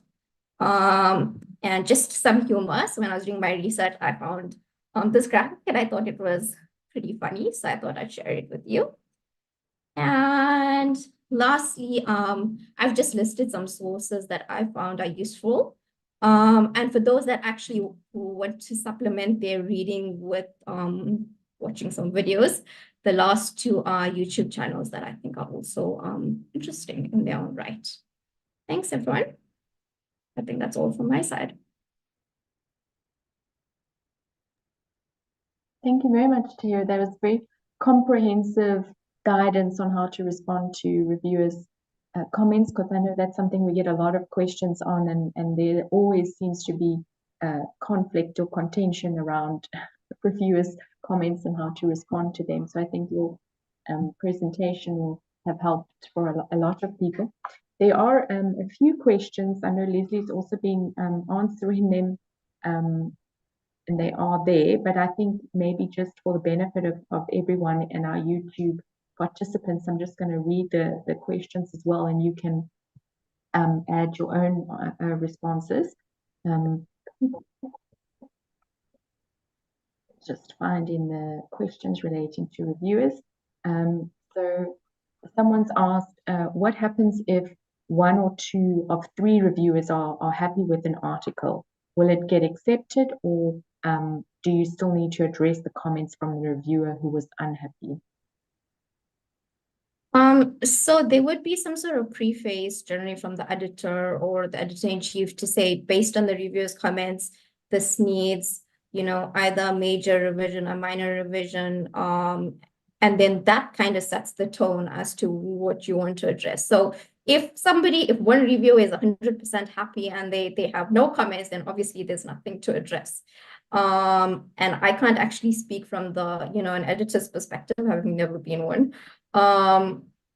And just some humor. So when I was doing my research, I found this graphic and I thought it was pretty funny. So I thought I'd share it with you. And lastly, I've just listed some sources that I found are useful. And for those that actually want to supplement their reading with watching some videos, the last two are YouTube channels that I think are also interesting in their own right. Thanks, everyone. I think that's all from my side. Thank you very much, Taahira. That was very comprehensive guidance on how to respond to reviewers' comments, because I know that's something we get a lot of questions on, and there always seems to be conflict or contention around reviewers' comments and how to respond to them. So I think your presentation will have helped for a lot of people. There are a few questions. I know Leslie's also been answering them, and they are there, but I think maybe just for the benefit of everyone and our YouTube participants, I'm just going to read the questions as well, and you can add your own responses. Just finding the questions relating to reviewers. So someone's asked, what happens if 1 or 2 of 3 reviewers are happy with an article? Will it get accepted, or do you still need to address the comments from the reviewer who was unhappy? So there would be some sort of preface generally from the editor or the editor-in-chief to say, based on the reviewer's comments, this needs, either a major revision, a minor revision, and then that kind of sets the tone as to what you want to address. So if one reviewer is 100% happy and they have no comments, then obviously there's nothing to address. And I can't actually speak from the, an editor's perspective, having never been one.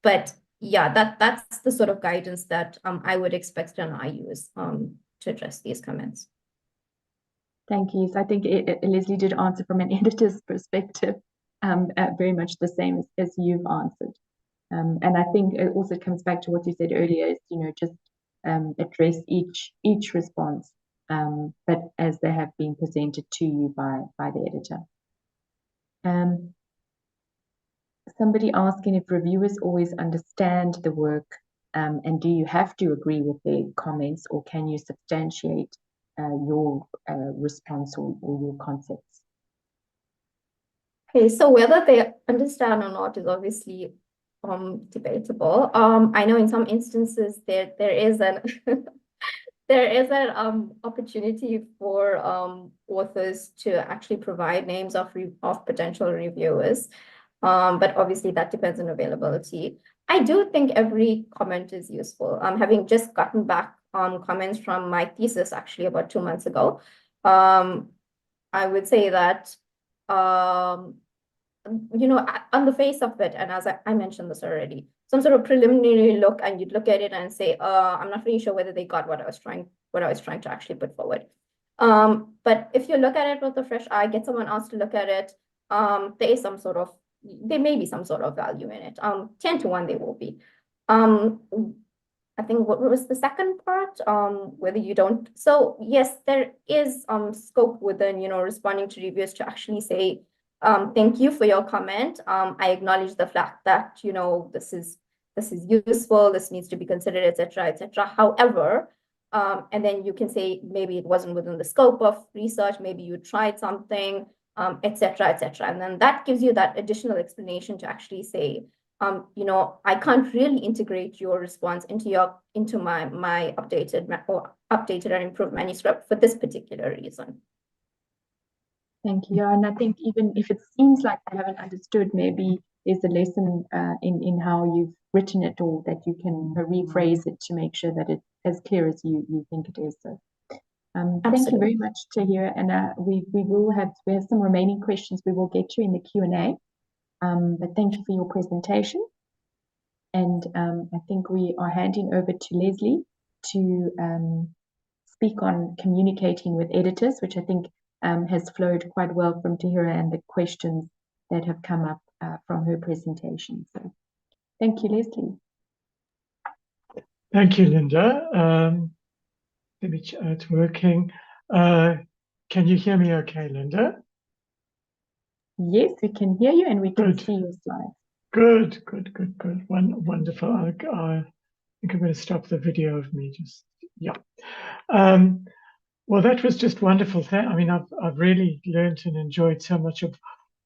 But yeah, that's the sort of guidance that I would expect and I use to address these comments. Thank you. So I think Leslie did answer from an editor's perspective, very much the same as you've answered. And I think it also comes back to what you said earlier, is, just address each response, but as they have been presented to you by the editor. Somebody asking if reviewers always understand the work, and do you have to agree with their comments, or can you substantiate your response or your concepts? Okay, so whether they understand or not is obviously debatable. I know in some instances there is an opportunity for authors to actually provide names of potential reviewers, but obviously that depends on availability. I do think every comment is useful. Having just gotten back comments from my thesis actually about 2 months ago, I would say that, you know, on the face of it, and as I mentioned this already, some sort of preliminary look, and you'd look at it and say, I'm not really sure whether they got what I was trying to actually put forward. But if you look at it with a fresh eye, get someone else to look at it, there may be some sort of value in it. 10 to 1 they will be. I think what was the second part? Whether you don't. So yes, there is scope within, you know, responding to reviewers to actually say, thank you for your comment. I acknowledge the fact that, you know, this is useful, this needs to be considered, etc., etc. However, and then you can say maybe it wasn't within the scope of research, maybe you tried something, etc., etc. And then that gives you that additional explanation to actually say, you know, I can't really integrate your response into my updated and improved manuscript for this particular reason. Thank you. Yeah, and I think even if it seems like they haven't understood, maybe there's a lesson in how you've written it, or that you can rephrase it to make sure that it's as clear as you think it is. So, thank you very much, Taahira. And we have some remaining questions we will get to in the Q&A. But thank you for your presentation. And I think we are handing over to Leslie to speak on communicating with editors, which I think has flowed quite well from Taahira and the questions that have come up from her presentation. So thank you, Leslie. Thank you, Lindah. Let me check, it's working. Can you hear me okay, Lindah? Yes, we can hear you and we can see your slides. Good. Wonderful. I think I'm going to stop the video of me just, yeah. Well, that was just wonderful. I mean, I've really learned and enjoyed so much of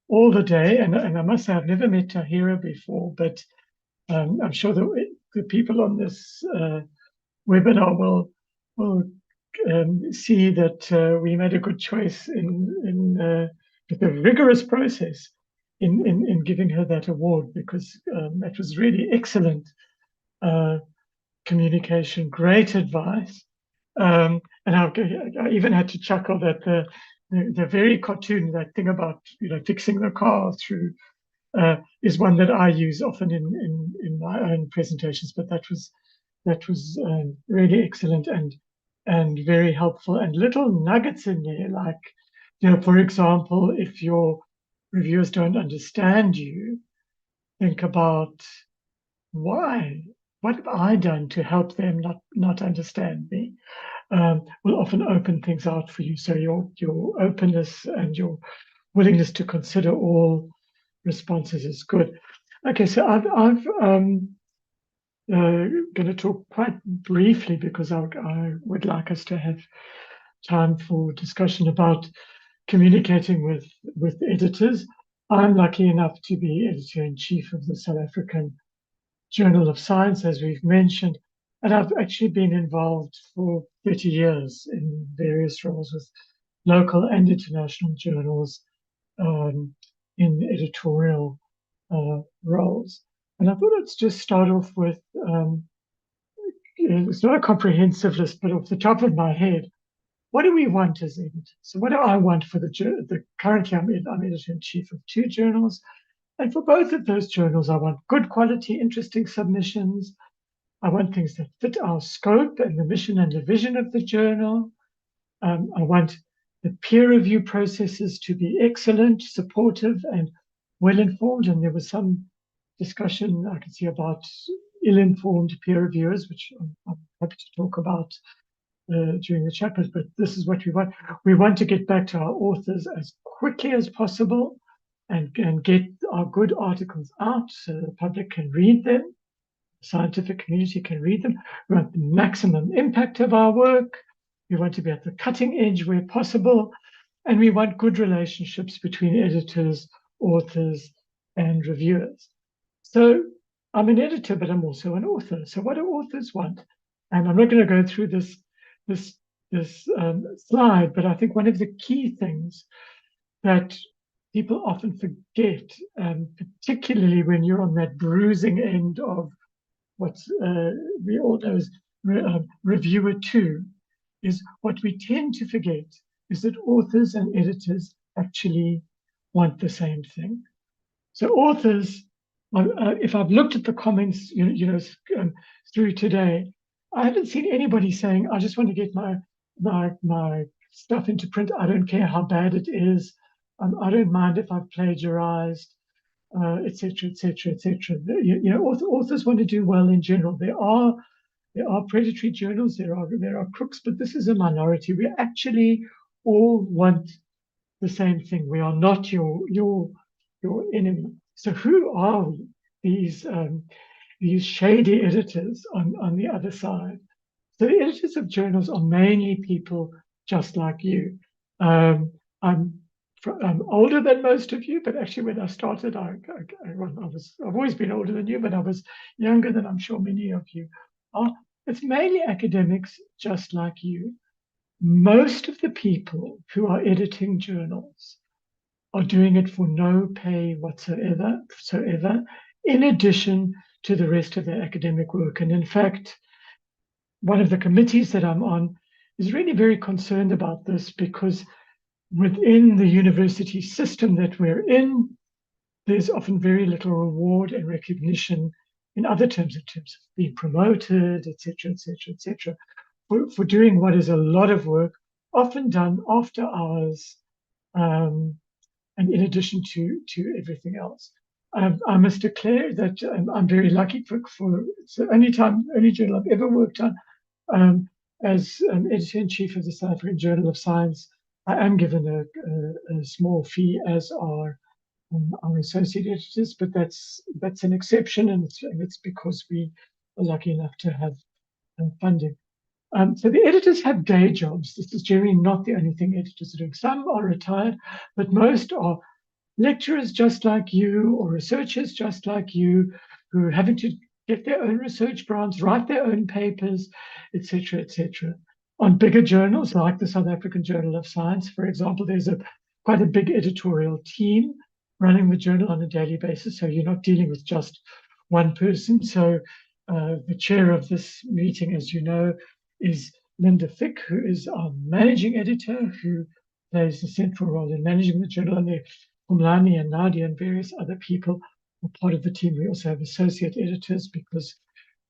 all the day, and I must say I've never met Taahira before, but I'm sure that the people on this webinar will see that we made a good choice in with a rigorous process in giving her that award, because that was really excellent communication, great advice. And I even had to chuckle that the very cartoon, that thing about, you know, fixing the car through, is one that I use often in my own presentations. But that was really excellent and very helpful, and little nuggets in there, like, you know, for example, if your reviewers don't understand you, think about why. What have I done to help them not understand me? Will often open things out for you. So your openness and your willingness to consider all responses is good. Okay, so I'm going to talk quite briefly, because I would like us to have time for discussion about communicating with editors. I'm lucky enough to be editor-in-chief of the South African Journal of Science, as we've mentioned, and I've actually been involved for 30 years in various roles with local and international journals in editorial roles. And I thought let's just start off with, it's not a comprehensive list, but off the top of my head, what do we want as editors? So what do I want for currently I'm editor-in-chief of 2 journals. And for both of those journals, I want good quality, interesting submissions. I want things that fit our scope and the mission and the vision of the journal. I want the peer review processes to be excellent, supportive, and well-informed. And there was some discussion I could see about ill-informed peer reviewers, which I'm happy to talk about during the chapters, but this is what we want. We want to get back to our authors as quickly as possible and get our good articles out so the public can read them, the scientific community can read them. We want the maximum impact of our work. We want to be at the cutting edge where possible. And we want good relationships between editors, authors, and reviewers. So I'm an editor, but I'm also an author. So what do authors want? And I'm not going to go through this slide, but I think one of the key things that people often forget, particularly when you're on that bruising end of what's we all know as reviewer 2, is what we tend to forget is that authors and editors actually want the same thing. So authors, if I've looked at the comments, through today, I haven't seen anybody saying, I just want to get my stuff into print. I don't care how bad it is. I don't mind if I've plagiarized, etc., etc., etc. Authors want to do well in general. There are predatory journals, there are crooks, but this is a minority. We actually all want the same thing. We are not your enemy. So who are we? These shady editors on the other side. So the editors of journals are mainly people just like you. I'm older than most of you, but actually when I started, I've always been older than you, but I was younger than I'm sure many of you are. It's mainly academics just like you. Most of the people who are editing journals are doing it for no pay whatsoever, in addition to the rest of their academic work. And in fact, one of the committees that I'm on is really very concerned about this, because within the university system that we're in, there's often very little reward and recognition in other terms, of being promoted, etc., etc., etc., for doing what is a lot of work, often done after hours, and in addition to everything else. I must declare that I'm very lucky for it's the only journal I've ever worked on. As editor-in-chief of the South African Journal of Science, I am given a small fee, as are our associate editors, but that's an exception, and it's because we are lucky enough to have funding. So the editors have day jobs. This is generally not the only thing editors are doing. Some are retired, but most are lecturers just like you, or researchers just like you, who are having to get their own research grants, write their own papers, etc., etc. On bigger journals like the South African Journal of Science, for example, there's quite a big editorial team running the journal on a daily basis, so you're not dealing with just one person. So the chair of this meeting, as you know, is Lindah Fick, who is our managing editor, who plays a central role in managing the journal, and Umlani and Nadia and various other people are part of the team. We also have associate editors because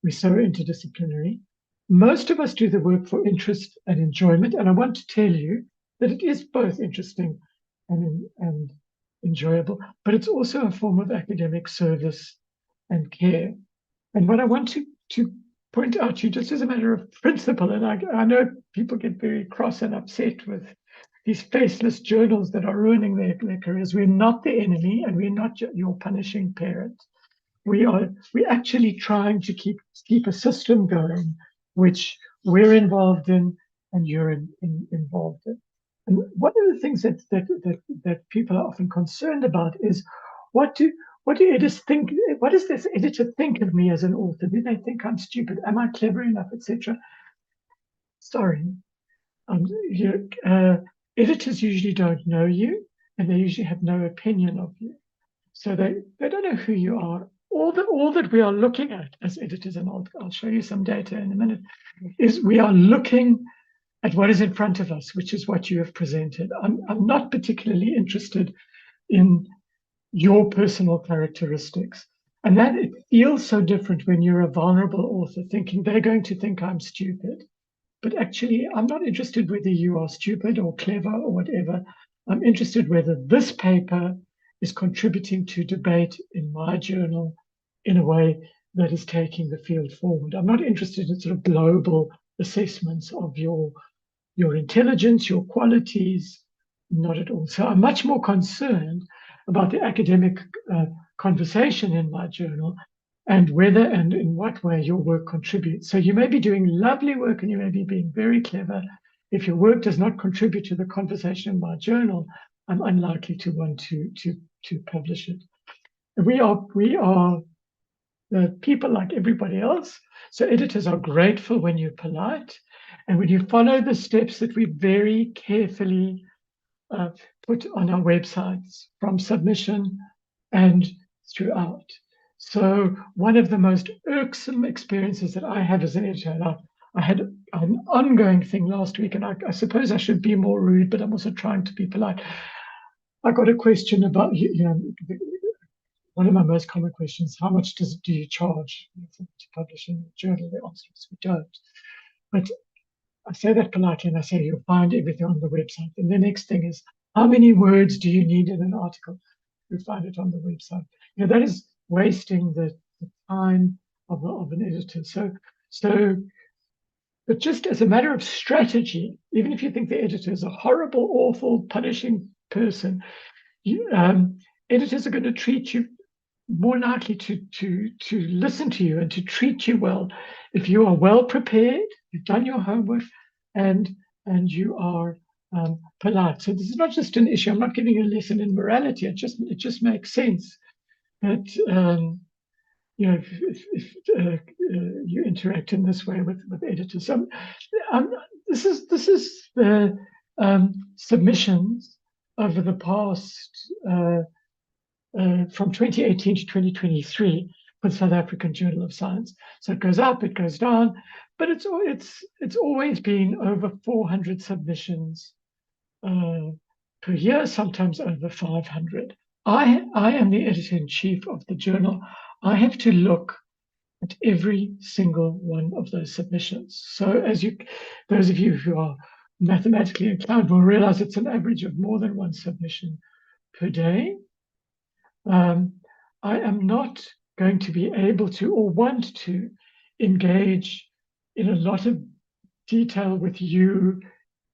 we're so interdisciplinary. Most of us do the work for interest and enjoyment, and I want to tell you that it is both interesting and enjoyable, but it's also a form of academic service and care. And what I want to point out to you, just as a matter of principle, and I know people get very cross and upset with these faceless journals that are ruining their careers. We're not the enemy, and we're not your punishing parent. We're actually trying to keep a system going, which we're involved in and you're involved in. And one of the things that people are often concerned about is what do editors think? What does this editor think of me as an author? Do they think I'm stupid? Am I clever enough, etc.? Sorry. Editors usually don't know you, and they usually have no opinion of you. So they don't know who you are. All that we are looking at as editors, and I'll show you some data in a minute, is we are looking at what is in front of us, which is what you have presented. I'm not particularly interested in your personal characteristics. And that it feels so different when you're a vulnerable author thinking they're going to think I'm stupid. But actually, I'm not interested whether you are stupid or clever or whatever. I'm interested whether this paper is contributing to debate in my journal in a way that is taking the field forward. I'm not interested in sort of global assessments of your intelligence, your qualities, not at all. So I'm much more concerned about the academic conversation in my journal and whether and in what way your work contributes. So you may be doing lovely work and you may be being very clever. If your work does not contribute to the conversation in my journal, I'm unlikely to want to publish it. We are people like everybody else. So editors are grateful when you're polite and when you follow the steps that we very carefully put on our websites from submission and throughout. So one of the most irksome experiences that I have as an editor, and I had an ongoing thing last week, and I suppose I should be more rude, but I'm also trying to be polite. I got a question about, one of my most common questions, how much do you charge to publish in a journal? The answer is we don't. But I say that politely, and I say you'll find everything on the website. And the next thing is, how many words do you need in an article? You'll find it on the website. That is wasting the time of an editor. But just as a matter of strategy, even if you think the editor is a horrible, awful, punishing person, editors are going to treat you more likely to listen to you and to treat you well if you are well prepared, you've done your homework, and you are polite. So this is not just an issue. I'm not giving you a lesson in morality. It just makes sense that if you interact in this way with editors. So this is the submissions over the past from 2018 to 2023 for the South African Journal of Science. So it goes up, it goes down, but it's always been over 400 submissions per year, sometimes over 500. I am the editor-in-chief of the journal. I have to look at every single one of those submissions. So those of you who are mathematically inclined will realize it's an average of more than one submission per day. I am not going to be able to or want to engage in a lot of detail with you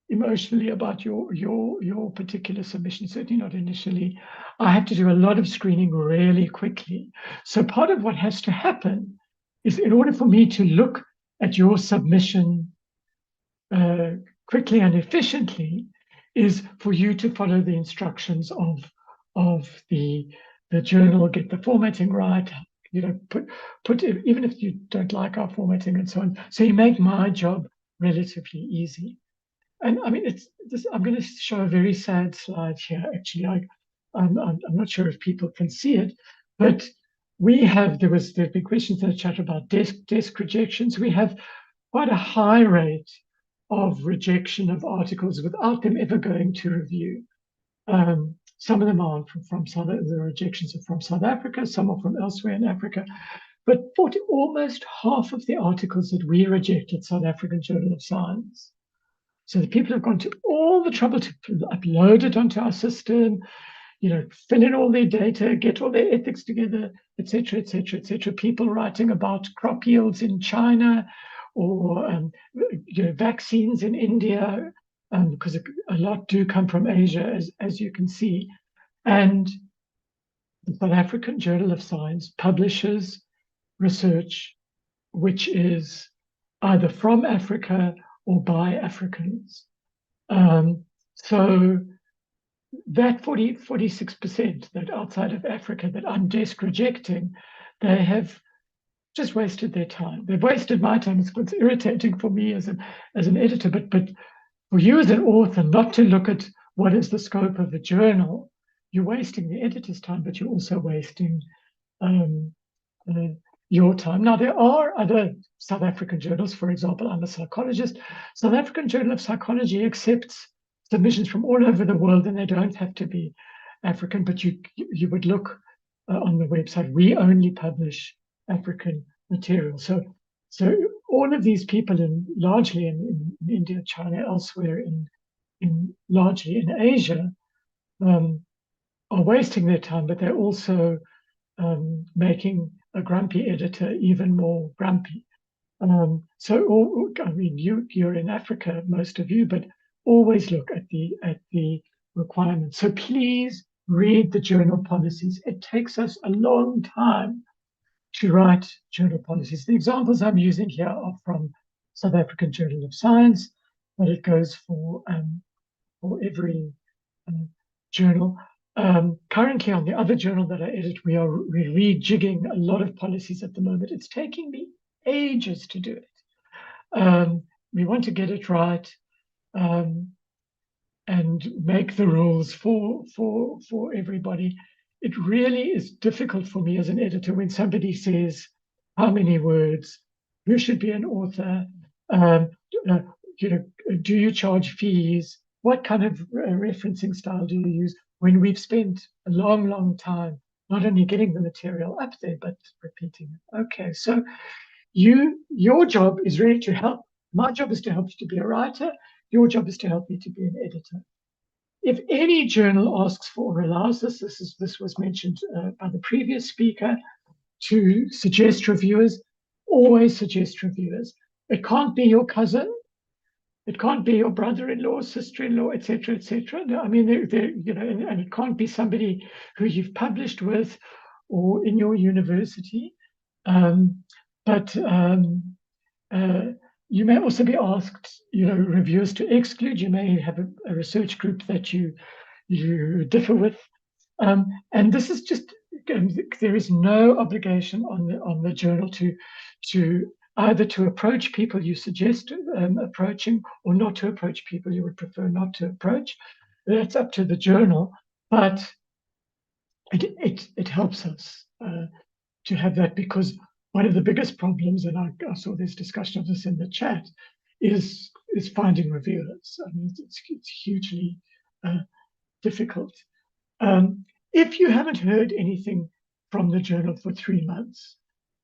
emotionally about your particular submission, certainly not initially. I have to do a lot of screening really quickly. So part of what has to happen is, in order for me to look at your submission quickly and efficiently, is for you to follow the instructions of the journal, get the formatting right, put even if you don't like our formatting and so on. So you make my job relatively easy. And I mean, I'm going to show a very sad slide here. Actually, I'm not sure if people can see it, but there've been questions in the chat about desk rejections. We have quite a high rate of rejection of articles without them ever going to review. Some of them are from the rejections are from South Africa, some are from elsewhere in Africa, but almost half of the articles that we reject at South African Journal of Science. So the people have gone to all the trouble to upload it onto our system, fill in all their data, get all their ethics together, etc., etc., etc. People writing about crop yields in China, or vaccines in India, because a lot do come from Asia, as you can see. And the South African Journal of Science publishes research which is either from Africa or by Africans. So that 46% that outside of Africa that I'm desk rejecting, they have just wasted their time. They've wasted my time. It's irritating for me as an editor, but for you as an author not to look at what is the scope of a journal, you're wasting the editor's time, but you're also wasting your time. Now, there are other South African journals. For example, I'm a psychologist. South African Journal of Psychology accepts submissions from all over the world, and they don't have to be African, but you would look on the website. We only publish African material. So all of these people, largely in India, China, elsewhere, largely in Asia, are wasting their time, but they're also making a grumpy editor even more grumpy. You're in Africa, most of you, but always look at the requirements. So please read the journal policies. It takes us a long time to write journal policies. The examples I'm using here are from South African Journal of Science, but it goes for every journal. Currently, on the other journal that I edit, we're rejigging a lot of policies at the moment. It's taking me ages to do it. We want to get it right. And make the rules for everybody. It really is difficult for me as an editor when somebody says how many words, who should be an author, do you charge fees, what kind of referencing style do you use, when we've spent a long time not only getting the material up there but repeating it. Okay, so your job is really to help. My job is to help you to be a writer. Your job is to help me to be an editor. If any journal asks for or allows this was mentioned by the previous speaker, to suggest reviewers, always suggest reviewers. It can't be your cousin. It can't be your brother-in-law, sister-in-law, etc., etc. I mean, and it can't be somebody who you've published with or in your university. You may also be asked, reviewers to exclude. You may have a research group that you differ with, and this is just, there is no obligation on the journal to either to approach people you suggest approaching, or not to approach people you would prefer not to approach. That's up to the journal, but it helps us to have that, because one of the biggest problems, and I saw this discussion of this in the chat, is finding reviewers. I mean, it's hugely difficult. If you haven't heard anything from the journal for 3 months,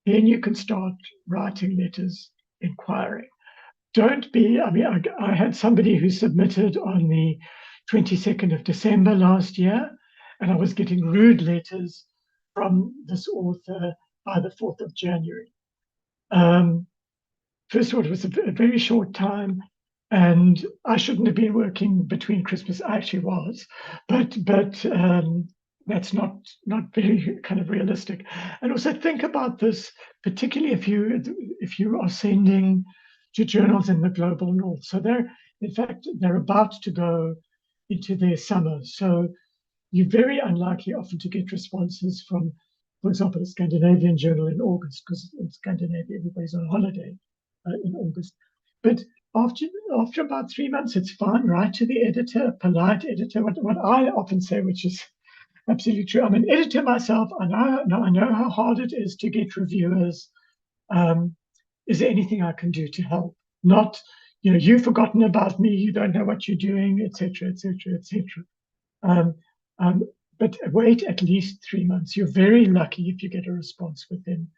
then you can start writing letters inquiring. Don't be, I mean, I had somebody who submitted on the 22nd of December last year, and I was getting rude letters from this author by the 4th of January. First of all, it was a very short time, and I shouldn't have been working between Christmas. I actually was, but that's not very kind of realistic. And also think about this, particularly if you are sending to journals in the global north. So they're about to go into their summer. So you're very unlikely often to get responses from, for example, a Scandinavian journal in August, because in Scandinavia everybody's on holiday in August. But after about 3 months, it's fine. Write to the editor, a polite editor. What I often say, which is absolutely true. I'm an editor myself. I know how hard it is to get reviewers. Is there anything I can do to help? Not, you've forgotten about me, you don't know what you're doing, etc., etc., etc. But wait at least 3 months. You're very lucky if you get a response within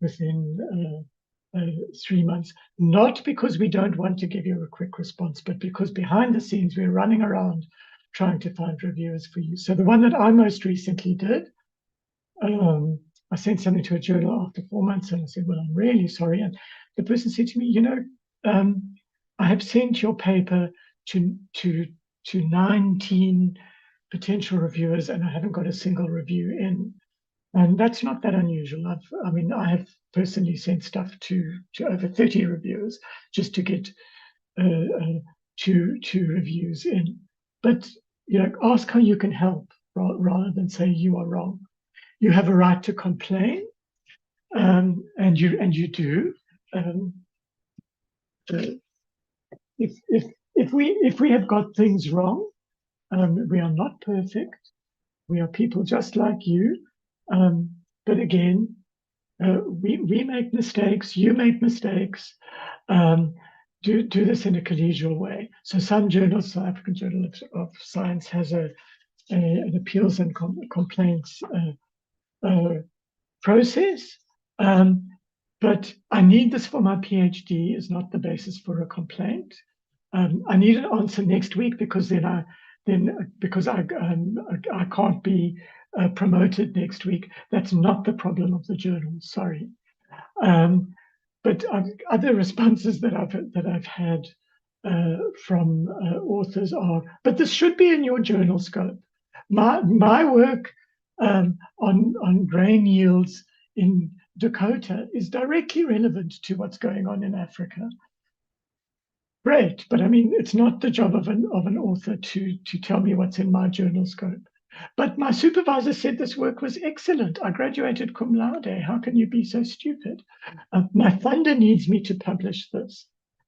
3 months. Not because we don't want to give you a quick response, but because behind the scenes we're running around trying to find reviewers for you. So the one that I most recently did, I sent something to a journal after 4 months, and I said, well, I'm really sorry. And the person said to me, I have sent your paper to 19 potential reviewers, and I haven't got a single review in. And that's not that unusual. I have personally sent stuff to over 30 reviewers just to get two reviews in. But ask how you can help rather than say you are wrong. You have a right to complain, and you do. If we have got things wrong, we are not perfect. We are people just like you. But again, we make mistakes. You make mistakes. Do this in a collegial way. So some journals, the African Journal of Science, has an appeals and complaints process. But I need this for my PhD is not the basis for a complaint. I need an answer next week, because I can't be promoted next week. That's not the problem of the journal. Sorry. But other responses that I've had from authors are, but this should be in your journal scope. My work on grain yields in Dakota is directly relevant to what's going on in Africa. Great, but I mean, it's not the job of an author to tell me what's in my journal scope. But my supervisor said this work was excellent. I graduated cum laude. How can you be so stupid? My funder needs me to publish this.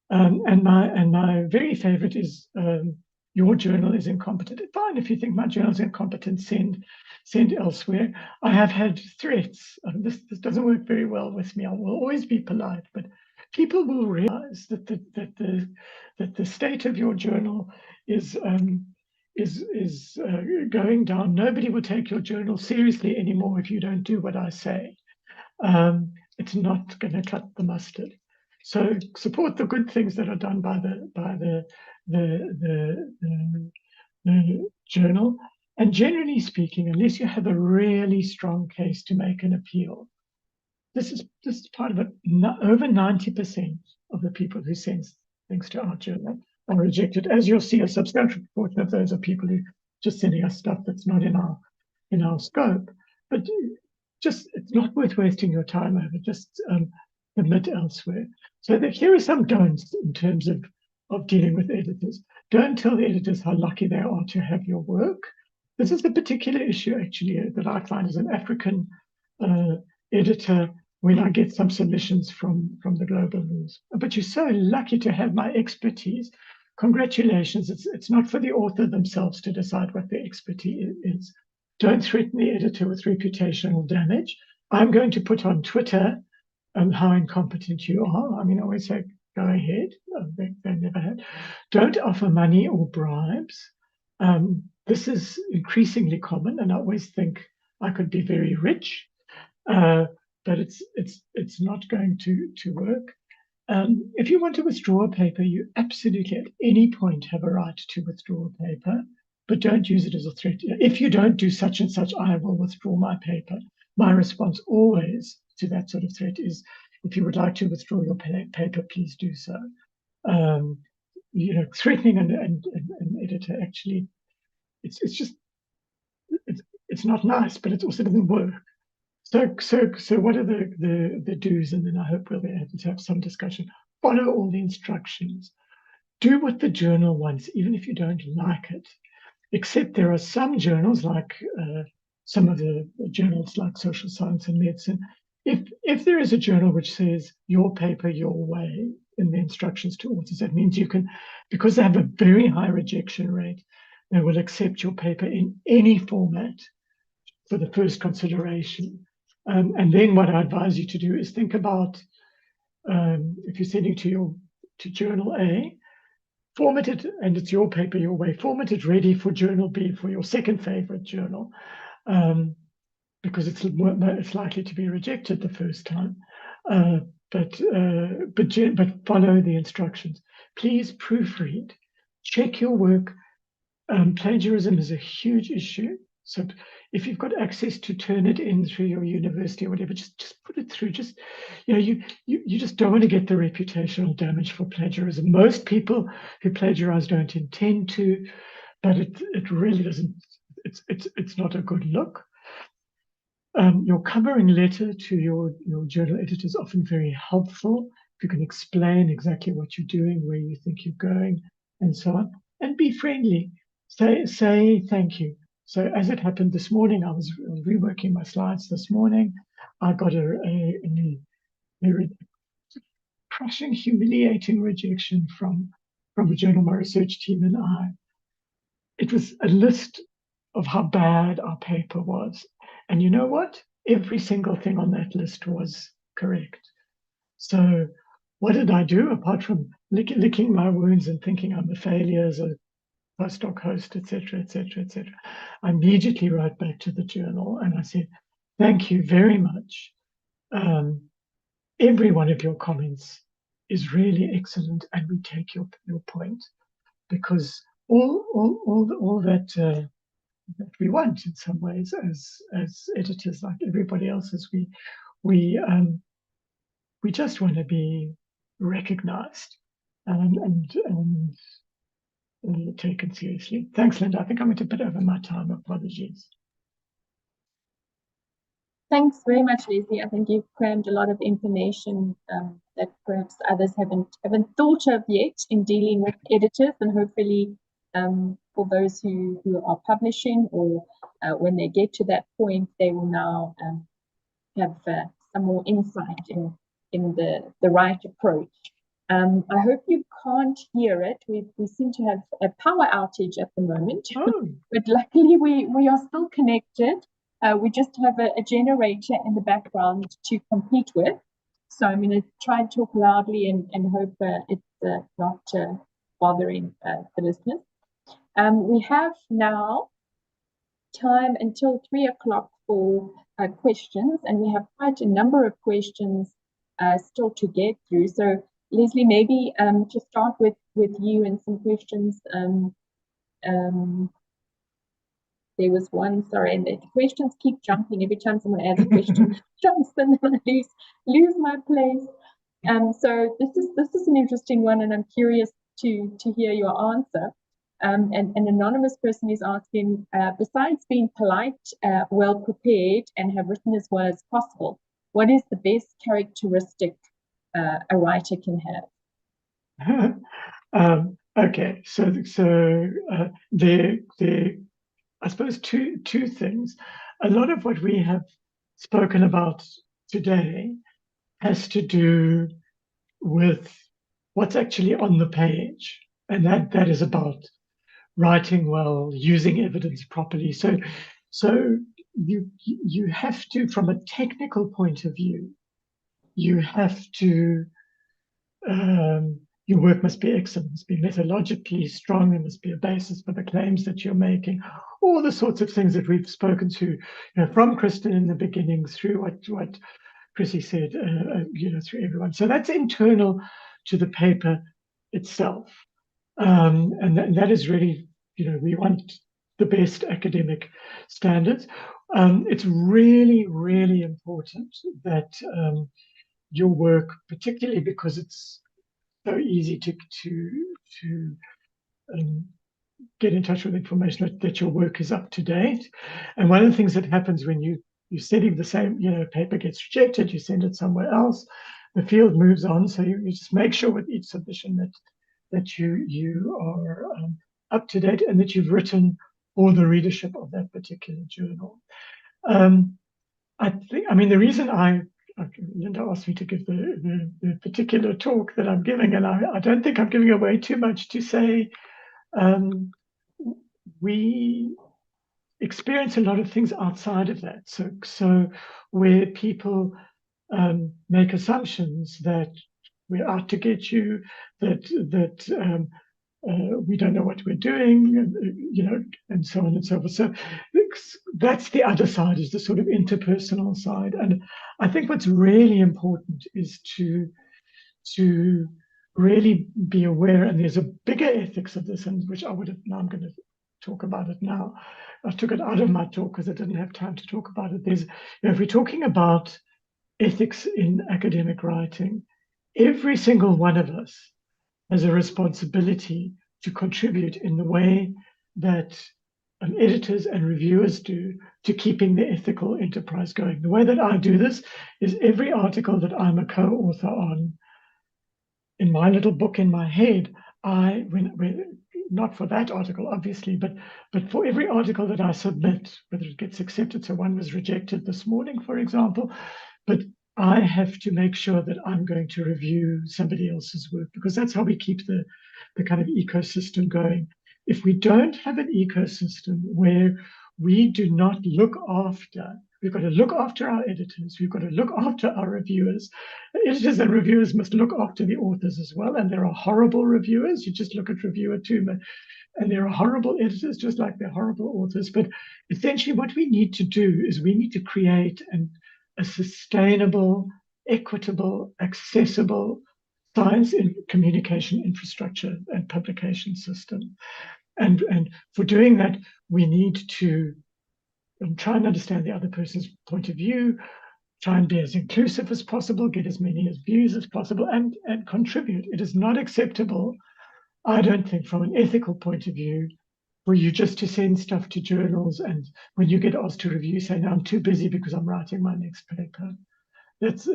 And my very favorite is your journal is incompetent. Fine, if you think my journal is incompetent, send elsewhere. I have had threats. This doesn't work very well with me. I will always be polite, but people will realize that the state of your journal is going down. Nobody will take your journal seriously anymore if you don't do what I say. It's not going to cut the mustard. So support the good things that are done by the journal. And generally speaking, unless you have a really strong case to make an appeal, this is part of it. Over 90% of the people who send things to our journal are rejected. As you'll see, a substantial proportion of those are people who just sending us stuff that's not in our scope. But just, it's not worth wasting your time over. Just submit elsewhere. So here are some don'ts in terms of dealing with editors. Don't tell the editors how lucky they are to have your work. This is the particular issue, actually, that I find as an African editor when I get some submissions from the global news. But you're so lucky to have my expertise. Congratulations. It's not for the author themselves to decide what their expertise is. Don't threaten the editor with reputational damage. I'm going to put on Twitter how incompetent you are. I mean, I always say, go ahead. They never had. Don't offer money or bribes. This is increasingly common, and I always think I could be very rich, but it's not going to work. If you want to withdraw a paper, you absolutely at any point have a right to withdraw a paper, but don't use it as a threat. If you don't do such and such, I will withdraw my paper. My response always to that sort of threat is, if you would like to withdraw your paper, please do so. Threatening an editor, actually, it's not nice, but it also doesn't work. So what are the do's? And then I hope we'll be able to have some discussion. Follow all the instructions. Do what the journal wants, even if you don't like it. Except there are some journals, like some of the journals like Social Science and Medicine. If there is a journal which says your paper, your way in the instructions to authors, that means you can, because they have a very high rejection rate, they will accept your paper in any format for the first consideration. And then what I advise you to do is think about, if you're sending to Journal A, format it, and it's your paper, your way, format it ready for Journal B, for your second favorite journal, because it's likely to be rejected the first time. But follow the instructions. Please proofread, check your work. Plagiarism is a huge issue. So if you've got access to turn it in through your university or whatever, just put it through. Just, you just don't want to get the reputational damage for plagiarism. Most people who plagiarize don't intend to, but it really doesn't. It's not a good look. Your covering letter to your journal editor is often very helpful. If you can explain exactly what you're doing, where you think you're going, and so on, and be friendly. Say thank you. So as it happened this morning, I was reworking my slides this morning. I got a crushing, humiliating rejection from a journal my research team and I. It was a list of how bad our paper was. And you know what? Every single thing on that list was correct. So what did I do, apart from licking my wounds and thinking I'm a failure as a postdoc host, etc., etc., etc.? I immediately wrote back to the journal and I said, thank you very much. Every one of your comments is really excellent, and we take your point, because all that we want in some ways as editors, like everybody else, is we just want to be recognized and taken seriously. Thanks, Lindah. I think I went a bit over my time. Apologies. Thanks very much, Leslie. I think you've crammed a lot of information that perhaps others haven't thought of yet in dealing with editors, and hopefully for those who are publishing, or when they get to that point, they will now have some more insight in the right approach. I hope you can't hear it. We seem to have a power outage at the moment, but luckily we are still connected. We just have a generator in the background to compete with. So I'm going to try and talk loudly and hope it's not bothering the listeners. We have now time until 3 o'clock for questions, and we have quite a number of questions still to get through. So Leslie, maybe to start with you and some questions. There was one, sorry, and the questions keep jumping every time someone adds a question. Jumps, and then I lose my place. So this is an interesting one, and I'm curious to hear your answer. And an anonymous person is asking, besides being polite, well prepared, and have written as well as possible, what is the best characteristic a writer can have? Okay, so there I suppose two things. A lot of what we have spoken about today has to do with what's actually on the page, and that is about writing well, using evidence properly. So you have to, from a technical point of view, you have to your work must be excellent, must be methodologically strong, there must be a basis for the claims that you're making, all the sorts of things that we've spoken to, from Kirstin in the beginning through what Chrissie said, through everyone. So that's internal to the paper itself. And that is really, we want the best academic standards. It's really, really important that your work, particularly because it's so easy to get in touch with information, that your work is up to date. And one of the things that happens when you're sending the same, paper gets rejected, you send it somewhere else, the field moves on. So you just make sure with each submission that you are up to date and that you've written for the readership of that particular journal. The reason Lindah asked me to give the particular talk that I'm giving, and I don't think I'm giving away too much to say we experience a lot of things outside of that. So where people make assumptions that we're out to get you, that we don't know what we're doing, and so on and so forth. So that's the other side, is the sort of interpersonal side. And I think what's really important is to really be aware, and there's a bigger ethics of this, and which I'm going to talk about it now. I took it out of my talk because I didn't have time to talk about it. There's, if we're talking about ethics in academic writing, every single one of us has a responsibility to contribute in the way that editors and reviewers do to keeping the ethical enterprise going. The way that I do this is every article that I'm a co-author on, in my little book in my head, not for that article, obviously, but for every article that I submit, whether it gets accepted. So one was rejected this morning, for example, but I have to make sure that I'm going to review somebody else's work, because that's how we keep the kind of ecosystem going. If we don't have an ecosystem where we do not look after, we've got to look after our editors, we've got to look after our reviewers. Editors and reviewers must look after the authors as well. And there are horrible reviewers. You just look at Reviewer 2, and there are horrible editors, just like there are horrible authors. But essentially what we need to do is we need to create a sustainable, equitable, accessible science and communication infrastructure and publication system. And for doing that, we need to try and understand the other person's point of view, try and be as inclusive as possible, get as many views as possible, and contribute. It is not acceptable, I don't think, from an ethical point of view, for you just to send stuff to journals, and when you get asked to review, say, no, I'm too busy because I'm writing my next paper. That's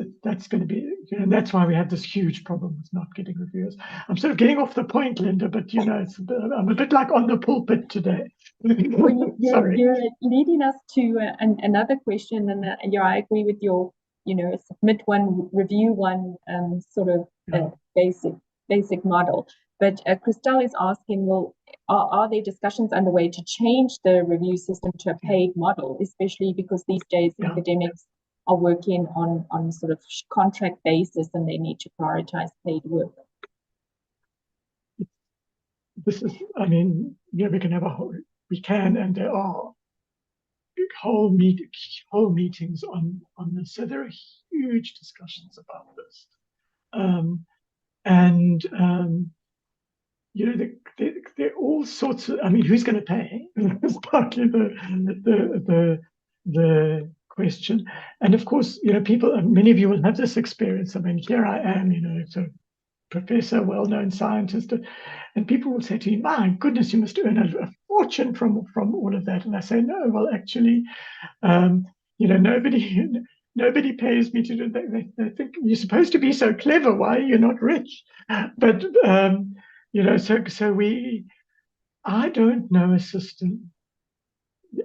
going to be, and that's why we have this huge problem with not getting reviewers. I'm sort of getting off the point, Lindah, but I'm a bit like on the pulpit today. Sorry. You're leading us to another question, and I agree with your, submit one, review one, sort of basic basic model. But Christelle is asking, well, are there discussions underway to change the review system to a paid model, especially because these days academics are working on sort of contract basis and they need to prioritize paid work? This is, I mean, yeah, we can have we can, and there are whole meetings on this. So there are huge discussions about this. You know, there are all sorts of, I mean, who's going to pay? That's partly the question. And of course, you know, many of you will have this experience. I mean, here I am, you know, so professor, well-known scientist, and people will say to me, my goodness, you must earn a fortune from all of that. And I say, no, well, actually, you know, nobody pays me to do that. They think you're supposed to be so clever. Why are you not rich? But you know, so I don't know a system.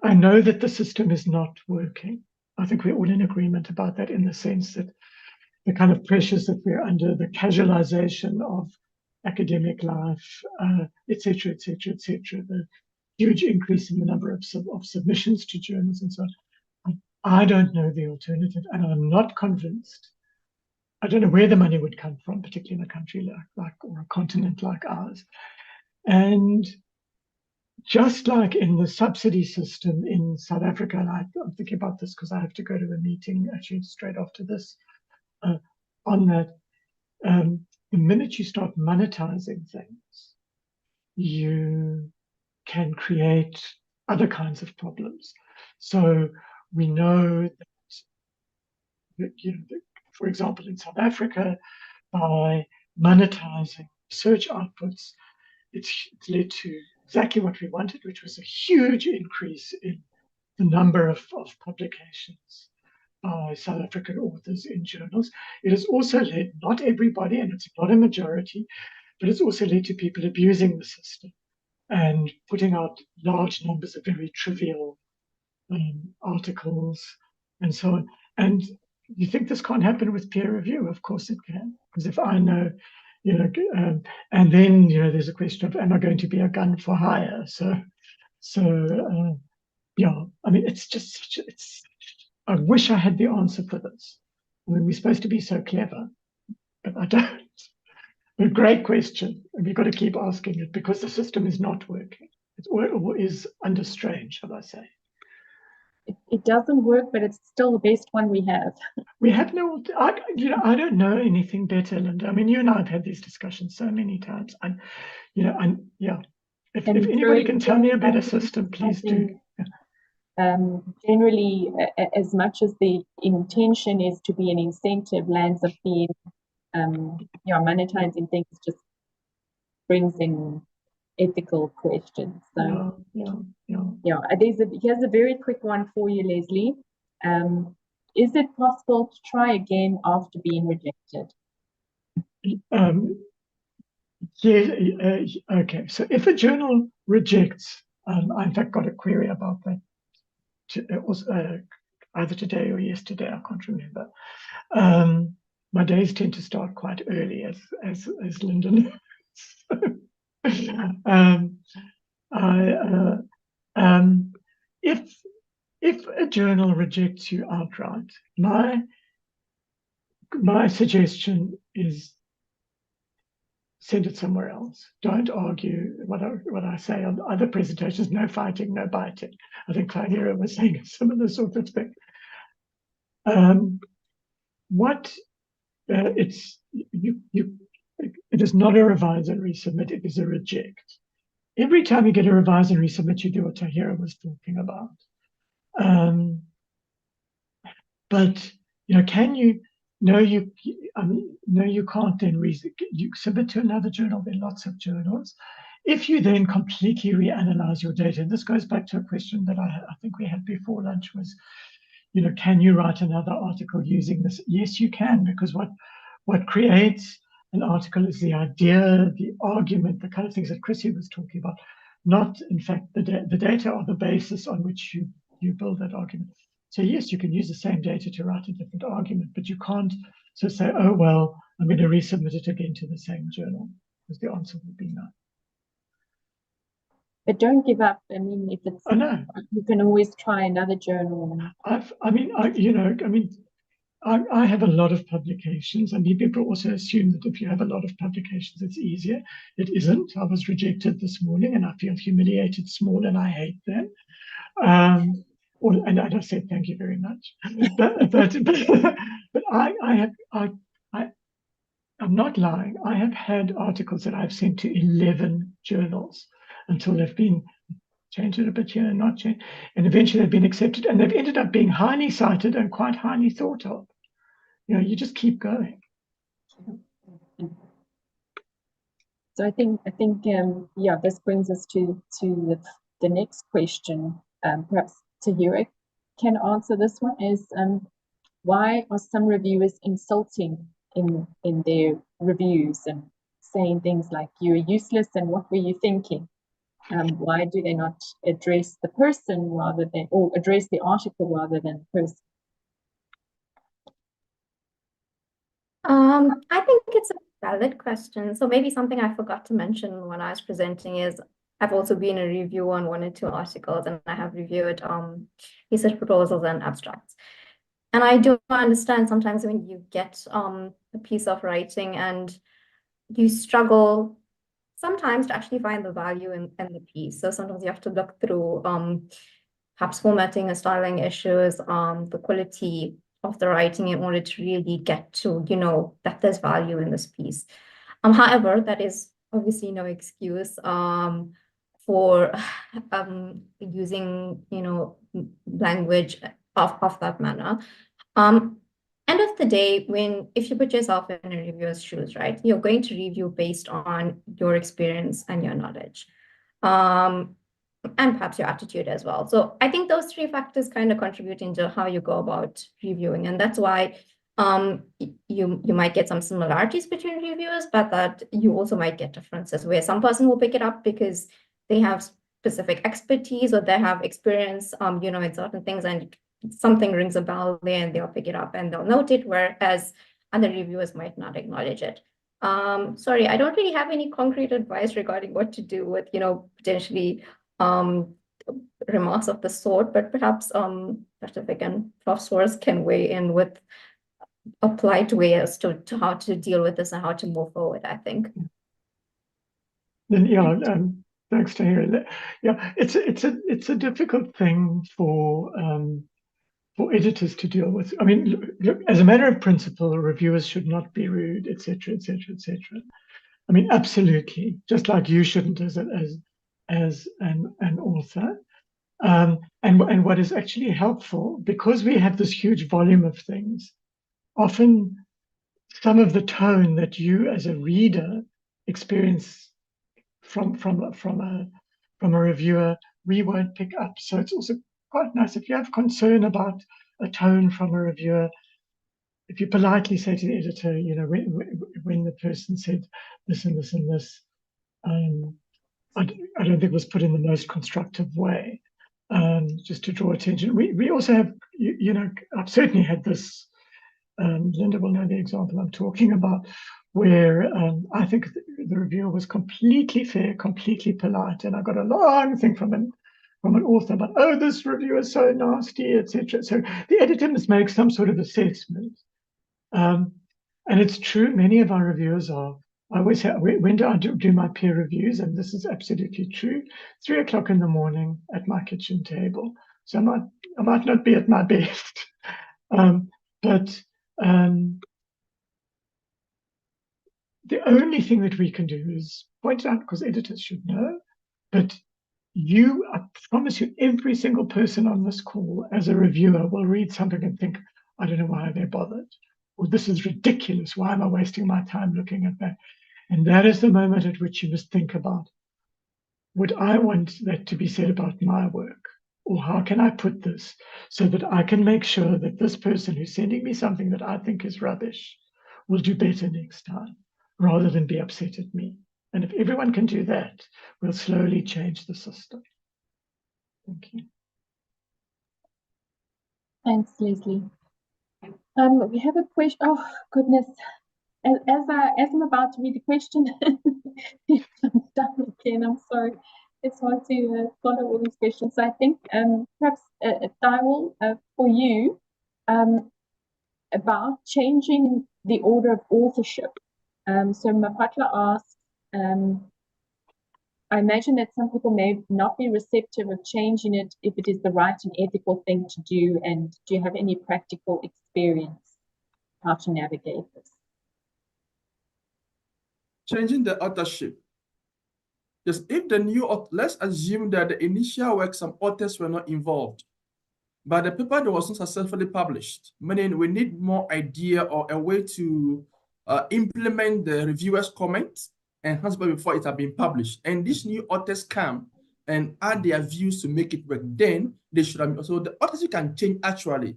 I know that the system is not working. I think we're all in agreement about that, in the sense that the kind of pressures that we're under, the casualization of academic life, et cetera, the huge increase in the number of submissions to journals and so on. I don't know the alternative, and I'm not convinced. I don't know where the money would come from, particularly in a country like or a continent like ours. And just like in the subsidy system in South Africa, and I'm thinking about this because I have to go to a meeting actually straight after this on that, the minute you start monetizing things, you can create other kinds of problems. So we know that you know, for example, in South Africa, by monetizing research outputs, it's led to exactly what we wanted, which was a huge increase in the number of publications by South African authors in journals. It has also led, not everybody, and it's not a majority, but it's also led to people abusing the system and putting out large numbers of very trivial articles and so on. And you think this can't happen with peer review? Of course it can, because if I know, you know, and then, you know, there's a question of, am I going to be a gun for hire? So yeah, I mean, it's just, I wish I had the answer for this. I mean, we're supposed to be so clever, but I don't. A great question, and we've got to keep asking it, because the system is not working. It is under strain, shall I say. It doesn't work, but it's still the best one we have. We have no, you know, I don't know anything better, Lindah. I mean, you and I have had these discussions so many times. Yeah, if anybody can tell me a better system, please do. Generally, as much as the intention is to be an incentive, lands up being, monetizing things just brings in ethical questions. So here's a very quick one for you, Leslie. Is it possible to try again after being rejected? Okay. So if a journal rejects, I in fact got a query about that either today or yesterday, I can't remember. My days tend to start quite early, as Lindah knows. If a journal rejects you outright, my suggestion is send it somewhere else. Don't argue what I say on other presentations. No fighting, no biting. I think Taahira was saying a similar sort of thing. It is not a revise and resubmit, it is a reject. Every time you get a revise and resubmit, you do what Taahira was talking about. But you know, can you? No, you can't then you submit to another journal. There are lots of journals. If you then completely reanalyze your data, and this goes back to a question that I think we had before lunch, was, you know, can you write another article using this? Yes, you can, because what creates an article is the idea, the argument, the kind of things that Chrissie was talking about, not, in fact, the data are the basis on which you build that argument. So yes, you can use the same data to write a different argument, but you can't so say, oh, well, I'm going to resubmit it again to the same journal, because the answer would be no. But don't give up. I mean, if it's, I know. You can always try another journal. I have a lot of publications, and people also assume that if you have a lot of publications, it's easier. It isn't. I was rejected this morning, and I feel humiliated, small, and I hate them. And I said thank you very much. But I'm not lying. I have had articles that I've sent to 11 journals until they've been changed a bit here and not changed, and eventually they've been accepted, and they've ended up being highly cited and quite highly thought of. You just keep going. So I think yeah, this brings us to the next question. Perhaps Taahira can answer this one. Is why are some reviewers insulting in their reviews and saying things like "you're useless" and "what were you thinking"? Why do they not address the person rather than, or address the article rather than the person? I think it's a valid question. So maybe something I forgot to mention when I was presenting is I've also been a reviewer on 1 or 2 articles, and I have reviewed research proposals and abstracts. And I do understand sometimes when you get a piece of writing and you struggle sometimes to actually find the value in the piece. So sometimes you have to look through perhaps formatting and styling issues, the quality of the writing in order to really get to, that there's value in this piece. However, that is obviously no excuse for using, language of that manner. End of the day, if you put yourself in a reviewer's shoes, right, you're going to review based on your experience and your knowledge, and perhaps your attitude as well. So I think those 3 factors kind of contribute into how you go about reviewing, and that's why you might get some similarities between reviewers, but that you also might get differences where some person will pick it up because they have specific expertise or they have experience, in certain things, and something rings a bell there and they'll pick it up and they'll note it, whereas other reviewers might not acknowledge it. Sorry, I don't really have any concrete advice regarding what to do with, potentially remarks of the sort, but perhaps Dr. Vic and Prof. Swartz can weigh in with applied ways to how to deal with this and how to move forward, I think. Then, thanks to hear that. Yeah, it's a difficult thing for editors to deal with. I mean, look, as a matter of principle, reviewers should not be rude, etc., etc., etc. I mean, absolutely, just like you shouldn't as an author. And what is actually helpful, because we have this huge volume of things, often some of the tone that you as a reader experience from a reviewer, we won't pick up. So it's also quite nice if you have concern about a tone from a reviewer, if you politely say to the editor, when the person said this and this and this, I don't think it was put in the most constructive way, just to draw attention. We also have, I've certainly had this, Lindah will know the example I'm talking about, where I think the reviewer was completely fair, completely polite, and I got a long thing from an author about, oh, this review is so nasty, etc. So the editor must make some sort of assessment. And it's true, many of our reviewers are, I always have, when do I do my peer reviews? And this is absolutely true, 3 o'clock in the morning at my kitchen table. So I might not be at my best. But the only thing that we can do is point out, because editors should know, but I promise you, every single person on this call as a reviewer will read something and think, I don't know why they bothered, or this is ridiculous, why am I wasting my time looking at that? And that is the moment at which you must think about, would I want that to be said about my work? Or how can I put this so that I can make sure that this person who's sending me something that I think is rubbish will do better next time, rather than be upset at me. And if everyone can do that, we'll slowly change the system. Thank you. Thanks, Leslie. We have a question. Oh, goodness. As I'm about to read the question, I'm done again. I'm sorry. It's hard to follow all these questions. So I think perhaps Thywill, for you, about changing the order of authorship. So Mapatla asks, I imagine that some people may not be receptive of changing it if it is the right and ethical thing to do. And do you have any practical experience how to navigate this? Changing the authorship. Yes, if the new, let's assume that the initial work, some authors were not involved, but the paper that was not successfully published, meaning we need more idea or a way to implement the reviewer's comments and before it had been published. And these new authors come and add their views to make it work. Then they should have, so the authors can change actually.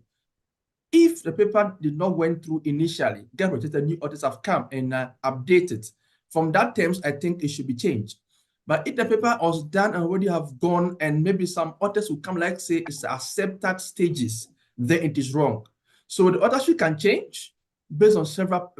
If the paper did not went through initially, get the new authors have come and updated. From that terms, I think it should be changed. But if the paper was done and already have gone, and maybe some authors will come, like say it's accepted stages, then it is wrong. So the authorship can change based on several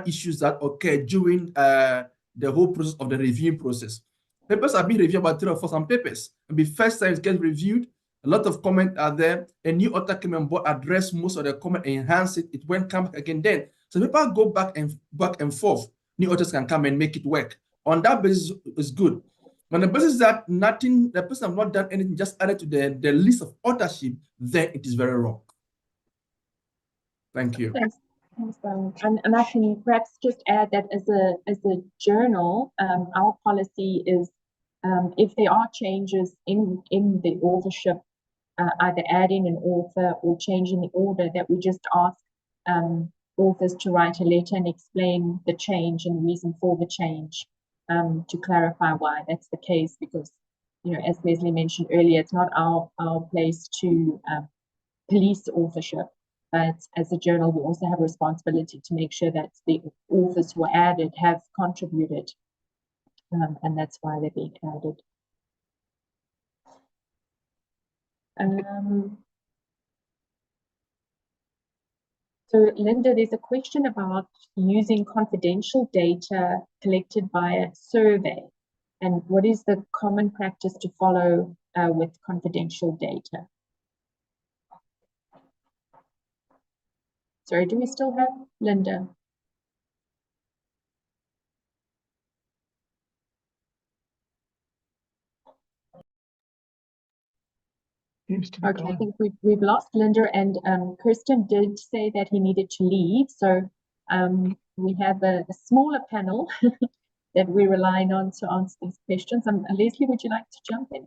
issues that occur during the whole process of the reviewing process. Papers are being reviewed about 3 or 4 some papers. And the first time it gets reviewed, a lot of comments are there. A new author came on board, address most of the comment, enhance it. It went come back again. Then so people go back and forth. New authors can come and make it work. On that basis, it's good. On the basis that nothing, the person have not done anything, just added to the list of authorship, then it is very wrong. Thank you. Thanks. And I can perhaps just add that as a journal, our policy is if there are changes in the authorship, either adding an author or changing the order, that we just ask authors to write a letter and explain the change and the reason for the change, to clarify why that's the case, because, you know, as Leslie mentioned earlier, it's not our place to police authorship, but as a journal, we also have a responsibility to make sure that the authors who are added have contributed, and that's why they're being added. So Lindah, there's a question about using confidential data collected by a survey, and what is the common practice to follow with confidential data? Sorry, do we still have Lindah? Okay, I think we've lost Lindah, and Kirstin did say that he needed to leave. So we have a smaller panel that we're relying on to answer these questions. Leslie, would you like to jump in?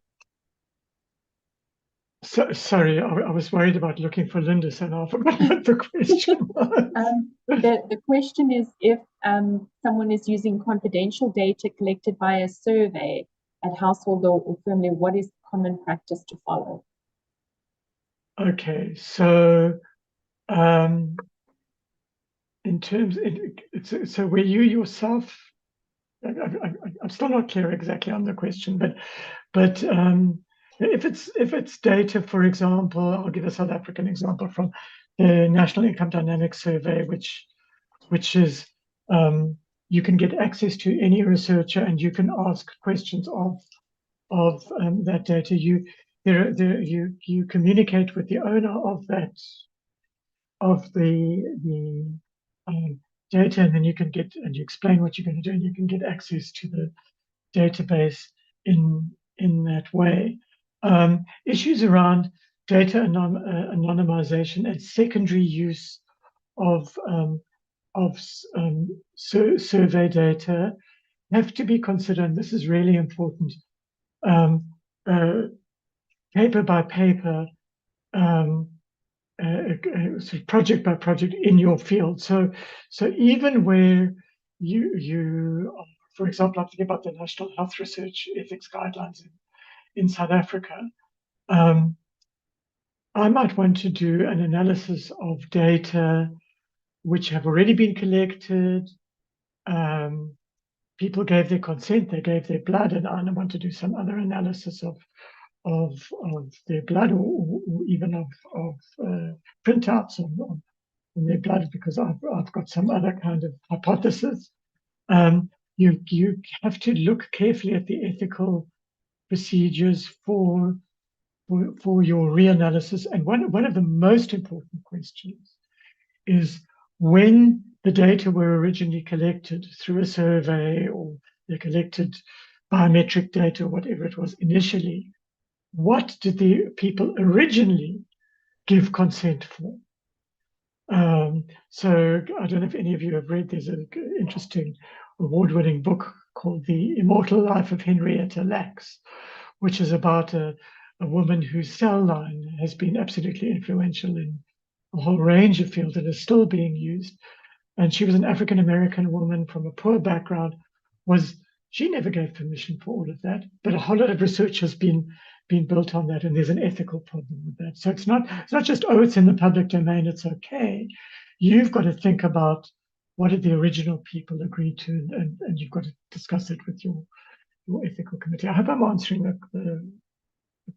So, sorry, I was worried about looking for Lindah, so now I forgot what the question was. The question is if someone is using confidential data collected by a survey at household or family, what is common practice to follow? Okay, so in terms, so were you yourself? I'm still not clear exactly on the question, but if it's data, for example, I'll give a South African example from the National Income Dynamics Survey, which is you can get access to any researcher and you can ask questions of that data. You communicate with the owner of the data, and then you can get, and you explain what you're going to do, and you can get access to the database in that way. Issues around data anonymization and secondary use of survey data have to be considered, and this is really important, paper by paper, sort of project by project in your field. So even where you for example, I'm thinking about the National Health Research Ethics Guidelines in South Africa, I might want to do an analysis of data which have already been collected. People gave their consent, they gave their blood, and I want to do some other analysis of their blood, or even of printouts in their blood, because I've got some other kind of hypothesis. You have to look carefully at the ethical procedures for your reanalysis. And one of the most important questions is, when the data were originally collected through a survey, or they collected biometric data, whatever it was initially, what did the people originally give consent for? So I don't know if any of you have read, there's an interesting award-winning book called The Immortal Life of Henrietta Lacks, which is about a woman whose cell line has been absolutely influential in a whole range of fields and is still being used. And she was an African-American woman from a poor background. She never gave permission for all of that, but a whole lot of research has been built on that, and there's an ethical problem with that. So it's not just, oh, it's in the public domain, it's okay. You've got to think about what did the original people agree to, and you've got to discuss it with your ethical committee. I hope I'm answering the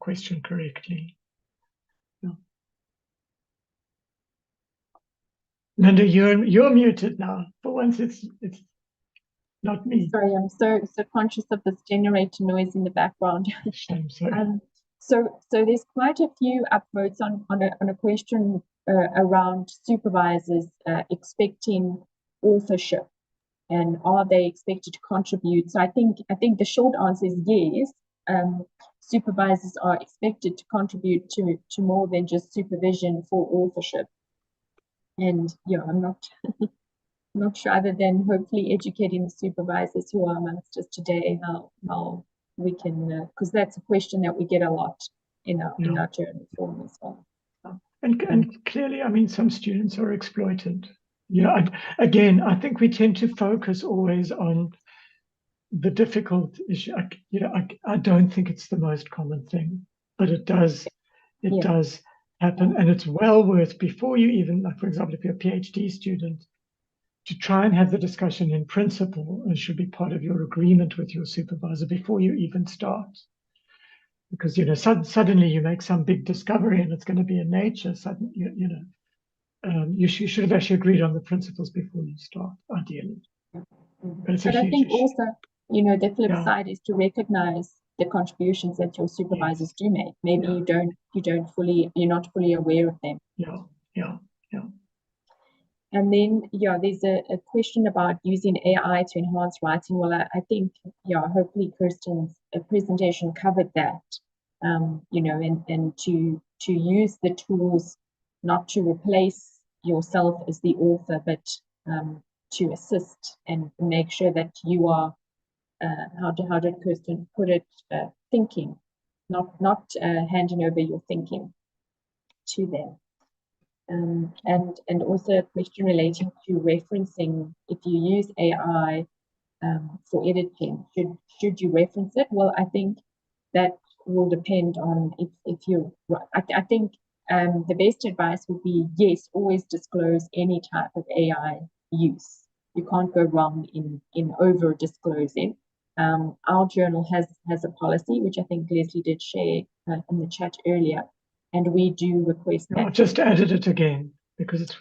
question correctly. Yeah. Lindah, you're muted now. For once, it's not me. Sorry, I'm so conscious of this generator noise in the background. I'm sorry. So there's quite a few upvotes on a question around supervisors expecting authorship, and are they expected to contribute? So I think the short answer is yes. Supervisors are expected to contribute to more than just supervision for authorship. And yeah, I'm not sure, other than hopefully educating the supervisors who are amongst us today, how we can, because that's a question that we get a lot in our journal form as well. And clearly, I mean, some students are exploited. Again, I think we tend to focus always on the difficult issue. I don't think it's the most common thing, but it does happen, and it's well worth, before you even, like, for example, if you're a PhD student, to try and have the discussion in principle, and should be part of your agreement with your supervisor before you even start. Because suddenly you make some big discovery and it's going to be in Nature. You should have actually agreed on the principles before you start, ideally. But I think also, the flip side is to recognize the contributions that your supervisors do make. Maybe you're not fully aware of them. Yeah. And then, there's a question about using AI to enhance writing. Well, I think, hopefully Kirstin's presentation covered that, and to use the tools not to replace yourself as the author, but to assist and make sure that you are, how did Kirstin put it, thinking, not handing over your thinking to them. And also a question relating to referencing. If you use AI for editing, should you reference it? Well, I think that will depend on if you. I think the best advice would be, yes, always disclose any type of AI use. You can't go wrong in over disclosing. Our journal has a policy, which I think Leslie did share in the chat earlier. And we do request that. I just added it again because it's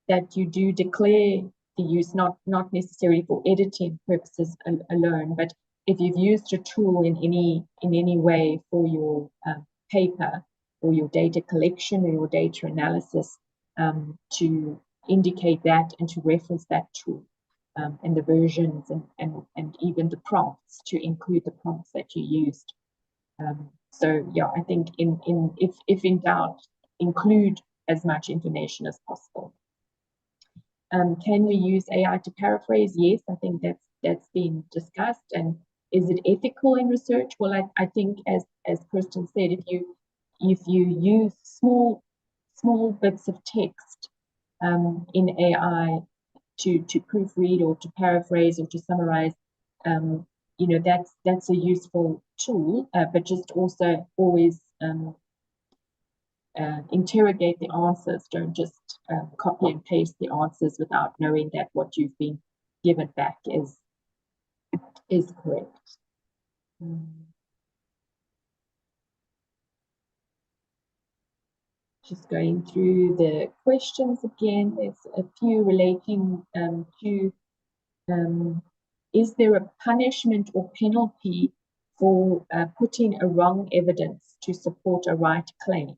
that you do declare the use, not necessarily for editing purposes alone, but if you've used a tool in any way for your paper or your data collection or your data analysis, to indicate that and to reference that tool, and the versions and even the prompts, to include the prompts that you used. So I think if in doubt, include as much information as possible. Can we use AI to paraphrase? Yes, I think that's been discussed. And is it ethical in research? Well, I think as Kirstin said, if you use small bits of text in AI to proofread or to paraphrase or to summarize, that's a useful tool, but just also always interrogate the answers. Don't just copy and paste the answers without knowing that what you've been given back is correct. Just going through the questions again. There's a few relating to is there a punishment or penalty for putting a wrong evidence to support a right claim?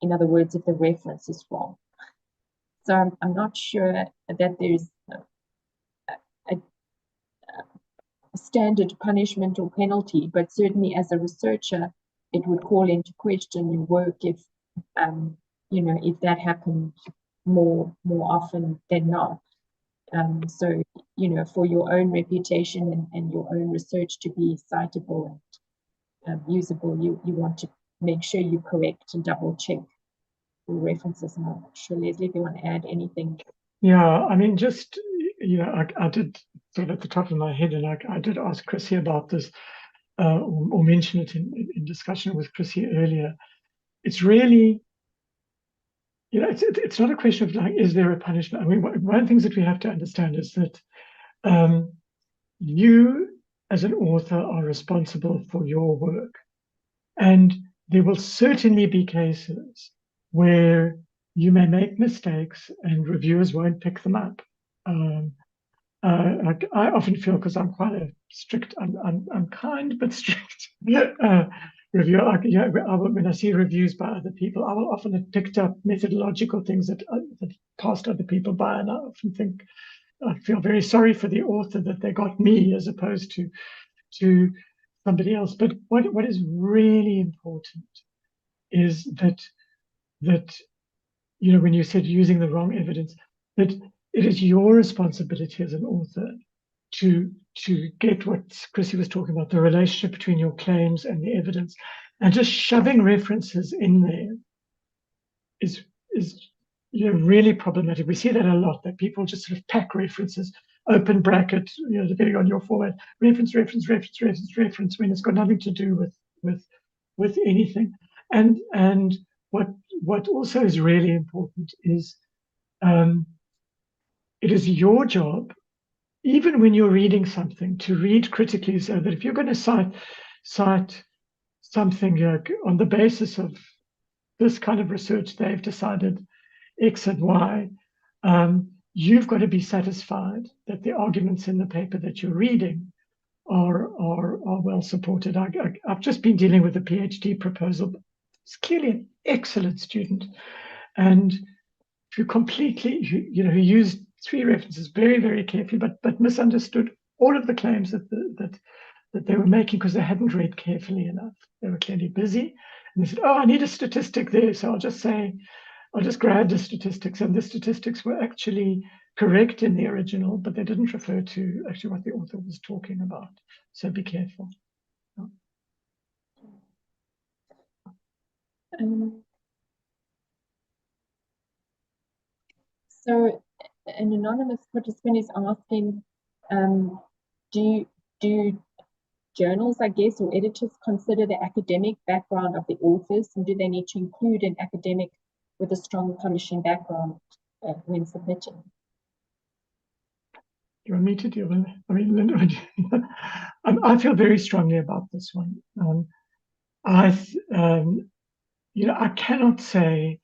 In other words, if the reference is wrong. So I'm not sure that there's a standard punishment or penalty, but certainly as a researcher, it would call into question your work if if that happened more often than not. So for your own reputation and your own research to be citable and usable, you want to make sure you correct and double check your references. I'm not sure, Leslie, if you want to add anything. Yeah, I mean, just I did sort of at the top of my head, and I did ask Chrissie about this, or mention it in discussion with Chrissie earlier. It's really, it's not a question of like, is there a punishment? I mean, one of the things that we have to understand is that you as an author are responsible for your work, and there will certainly be cases where you may make mistakes and reviewers won't pick them up. I often feel, because I'm quite a strict, I'm kind but strict reviewer. When I see reviews by other people, I will often have picked up methodological things that passed other people by, and I often think I feel very sorry for the author that they got me as opposed to somebody else. But what is really important is that when you said using the wrong evidence, that it is your responsibility as an author to get what Chrissie was talking about, the relationship between your claims and the evidence, and just shoving references in there is really problematic. We see that a lot, that people just sort of pack references, open bracket, depending on your format, reference, when it's got nothing to do with anything. And what also is really important is it is your job, even when you're reading something, to read critically, so that if you're going to cite something on the basis of this kind of research, they've decided X and Y, you've got to be satisfied that the arguments in the paper that you're reading are well supported. I've just been dealing with a PhD proposal. It's clearly an excellent student, and who completely, who used 3 references very, very carefully, but misunderstood all of the claims that they were making because they hadn't read carefully enough. They were clearly busy, and they said, "Oh, I need a statistic there, so I'll just grab the statistics," and the statistics were actually correct in the original, but they didn't refer to actually what the author was talking about. So be careful. So an anonymous participant is asking, do journals, I guess, or editors consider the academic background of the authors, and do they need to include an academic with a strong publishing background when submitting? You want me to deal with it? I mean, Lindah, I feel very strongly about this one. I cannot say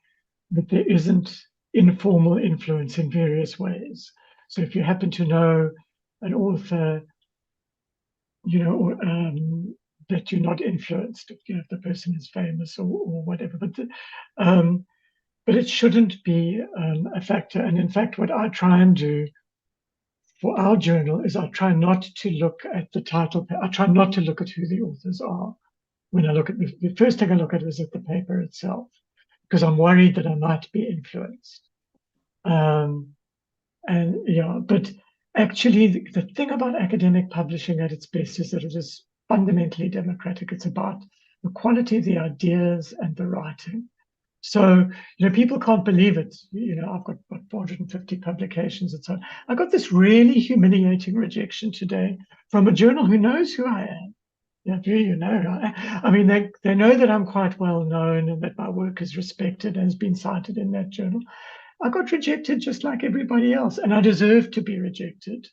that there isn't informal influence in various ways. So if you happen to know an author, that you're not influenced, if the person is famous or whatever, but it shouldn't be a factor. And in fact, what I try and do for our journal is I try not to look at the title. I try not to look at who the authors are. When I look at the first thing I look at is at the paper itself, because I'm worried that I might be influenced. But actually the thing about academic publishing at its best is that it is fundamentally democratic. It's about the quality of the ideas and the writing. So, people can't believe it. I've got 450 publications and so on. I got this really humiliating rejection today from a journal who knows who I am. I mean, they know that I'm quite well known and that my work is respected and has been cited in that journal. I got rejected just like everybody else, and I deserved to be rejected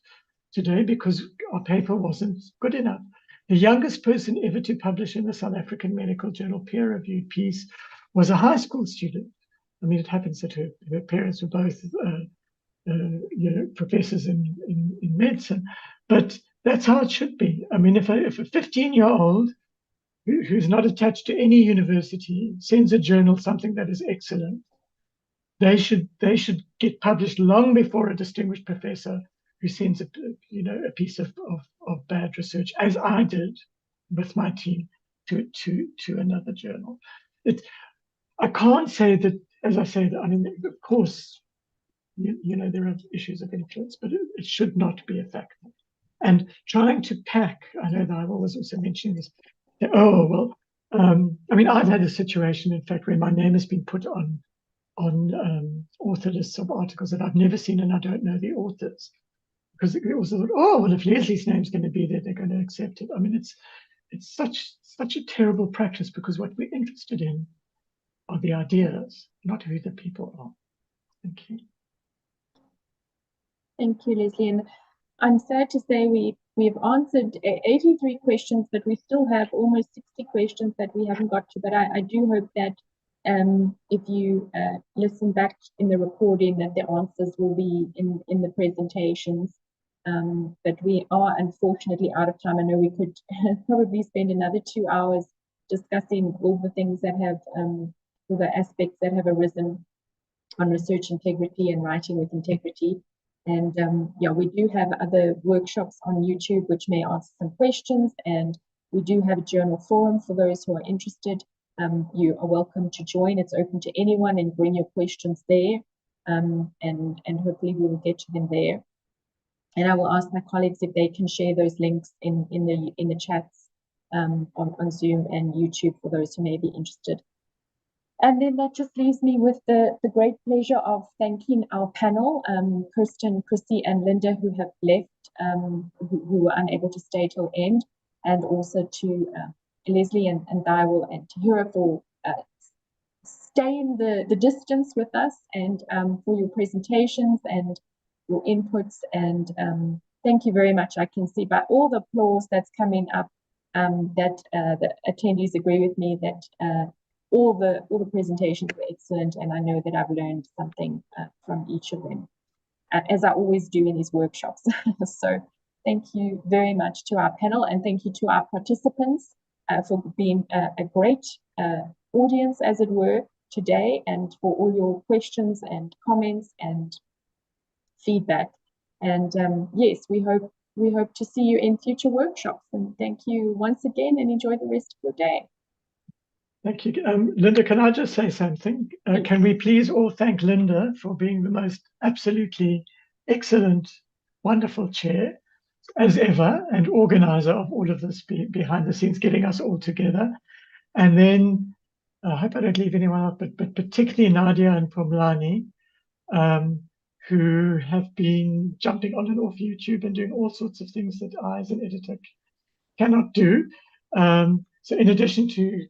today because our paper wasn't good enough. The youngest person ever to publish in the South African Medical Journal peer-reviewed piece was a high school student I mean, it happens that her parents were both, professors in medicine, but that's how it should be. I mean, if a 15-year-old who's not attached to any university sends a journal something that is excellent, they should get published long before a distinguished professor who sends a piece of bad research, as I did with my team, to another journal. I can't say that, as I said, I mean, of course, there are issues of influence, but it should not be a factor. And trying to pack, I know that I was also mentioning this, oh, well, I mean, I've had a situation, in fact, where my name has been put on author lists of articles that I've never seen, and I don't know the authors. Because it was thought, oh, well, if Leslie's name's going to be there, they're going to accept it. I mean, it's such a terrible practice, because what we're interested in are the ideas, not who the people are. Thank you. Thank you, Leslie. And I'm sad to say we've answered 83 questions, but we still have almost 60 questions that we haven't got to. But I do hope that if you listen back in the recording, that the answers will be in the presentations. But we are unfortunately out of time. I know we could probably spend another 2 hours discussing all the things that have, all the aspects that have arisen on research integrity and writing with integrity. And yeah, we do have other workshops on YouTube which may answer some questions, and we do have a journal forum for those who are interested. You are welcome to join. It's open to anyone, and bring your questions there, and hopefully we will get to them there. And I will ask my colleagues if they can share those links in the chats on Zoom and YouTube for those who may be interested. And then that just leaves me with the great pleasure of thanking our panel, Kirstin, Chrissie, and Lindah, who have left, who were unable to stay till end, and also to Leslie and Thywill and Taahira for staying the distance with us, and for your presentations and your inputs. And thank you very much. I can see by all the applause that's coming up that the attendees agree with me that all the presentations were excellent, and I know that I've learned something from each of them, as I always do in these workshops. So thank you very much to our panel, and thank you to our participants for being a great audience, as it were, today, and for all your questions and comments and feedback. And yes, we hope to see you in future workshops. And thank you once again, and enjoy the rest of your day. Thank you. Lindah, can I just say something? Can we please all thank Lindah for being the most absolutely excellent, wonderful chair, as ever, and organizer of all of this behind the scenes, getting us all together. And then, I hope I don't leave anyone out, but particularly Nadia and Pumlani, who have been jumping on and off YouTube and doing all sorts of things that I, as an editor, cannot do. So in addition to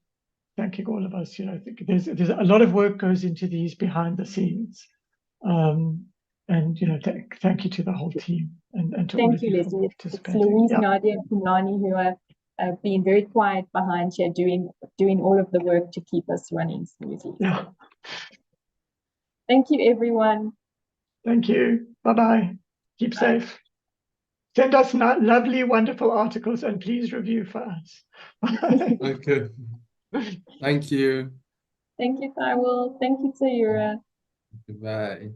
thanking all of us, I think there's a lot of work goes into these behind the scenes, and thank you to the whole team, and to all of you for participating. It's Louise, Nadia, and Pumlani who are being very quiet behind here, doing all of the work to keep us running smoothly. Yeah. Thank you, everyone. Thank you. Bye-bye. Keep safe. Send us lovely, wonderful articles, and please review for us. Okay. Thank you. Thank you, Thywill. Thank you, Taahira. Goodbye.